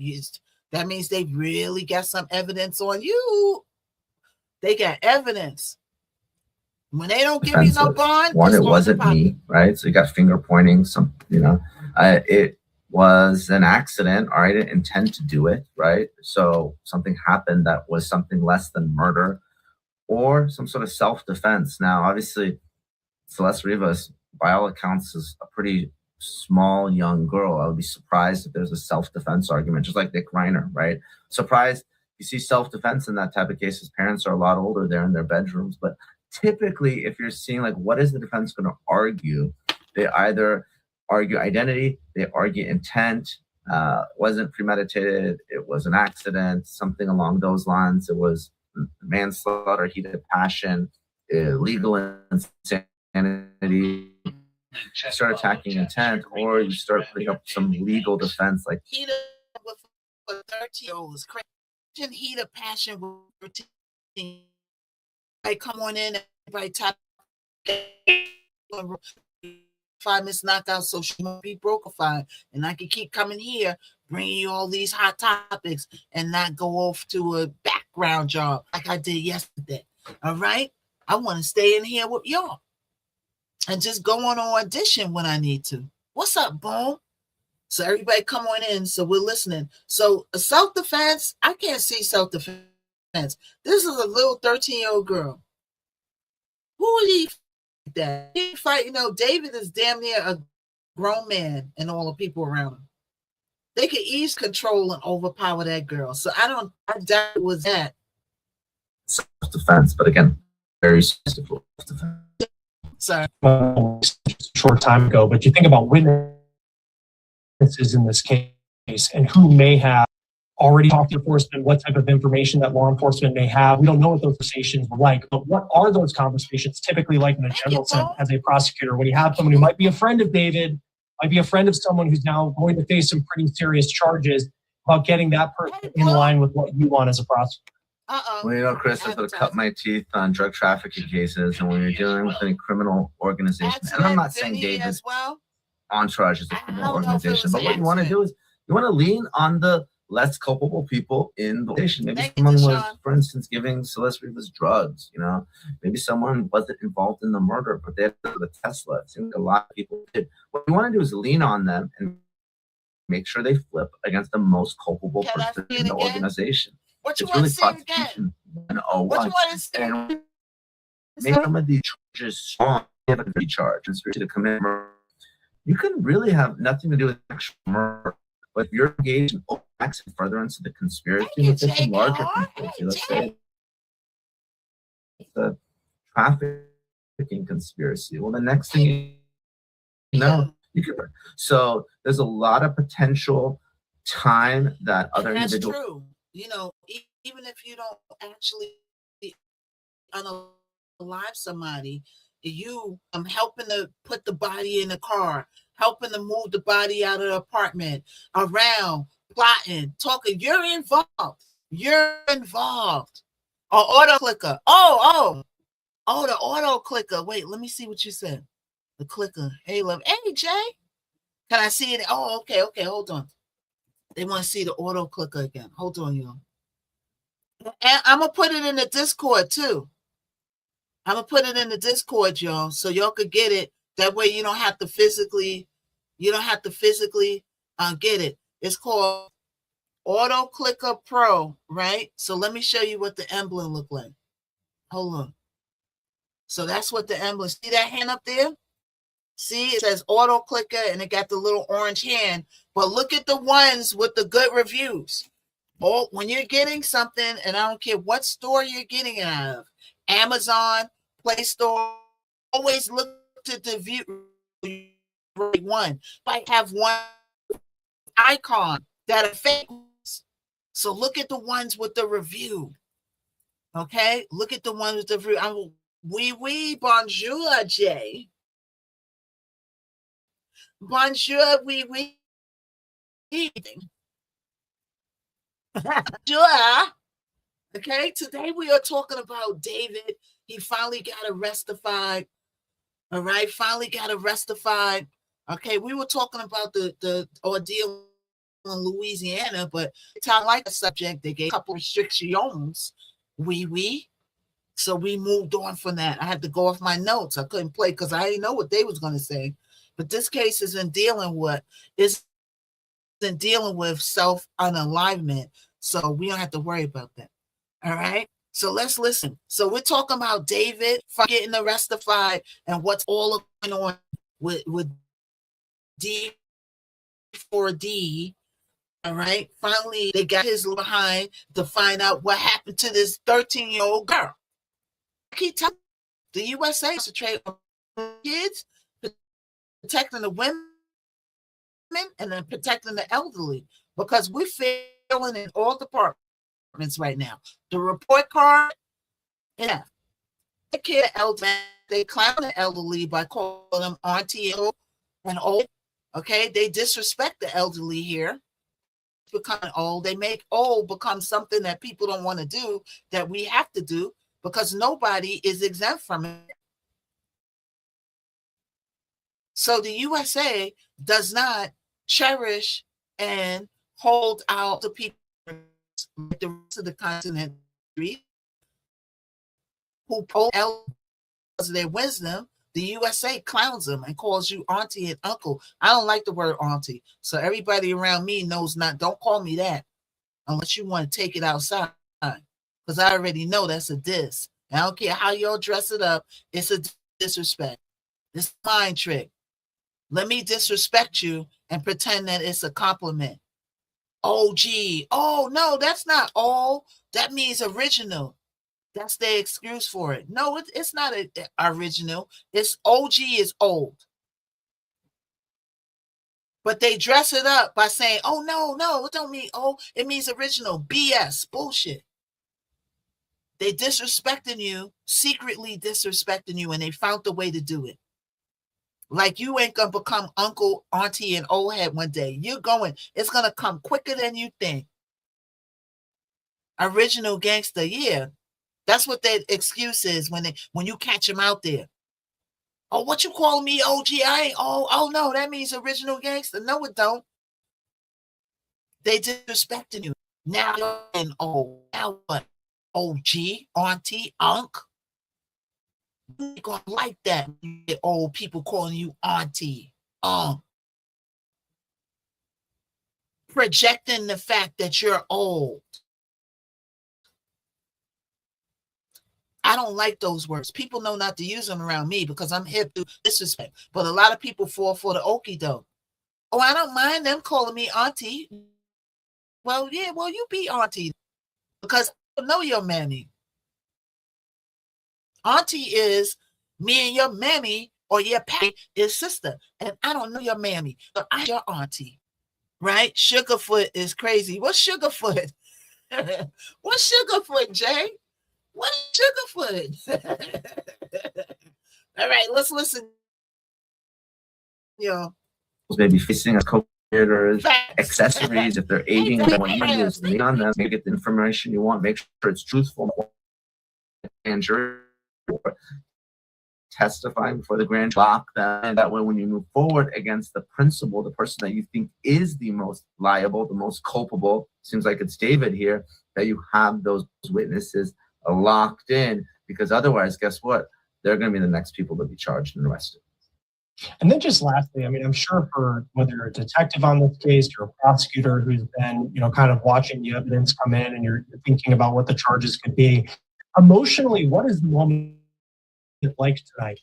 That means they really got some evidence on you. They got evidence. When they don't give you no bond, one, it wasn't me, right? So you got finger pointing. It was an accident, or I didn't intend to do it, right? So something happened that was something less than murder or some sort of self-defense. Now, obviously, Celeste Rivas, by all accounts, is a pretty small young girl. I would be surprised if there's a self-defense argument, just like Nick Reiner, right? Surprised you see self-defense in that type of case. His parents are a lot older, they're in their bedrooms. But typically, if you're seeing like, what is the defense going to argue? They either argue identity, they argue intent, wasn't premeditated, it was an accident, something along those lines. It was manslaughter, heated passion, illegal insanity. Start attacking intent, or you start putting up some legal defense like Heat with a 13-year-old is crazy. Heat of passion with 13. I come on in, everybody top 5 minutes knockout, so she won't be brokified. And I can keep coming here, bringing you all these hot topics and not go off to a background job like I did yesterday. All right? I want to stay in here with y'all and just go on audition when I need to. What's up, Boom? So everybody come on in, so we're listening. So self-defense, I can't see self-defense. This is a little 13-year-old girl. Who would he fight that? He fight, David is damn near a grown man and all the people around him. They could easily control and overpower that girl. So I doubt it was that. Self-defense, but again, very sensitive self-defense. Sorry. Short time ago, but you think about witnesses in this case and who may have already talked to enforcement, what type of information that law enforcement may have. We don't know what those conversations were like, but what are those conversations typically like in a general sense as a prosecutor when you have someone who might be a friend of David, might be a friend of someone who's now going to face some pretty serious charges about getting that person in line with what you want as a prosecutor? Well, Chris, I've got to cut my teeth on drug trafficking cases, and when you're dealing with any criminal organization, and I'm not saying David's entourage is a criminal organization, but what you want to do is you want to lean on the less culpable people in the organization. Maybe someone was, for instance, giving Celeste Rivas drugs, maybe someone wasn't involved in the murder, but they had the Tesla. It seems like a lot of people did. What you want to do is lean on them and make sure they flip against the most culpable person in the organization. What you it's want really to say again? What you want to say? And make some of these charges strong. You have a charge and to commit murder. You can really have nothing to do with actual murder, but if you're engaged in acts and furtherance of the conspiracy, it's a larger conspiracy. Let's say it's a trafficking conspiracy. Well, the next thing you know, you can. So there's a lot of potential time that other individuals. That's true. Even if you don't actually unalive somebody, you helping to put the body in the car, helping to move the body out of the apartment, around, plotting, talking. You're involved. Auto clicker. Oh, the auto clicker. Wait, let me see what you said. The clicker. Hey, love. Hey, Jay. Can I see it? Oh, okay. Hold on. They want to see the auto clicker again. Hold on, y'all. And I'm going to put it in the Discord, too. I'm going to put it in the Discord, y'all, so y'all could get it. That way you don't have to physically get it. It's called Auto Clicker Pro, right? So let me show you what the emblem look like. Hold on. So that's what the emblem. See that hand up there? See, it says Auto Clicker, and it got the little orange hand. But look at the ones with the good reviews. Or when you're getting something, and I don't care what store you're getting it out of, Amazon, Play Store, always look at the view one. I have one icon that are fake. So look at the ones with the review. Okay? Look at the ones with the review. Oui, bonjour, Jay. Bonjour, oui. Bonjour. Okay, today we are talking about David. He finally got arrested. All right, finally got arrested. Okay, we were talking about the ordeal in Louisiana, but I like the subject. They gave a couple restrictions. Oui. So we moved on from that. I had to go off my notes. I couldn't play because I didn't know what they was going to say. But this case isn't dealing with self-unalivement. So we don't have to worry about that. All right. So let's listen. So we're talking about David getting arrested and what's all going on with D4D. All right. Finally, they got his behind to find out what happened to this 13-year-old girl. I keep telling the USA concentrate on kids, protecting the women and then protecting the elderly, because we're failing in all departments right now. The report card, yeah, take care of the elderly. They clown the elderly by calling them auntie and old. Okay, they disrespect the elderly here. Becoming old, they make old become something that people don't want to do, that we have to do, because nobody is exempt from it. So the USA does not cherish and hold out the people like the rest of the continent who because of their wisdom. The USA clowns them and calls you auntie and uncle. I don't like the word auntie, so everybody around me knows not. Don't call me that unless you want to take it outside, because I already know that's a diss. I don't care how y'all dress it up. It's a disrespect. It's a mind trick. Let me disrespect you and pretend that it's a compliment. Oh, gee. Oh, no, that's not all. That means original. That's their excuse for it. No, it's not original. It's OG is old. But they dress it up by saying, oh, no, it don't mean old. It means original. BS. Bullshit. They disrespecting you, secretly disrespecting you, and they found the way to do it. Like you ain't going to become uncle, auntie, and old head one day. You're going. It's going to come quicker than you think. Original gangster, yeah. That's what their excuse is when you catch them out there. Oh, what you calling me, OG? I ain't. Oh no, that means original gangster. No, it don't. They disrespecting you. Now you're an old. Now what? OG, auntie, unc. You ain't gonna like that. You get old people calling you auntie, projecting the fact that you're old. I don't like those words. People know not to use them around me because I'm hip to disrespect. But a lot of people fall for the okie doke. Oh, I don't mind them calling me auntie. Well, yeah, you be auntie because I don't know your mammy. Auntie is me and your mammy or your pappy is sister. And I don't know your mammy, but I'm your auntie. Right? Sugarfoot is crazy. What's Sugarfoot? What's Sugarfoot, Jay? What is Sugarfoot? All right, let's listen. Yo. Maybe facing as co-creators, accessories, if they're aiding them, what you do is lean on them, make it the information you want, make sure it's truthful, and jury testifying before the grand jury, lock them, and that way when you move forward against the principal, the person that you think is the most liable, the most culpable, seems like it's David here, that you have those witnesses locked in, because otherwise, guess what? They're going to be the next people to be charged and arrested. And then just lastly, I mean, I'm sure for whether you're a detective on this case or a prosecutor who's been, kind of watching the evidence come in and you're thinking about what the charges could be, emotionally, what is the moment like tonight,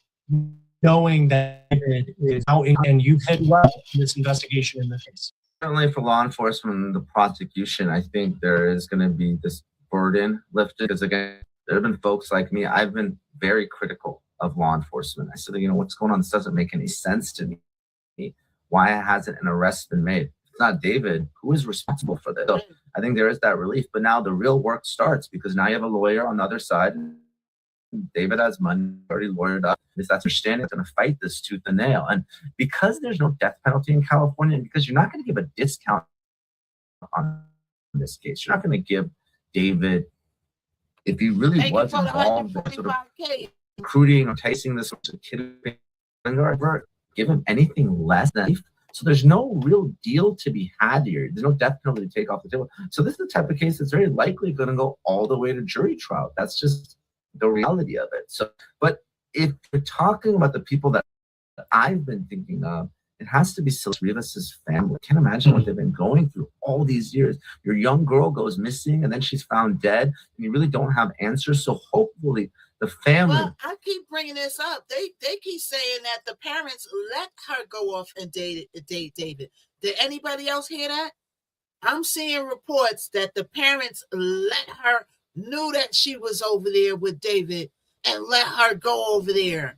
knowing that it is out and you've hit well in this investigation in the case? Certainly for law enforcement and the prosecution, I think there is going to be this burden lifted, because again, there have been folks like me. I've been very critical of law enforcement. I said, what's going on? This doesn't make any sense to me. Why hasn't an arrest been made? It's not David. Who is responsible for this? So I think there is that relief, but now the real work starts, because now you have a lawyer on the other side. David has money, already lawyered up. That's understanding going to fight this tooth and nail. And because there's no death penalty in California, and because you're not going to give a discount on this case, you're not going to give David, if he really was involved in sort of recruiting or enticing this kid, give him anything less than. So there's no real deal to be had here. There's no death penalty to take off the table. So this is the type of case that's very likely going to go all the way to jury trial. That's just the reality of it. So, but if we're talking about the people that I've been thinking of, it has to be Silas Rivas's family. I can't imagine what they've been going through all these years. Your young girl goes missing and then she's found dead, and you really don't have answers. So hopefully the family. Well, I keep bringing this up. They keep saying that the parents let her go off and date David. Did anybody else hear that? I'm seeing reports that the parents let her, knew that she was over there with David, and let her go over there.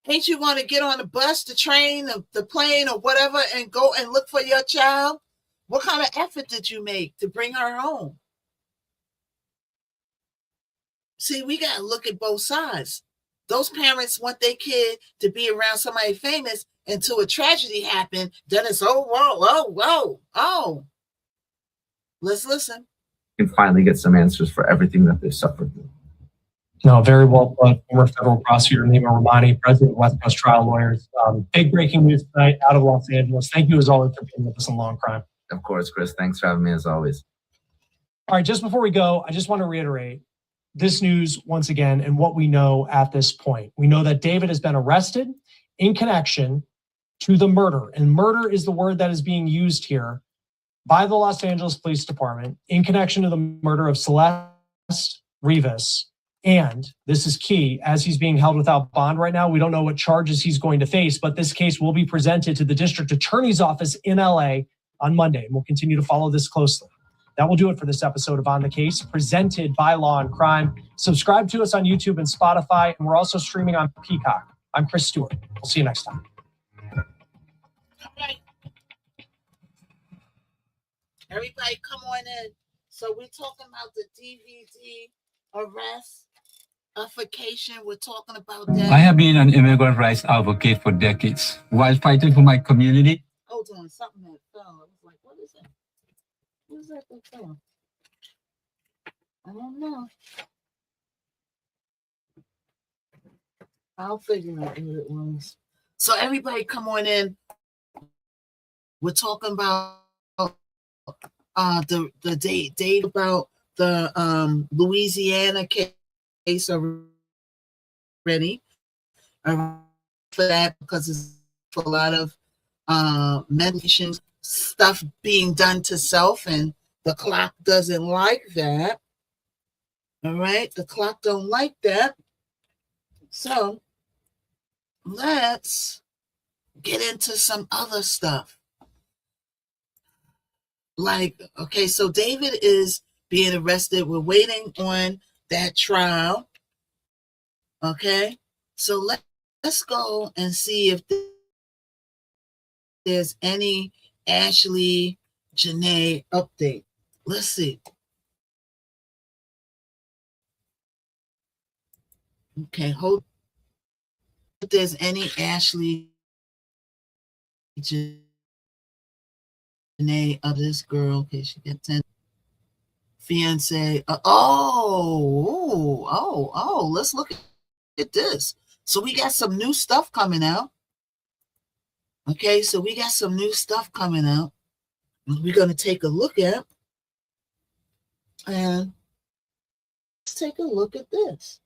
Ain't you going to get on the bus, the train, the plane, or whatever, and go and look for your child? What kind of effort did you make to bring her home? See, we got to look at both sides. Those parents want their kid to be around somebody famous until a tragedy happened. Then it's, oh. Let's listen. And finally get some answers for everything that they've suffered through. No, very well put. Former federal prosecutor Nima Rahmani, president of West Coast Trial Lawyers. Big breaking news tonight out of Los Angeles. Thank you as always for being with us on Law and Crime. Of course, Chris. Thanks for having me as always. All right, just before we go, I just want to reiterate this news once again and what we know at this point. We know that David has been arrested in connection to the murder, and murder is the word that is being used here by the Los Angeles Police Department in connection to the murder of Celeste Rivas. And this is key, as he's being held without bond right now. We don't know what charges he's going to face, but this case will be presented to the district attorney's office in LA on Monday. And we'll continue to follow this closely. That will do it for this episode of On the Case, presented by Law and Crime. Subscribe to us on YouTube and Spotify, and we're also streaming on Peacock. I'm Chris Stewart. We'll see you next time. All right. Everybody come on in. So we're talking about the DVD arrestification. We're talking about that. I have been an immigrant rights advocate for decades. While fighting for my community. Hold on, something that fell. I was like, what is that? What is that fell? I don't know. I'll figure out what it was. So everybody come on in. We're talking about the date about the Louisiana case already. For that, because it's a lot of medication stuff being done to self, and the clock doesn't like that. All right, the clock don't like that. So let's get into some other stuff. Like, okay, so David is being arrested. We're waiting on that trial. Okay, so let's go and see if there's any Ashley Janae update. Let's see. Okay, hold. If there's any Ashley Janae of this girl, okay, she got 10 fiance. Let's look at this. So we got some new stuff coming out. Okay, so we got some new stuff coming out. We're going to take a look at. And let's take a look at this.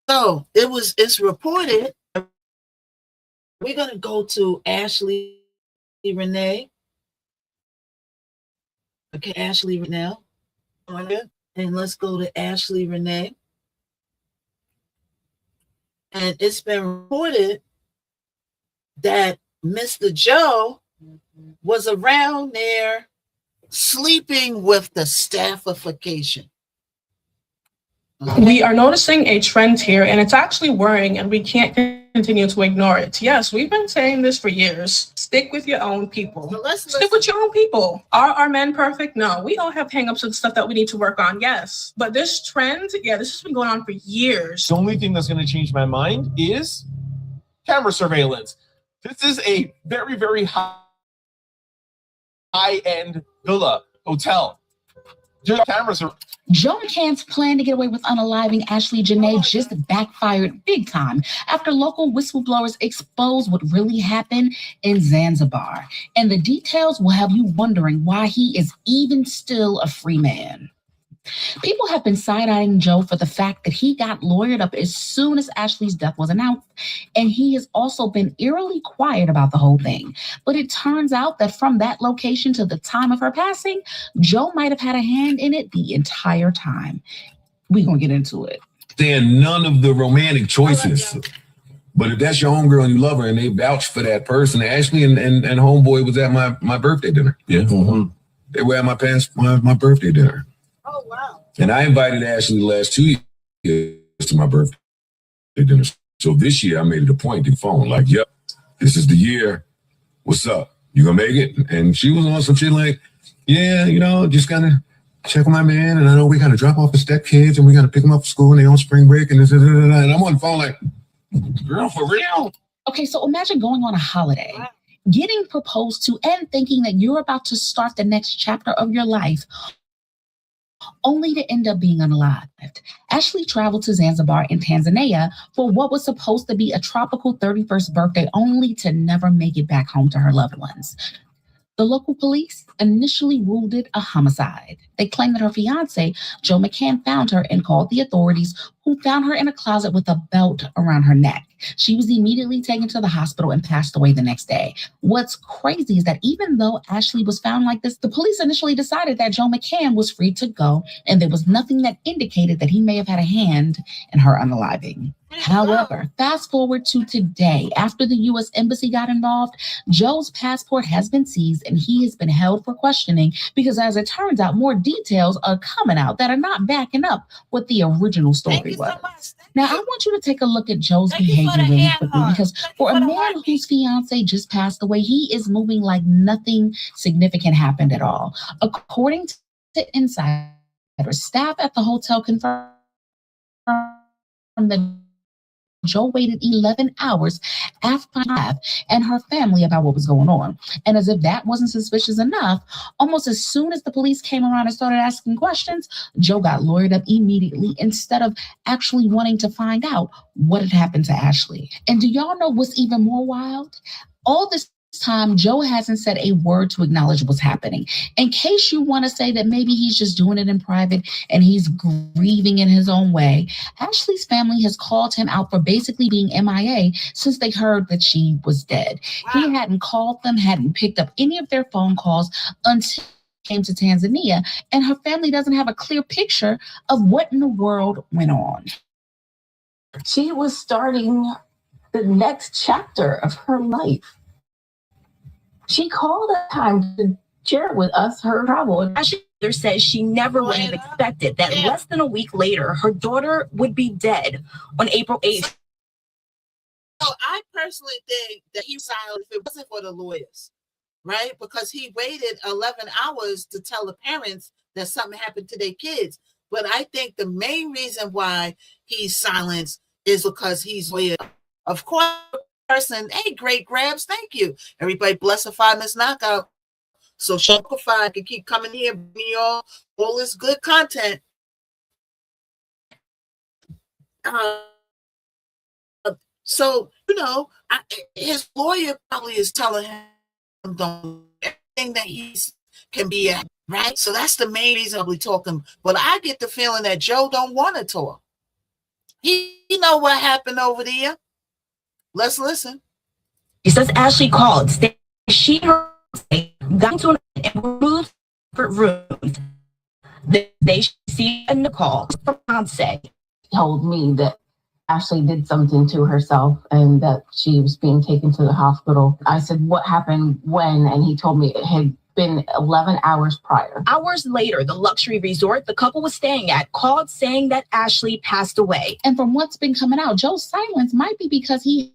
So it's reported. We're going to go to Ashley Renee. Okay, Ashley Renee. And let's go to Ashley Renee. And it's been reported that Mr. Joe was around there sleeping with the staffification. We are noticing a trend here, and it's actually worrying, and we can't continue to ignore it. Yes, we've been saying this for years. Stick with your own people. So Stick with your own people. Are our men perfect? No. We all have hang-ups and stuff that we need to work on, yes. But this trend, this has been going on for years. The only thing that's going to change my mind is camera surveillance. This is a very, very high-end villa, hotel. Your cameras are... Joe McCann's plan to get away with unaliving Ashley Janae just backfired big time after local whistleblowers exposed what really happened in Zanzibar. And the details will have you wondering why he is even still a free man. People have been side-eyeing Joe for the fact that he got lawyered up as soon as Ashley's death was announced, and he has also been eerily quiet about the whole thing. But it turns out that from that location to the time of her passing, Joe might have had a hand in it the entire time. We're going to get into it. Saying none of the romantic choices. But if that's your homegirl and you love her and they vouch for that person, Ashley and homeboy was at my birthday dinner. Yeah. Mm-hmm. They were at my birthday dinner. Oh, wow. And I invited Ashley the last 2 years to my birthday dinner. So this year I made it a point to phone, like, yep, this is the year. What's up? You gonna make it? And she was on some shit like, yeah, just gotta check on my man. And I know we gotta drop off the step kids and we gotta pick them up from school and they on spring break and this, and I'm on the phone like, girl, for real? Okay, so imagine going on a holiday, getting proposed to and thinking that you're about to start the next chapter of your life, only to end up being unalived. Ashley traveled to Zanzibar in Tanzania for what was supposed to be a tropical 31st birthday, only to never make it back home to her loved ones. The local police initially ruled it a homicide. They claimed that her fiance, Joe McCann, found her and called the authorities, who found her in a closet with a belt around her neck. She was immediately taken to the hospital and passed away the next day. What's crazy is that even though Ashley was found like this, the police initially decided that Joe McCann was free to go, and there was nothing that indicated that he may have had a hand in her unaliving. However, fast forward to today, after the U.S. Embassy got involved, Joe's passport has been seized and he has been held for questioning because, as it turns out, more details are coming out that are not backing up what the original story was. Now, I want you to take a look at Joe's behavior really quickly, because for a man whose fiance just passed away, he is moving like nothing significant happened at all. According to insiders, staff at the hotel confirmed that Joe waited 11 hours after and her family about what was going on. And as if that wasn't suspicious enough, almost as soon as the police came around and started asking questions, Joe got lawyered up immediately instead of actually wanting to find out what had happened to Ashley. And do y'all know what's even more wild? All this time, Joe hasn't said a word to acknowledge what's happening. In case you want to say that maybe he's just doing it in private and he's grieving in his own way, Ashley's family has called him out for basically being MIA since they heard that she was dead. Wow. He hadn't called them, hadn't picked up any of their phone calls until he came to Tanzania, and her family doesn't have a clear picture of what in the world went on. She was starting the next chapter of her life. She called a time to share with us her travel. Ashley says she never would have expected that less than a week later, her daughter would be dead on April 8th. So I personally think that he silent if it wasn't for the lawyers, right? Because he waited 11 hours to tell the parents that something happened to their kids. But I think the main reason why he's silenced is because he's lawyer. Of course, person, hey, great grabs, thank you. Everybody blessify Miss Knockout. So Shopify can keep coming here, me all this good content. So, his lawyer probably is telling him don't everything that he can be at, right? So that's the main reason I'll be talking. But I get the feeling that Joe don't want to talk. He know what happened over there. Let's listen. He says Ashley called. She got into an removed rooms. They see in the call from fiance. Told me that Ashley did something to herself and that she was being taken to the hospital. I said, what happened when? And he told me it had been 11 hours prior. Hours later, the luxury resort the couple was staying at called saying that Ashley passed away. And from what's been coming out, Joe's silence might be because he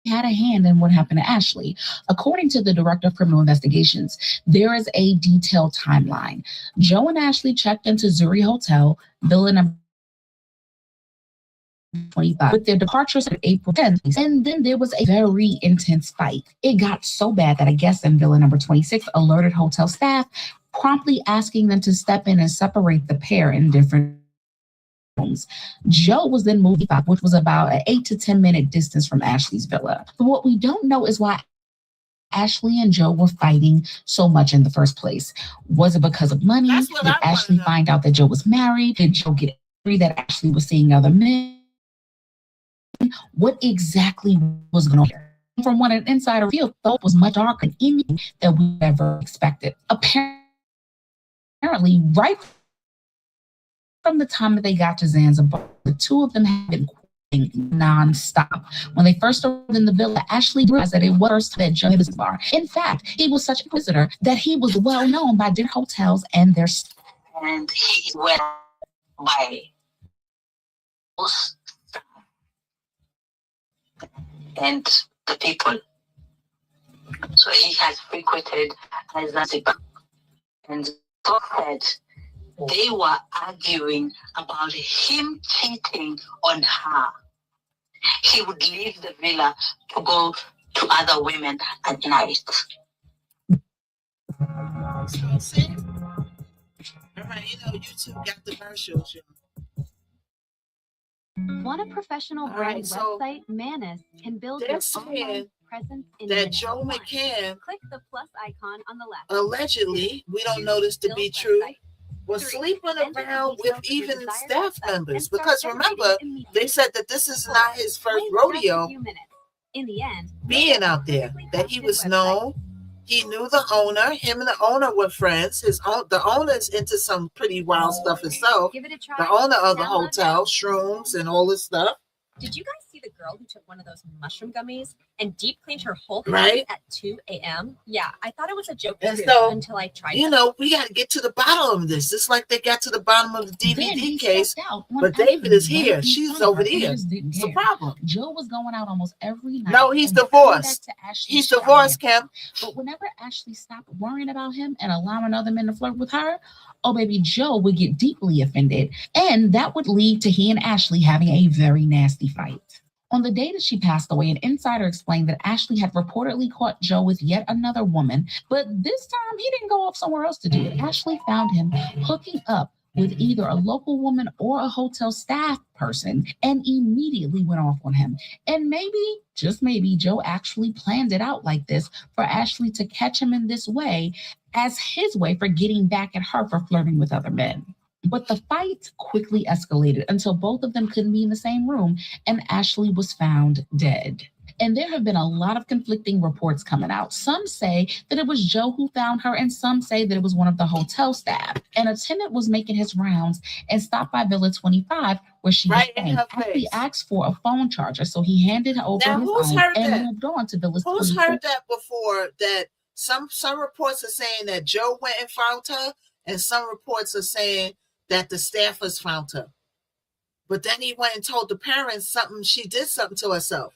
had a hand in what happened to Ashley. According to the director of criminal investigations, there is a detailed timeline. Joe and Ashley checked into Zuri Hotel, villa number 25, with their departures on April 10th. And then there was a very intense fight. It got so bad that a guest in villa number 26 alerted hotel staff, promptly asking them to step in and separate the pair in different rooms. Joe was then moved back, which was about an 8 to 10 minute distance from Ashley's villa. But what we don't know is why Ashley and Joe were fighting so much in the first place? Was it because of money? Did Ashley find out that Joe was married? Did Joe get angry that Ashley was seeing other men? What exactly was going on here? From what an insider revealed, thought was much darker than anything that we ever expected. Apparently, right from the time that they got to Zanzibar, the two of them had been non-stop. When they first arrived in the villa, Ashley realized that it was first that Joe was bar. In fact, he was such a visitor that he was well known by different hotels and their staff. And he is well by most and the people. So he has frequented Zanzibar, and talk said they were arguing about him cheating on her. He would leave the villa to go to other women at night. So see, all right, YouTube got the commercials. Want a professional brand website? Manus can build your online presence in that Joe McCann, click the plus icon on the left. Allegedly, we don't know this to be true, was sleeping around with even staff members. Because remember, they said that this is not his first rodeo in the end, being out there, that he was known. He knew the owner. Him and the owner were friends. The owner's into some pretty wild stuff himself. Give it a try. The owner of the hotel, shrooms and all this stuff. Did you guys see the girl who took one of those mushroom gummies and deep cleaned her whole Right at 2 a.m.? Yeah, I thought it was a joke and too, so, until I tried it. We got to get to the bottom of this. It's like they got to the bottom of the DVD case, but David is here. She's over there. It's a problem. Joe was going out almost every night. No, he's divorced. He's divorced, Kim. But whenever Ashley stopped worrying about him and allowing other men to flirt with her, oh, baby, Joe would get deeply offended. And that would lead to he and Ashley having a very nasty fight. On the day that she passed away, an insider explained that Ashley had reportedly caught Joe with yet another woman, but this time he didn't go off somewhere else to do it. Ashley found him hooking up with either a local woman or a hotel staff person and immediately went off on him. And maybe, just maybe, Joe actually planned it out like this for Ashley to catch him in this way as his way for getting back at her for flirting with other men. But the fight quickly escalated until both of them couldn't be in the same room and Ashley was found dead. And there have been a lot of conflicting reports coming out. Some say that it was Joe who found her, and some say that it was one of the hotel staff. An attendant was making his rounds and stopped by Villa 25, where she was staying. Ashley asked for a phone charger, so he handed her over his phone and moved on to Villa 25. Who's heard that before? That some reports are saying that Joe went and found her, and some reports are saying that the staffers found her. But then he went and told the parents she did something to herself.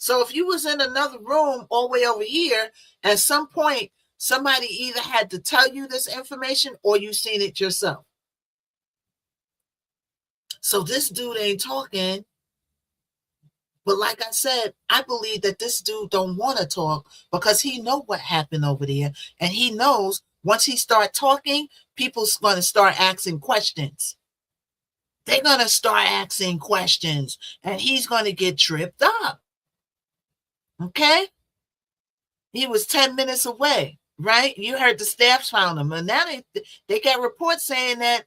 So if you was in another room all the way over here, at some point, somebody either had to tell you this information or you seen it yourself. So this dude ain't talking. But like I said, I believe that this dude don't want to talk because he know what happened over there. And he knows once he start talking, people's going to start asking questions. They're going to start asking questions and he's going to get tripped up. Okay? He was 10 minutes away, right? You heard the staff found him. And now they got reports saying that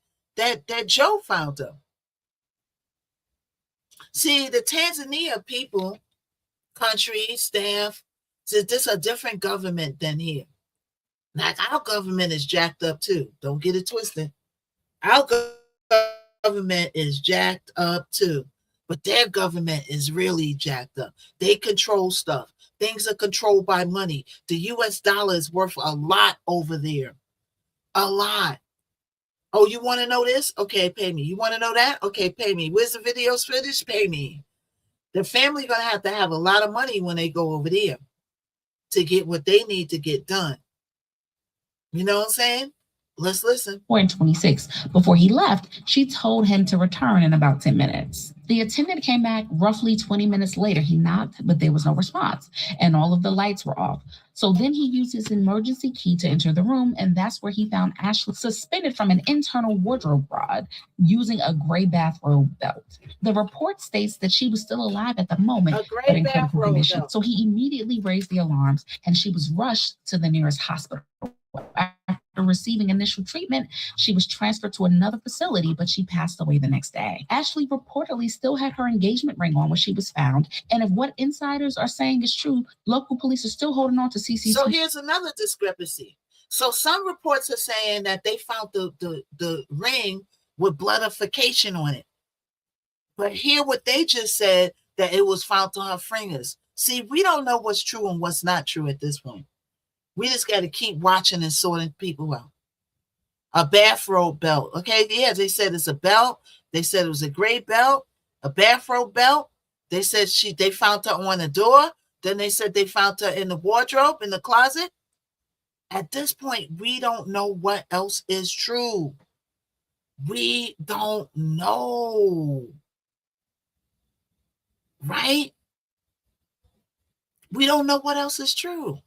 Joe found him. See, the Tanzania people, country, staff, says this is a different government than here. Like our government is jacked up too. Don't get it twisted. Our government is jacked up too. But their government is really jacked up. They control stuff. Things are controlled by money. The US dollar is worth a lot over there. A lot. Oh, you want to know this? Okay, pay me. You want to know that? Okay, pay me. Where's the videos finished? Pay me. The family going to have a lot of money when they go over there to get what they need to get done. You know what I'm saying? Let's listen. In 26. Before he left, she told him to return in about 10 minutes. The attendant came back roughly 20 minutes later. He knocked, but there was no response, and all of the lights were off. So then he used his emergency key to enter the room, and that's where he found Ashley suspended from an internal wardrobe rod using a gray bathrobe belt. The report states that she was still alive at the moment, but in critical condition. So he immediately raised the alarms, and she was rushed to the nearest hospital. After receiving initial treatment, she was transferred to another facility, but she passed away the next day. Ashley reportedly still had her engagement ring on when she was found, and if what insiders are saying is true, local police are still holding on to CCTV. So here's another discrepancy. So some reports are saying that they found the ring with bloodification on it. But here what they just said, that it was found on her fingers. See, we don't know what's true and what's not true at this point. We just got to keep watching and sorting people out. A bathrobe belt. Okay, yeah, they said it's a belt. They said it was a gray belt, a bathrobe belt. They said they found her on the door. Then they said they found her in the wardrobe, in the closet. At this point, we don't know what else is true. We don't know. Right? We don't know what else is true.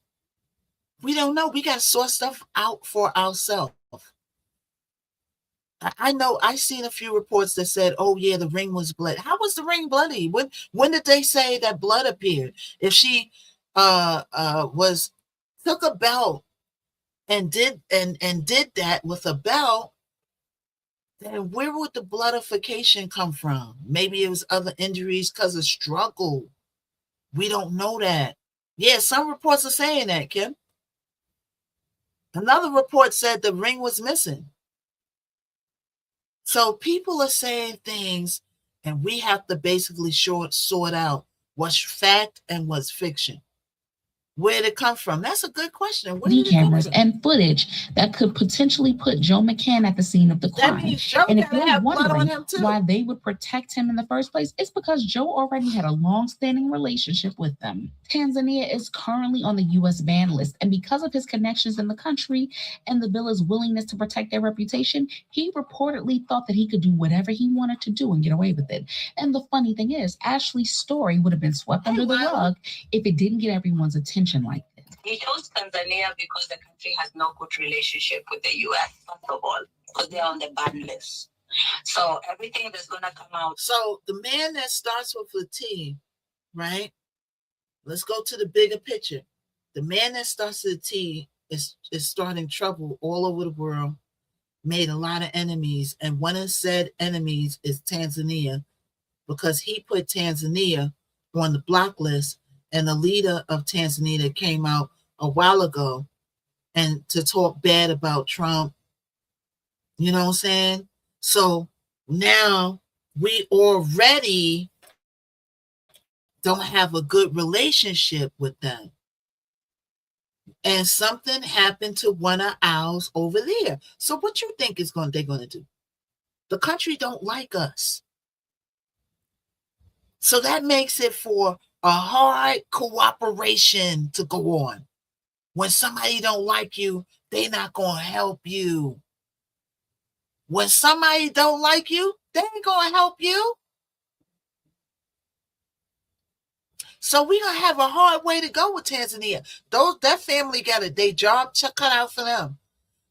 We don't know. We got to sort stuff out for ourselves. I know I seen a few reports that said, oh yeah, the ring was bloody. How was the ring bloody? When did they say that blood appeared? If she took a belt and did that with a belt, then where would the bloodification come from? Maybe it was other injuries because of struggle. We don't know that. Yeah, some reports are saying that, Kim. Another report said the ring was missing. So people are saying things, and we have to basically sort out what's fact and what's fiction. Where did it come from? That's a good question. Cameras and footage that could potentially put Joe McCann at the scene of the crime. That means Joe And if gotta you're have blood wondering on him too. why they would protect him in the first place, it's because Joe already had a long-standing relationship with them. Tanzania is currently on the U.S. ban list, and because of his connections in the country and the villa's willingness to protect their reputation, he reportedly thought that he could do whatever he wanted to do and get away with it. And the funny thing is, Ashley's story would have been swept under the rug if it didn't get everyone's attention like this. He chose Tanzania because the country has no good relationship with the US, first of all, because they're on the ban list. So everything that's going to come out. So the man that starts with a T, right? Let's go to the bigger picture. The man that starts with a T is starting trouble all over the world, made a lot of enemies. And one of said enemies is Tanzania, because he put Tanzania on the block list. And the leader of Tanzania that came out a while ago and to talk bad about Trump, you know what I'm saying? So now we already don't have a good relationship with them. And something happened to one of ours over there. So what you think they're going to do? The country don't like us. So that makes it for a hard cooperation to go on. When somebody don't like you, they're not going to help you. When somebody don't like you, they ain't going to help you. So we're going to have a hard way to go with Tanzania. That family got a day job cut out for them.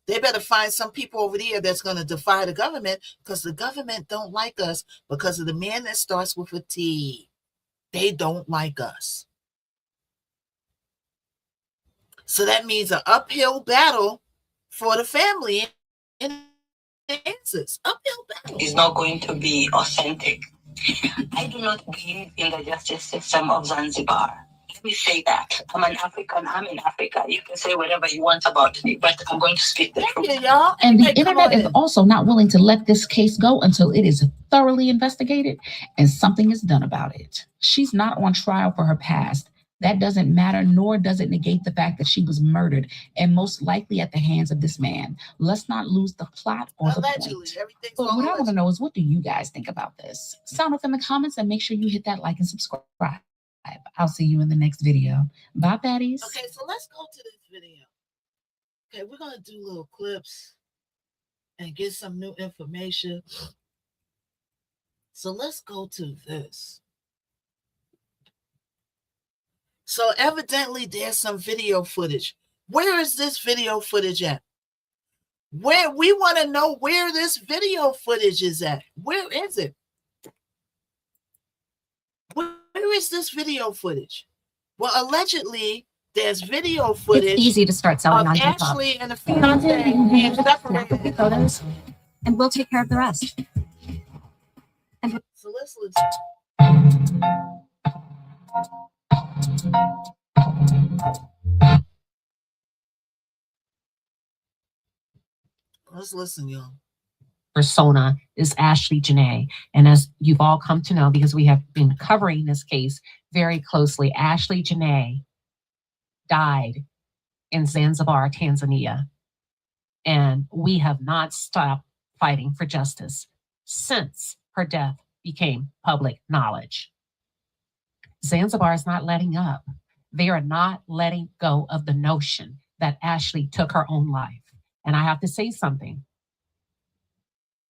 They better find some people over there that's going to defy the government, because the government don't like us because of the man that starts with a T. They don't like us. So that means an uphill battle for the family and the answers. Uphill battle. It's not going to be authentic. I do not believe in the justice system of Zanzibar. Let me say that. I'm an African. I'm in Africa. You can say whatever you want about me, but I'm going to speak the truth. Y'all. And the internet is also not willing to let this case go until it is thoroughly investigated and something is done about it. She's not on trial for her past. That doesn't matter, nor does it negate the fact that she was murdered, and most likely at the hands of this man. Let's not lose the plot or the point. But what I want to know is, what do you guys think about this? Sound off in the comments and make sure you hit that like and subscribe. I'll see you in the next video. Bye, baddies. Okay, so let's go to this video. Okay, we're going to do little clips. and get some new information. So let's go to this. So evidently there's some video footage. Where is this video footage at? Where we want to know where this video footage is at. Where is it? Where is this video footage? Well, allegedly, there's video footage. It's easy to start selling on TikTok. Ashley and a fiance separated photos, and we'll take care of the rest. So let's listen. Let's listen, y'all. Persona is Ashley Janae. And as you've all come to know, because we have been covering this case very closely, Ashley Janae died in Zanzibar, Tanzania. And we have not stopped fighting for justice since her death became public knowledge. Zanzibar is not letting up. They are not letting go of the notion that Ashley took her own life. And I have to say something.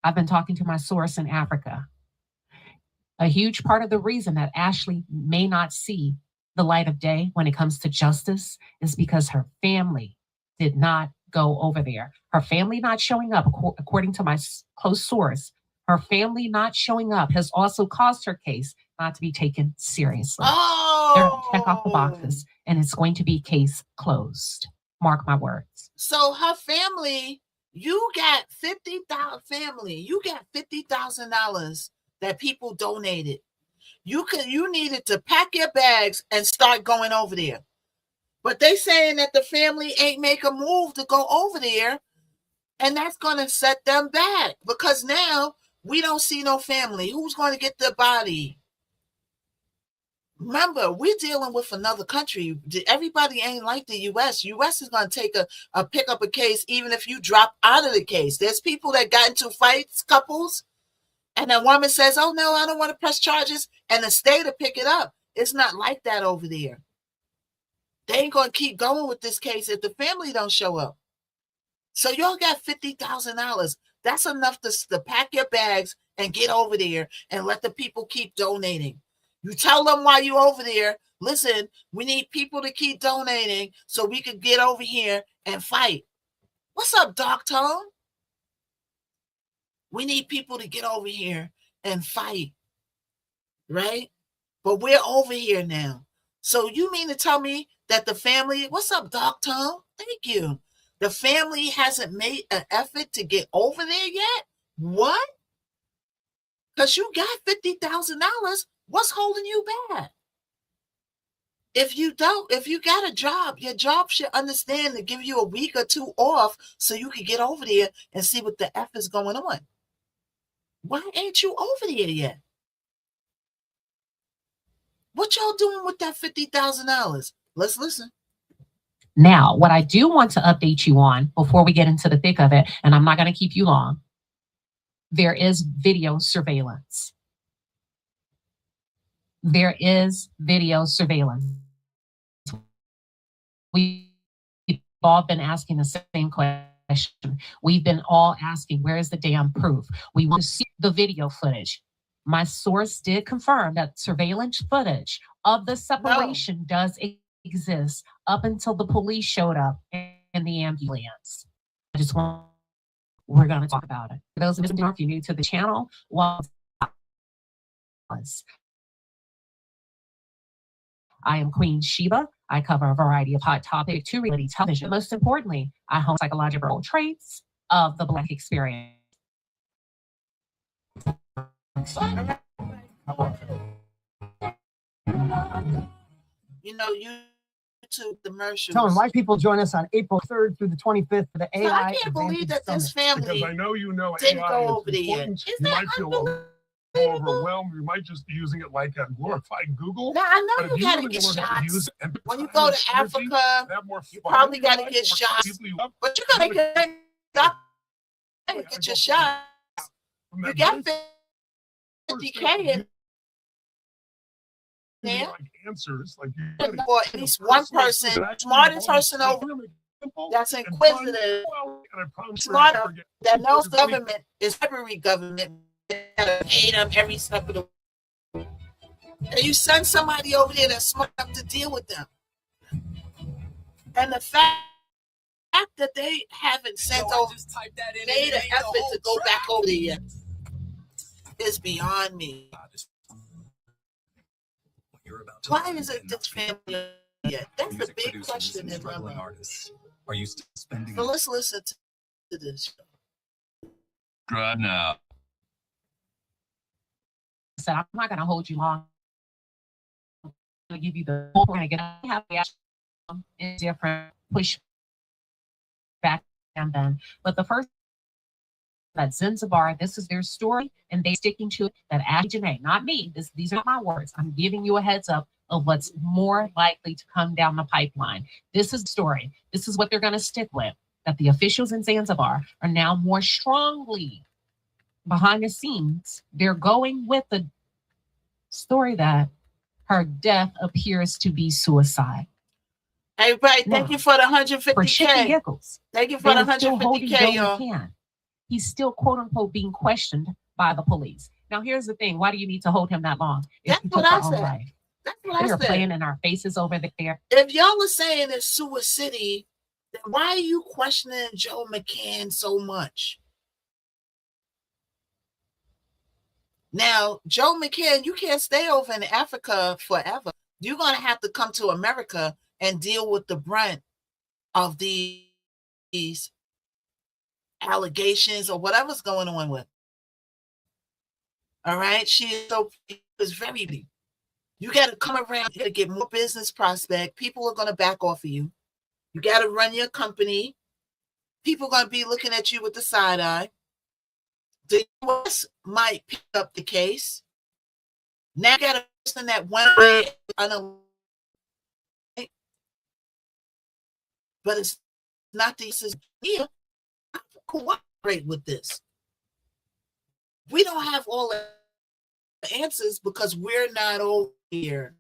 I've been talking to my source in Africa. A huge part of the reason that Ashley may not see the light of day when it comes to justice is because her family did not go over there. Her family not showing up, according to my close source, her family not showing up has also caused her case not to be taken seriously. They're going to check off the boxes, and it's going to be case closed. Mark my words. So her family, you got $50,000 that people donated. You needed to pack your bags and start going over there. But they saying that the family ain't make a move to go over there, and that's going to set them back because now we don't see no family. Who's going to get the body? Remember, we're dealing with another country. Everybody ain't like the U.S. U.S. is going to take pick up a case even if you drop out of the case. There's people that got into fights, couples, and a woman says, oh, no, I don't want to press charges, and the state will pick it up. It's not like that over there. They ain't going to keep going with this case if the family don't show up. So y'all got $50,000. That's enough to pack your bags and get over there and let the people keep donating. You tell them while you're over there, listen, we need people to keep donating so we could get over here and fight. What's up, Doc Tone? We need people to get over here and fight, right? But we're over here now. So you mean to tell me that the family, what's up, Doc Tone? Thank you. The family hasn't made an effort to get over there yet? What? Because you got $50,000. What's holding you back? If you got a job, your job should understand to give you a week or two off so you can get over there and see what the F is going on. Why ain't you over there yet? What y'all doing with that $50,000? Let's listen. Now, what I do want to update you on before we get into the thick of it, and I'm not going to keep you long, there is video surveillance. There is video surveillance. We've all been asking the same question. We've been all asking, where is the damn proof? We want to see the video footage. My source did confirm that surveillance footage of the separation does exist up until the police showed up in the ambulance. We're going to talk about it. For those of you if you're new to the channel, I am Queen Sheba. I cover a variety of hot topics to reality television. Most importantly, I hone psychological traits of the Black experience. You know, YouTube commercials. Tone, why people join us on April 3rd through the 25th for the AI. So I can't believe that this family because I know you know didn't AI go over is there yet. important. Is You that might feel overwhelmed. You might just be using it like a glorified Google. Now, I But know if you got to really get learn how to use shots. it and When you go to Africa, you probably got to get shots. But you got to get your shots. You got 50K in there. Answers like For at least one person, smartest person over that's inquisitive, smart, that knows government is every government, that pay them every step of the way. And you send somebody over there that's smart enough to deal with them. And the fact that they haven't sent over, made an effort to go back over there yet is beyond me. Why is it this family yet? That's the big question in my mind. Are you still spending? So let's listen to this. Drive now. So I'm not going to hold you long. I'm going to give you the whole. We're going to have the different push back and then. But the first, that Zanzibar, this is their story, and they sticking to it. That Ashley Janae, not me. These are not my words. I'm giving you a heads up of what's more likely to come down the pipeline. This is the story. This is what they're going to stick with. That the officials in Zanzibar are now more strongly behind the scenes. They're going with the story that her death appears to be suicide. Hey, right. Thank you for the For Chicken 150K. Giggles. Thank you for the 150K, y'all. He's still, quote unquote, being questioned by the police. Now, here's the thing. Why do you need to hold him that long? That's what I said. That's what I They're said. playing in our faces over there. If y'all are saying it's suicide, then why are you questioning Joe McCann so much? Now, Joe McCann, you can't stay over in Africa forever. You're going to have to come to America and deal with the brunt of these allegations or whatever's going on with. All right? She is very big. You got to come around here to get more business prospect. People are going to back off of you. You got to run your company. People are going to be looking at you with the side eye. The U.S. might pick up the case. Now you got a person that went away, but it's not the here. I cooperate with this. We don't have all the answers because we're not over here.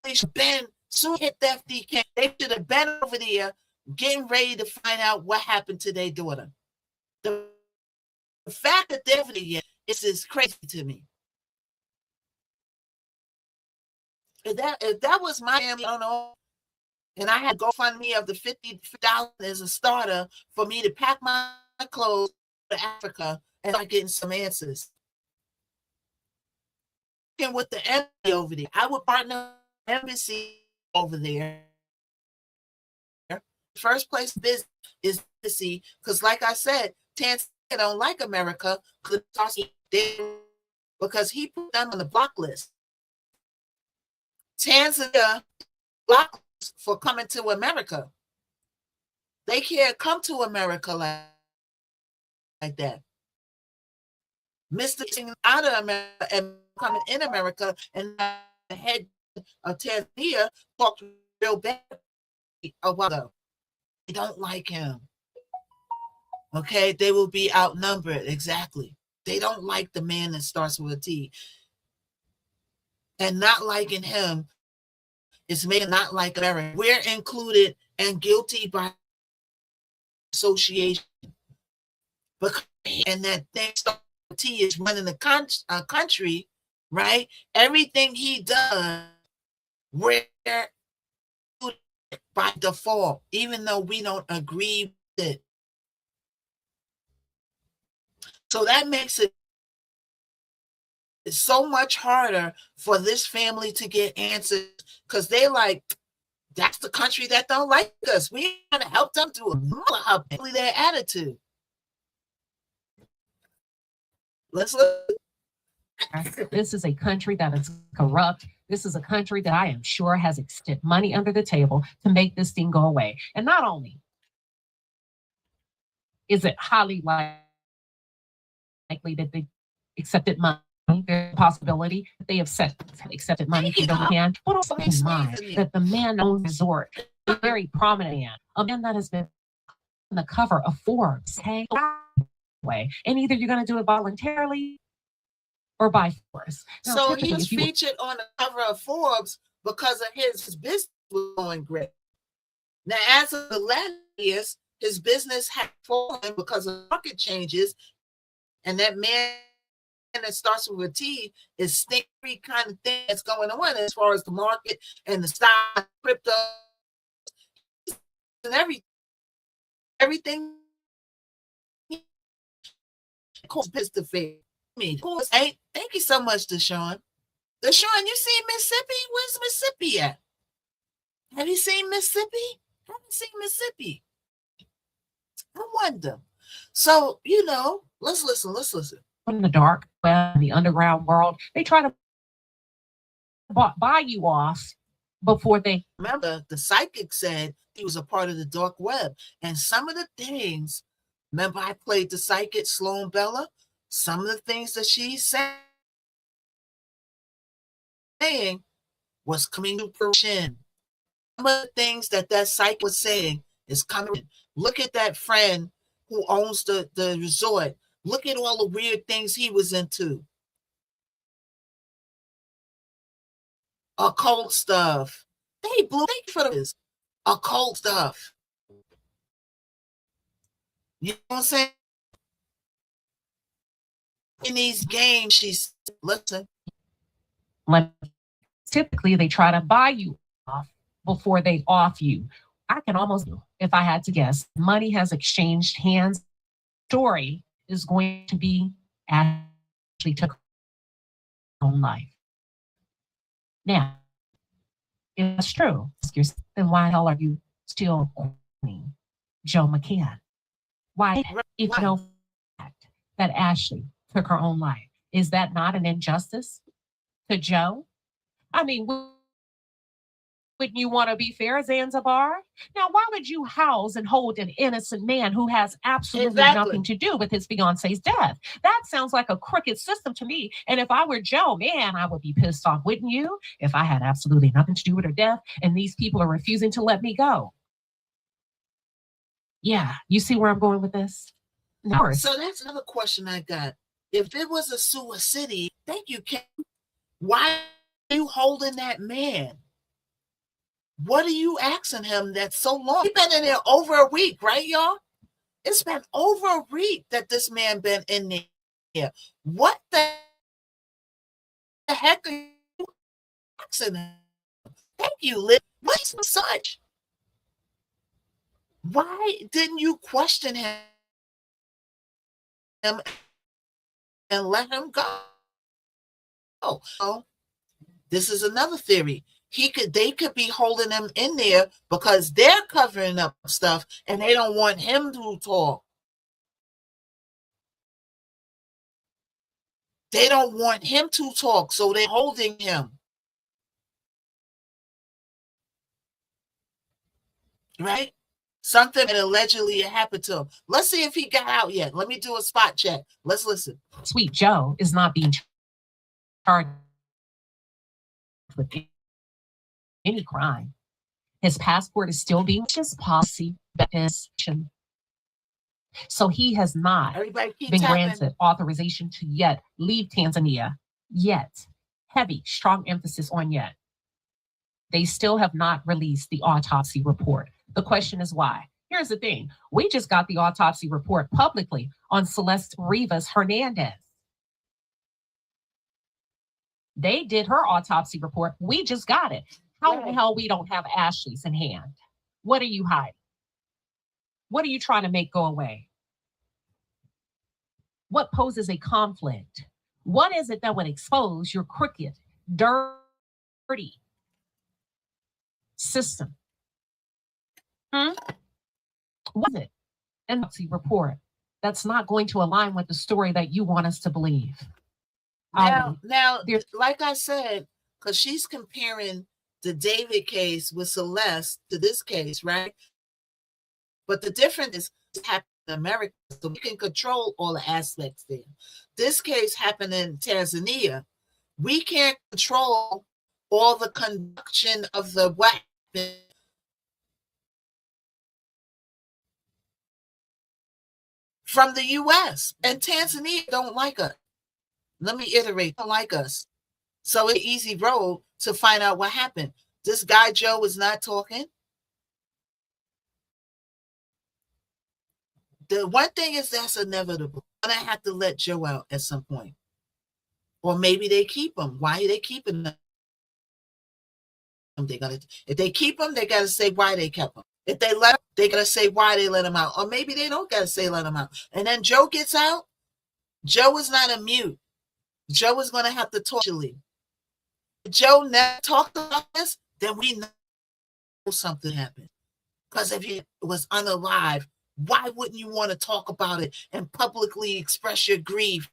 They should have been soon hit that FDK. They should have been over there getting ready to find out what happened to their daughter. The fact that they're over there is crazy to me. If that was my family, I don't know, and I had GoFundMe of the $50 as a starter for me to pack my clothes to Africa and start getting some answers. And with the embassy over there, I would partner with the embassy over there. First place business is to see, because like I said, Tanzania don't like America because he put them on the block list. Tanzania block list for coming to America. They can't come to America like that. Mr. out of America and coming in America, and the head of Tanzania talked real bad a while ago. They don't like him. Okay, they will be outnumbered. Exactly. They don't like the man that starts with a T. And not liking him is making not like America. We're included and guilty by association. And that thing starts with T is running the country, right? Everything he does, we're by default, even though we don't agree with it. So that makes it so much harder for this family to get answers, because they like, that's the country that don't like us. We want to help them do it. Their attitude. Let's look. This is a country that is corrupt. This is a country that I am sure has extended money under the table to make this thing go away. And not only is it highly likely that they accepted money, there's a possibility that they have accepted money from the man, but also keep in mind that the man owns resort, a very prominent man, a man that has been on the cover of Forbes, okay? And either you're going to do it voluntarily or by force. Now, so he was featured on the cover of Forbes because of his business was going great. Now, as of the last years, his business had fallen because of market changes, and that man that starts with a T is stinky kind of thing that's going on as far as the market and the stock, crypto, and everything. Of course, Mr. Fair. Of course, hey, thank you so much, Deshaun. Deshaun, you seen Mississippi? Where's Mississippi at? Have you seen Mississippi? Haven't seen Mississippi. I wonder. So, let's listen. In the dark web, in the underground world, they try to buy you off before they. Remember, the psychic said he was a part of the dark web. And some of the things, remember I played the psychic, Sloan Bella? Some of the things that she's saying was coming to fruition. Some of the things that psychic was saying is coming. Look at that friend who owns the resort. Look at all the weird things he was into. Occult stuff. Thank you for this. Occult stuff. You know what I'm saying? In these games, she's listen. Typically, they try to buy you off before they off you. I can almost, if I had to guess, money has exchanged hands. Story is going to be Ashley took her own life. Now, if that's true, then why the hell are you still questioning Joe McCann? Why, if you know that Ashley took her own life, is that not an injustice to Joe? I mean, wouldn't you want to be fair, Zanzibar? Now, why would you house and hold an innocent man who has absolutely nothing to do with his fiance's death? That sounds like a crooked system to me. And if I were Joe, man, I would be pissed off, wouldn't you? If I had absolutely nothing to do with her death and these people are refusing to let me go. Yeah, you see where I'm going with this? So that's another question I got. If it was a suicide, thank you, Kim. Why are you holding that man? What are you asking him that's so long? He's been in there over a week, right, y'all? It's been over a week that this man been in there. What the heck are you asking him? Thank you, Liz. What's such? Why didn't you question him and let him go? Oh, this is another theory. They could be holding him in there because they're covering up stuff and they don't want him to talk. They don't want him to talk, so they're holding him. Right? Something that allegedly happened to him. Let's see if he got out yet. Let me do a spot check. Let's listen. Sweet Joe is not being charged with any crime. His passport is still being his policy. So he has not been granted authorization to yet leave Tanzania. Yet. Heavy, strong emphasis on yet. They still have not released the autopsy report. The question is why? Here's the thing. We just got the autopsy report publicly on Celeste Rivas Hernandez. They did her autopsy report. We just got it. How the hell we don't have Ashley's in hand? What are you hiding? What are you trying to make go away? What poses a conflict? What is it that would expose your crooked, dirty system? What is it? An autopsy report that's not going to align with the story that you want us to believe. Now, like I said, because she's comparing the David case with Celeste to this case, right? But the difference is it happened in America, so we can control all the aspects there. This case happened in Tanzania. We can't control all the conduction of the weapon. From the U.S. and Tanzania don't like us. Let me iterate, don't like us. So it's an easy road to find out what happened. This guy Joe is not talking. The one thing is that's inevitable. I'm gonna have to let Joe out at some point. Or maybe they keep him. Why are they keeping him? If they keep him, they gotta say why they kept him. If they let him, they gotta say why they let him out. Or maybe they don't gotta say let him out. And then Joe gets out. Joe is not a mute. Joe is gonna have to talk. If Joe never talked about this, then we know something happened. Because if he was unalive, why wouldn't you want to talk about it and publicly express your grief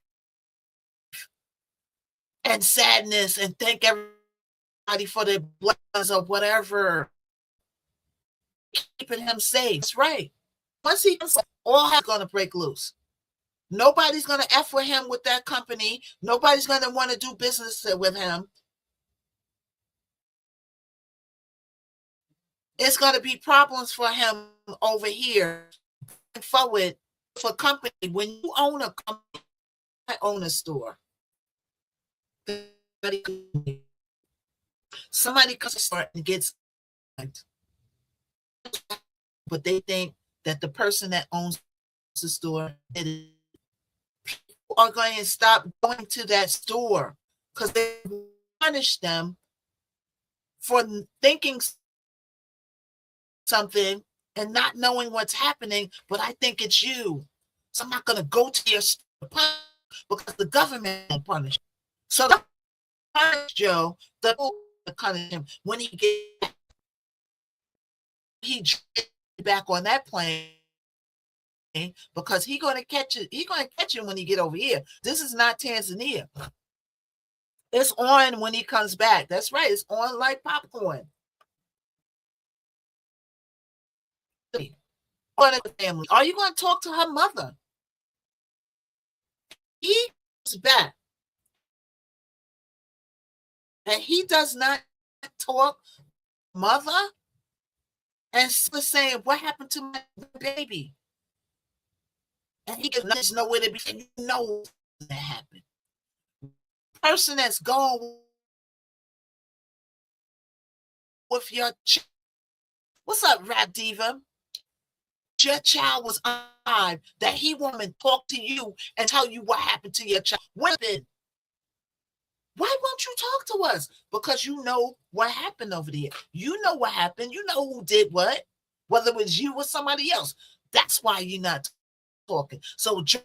and sadness and thank everybody for their blessings or whatever? Keeping him safe. That's right. Once he comes, all hell's going to break loose. Nobody's going to F with him with that company. Nobody's going to want to do business with him. It's going to be problems for him over here forward for company. When you own a company, I own a store. Somebody comes to start and gets, but they think that the person that owns the store, people are going to stop going to that store because they punish them for thinking something and not knowing what's happening, but I think it's you. So I'm not going to go to your store because the government will punish. So the punish Joe, the punish him when he back on that plane because he's going to catch it. He's going to catch him when he get over here. This is not Tanzania. It's on when he comes back. That's right. It's on like popcorn. Family. Are you going to talk to her mother? He comes back and he does not talk mother and saying what happened to my baby, and he doesn't know where to be. You know that happened. Person that's gone with your child. What's up, rap diva? Your child was alive, that he won't even talk to you and tell you what happened to your child. Women, why won't you talk to us? Because you know what happened over there. You know what happened. You know who did what, whether it was you or somebody else. That's why you're not talking. So Joe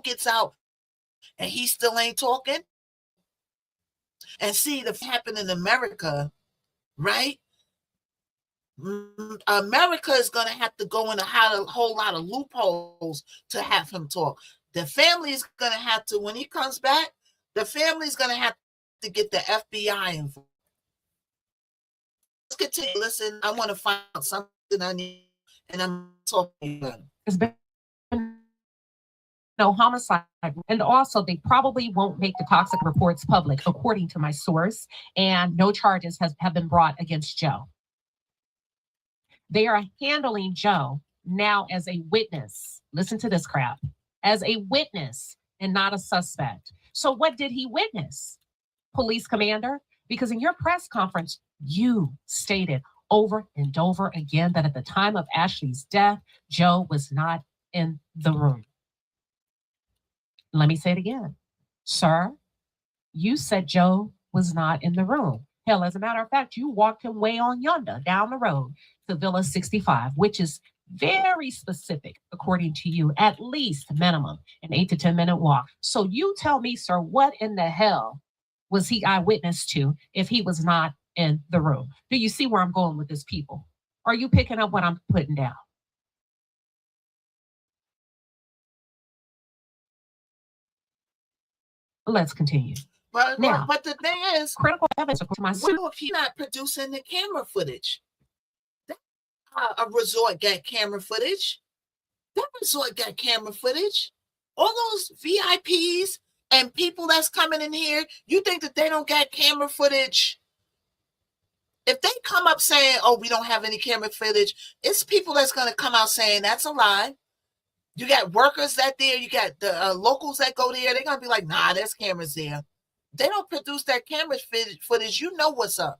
gets out and he still ain't talking. And see, the happened in America, right? America is going to have to go in a whole lot of loopholes to have him talk. The family is going to have to, when he comes back, the family is going to have to get the FBI involved. Let's continue. Listen, I want to find out something I need, and I'm talking about it. It's been no homicide, and also they probably won't make the toxic reports public, according to my source, and no charges have been brought against Joe. They are handling Joe now as a witness. Listen to this crap. As a witness and not a suspect. So what did he witness, police commander? Because in your press conference, you stated over and over again that at the time of Ashley's death, Joe was not in the room. Let me say it again. Sir, you said Joe was not in the room. Hell, as a matter of fact, you walked him way on yonder, down the road to Villa 65, which is very specific, according to you, at least minimum an 8 to 10 minute walk. So you tell me, sir, what in the hell was he eyewitness to if he was not in the room? Do you see where I'm going with this, people? Are you picking up what I'm putting down? Let's continue. But the thing is, critical evidence to my what if he's not producing the camera footage? A resort got camera footage. That resort got camera footage. All those VIPs and people that's coming in here, you think that they don't got camera footage? If they come up saying, oh, we don't have any camera footage, it's people that's going to come out saying that's a lie. You got workers that there, you got the locals that go there, they're going to be like, nah, there's cameras there. They don't produce that camera footage, you know what's up.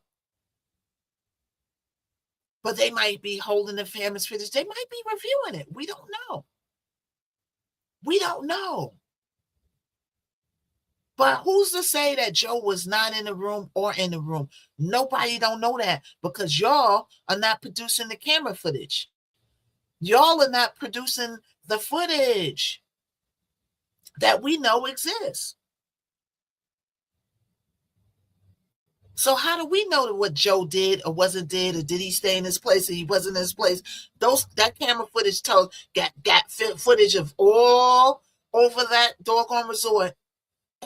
But they might be holding the famous footage. They might be reviewing it. We don't know. We don't know. But who's to say that Joe was not in the room or in the room? Nobody don't know that because y'all are not producing the camera footage. Y'all are not producing the footage that we know exists. So how do we know what Joe did or wasn't did, or did he stay in his place or he wasn't in his place? That camera footage got footage of all over that doggone resort,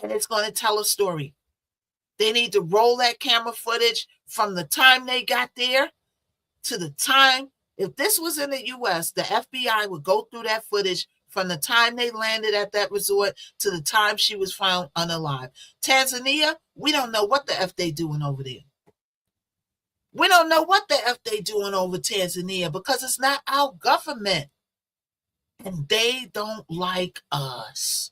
and it's going to tell a story. They need to roll that camera footage from the time they got there to the time. If this was in the U.S., the FBI would go through that footage from the time they landed at that resort to the time she was found unalive. Tanzania, we don't know what the F they doing over there. We don't know what the F they doing over Tanzania because it's not our government. And they don't like us.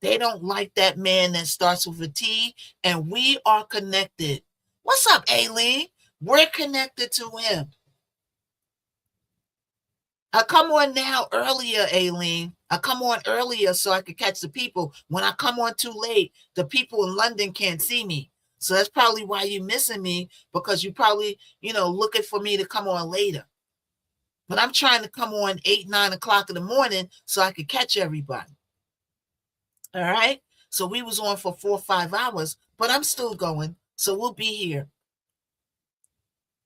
They don't like that man that starts with a T, and we are connected. What's up, Aileen? We're connected to him. I come on now earlier, Aileen. I come on earlier so I could catch the people. When I come on too late, the people in London can't see me. So that's probably why you're missing me, because you probably, looking for me to come on later. But I'm trying to come on 8, 9 o'clock in the morning so I could catch everybody. All right? So we was on for 4 or 5 hours, but I'm still going. So we'll be here.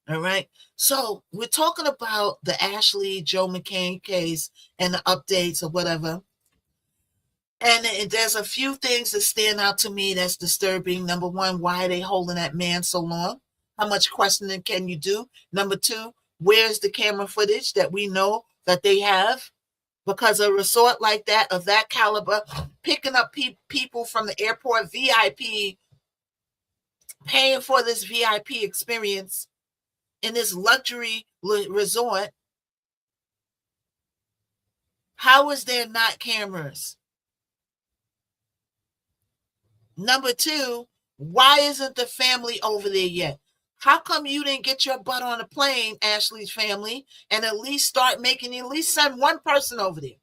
All right. So we're talking about the Ashley Joe McCain case and the updates or whatever. And there's a few things that stand out to me that's disturbing. Number one, why are they holding that man so long? How much questioning can you do? Number two, where's the camera footage that we know that they have? Because a resort like that, of that caliber, picking up people from the airport, VIP, paying for this VIP experience in this luxury resort, how is there not cameras? Number two, why isn't the family over there yet? How come you didn't get your butt on a plane, Ashley's family, and at least send one person over there?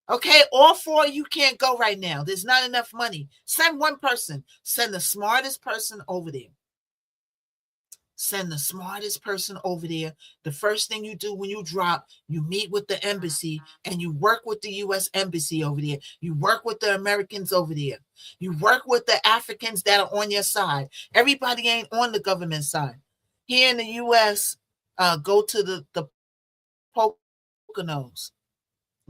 Okay, all 4 you can't go right now. There's not enough money. Send one person. Send the smartest person over there. Send the smartest person over there. The first thing you do when you drop, you meet with the embassy and you work with the U.S. embassy over there. You work with the Americans over there. You work with the Africans that are on your side. Everybody ain't on the government side. Here in the U.S., go to the Poconos.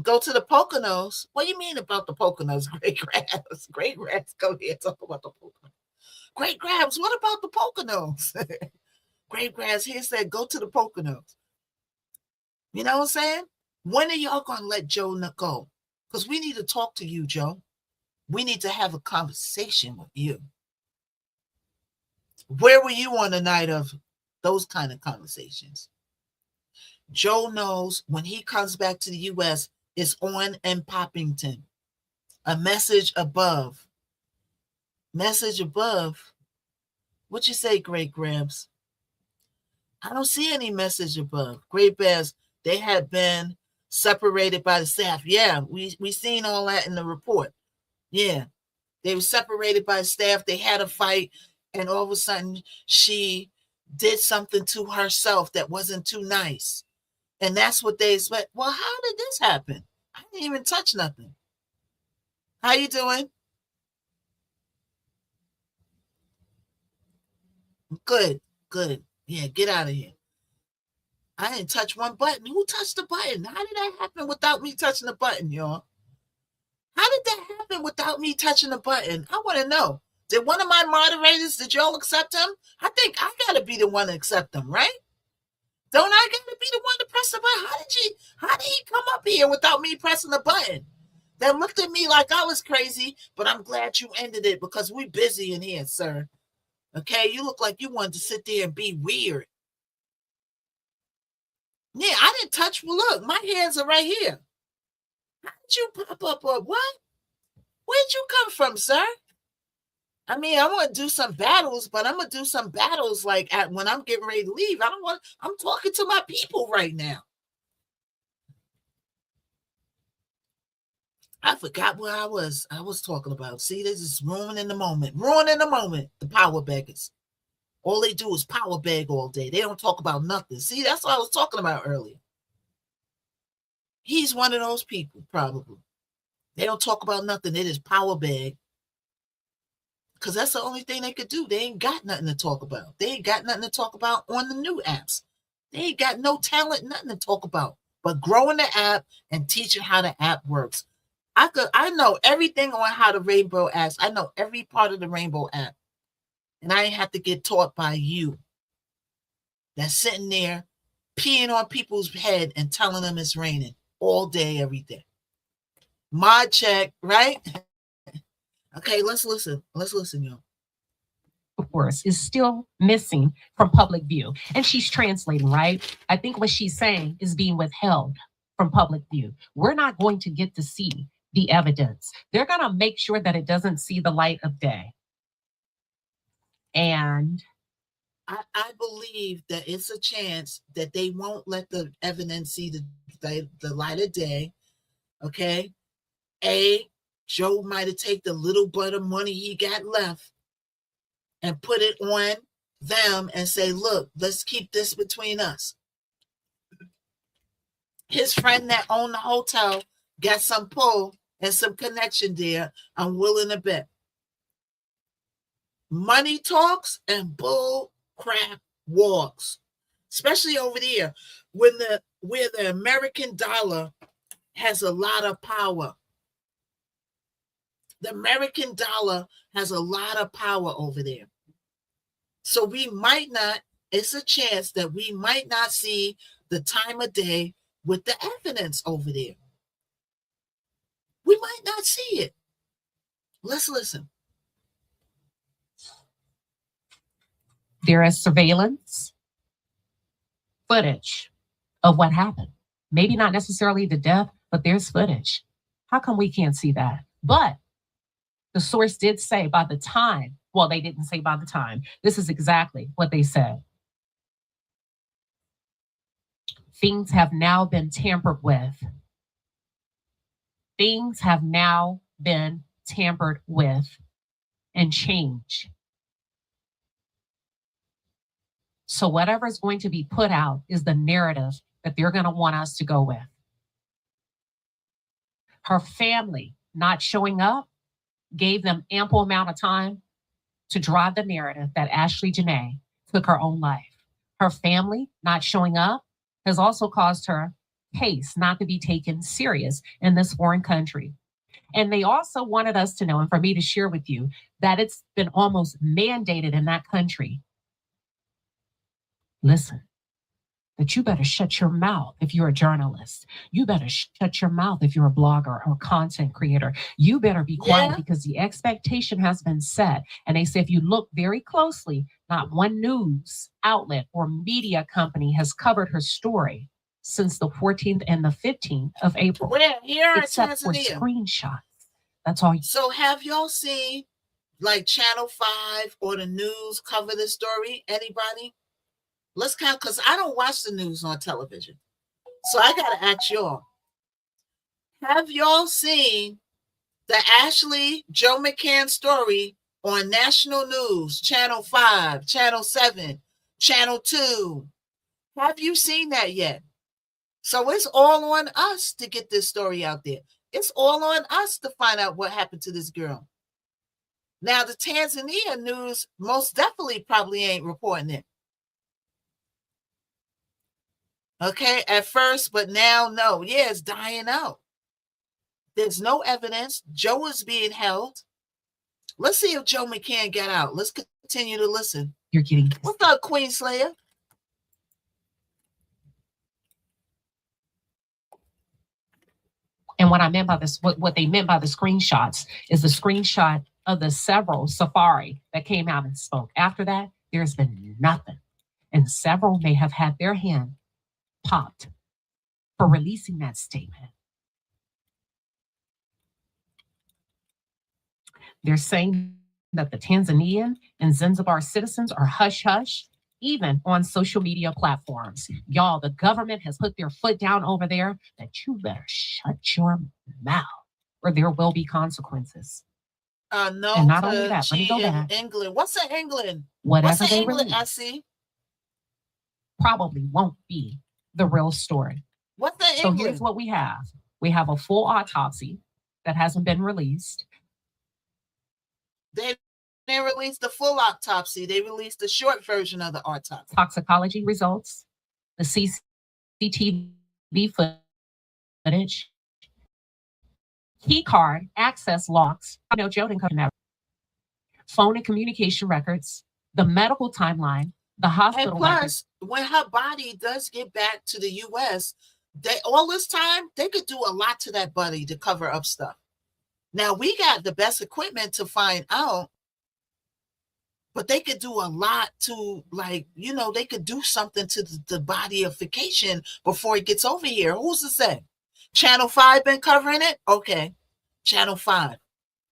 Go to the Poconos. What do you mean about the Poconos? Great Grabs. Great Grabs. Go here. Talk about the Poconos. Great Grabs. What about the Poconos? Great Grabs here said, go to the Poconos. You know what I'm saying? When are y'all going to let Joe go? Because we need to talk to you, Joe. We need to have a conversation with you. Where were you on the night of those kind of conversations? Joe knows when he comes back to the U.S., it's on and Poppington. A message above. Message above. What you say, Great Grabs? I don't see any message above. Great Bears, they had been separated by the staff. Yeah, we seen all that in the report. Yeah, they were separated by the staff. They had a fight, and all of a sudden she did something to herself that wasn't too nice. And that's what they expect. Well, how did this happen? I didn't even touch nothing. How you doing? Good, good. Yeah, get out of here. I didn't touch one button. Who touched the button? How did that happen without me touching the button, y'all? How did that happen without me touching the button? I want to know. Did one of my moderators, did y'all accept him? I think I got to be the one to accept him, right? Don't I got to be the one to press the button? How did he come up here without me pressing the button? They looked at me like I was crazy, but I'm glad you ended it because we busy in here, sir. Okay, you look like you wanted to sit there and be weird. Yeah, I didn't touch. Well, look, my hands are right here. How did you pop up? What? Where'd you come from, sir? I mean, I want to do some battles, but I'm gonna do some battles like when I'm getting ready to leave. I'm talking to my people right now. I forgot what I was talking about. See, this is ruining the moment. Ruining the moment. The power beggars. All they do is power beg all day. They don't talk about nothing. See, that's what I was talking about earlier. He's one of those people, probably. They don't talk about nothing. They just power beg. Because that's the only thing they could do. They ain't got nothing to talk about. They ain't got nothing to talk about on the new apps. They ain't got no talent, nothing to talk about. But growing the app and teaching how the app works. I know everything on how the Rainbow apps. I know every part of the Rainbow app. And I ain't have to get taught by you. That's sitting there peeing on people's head and telling them it's raining all day, every day. Mod check, right? Okay, let's listen. Let's listen, y'all. Course is still missing from public view. And she's translating, right? I think what she's saying is being withheld from public view. We're not going to get to see the evidence. They're going to make sure that it doesn't see the light of day. And I believe that it's a chance that they won't let the evidence see the light of day. Okay. Joe might have taken the little bit of money he got left and put it on them and say, look, let's keep this between us. His friend that owned the hotel got some pull and some connection there. I'm willing to bet. Money talks and bull crap walks, especially over there where the American dollar has a lot of power. The American dollar has a lot of power over there. So we might not, it's a chance that we might not see the time of day with the evidence over there. We might not see it. Let's listen. There is surveillance footage of what happened. Maybe not necessarily the death, but there's footage. How come we can't see that? But the source did say by the time, well, they didn't say by the time. This is exactly what they said. Things have now been tampered with. Things have now been tampered with and changed. So whatever is going to be put out is the narrative that they're going to want us to go with. Her family not showing up gave them ample amount of time to drive the narrative that Ashley Janae took her own life. Her family not showing up has also caused her case not to be taken serious in this foreign country. And they also wanted us to know, and for me to share with you, that it's been almost mandated in that country. Listen, that you better shut your mouth if you're a journalist. You better shut your mouth if you're a blogger or content creator. You better be quiet because the expectation has been set. And they say if you look very closely, not one news outlet or media company has covered her story since the 14th and the 15th of April. Where? Here in except for Tanzania. screenshots. That's all. So have y'all seen like Channel 5 or the news cover this story? Anybody? Let's count, because I don't watch the news on television. So I got to ask y'all. Have y'all seen the Ashley Joe McCann story on national news, Channel 5, Channel 7, Channel 2? Have you seen that yet? So it's all on us to get this story out there. It's all on us to find out what happened to this girl. Now, the Tanzania news most definitely probably ain't reporting it. Okay, at first, but now, no. Yeah, it's dying out. There's no evidence. Joe is being held. Let's see if Joe McCann got out. Let's continue to listen. You're kidding. What's up, Queen Slayer? And what I meant by this, what they meant by the screenshots is the screenshot of the several Safari that came out and spoke. After that, there's been nothing. And several may have had their hand popped for releasing that statement. They're saying that the Tanzanian and Zanzibar citizens are hush-hush, even on social media platforms. Y'all, the government has put their foot down over there that you better shut your mouth or there will be consequences. No, and not only that, let me go in back. England. What's in England? Whatever What's in they England, release Essie? probably won't be the real story. What's in So England? here's what we have. We have a full autopsy that hasn't been released. They didn't release the full autopsy. They released the short version of the autopsy. Toxicology results, the CCTV footage, key card access logs. I know Joe didn't come out. Phone and communication records, the medical timeline, the hospital And plus, records. when her body does get back to the U.S., all this time they could do a lot to that body to cover up stuff. Now we got the best equipment to find out, but they could do a lot to, like, they could do something to the bodyification before it gets over here. Who's to say? Channel 5 been covering it? Okay. Channel 5.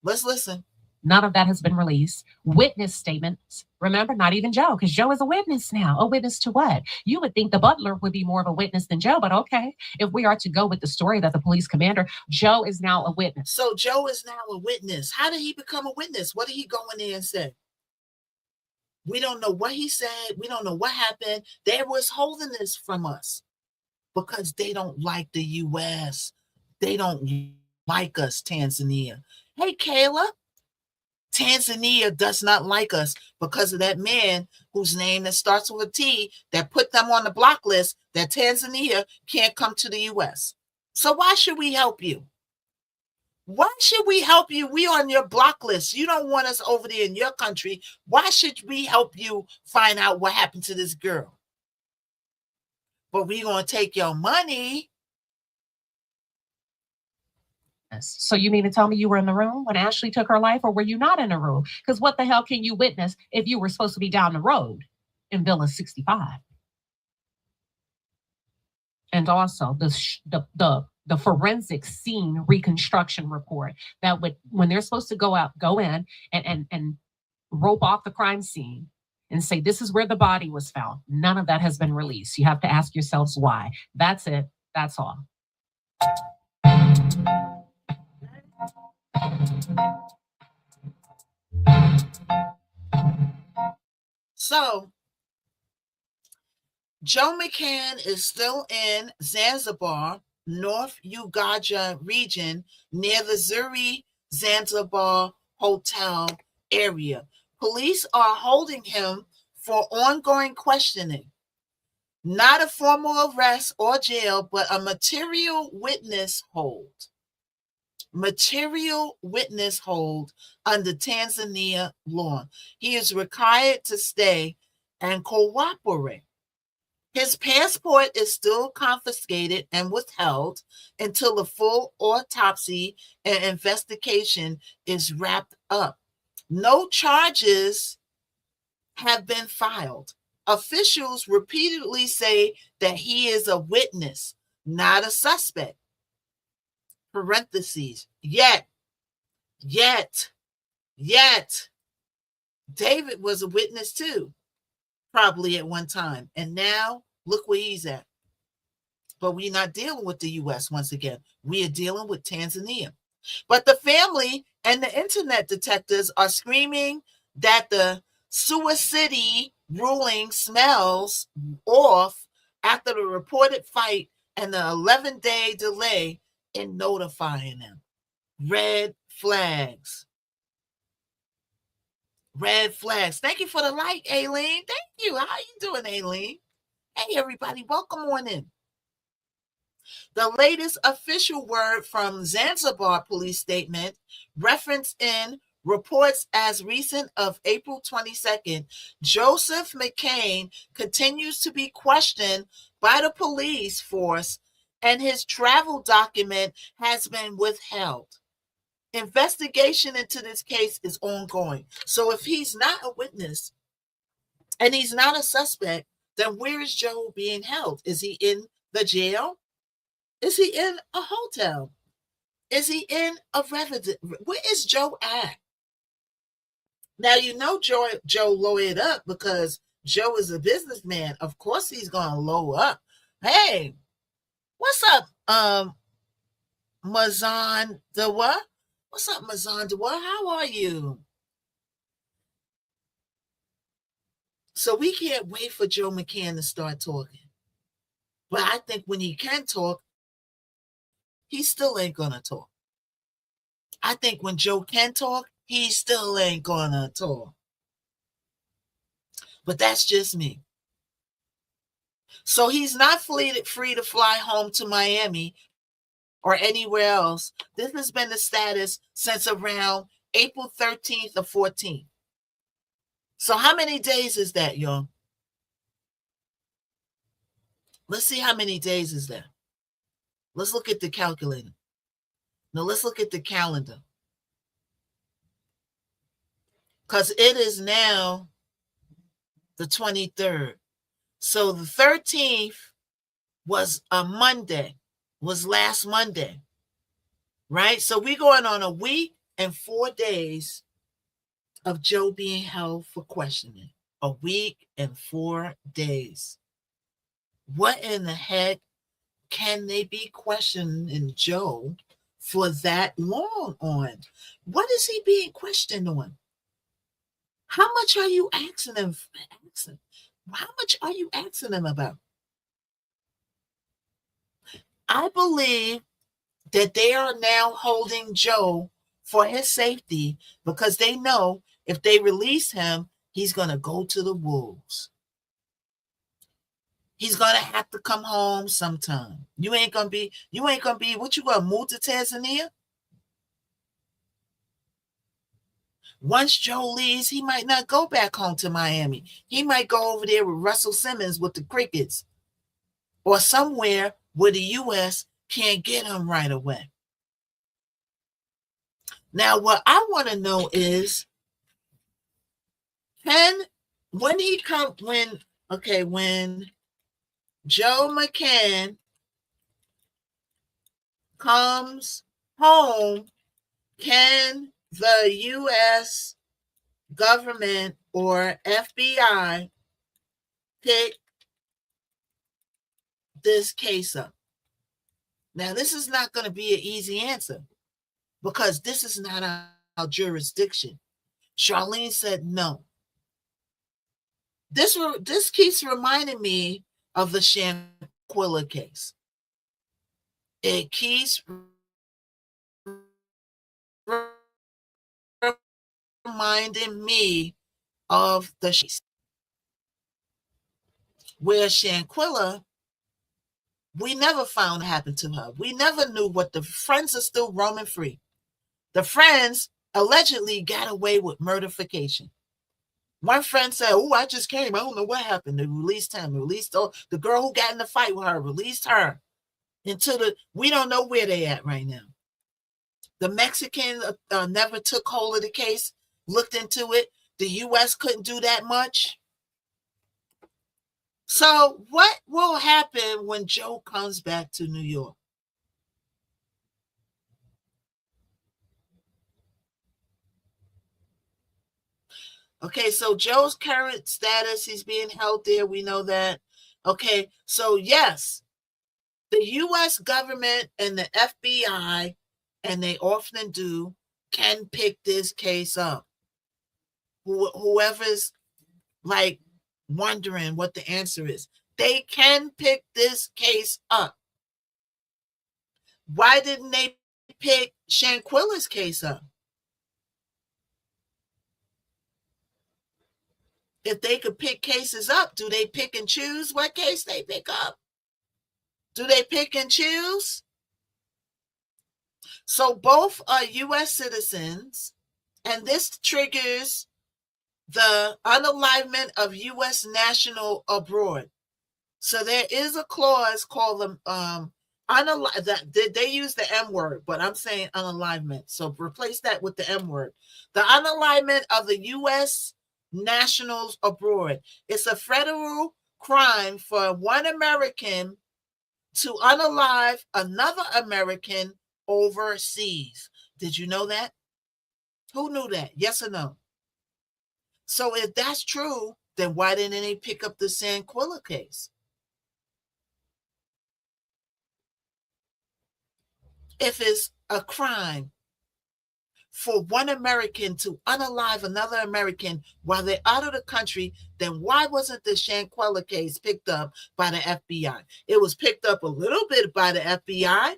Let's listen. None of that has been released. Witness statements. Remember, not even Joe, because Joe is a witness now. A witness to what? You would think the butler would be more of a witness than Joe, but okay. If we are to go with the story that the police commander, Joe is now a witness. So Joe is now a witness. How did he become a witness? What did he go in there and say? We don't know what he said. We don't know what happened. They was holding this from us because they don't like the U.S. They don't like us, Tanzania. Hey, Kayla. Tanzania does not like us because of that man whose name that starts with a T that put them on the block list that Tanzania can't come to the U.S. So why should we help you? Why should we help you? We on your block list. You don't want us over there in your country. Why should we help you find out what happened to this girl? But we going to take your money. So you mean to tell me you were in the room when Ashley took her life, or were you not in the room? Because what the hell can you witness if you were supposed to be down the road in Villa 65? And also the forensic scene reconstruction report that would, when they're supposed to go in and rope off the crime scene and say, this is where the body was found. None of that has been released. You have to ask yourselves why. That's it. That's all. So Joe McCann is still in Zanzibar, North Ugaja region, near the Zuri Zanzibar Hotel area. Police are holding him for ongoing questioning. Not a formal arrest or jail, but a material witness hold. Material witness hold under Tanzania law. He is required to stay and cooperate. His passport is still confiscated and withheld until the full autopsy and investigation is wrapped up. No charges have been filed. Officials repeatedly say that he is a witness, not a suspect. Parentheses. Yet. David was a witness too, probably at one time. And now look where he's at. But we're not dealing with the U.S. once again. We are dealing with Tanzania. But the family and the internet detectives are screaming that the suicide ruling smells off after the reported fight and the 11-day delay in notifying them. Red flags. Red flags. Thank you for the like, Aileen. Thank you. How you doing, Aileen? Hey, everybody. Welcome on in. The latest official word from Zanzibar police statement referenced in reports as recent of April 22nd, Joseph McCain continues to be questioned by the police force and his travel document has been withheld. Investigation into this case is ongoing. So if he's not a witness and he's not a suspect, then where is Joe being held? Is he in the jail? Is he in a hotel? Is he in a residence? Where is Joe at? Now, you know Joe lawyered up because Joe is a businessman. Of course he's going to low up. Hey, what's up, Mazan Dewa? What's up, Mazan Dewa? How are you? So we can't wait for Joe McCann to start talking. But I think when he can talk, he still ain't going to talk. I think when Joe can talk, he still ain't going to talk. But that's just me. So he's not free to fly home to Miami or anywhere else. This has been the status since around April 13th or 14th. So how many days is that, y'all? Let's see how many days is that. Let's look at the calculator. Now let's look at the calendar. Because it is now the 23rd. So the 13th was a Monday, was last Monday, right? So we're going on a week and 4 days of Joe being held for questioning. A week and 4 days. What in the heck can they be questioning Joe for that long on? What is he being questioned on? How much are you asking him? How much are you asking him about? I believe that they are now holding Joe for his safety because they know if they release him, he's going to go to the wolves. He's going to have to come home sometime. You ain't going to be, what you going to move to Tanzania? Once Joe leaves, he might not go back home to Miami. He might go over there with Russell Simmons with the Crickets or somewhere where the U.S. can't get him right away. Now, what I want to know is, when Joe McCann comes home, can the U.S. government or FBI pick this case up? Now, this is not going to be an easy answer because this is not our jurisdiction. Charlene said no. This keeps reminding me of the Shanquilla case. It keeps reminding me of the case where Shanquilla, we never found what happened to her. We never knew what the friends are still roaming free. The friends allegedly got away with murderfication. One friend said, "Oh, I just came. I don't know what happened." They released him. Released the girl who got in the fight with her. Released her we don't know where they at right now. The Mexican never took hold of the case, looked into it. The U.S. couldn't do that much. So what will happen when Joe comes back to New York? Okay, so Joe's current status, he's being held there. We know that. Okay, so yes, the U.S. government and the FBI, and they often do, can pick this case up. Whoever's like wondering what the answer is, they can pick this case up. Why didn't they pick Shanquilla's case up? If they could pick cases up, do they pick and choose what case they pick up? Do they pick and choose? So both are U.S. citizens, and this triggers the unalignment of U.S. national abroad. So there is a clause called they use the M word, but I'm saying unalignment. So replace that with the M word. The unalignment of the U.S. nationals abroad. It's a federal crime for one American to unalive another American overseas. Did you know that? Who knew that? Yes or no? So if that's true, then why didn't they pick up the Sanquilla case? If it's a crime for one American to unalive another American while they're out of the country, then why wasn't the Shanquella case picked up by the FBI? It was picked up a little bit by the FBI,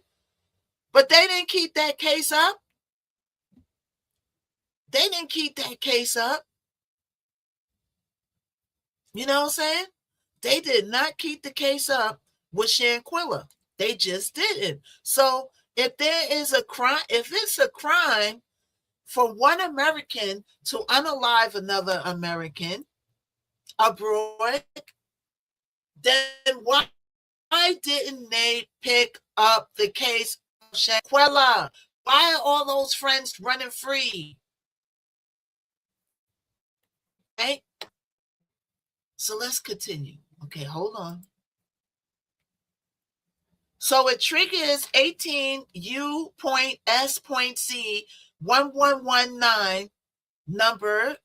but they didn't keep that case up. They didn't keep that case up. You know what I'm saying? They did not keep the case up with Shanquilla. They just didn't. So if there is a crime, if it's a crime for one American to unalive another American abroad, then why didn't they pick up the case of Shanquella? Why are all those friends running free? Okay? So let's continue. Okay, hold on. So it triggers 18 U.S.C 1119 number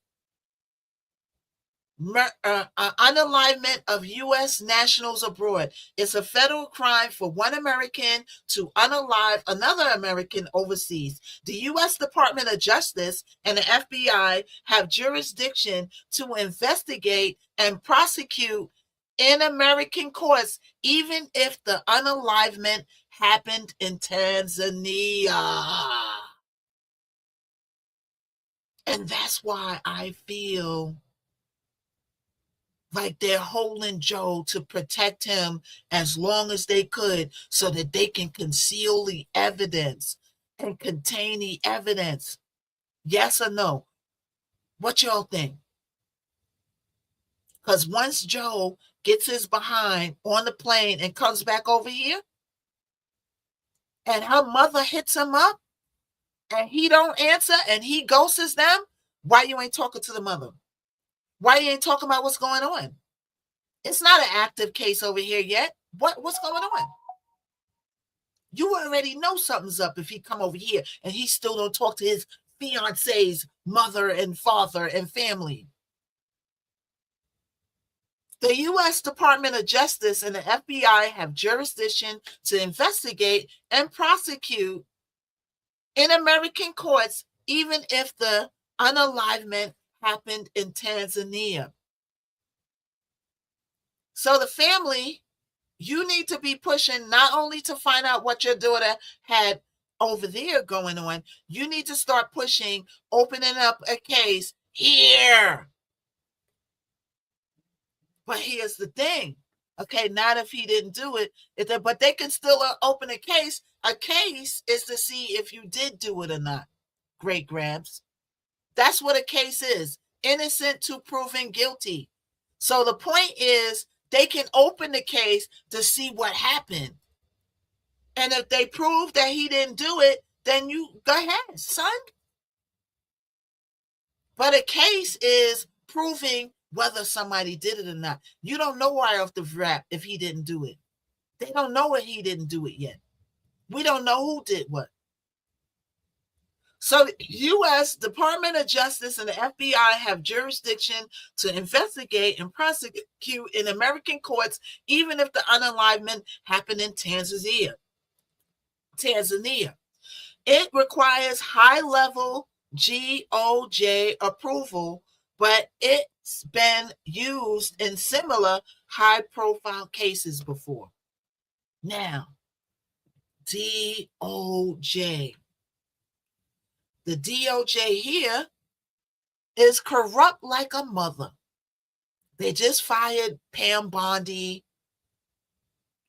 unalignment of U.S. nationals abroad. It's a federal crime for one American to unalive another American overseas. The U.S. Department of Justice and the FBI have jurisdiction to investigate and prosecute in American courts, even if the unalivement happened in Tanzania. And that's why I feel like they're holding Joe to protect him as long as they could so that they can conceal the evidence and contain the evidence. Yes or no? What y'all think? Because once Joe gets his behind on the plane and comes back over here, and her mother hits him up, and he don't answer, and he ghosts them, why you ain't talking to the mother? Why you ain't talking about what's going on? It's not an active case over here yet. What's going on? You already know something's up if he come over here and he still don't talk to his fiance's mother and father and family. The U.S. Department of Justice and the FBI have jurisdiction to investigate and prosecute in American courts, even if the unalivement happened in Tanzania. So the family, you need to be pushing not only to find out what your daughter had over there going on, you need to start pushing, opening up a case here. But here's the thing. Okay, not if he didn't do it, but they can still open a case. A case is to see if you did do it or not. Great grabs. That's what a case is. Innocent to proven guilty. So the point is, they can open the case to see what happened. And if they prove that he didn't do it, then you go ahead, son. But a case is proving whether somebody did it or not. You don't know right off the rap if he didn't do it. They don't know if he didn't do it yet. We don't know who did what. So the U.S. Department of Justice and the FBI have jurisdiction to investigate and prosecute in American courts, even if the unalignment happened in Tanzania. It requires high-level GOJ approval, but it's been used in similar high-profile cases before. Now, DOJ. The DOJ here is corrupt like a mother. They just fired Pam Bondi.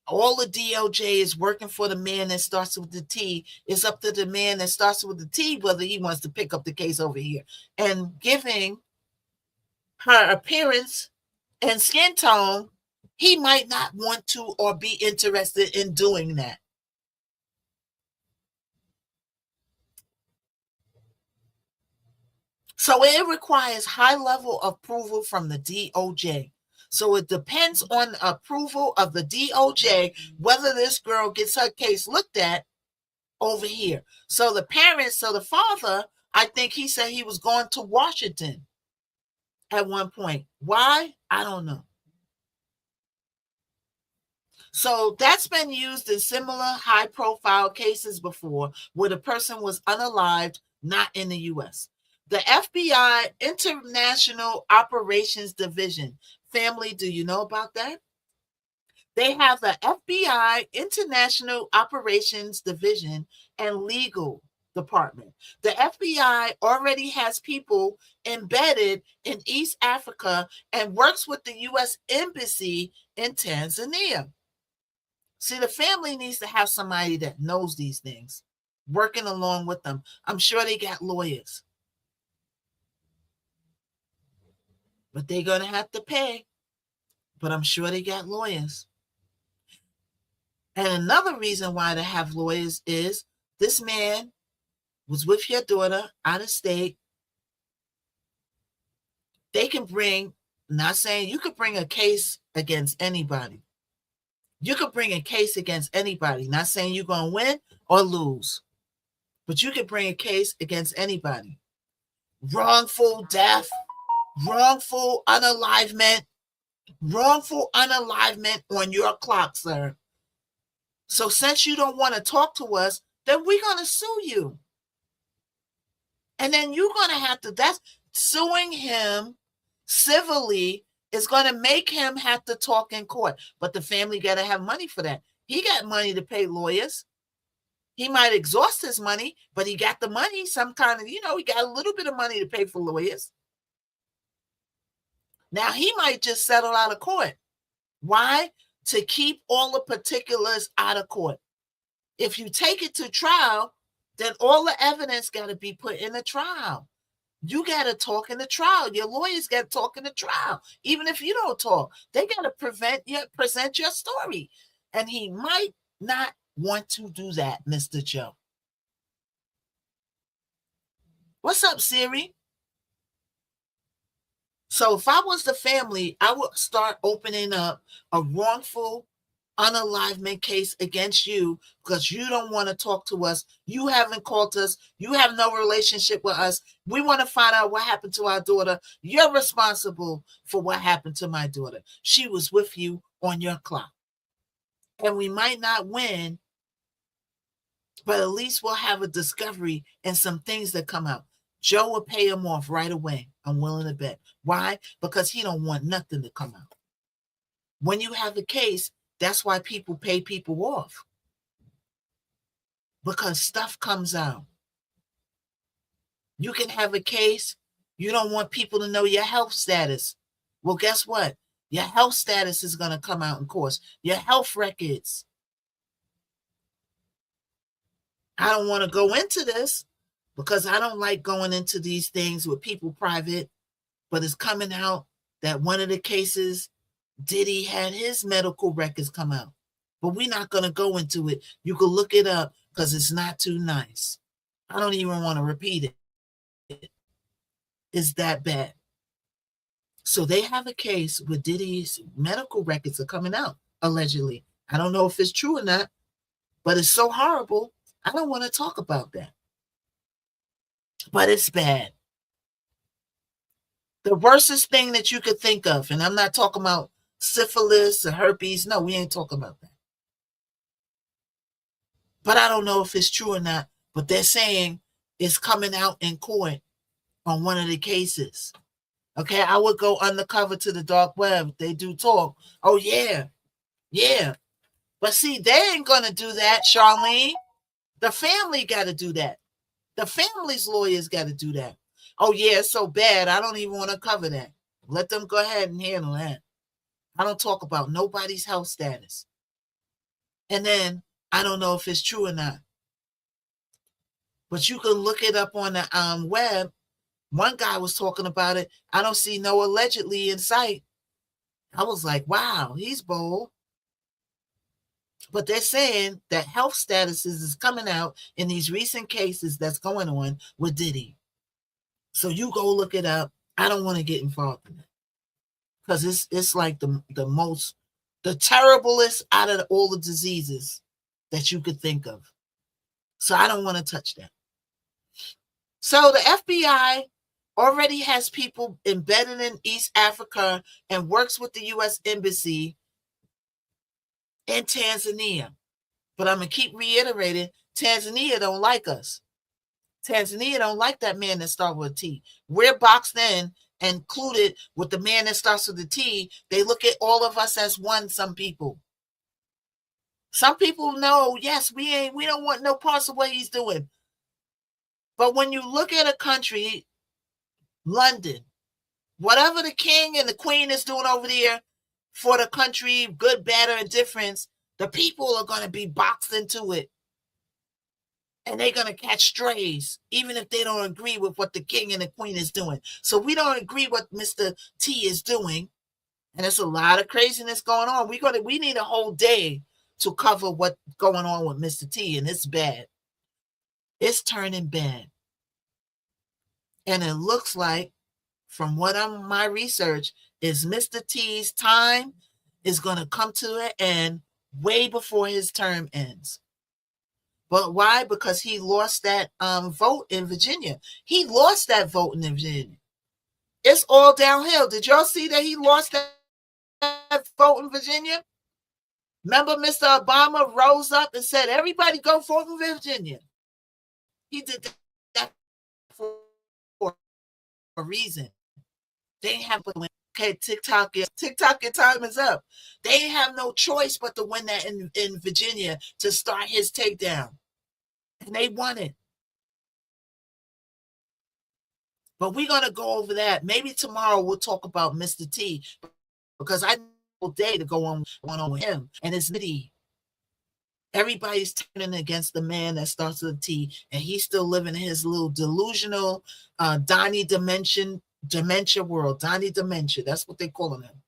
All the DOJ is working for the man that starts with the T. It's up to the man that starts with the T whether he wants to pick up the case over here. And giving her appearance and skin tone, he might not want to or be interested in doing that. So it requires high level approval from the DOJ. So it depends on the approval of the DOJ whether this girl gets her case looked at over here. So the parents, so the father, I think he said he was going to Washington. at one point. Why? I don't know. So that's been used in similar high-profile cases before where the person was unalived, not in the U.S. The FBI International Operations Division. Family, do you know about that? They have the FBI International Operations Division and Legal Department. The FBI already has people embedded in East Africa and works with the U.S. Embassy in Tanzania. See, the family needs to have somebody that knows these things, working along with them. I'm sure they got lawyers, but they're going to have to pay. But I'm sure they got lawyers. And another reason why they have lawyers is this man was with your daughter out of state. They can bring, not saying you could bring a case against anybody. You could bring a case against anybody, not saying you're going to win or lose, but you could bring a case against anybody. Wrongful death, wrongful unalivement on your clock, sir. So since you don't want to talk to us, then we're going to sue you. And then you're going to have to, that's suing him civilly is going to make him have to talk in court. But the family got to have money for that. He got money to pay lawyers. He might exhaust his money, but he got the money, some kind of, he got a little bit of money to pay for lawyers. Now, he might just settle out of court. Why? To keep all the particulars out of court. If you take it to trial, then all the evidence got to be put in the trial. You got to talk in the trial. Your lawyers got to talk in the trial. Even if you don't talk, they got to present your story. And he might not want to do that, Mr. Joe. What's up, Siri? So if I was the family, I would start opening up a wrongful unalivement case against you because you don't want to talk to us. You haven't called us. You have no relationship with us. We want to find out what happened to our daughter. You're responsible for what happened to my daughter. She was with you on your clock. And we might not win, but at least we'll have a discovery and some things that come out. Joe will pay him off right away. I'm willing to bet. Why? Because he don't want nothing to come out. When you have a case, that's why people pay people off. Because stuff comes out. You can have a case. You don't want people to know your health status. Well, guess what? Your health status is going to come out in court. Your health records. I don't want to go into this because I don't like going into these things with people private, but it's coming out that one of the cases, Diddy had his medical records come out. But we're not going to go into it. You can look it up because it's not too nice. I don't even want to repeat it. It's that bad. So they have a case where Diddy's medical records are coming out, allegedly. I don't know if it's true or not, but it's so horrible. I don't want to talk about that. But it's bad. The worstest thing that you could think of, and I'm not talking about syphilis or herpes. No, we ain't talking about that. But I don't know if it's true or not, but they're saying it's coming out in court on one of the cases. Okay, I would go undercover to the dark web. They do talk. Oh, yeah. Yeah. But see, they ain't going to do that, Charlene. The family got to do that. The family's lawyers got to do that. Oh, yeah, it's so bad. I don't even want to cover that. Let them go ahead and handle that. I don't talk about nobody's health status. And then I don't know if it's true or not. But you can look it up on the web. One guy was talking about it. I don't see no allegedly in sight. I was like, wow, he's bold. But they're saying that health statuses is coming out in these recent cases that's going on with Diddy. So you go look it up. I don't want to get involved in it. Because it's like the terriblest out of all the diseases that you could think of. So I don't want to touch that. So the FBI already has people embedded in East Africa and works with the U.S. Embassy in Tanzania. But I'm going to keep reiterating, Tanzania don't like us. Tanzania don't like that man that starts with a T. We're boxed in and included with the man that starts with a T. They look at all of us as one, some people. Some people know, yes, we don't want no parts of what he's doing. But when you look at a country, London, whatever the king and the queen is doing over there for the country, good, bad, or indifference, the people are going to be boxed into it. And they're going to catch strays, even if they don't agree with what the king and the queen is doing. So we don't agree what Mr. T is doing. And there's a lot of craziness going on. We need a whole day to cover what's going on with Mr. T, and it's bad. It's turning bad. And it looks like, from what my research, is Mr. T's time is going to come to an end way before his term ends. But why? Because he lost that vote in Virginia. He lost that vote in Virginia. It's all downhill. Did y'all see that he lost that vote in Virginia? Remember, Mr. Obama rose up and said, everybody go vote in Virginia. He did that for a reason. They didn't have to win. Okay, TikTok, your time is up. They didn't have no choice but to win that in Virginia to start his takedown. And they won it. But we're going to go over that. Maybe tomorrow we'll talk about Mr. T, because I know day to go on with him and his T. Everybody's turning against the man that starts with a T, and he's still living in his little delusional Donnie dementia world. Donnie dementia, that's what they're calling him.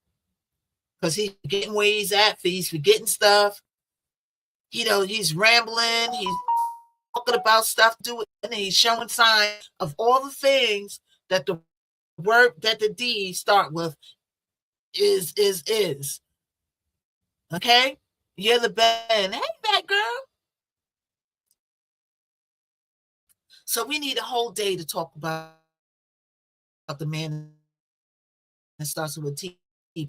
Because he's getting where he's at, he's forgetting stuff. He's rambling, he's talking about stuff to do it, and he's showing signs of all the things that the word that the D start with is. Okay? You're the bad. Hey, bad girl. So we need a whole day to talk about the man that starts with a T,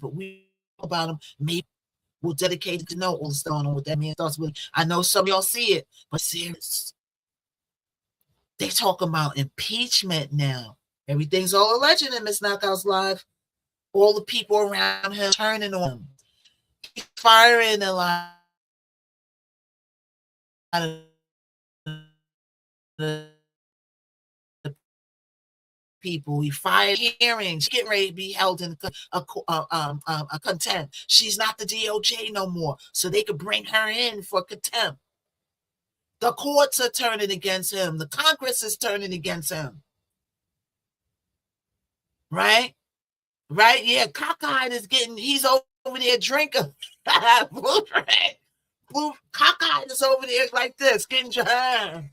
but we talk about him. Maybe we'll dedicate it to know all the stuff going on with that man starts with. I know some of y'all see it, but serious. They talking about impeachment now. Everything's all alleged in Miss Knockout's live. All the people around him turning on him. He's firing a lot of the people. He fired hearings, getting ready to be held in a contempt. She's not the DOJ no more, so they could bring her in for contempt. The courts are turning against him. The Congress is turning against him. Right? Right? Yeah, Cockeyed is he's over there drinking. Blue Cockeyed is over there like this, getting dry.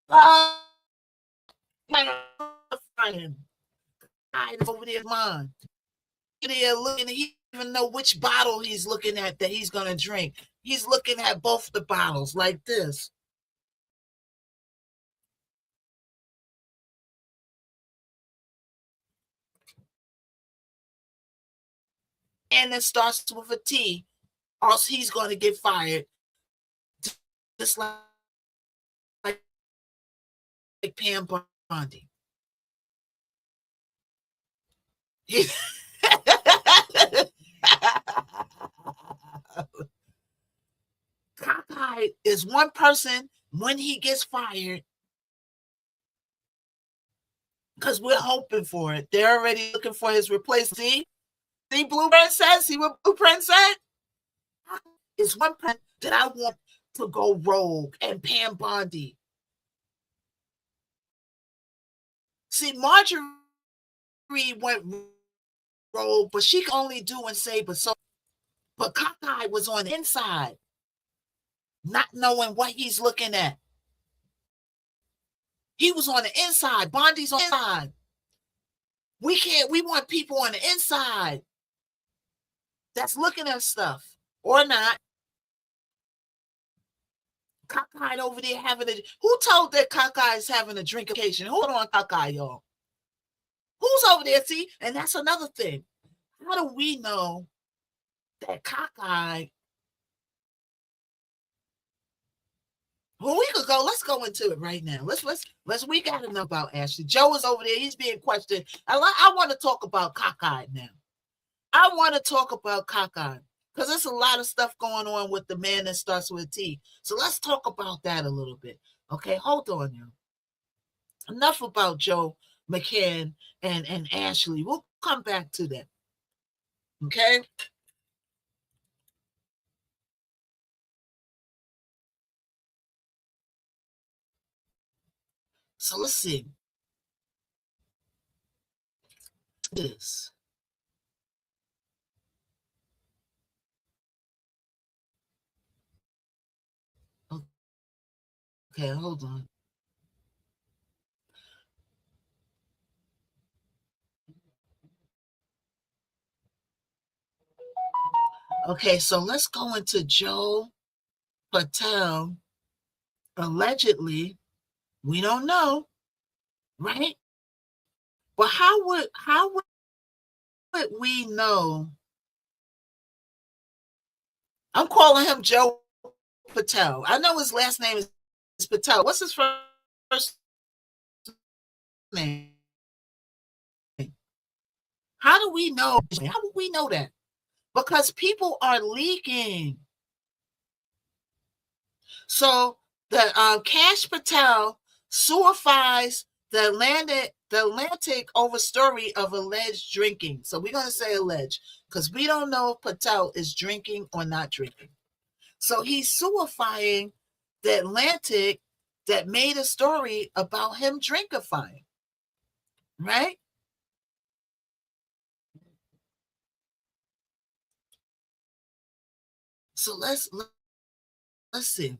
Over there, mine. There looking, he even know which bottle he's looking at that he's gonna drink. He's looking at both the bottles like this. And it starts with a T. Also, he's going to get fired. Just like Pam Bondi. Cockeyed is one person when he gets fired, because we're hoping for it. They're already looking for his replacement. See, Blueprint says, see what Blueprint said? It's one person that I want to go rogue, and Pam Bondi. See, Marjorie went rogue, but she can only do and say but so. But Cockeyed was on the inside, not knowing what he's looking at. He was on the inside. Bondi's on the inside. We want people on the inside that's looking at stuff or not. Cockeyed over there having a. Who told that Cockeyed is having a drink occasion? Hold on, Cockeyed, y'all. Who's over there? See, and that's another thing. How do we know that Cockeyed? Well, we could go. Let's go into it right now. Let's. We got to know about Ashley. Joe is over there. He's being questioned. I want to talk about Cockeyed now. I want to talk about Cockeyed because there's a lot of stuff going on with the man that starts with T. So let's talk about that a little bit. Okay, hold on, you. Enough about Joe McCann and Ashley. We'll come back to that. Okay. So let's see. This. Okay, hold on. Okay, so let's go into Joe Patel. Allegedly, we don't know, right? But how would we know? I'm calling him Joe Patel. I know his last name is Patel. What's his first name? How do we know? How would we know that? Because people are leaking. So the Cash Patel suifies the Atlantic over story of alleged drinking. So we're going to say alleged because we don't know if Patel is drinking or not drinking. So he's suifying the Atlantic that made a story about him drinkifying, right? So let's see.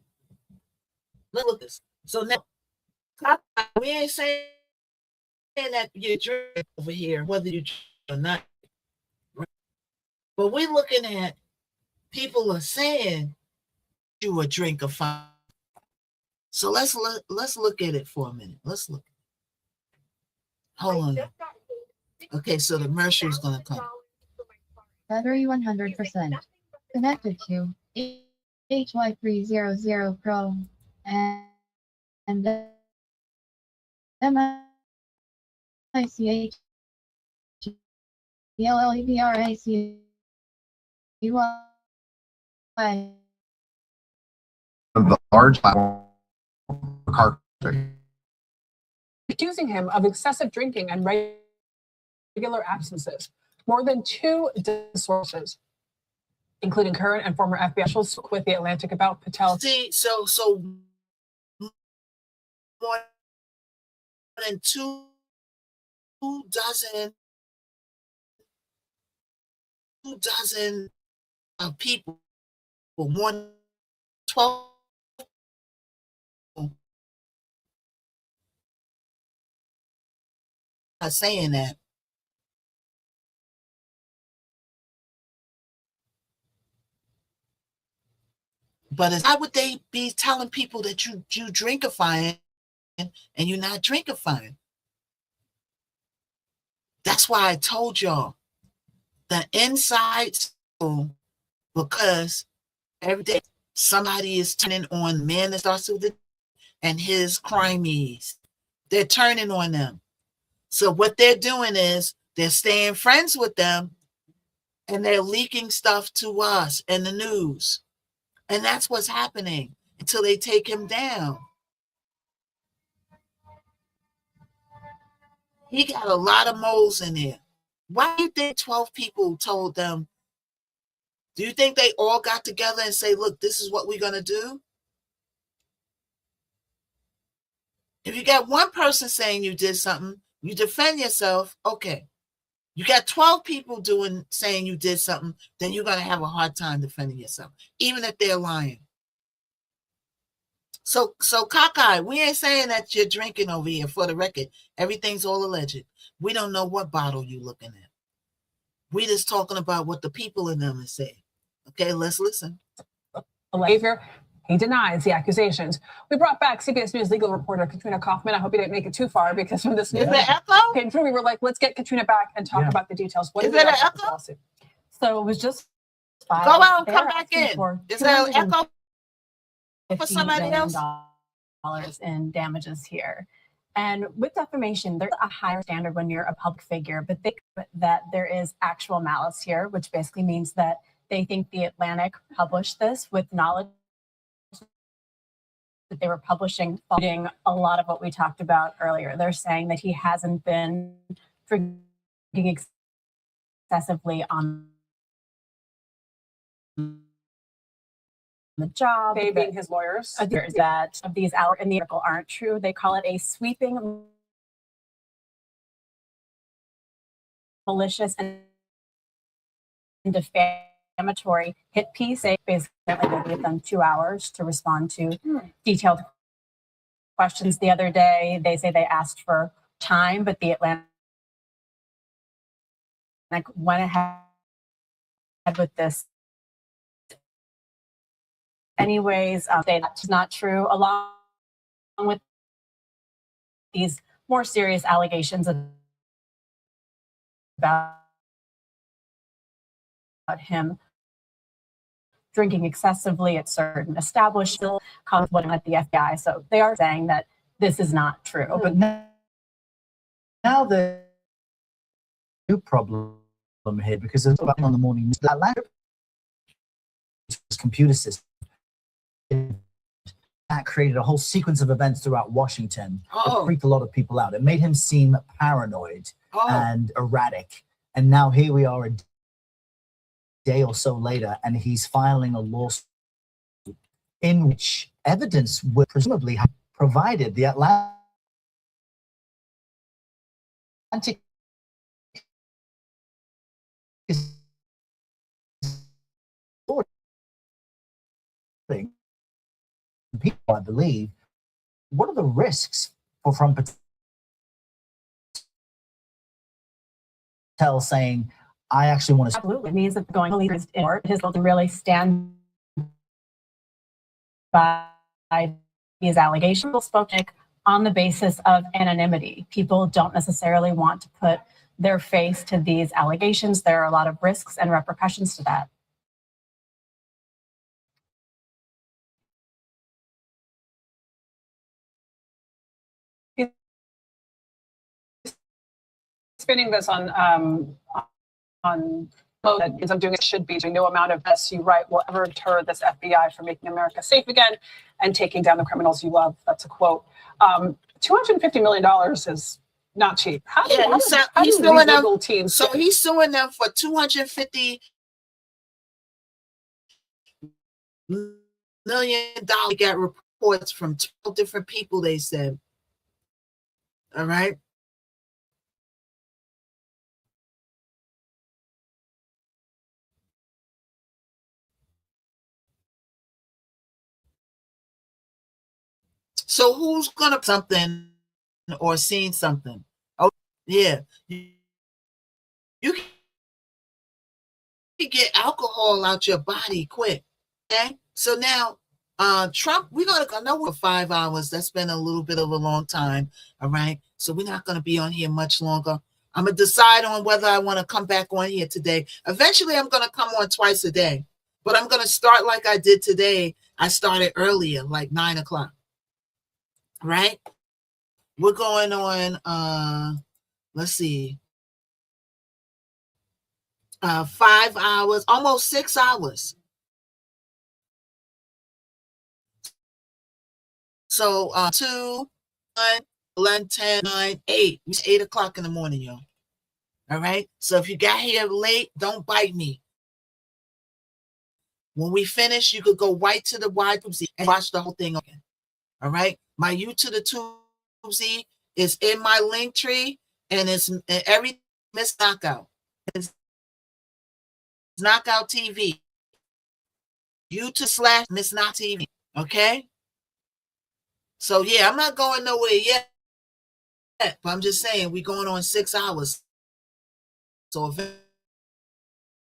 Look at this. So now we ain't saying that you drink over here, whether you drink or not. Right? But we're looking at people are saying you a drinker fine. So let's look at it for a minute. Let's look. Hold on. Okay, so the commercial is gonna come. Battery 100%. Connected to HY300 Pro and MICH ELLEVRACUY. The large car. Accusing him of excessive drinking and regular absences. More than 2 sources, including current and former FBI officials, spoke with the Atlantic about Patel. See, so more than 2 dozen people, more than 12 are saying that. But how would they be telling people that you drinkifying and you're not drinkifying? That's why I told y'all the inside school, because every day somebody is turning on the man that starts with it and his crimies. They're turning on them. So what they're doing is they're staying friends with them and they're leaking stuff to us and the news. And that's what's happening until they take him down. He got a lot of moles in there. Why do you think 12 people told them? Do you think they all got together and say, look, this is what we're going to do? If you got one person saying you did something, you defend yourself, okay. You got 12 people saying you did something, then you're going to have a hard time defending yourself, even if they're lying. So cockeyed, we ain't saying that you're drinking over here, for the record. Everything's all alleged. We don't know what bottle you're looking at. We just talking about what the people in them are saying. Okay, let's listen. Behavior He denies the accusations. We brought back CBS News legal reporter Katrina Kaufman. I hope you didn't make it too far because from this news came through, we were like, let's get Katrina back and talk about the details. What is it about this lawsuit? So it was just Go out and come back in. Is there an echo for somebody else? $250 in damages here. And with defamation, there's a higher standard when you're a public figure, but they that there is actual malice here, which basically means that they think The Atlantic published this with knowledge that they were publishing a lot of what we talked about earlier. They're saying that he hasn't been drinking excessively on the job. They being his lawyers. That of these out in the article aren't true. They call it a sweeping, malicious, and defamatory hit piece. They basically gave them 2 hours to respond to detailed questions. The other day, they say they asked for time, but The Atlantic went ahead with this anyways. That's not true, along with these more serious allegations about him drinking excessively at certain establishments, conflicting at the FBI. So they are saying that this is not true. But now the new problem here, because it's about on the morning news, that lack of computer system that created a whole sequence of events throughout Washington that freaked a lot of people out. It made him seem paranoid and erratic. And now here we are a day or so later, and he's filing a lawsuit in which evidence would presumably have provided the Atlantic people, I believe. What are the risks from Patel saying, I actually want to... Absolutely. It means that going to his will to really stand by these allegations spoken on the basis of anonymity. People don't necessarily want to put their face to these allegations. There are a lot of risks and repercussions to that. Spinning this on that because I'm doing it should be doing no amount of this you write will ever deter this FBI from making America safe again and taking down the criminals you love. That's a quote. $250 million is not cheap. He's suing them. So he's suing them for $250 million. We got reports from 12 different people, they said. All right. So who's gonna something or seen something? Oh yeah, you can get alcohol out your body quick. Okay, so now Trump, we're gonna I know for 5 hours. That's been a little bit of a long time. All right, so we're not gonna be on here much longer. I'm gonna decide on whether I want to come back on here today. Eventually, I'm gonna come on twice a day, but I'm gonna start like I did today. I started earlier, like 9 o'clock. Right, we're going on let's see, 5 hours, almost 6 hours. So 2, 1, 11, 10, 9, 8. It's 8 o'clock in the morning, y'all. All right, so if you got here late, don't bite me. When we finish, you could go right to the Y2Z and watch the whole thing again. All right, my U to the 2Z is in my link tree, and it's every Miss Knockout. It's Knockout TV. U// Miss Knock TV. Okay. So yeah, I'm not going nowhere yet, but I'm just saying we're going on 6 hours. So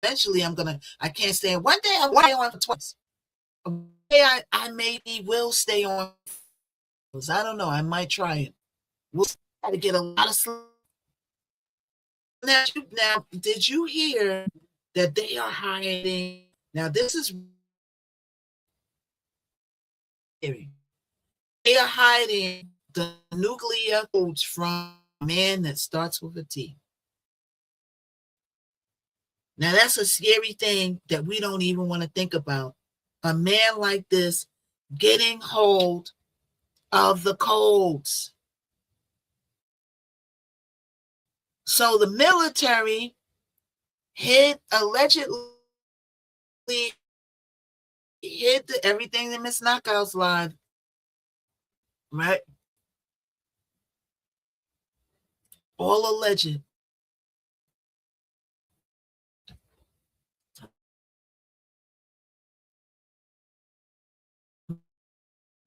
eventually, I can't stay. One day I'm on for twice. I maybe will stay on. I don't know. I might try it. We'll try to get a lot of sleep. Now, did you hear that they are hiding? Now, this is scary. They are hiding the nuclear codes from a man that starts with a T. Now, that's a scary thing that we don't even want to think about. A man like this getting hold of the codes. So the military allegedly hid everything in Miss Knockout's live, right? All alleged.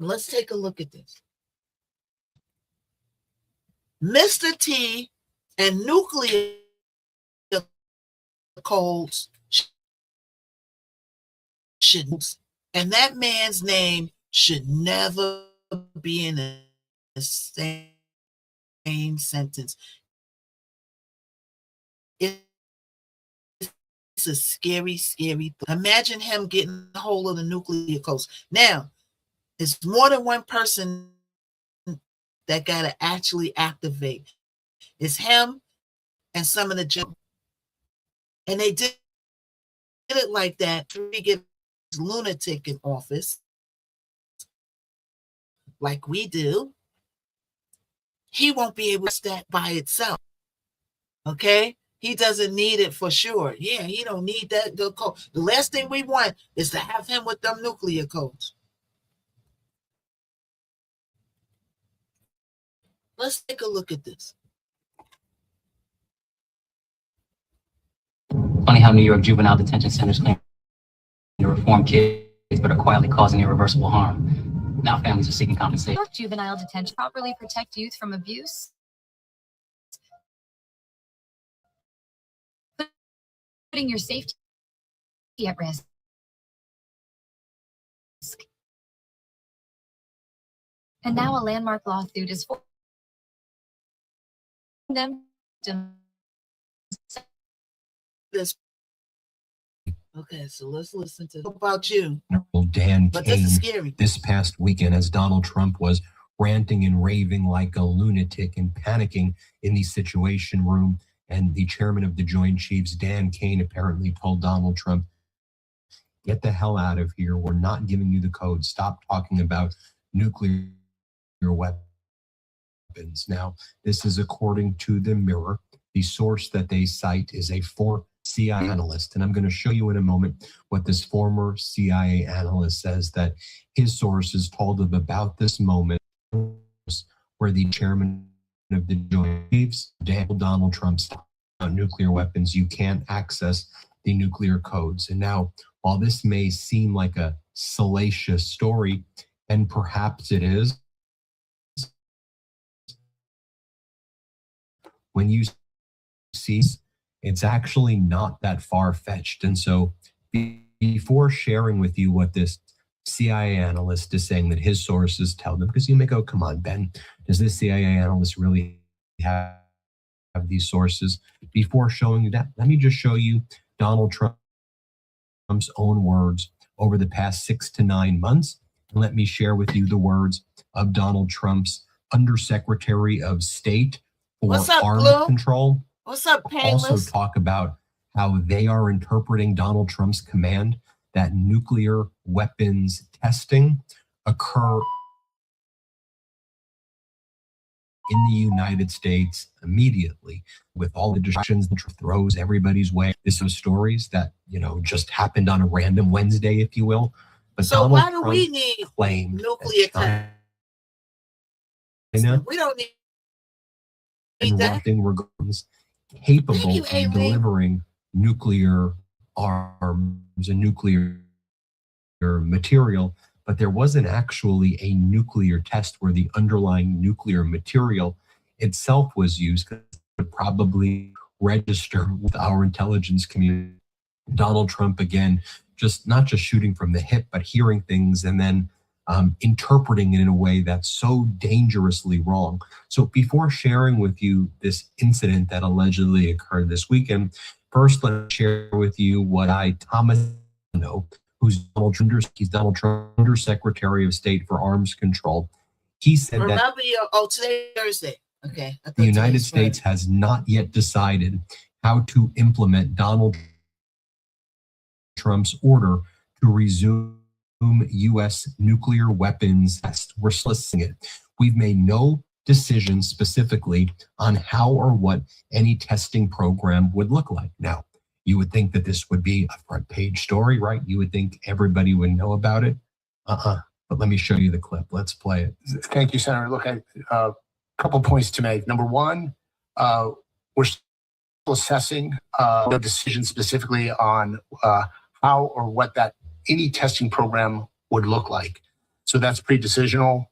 Let's take a look at this. Mr. T and nuclear codes shouldn't, and that man's name should never be in the same sentence. It's a scary, scary thing. Imagine him getting a hold of the nuclear codes. Now, it's more than one person that got to actually activate. It's him and some of the generals. And they did it like that to get this lunatic in office, like we do. He won't be able to stand by itself. Okay? He doesn't need it for sure. Yeah, he don't need that. The last thing we want is to have him with them nuclear codes. Let's take a look at this. Funny how New York juvenile detention centers claim to reform kids, but are quietly causing irreversible harm. Now families are seeking compensation. New York juvenile detention properly protect youth from abuse, putting your safety at risk. And now a landmark lawsuit is for them to this. Okay, so let's listen to. What about you? Dan But Cain this is scary. this past weekend as Donald Trump was ranting and raving like a lunatic and panicking in the Situation Room. And the chairman of the Joint Chiefs, Dan Cain, apparently told Donald Trump, "Get the hell out of here. We're not giving you the code. Stop talking about nuclear weapons." Now, this is according to the Mirror. The source that they cite is a former CIA analyst. And I'm going to show you in a moment what this former CIA analyst says that his sources told him about this moment where the chairman of the Joint Chiefs, Donald Trump, on nuclear weapons. You can't access the nuclear codes. And now, while this may seem like a salacious story, and perhaps it is, when you see it's actually not that far-fetched. And so before sharing with you what this CIA analyst is saying that his sources tell them, because you may go, come on, Ben, does this CIA analyst really have these sources? Before showing you that, let me just show you Donald Trump's own words over the past 6 to 9 months. And let me share with you the words of Donald Trump's Undersecretary of State for Arms Blue? Control. What's up, Painless? Also talk about how they are interpreting Donald Trump's command that nuclear weapons testing occur in the United States immediately, with all the distractions that throws everybody's way. This are stories that, just happened on a random Wednesday, if you will. But so Donald why do Trump we need claimed nuclear China We don't need and that. roughing regardless capable you, of Amy. delivering nuclear arms and nuclear material, but there wasn't actually a nuclear test where the underlying nuclear material itself was used, because it would probably register with our intelligence community. Donald Trump, again, not just shooting from the hip, but hearing things and then interpreting it in a way that's so dangerously wrong. So before sharing with you this incident that allegedly occurred this weekend, first let's share with you what Thomas know, who's Donald Trump's Undersecretary of State for Arms Control. He said that today Thursday. Okay. the United States has not yet decided how to implement Donald Trump's order to resume U.S. nuclear weapons tests. We're soliciting it. We've made no decision specifically on how or what any testing program would look like. Now, you would think that this would be a front page story, right? You would think everybody would know about it. But let me show you the clip. Let's play it. Thank you, Senator. Look, a couple points to make. Number one, we're still assessing the decision specifically on how or what that any testing program would look like. So that's pre-decisional.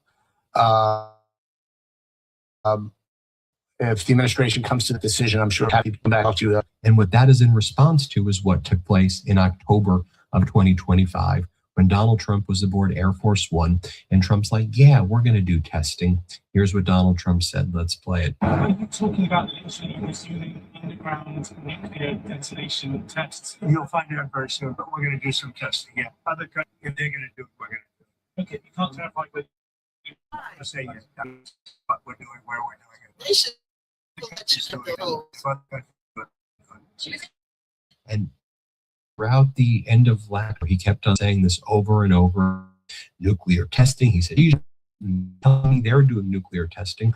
If the administration comes to the decision, I'm sure happy to come back to you. And what that is in response to is what took place in October of 2025 when Donald Trump was aboard Air Force One. And Trump's like, yeah, we're going to do testing. Here's what Donald Trump said. Let's play it. When you're talking about the issue of resuming underground nuclear detonation tests, you'll find out very soon, but we're going to do some testing. Yeah. Other countries, if they're going to do it, we're going to do it. Okay, you can't clarify what you say yet. That's what we're doing, where we're doing it. They should And throughout the end of last year, he kept on saying this over and over. Nuclear testing. He said, telling me they're doing nuclear testing.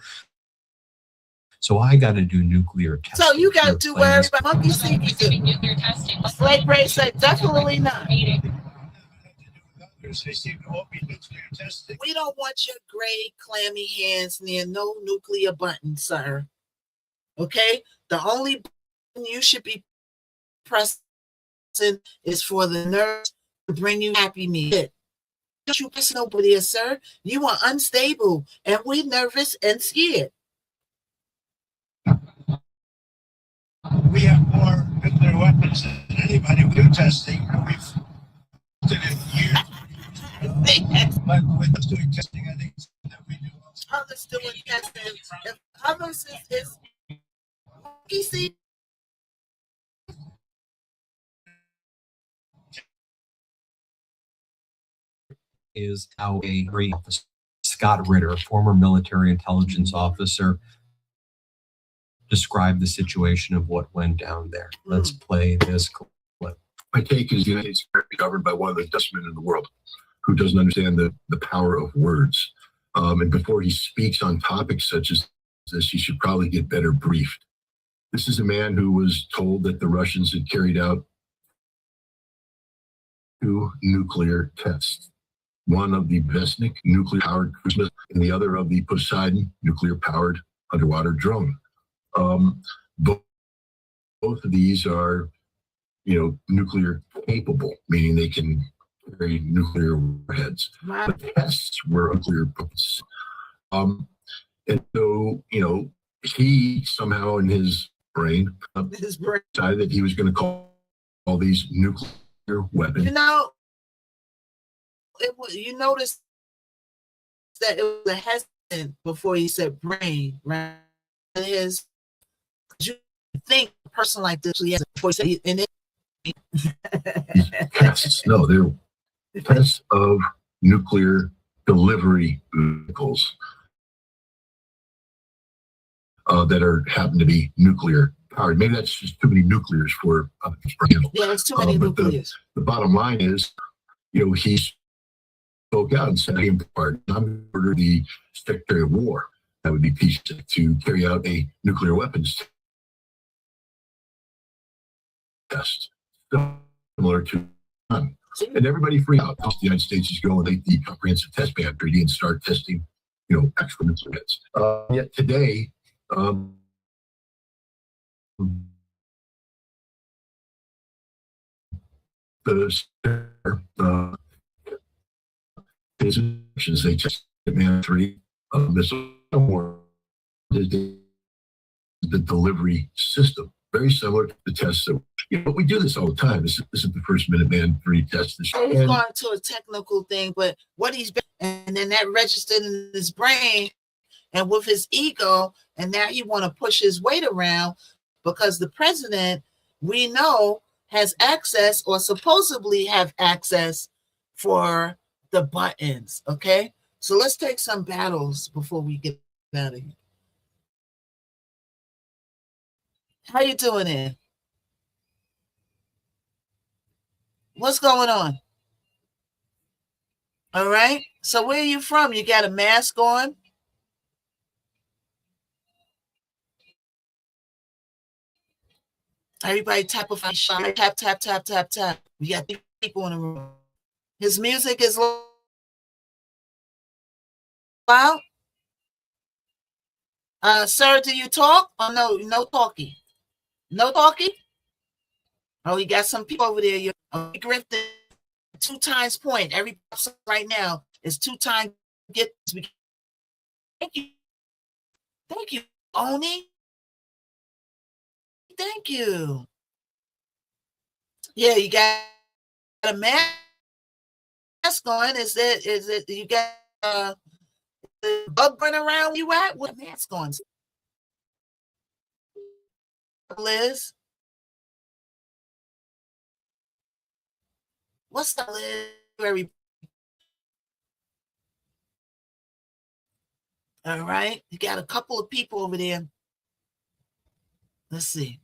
So I got to do nuclear testing. So you got to do whatever monkey see you do. Nuclear testing. Slate Ray said definitely not. They seem to all be nuclear testing. We don't want your gray, clammy hands near no nuclear button, sir. Okay? The only button you should be pressing is for the nurse to bring you Happy Meal. Don't you press nobody, sir. You are unstable, and we're nervous and scared. We have more nuclear weapons than anybody. We do testing. We've done it years. But with us doing testing, I think that we do. Others doing testing. If others is you see. Is how a great officer, Scott Ritter, former military intelligence officer, described the situation of what went down there. Let's play this clip. My take is the United States is governed by one of the dumbest men in the world who doesn't understand the power of words. And before he speaks on topics such as this, he should probably get better briefed. This is a man who was told that the Russians had carried out 2 nuclear tests. One of the Vesnik nuclear-powered cruise missile and the other of the Poseidon nuclear-powered underwater drone. Both of these are, nuclear capable, meaning they can carry nuclear warheads. The tests were nuclear purposes. And so, he somehow in his brain decided that he was going to call all these nuclear weapons. You notice that it was a hesitant before he said brain, right? You think a person like this has a choice in it. Tests. No, they're tests of nuclear delivery vehicles that happen to be nuclear powered. Maybe that's just too many nuclears for yeah, it's too many nuclears. The bottom line is, he spoke out and said, I'm going to order the Secretary of War, that would be peace, to carry out a nuclear weapons test similar to none. And everybody freaked out. The United States is going to the Comprehensive Test Ban Treaty and start testing, extra nuclear hits. Yet today, his actions, they tested Man 3 missile the delivery system, very similar to the tests that but we do this all the time. This is the first Minuteman free test. He's going to a technical thing, but what he's been, and then that registered in his brain and with his ego, and now he want to push his weight around because the president, we know, has access or supposedly have access for the buttons. Okay, so let's take some battles before we get out of here. How you doing there? What's going on? All right. So where are you from? You got a mask on? Everybody tap of tap, tap, tap, tap, tap. We got people in the room. His music is loud. Sir, do you talk? Oh no, no talkie. No talkie? Oh, you got some people over there. You're grifting 2 times point. Every person right now is 2 times get. Thank you. Thank you, Oni. Thank you. Yeah, you got a mask on. Is it you got the bug running around you at? What mask on? Liz? What's the Liz? All right. You got a couple of people over there. Let's see.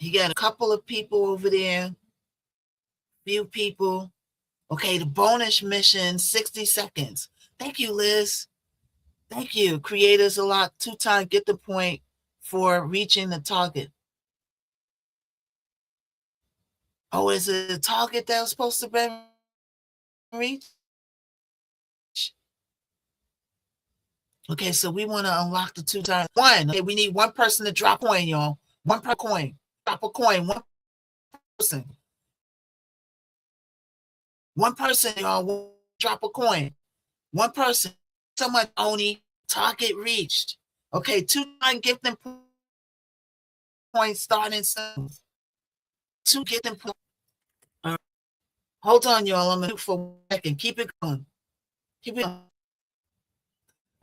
You got a couple of people over there. Few people. Okay, the bonus mission, 60 seconds. Thank you, Liz. Thank you. Creators a lot. 2 times get the point for reaching the target. Oh, is it a target that was supposed to be reached? Okay, so we want to unlock the 2 times. 1. Okay, we need 1 person to drop a coin, y'all. 1 per coin. Drop a coin. 1 person. 1 person, y'all. Drop a coin. 1 person. Someone only target reached. Okay, 2 times gifting points starting soon. 2 gifting points. Hold on, y'all. I'm gonna do for 1 second. Keep it going. Keep it going.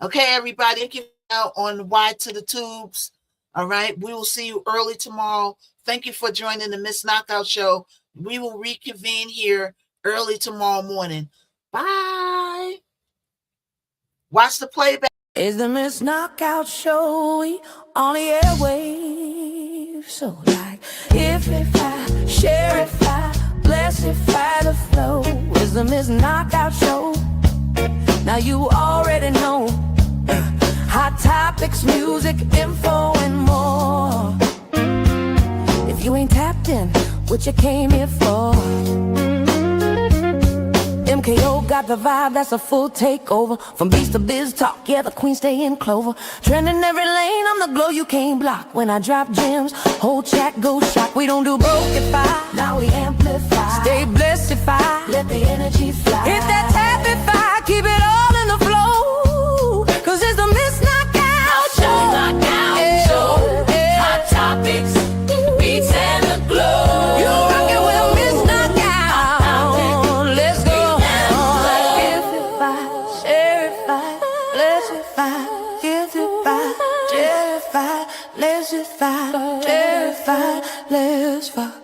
Okay, everybody. Thank you out on the Y to the Tubes. All right. We will see you early tomorrow. Thank you for joining the Miss Knockout Show. We will reconvene here early tomorrow morning. Bye. Watch the playback. It's the Miss Knockout Show on the airwaves. So like, if I share if I bless if I the flow. It's the Miss Knockout Show. Now you already know. Hot topics, music, info, and more. If you ain't tapped in, what you came here for? MKO got the vibe, that's a full takeover. From beast to biz talk, yeah, the queen stay in clover. Trending every lane, I'm the glow you can't block. When I drop gems, whole chat goes shock. We don't do brokeify, now we amplify. Stay blessed if I let the energy fly. Hit that tapify, keep it all in the flow. Cause it's the Miss Knockout Show. Knockout Show. Hot topics, beats and the glow. You rock it with a Miss Knockout. Let's go. Let's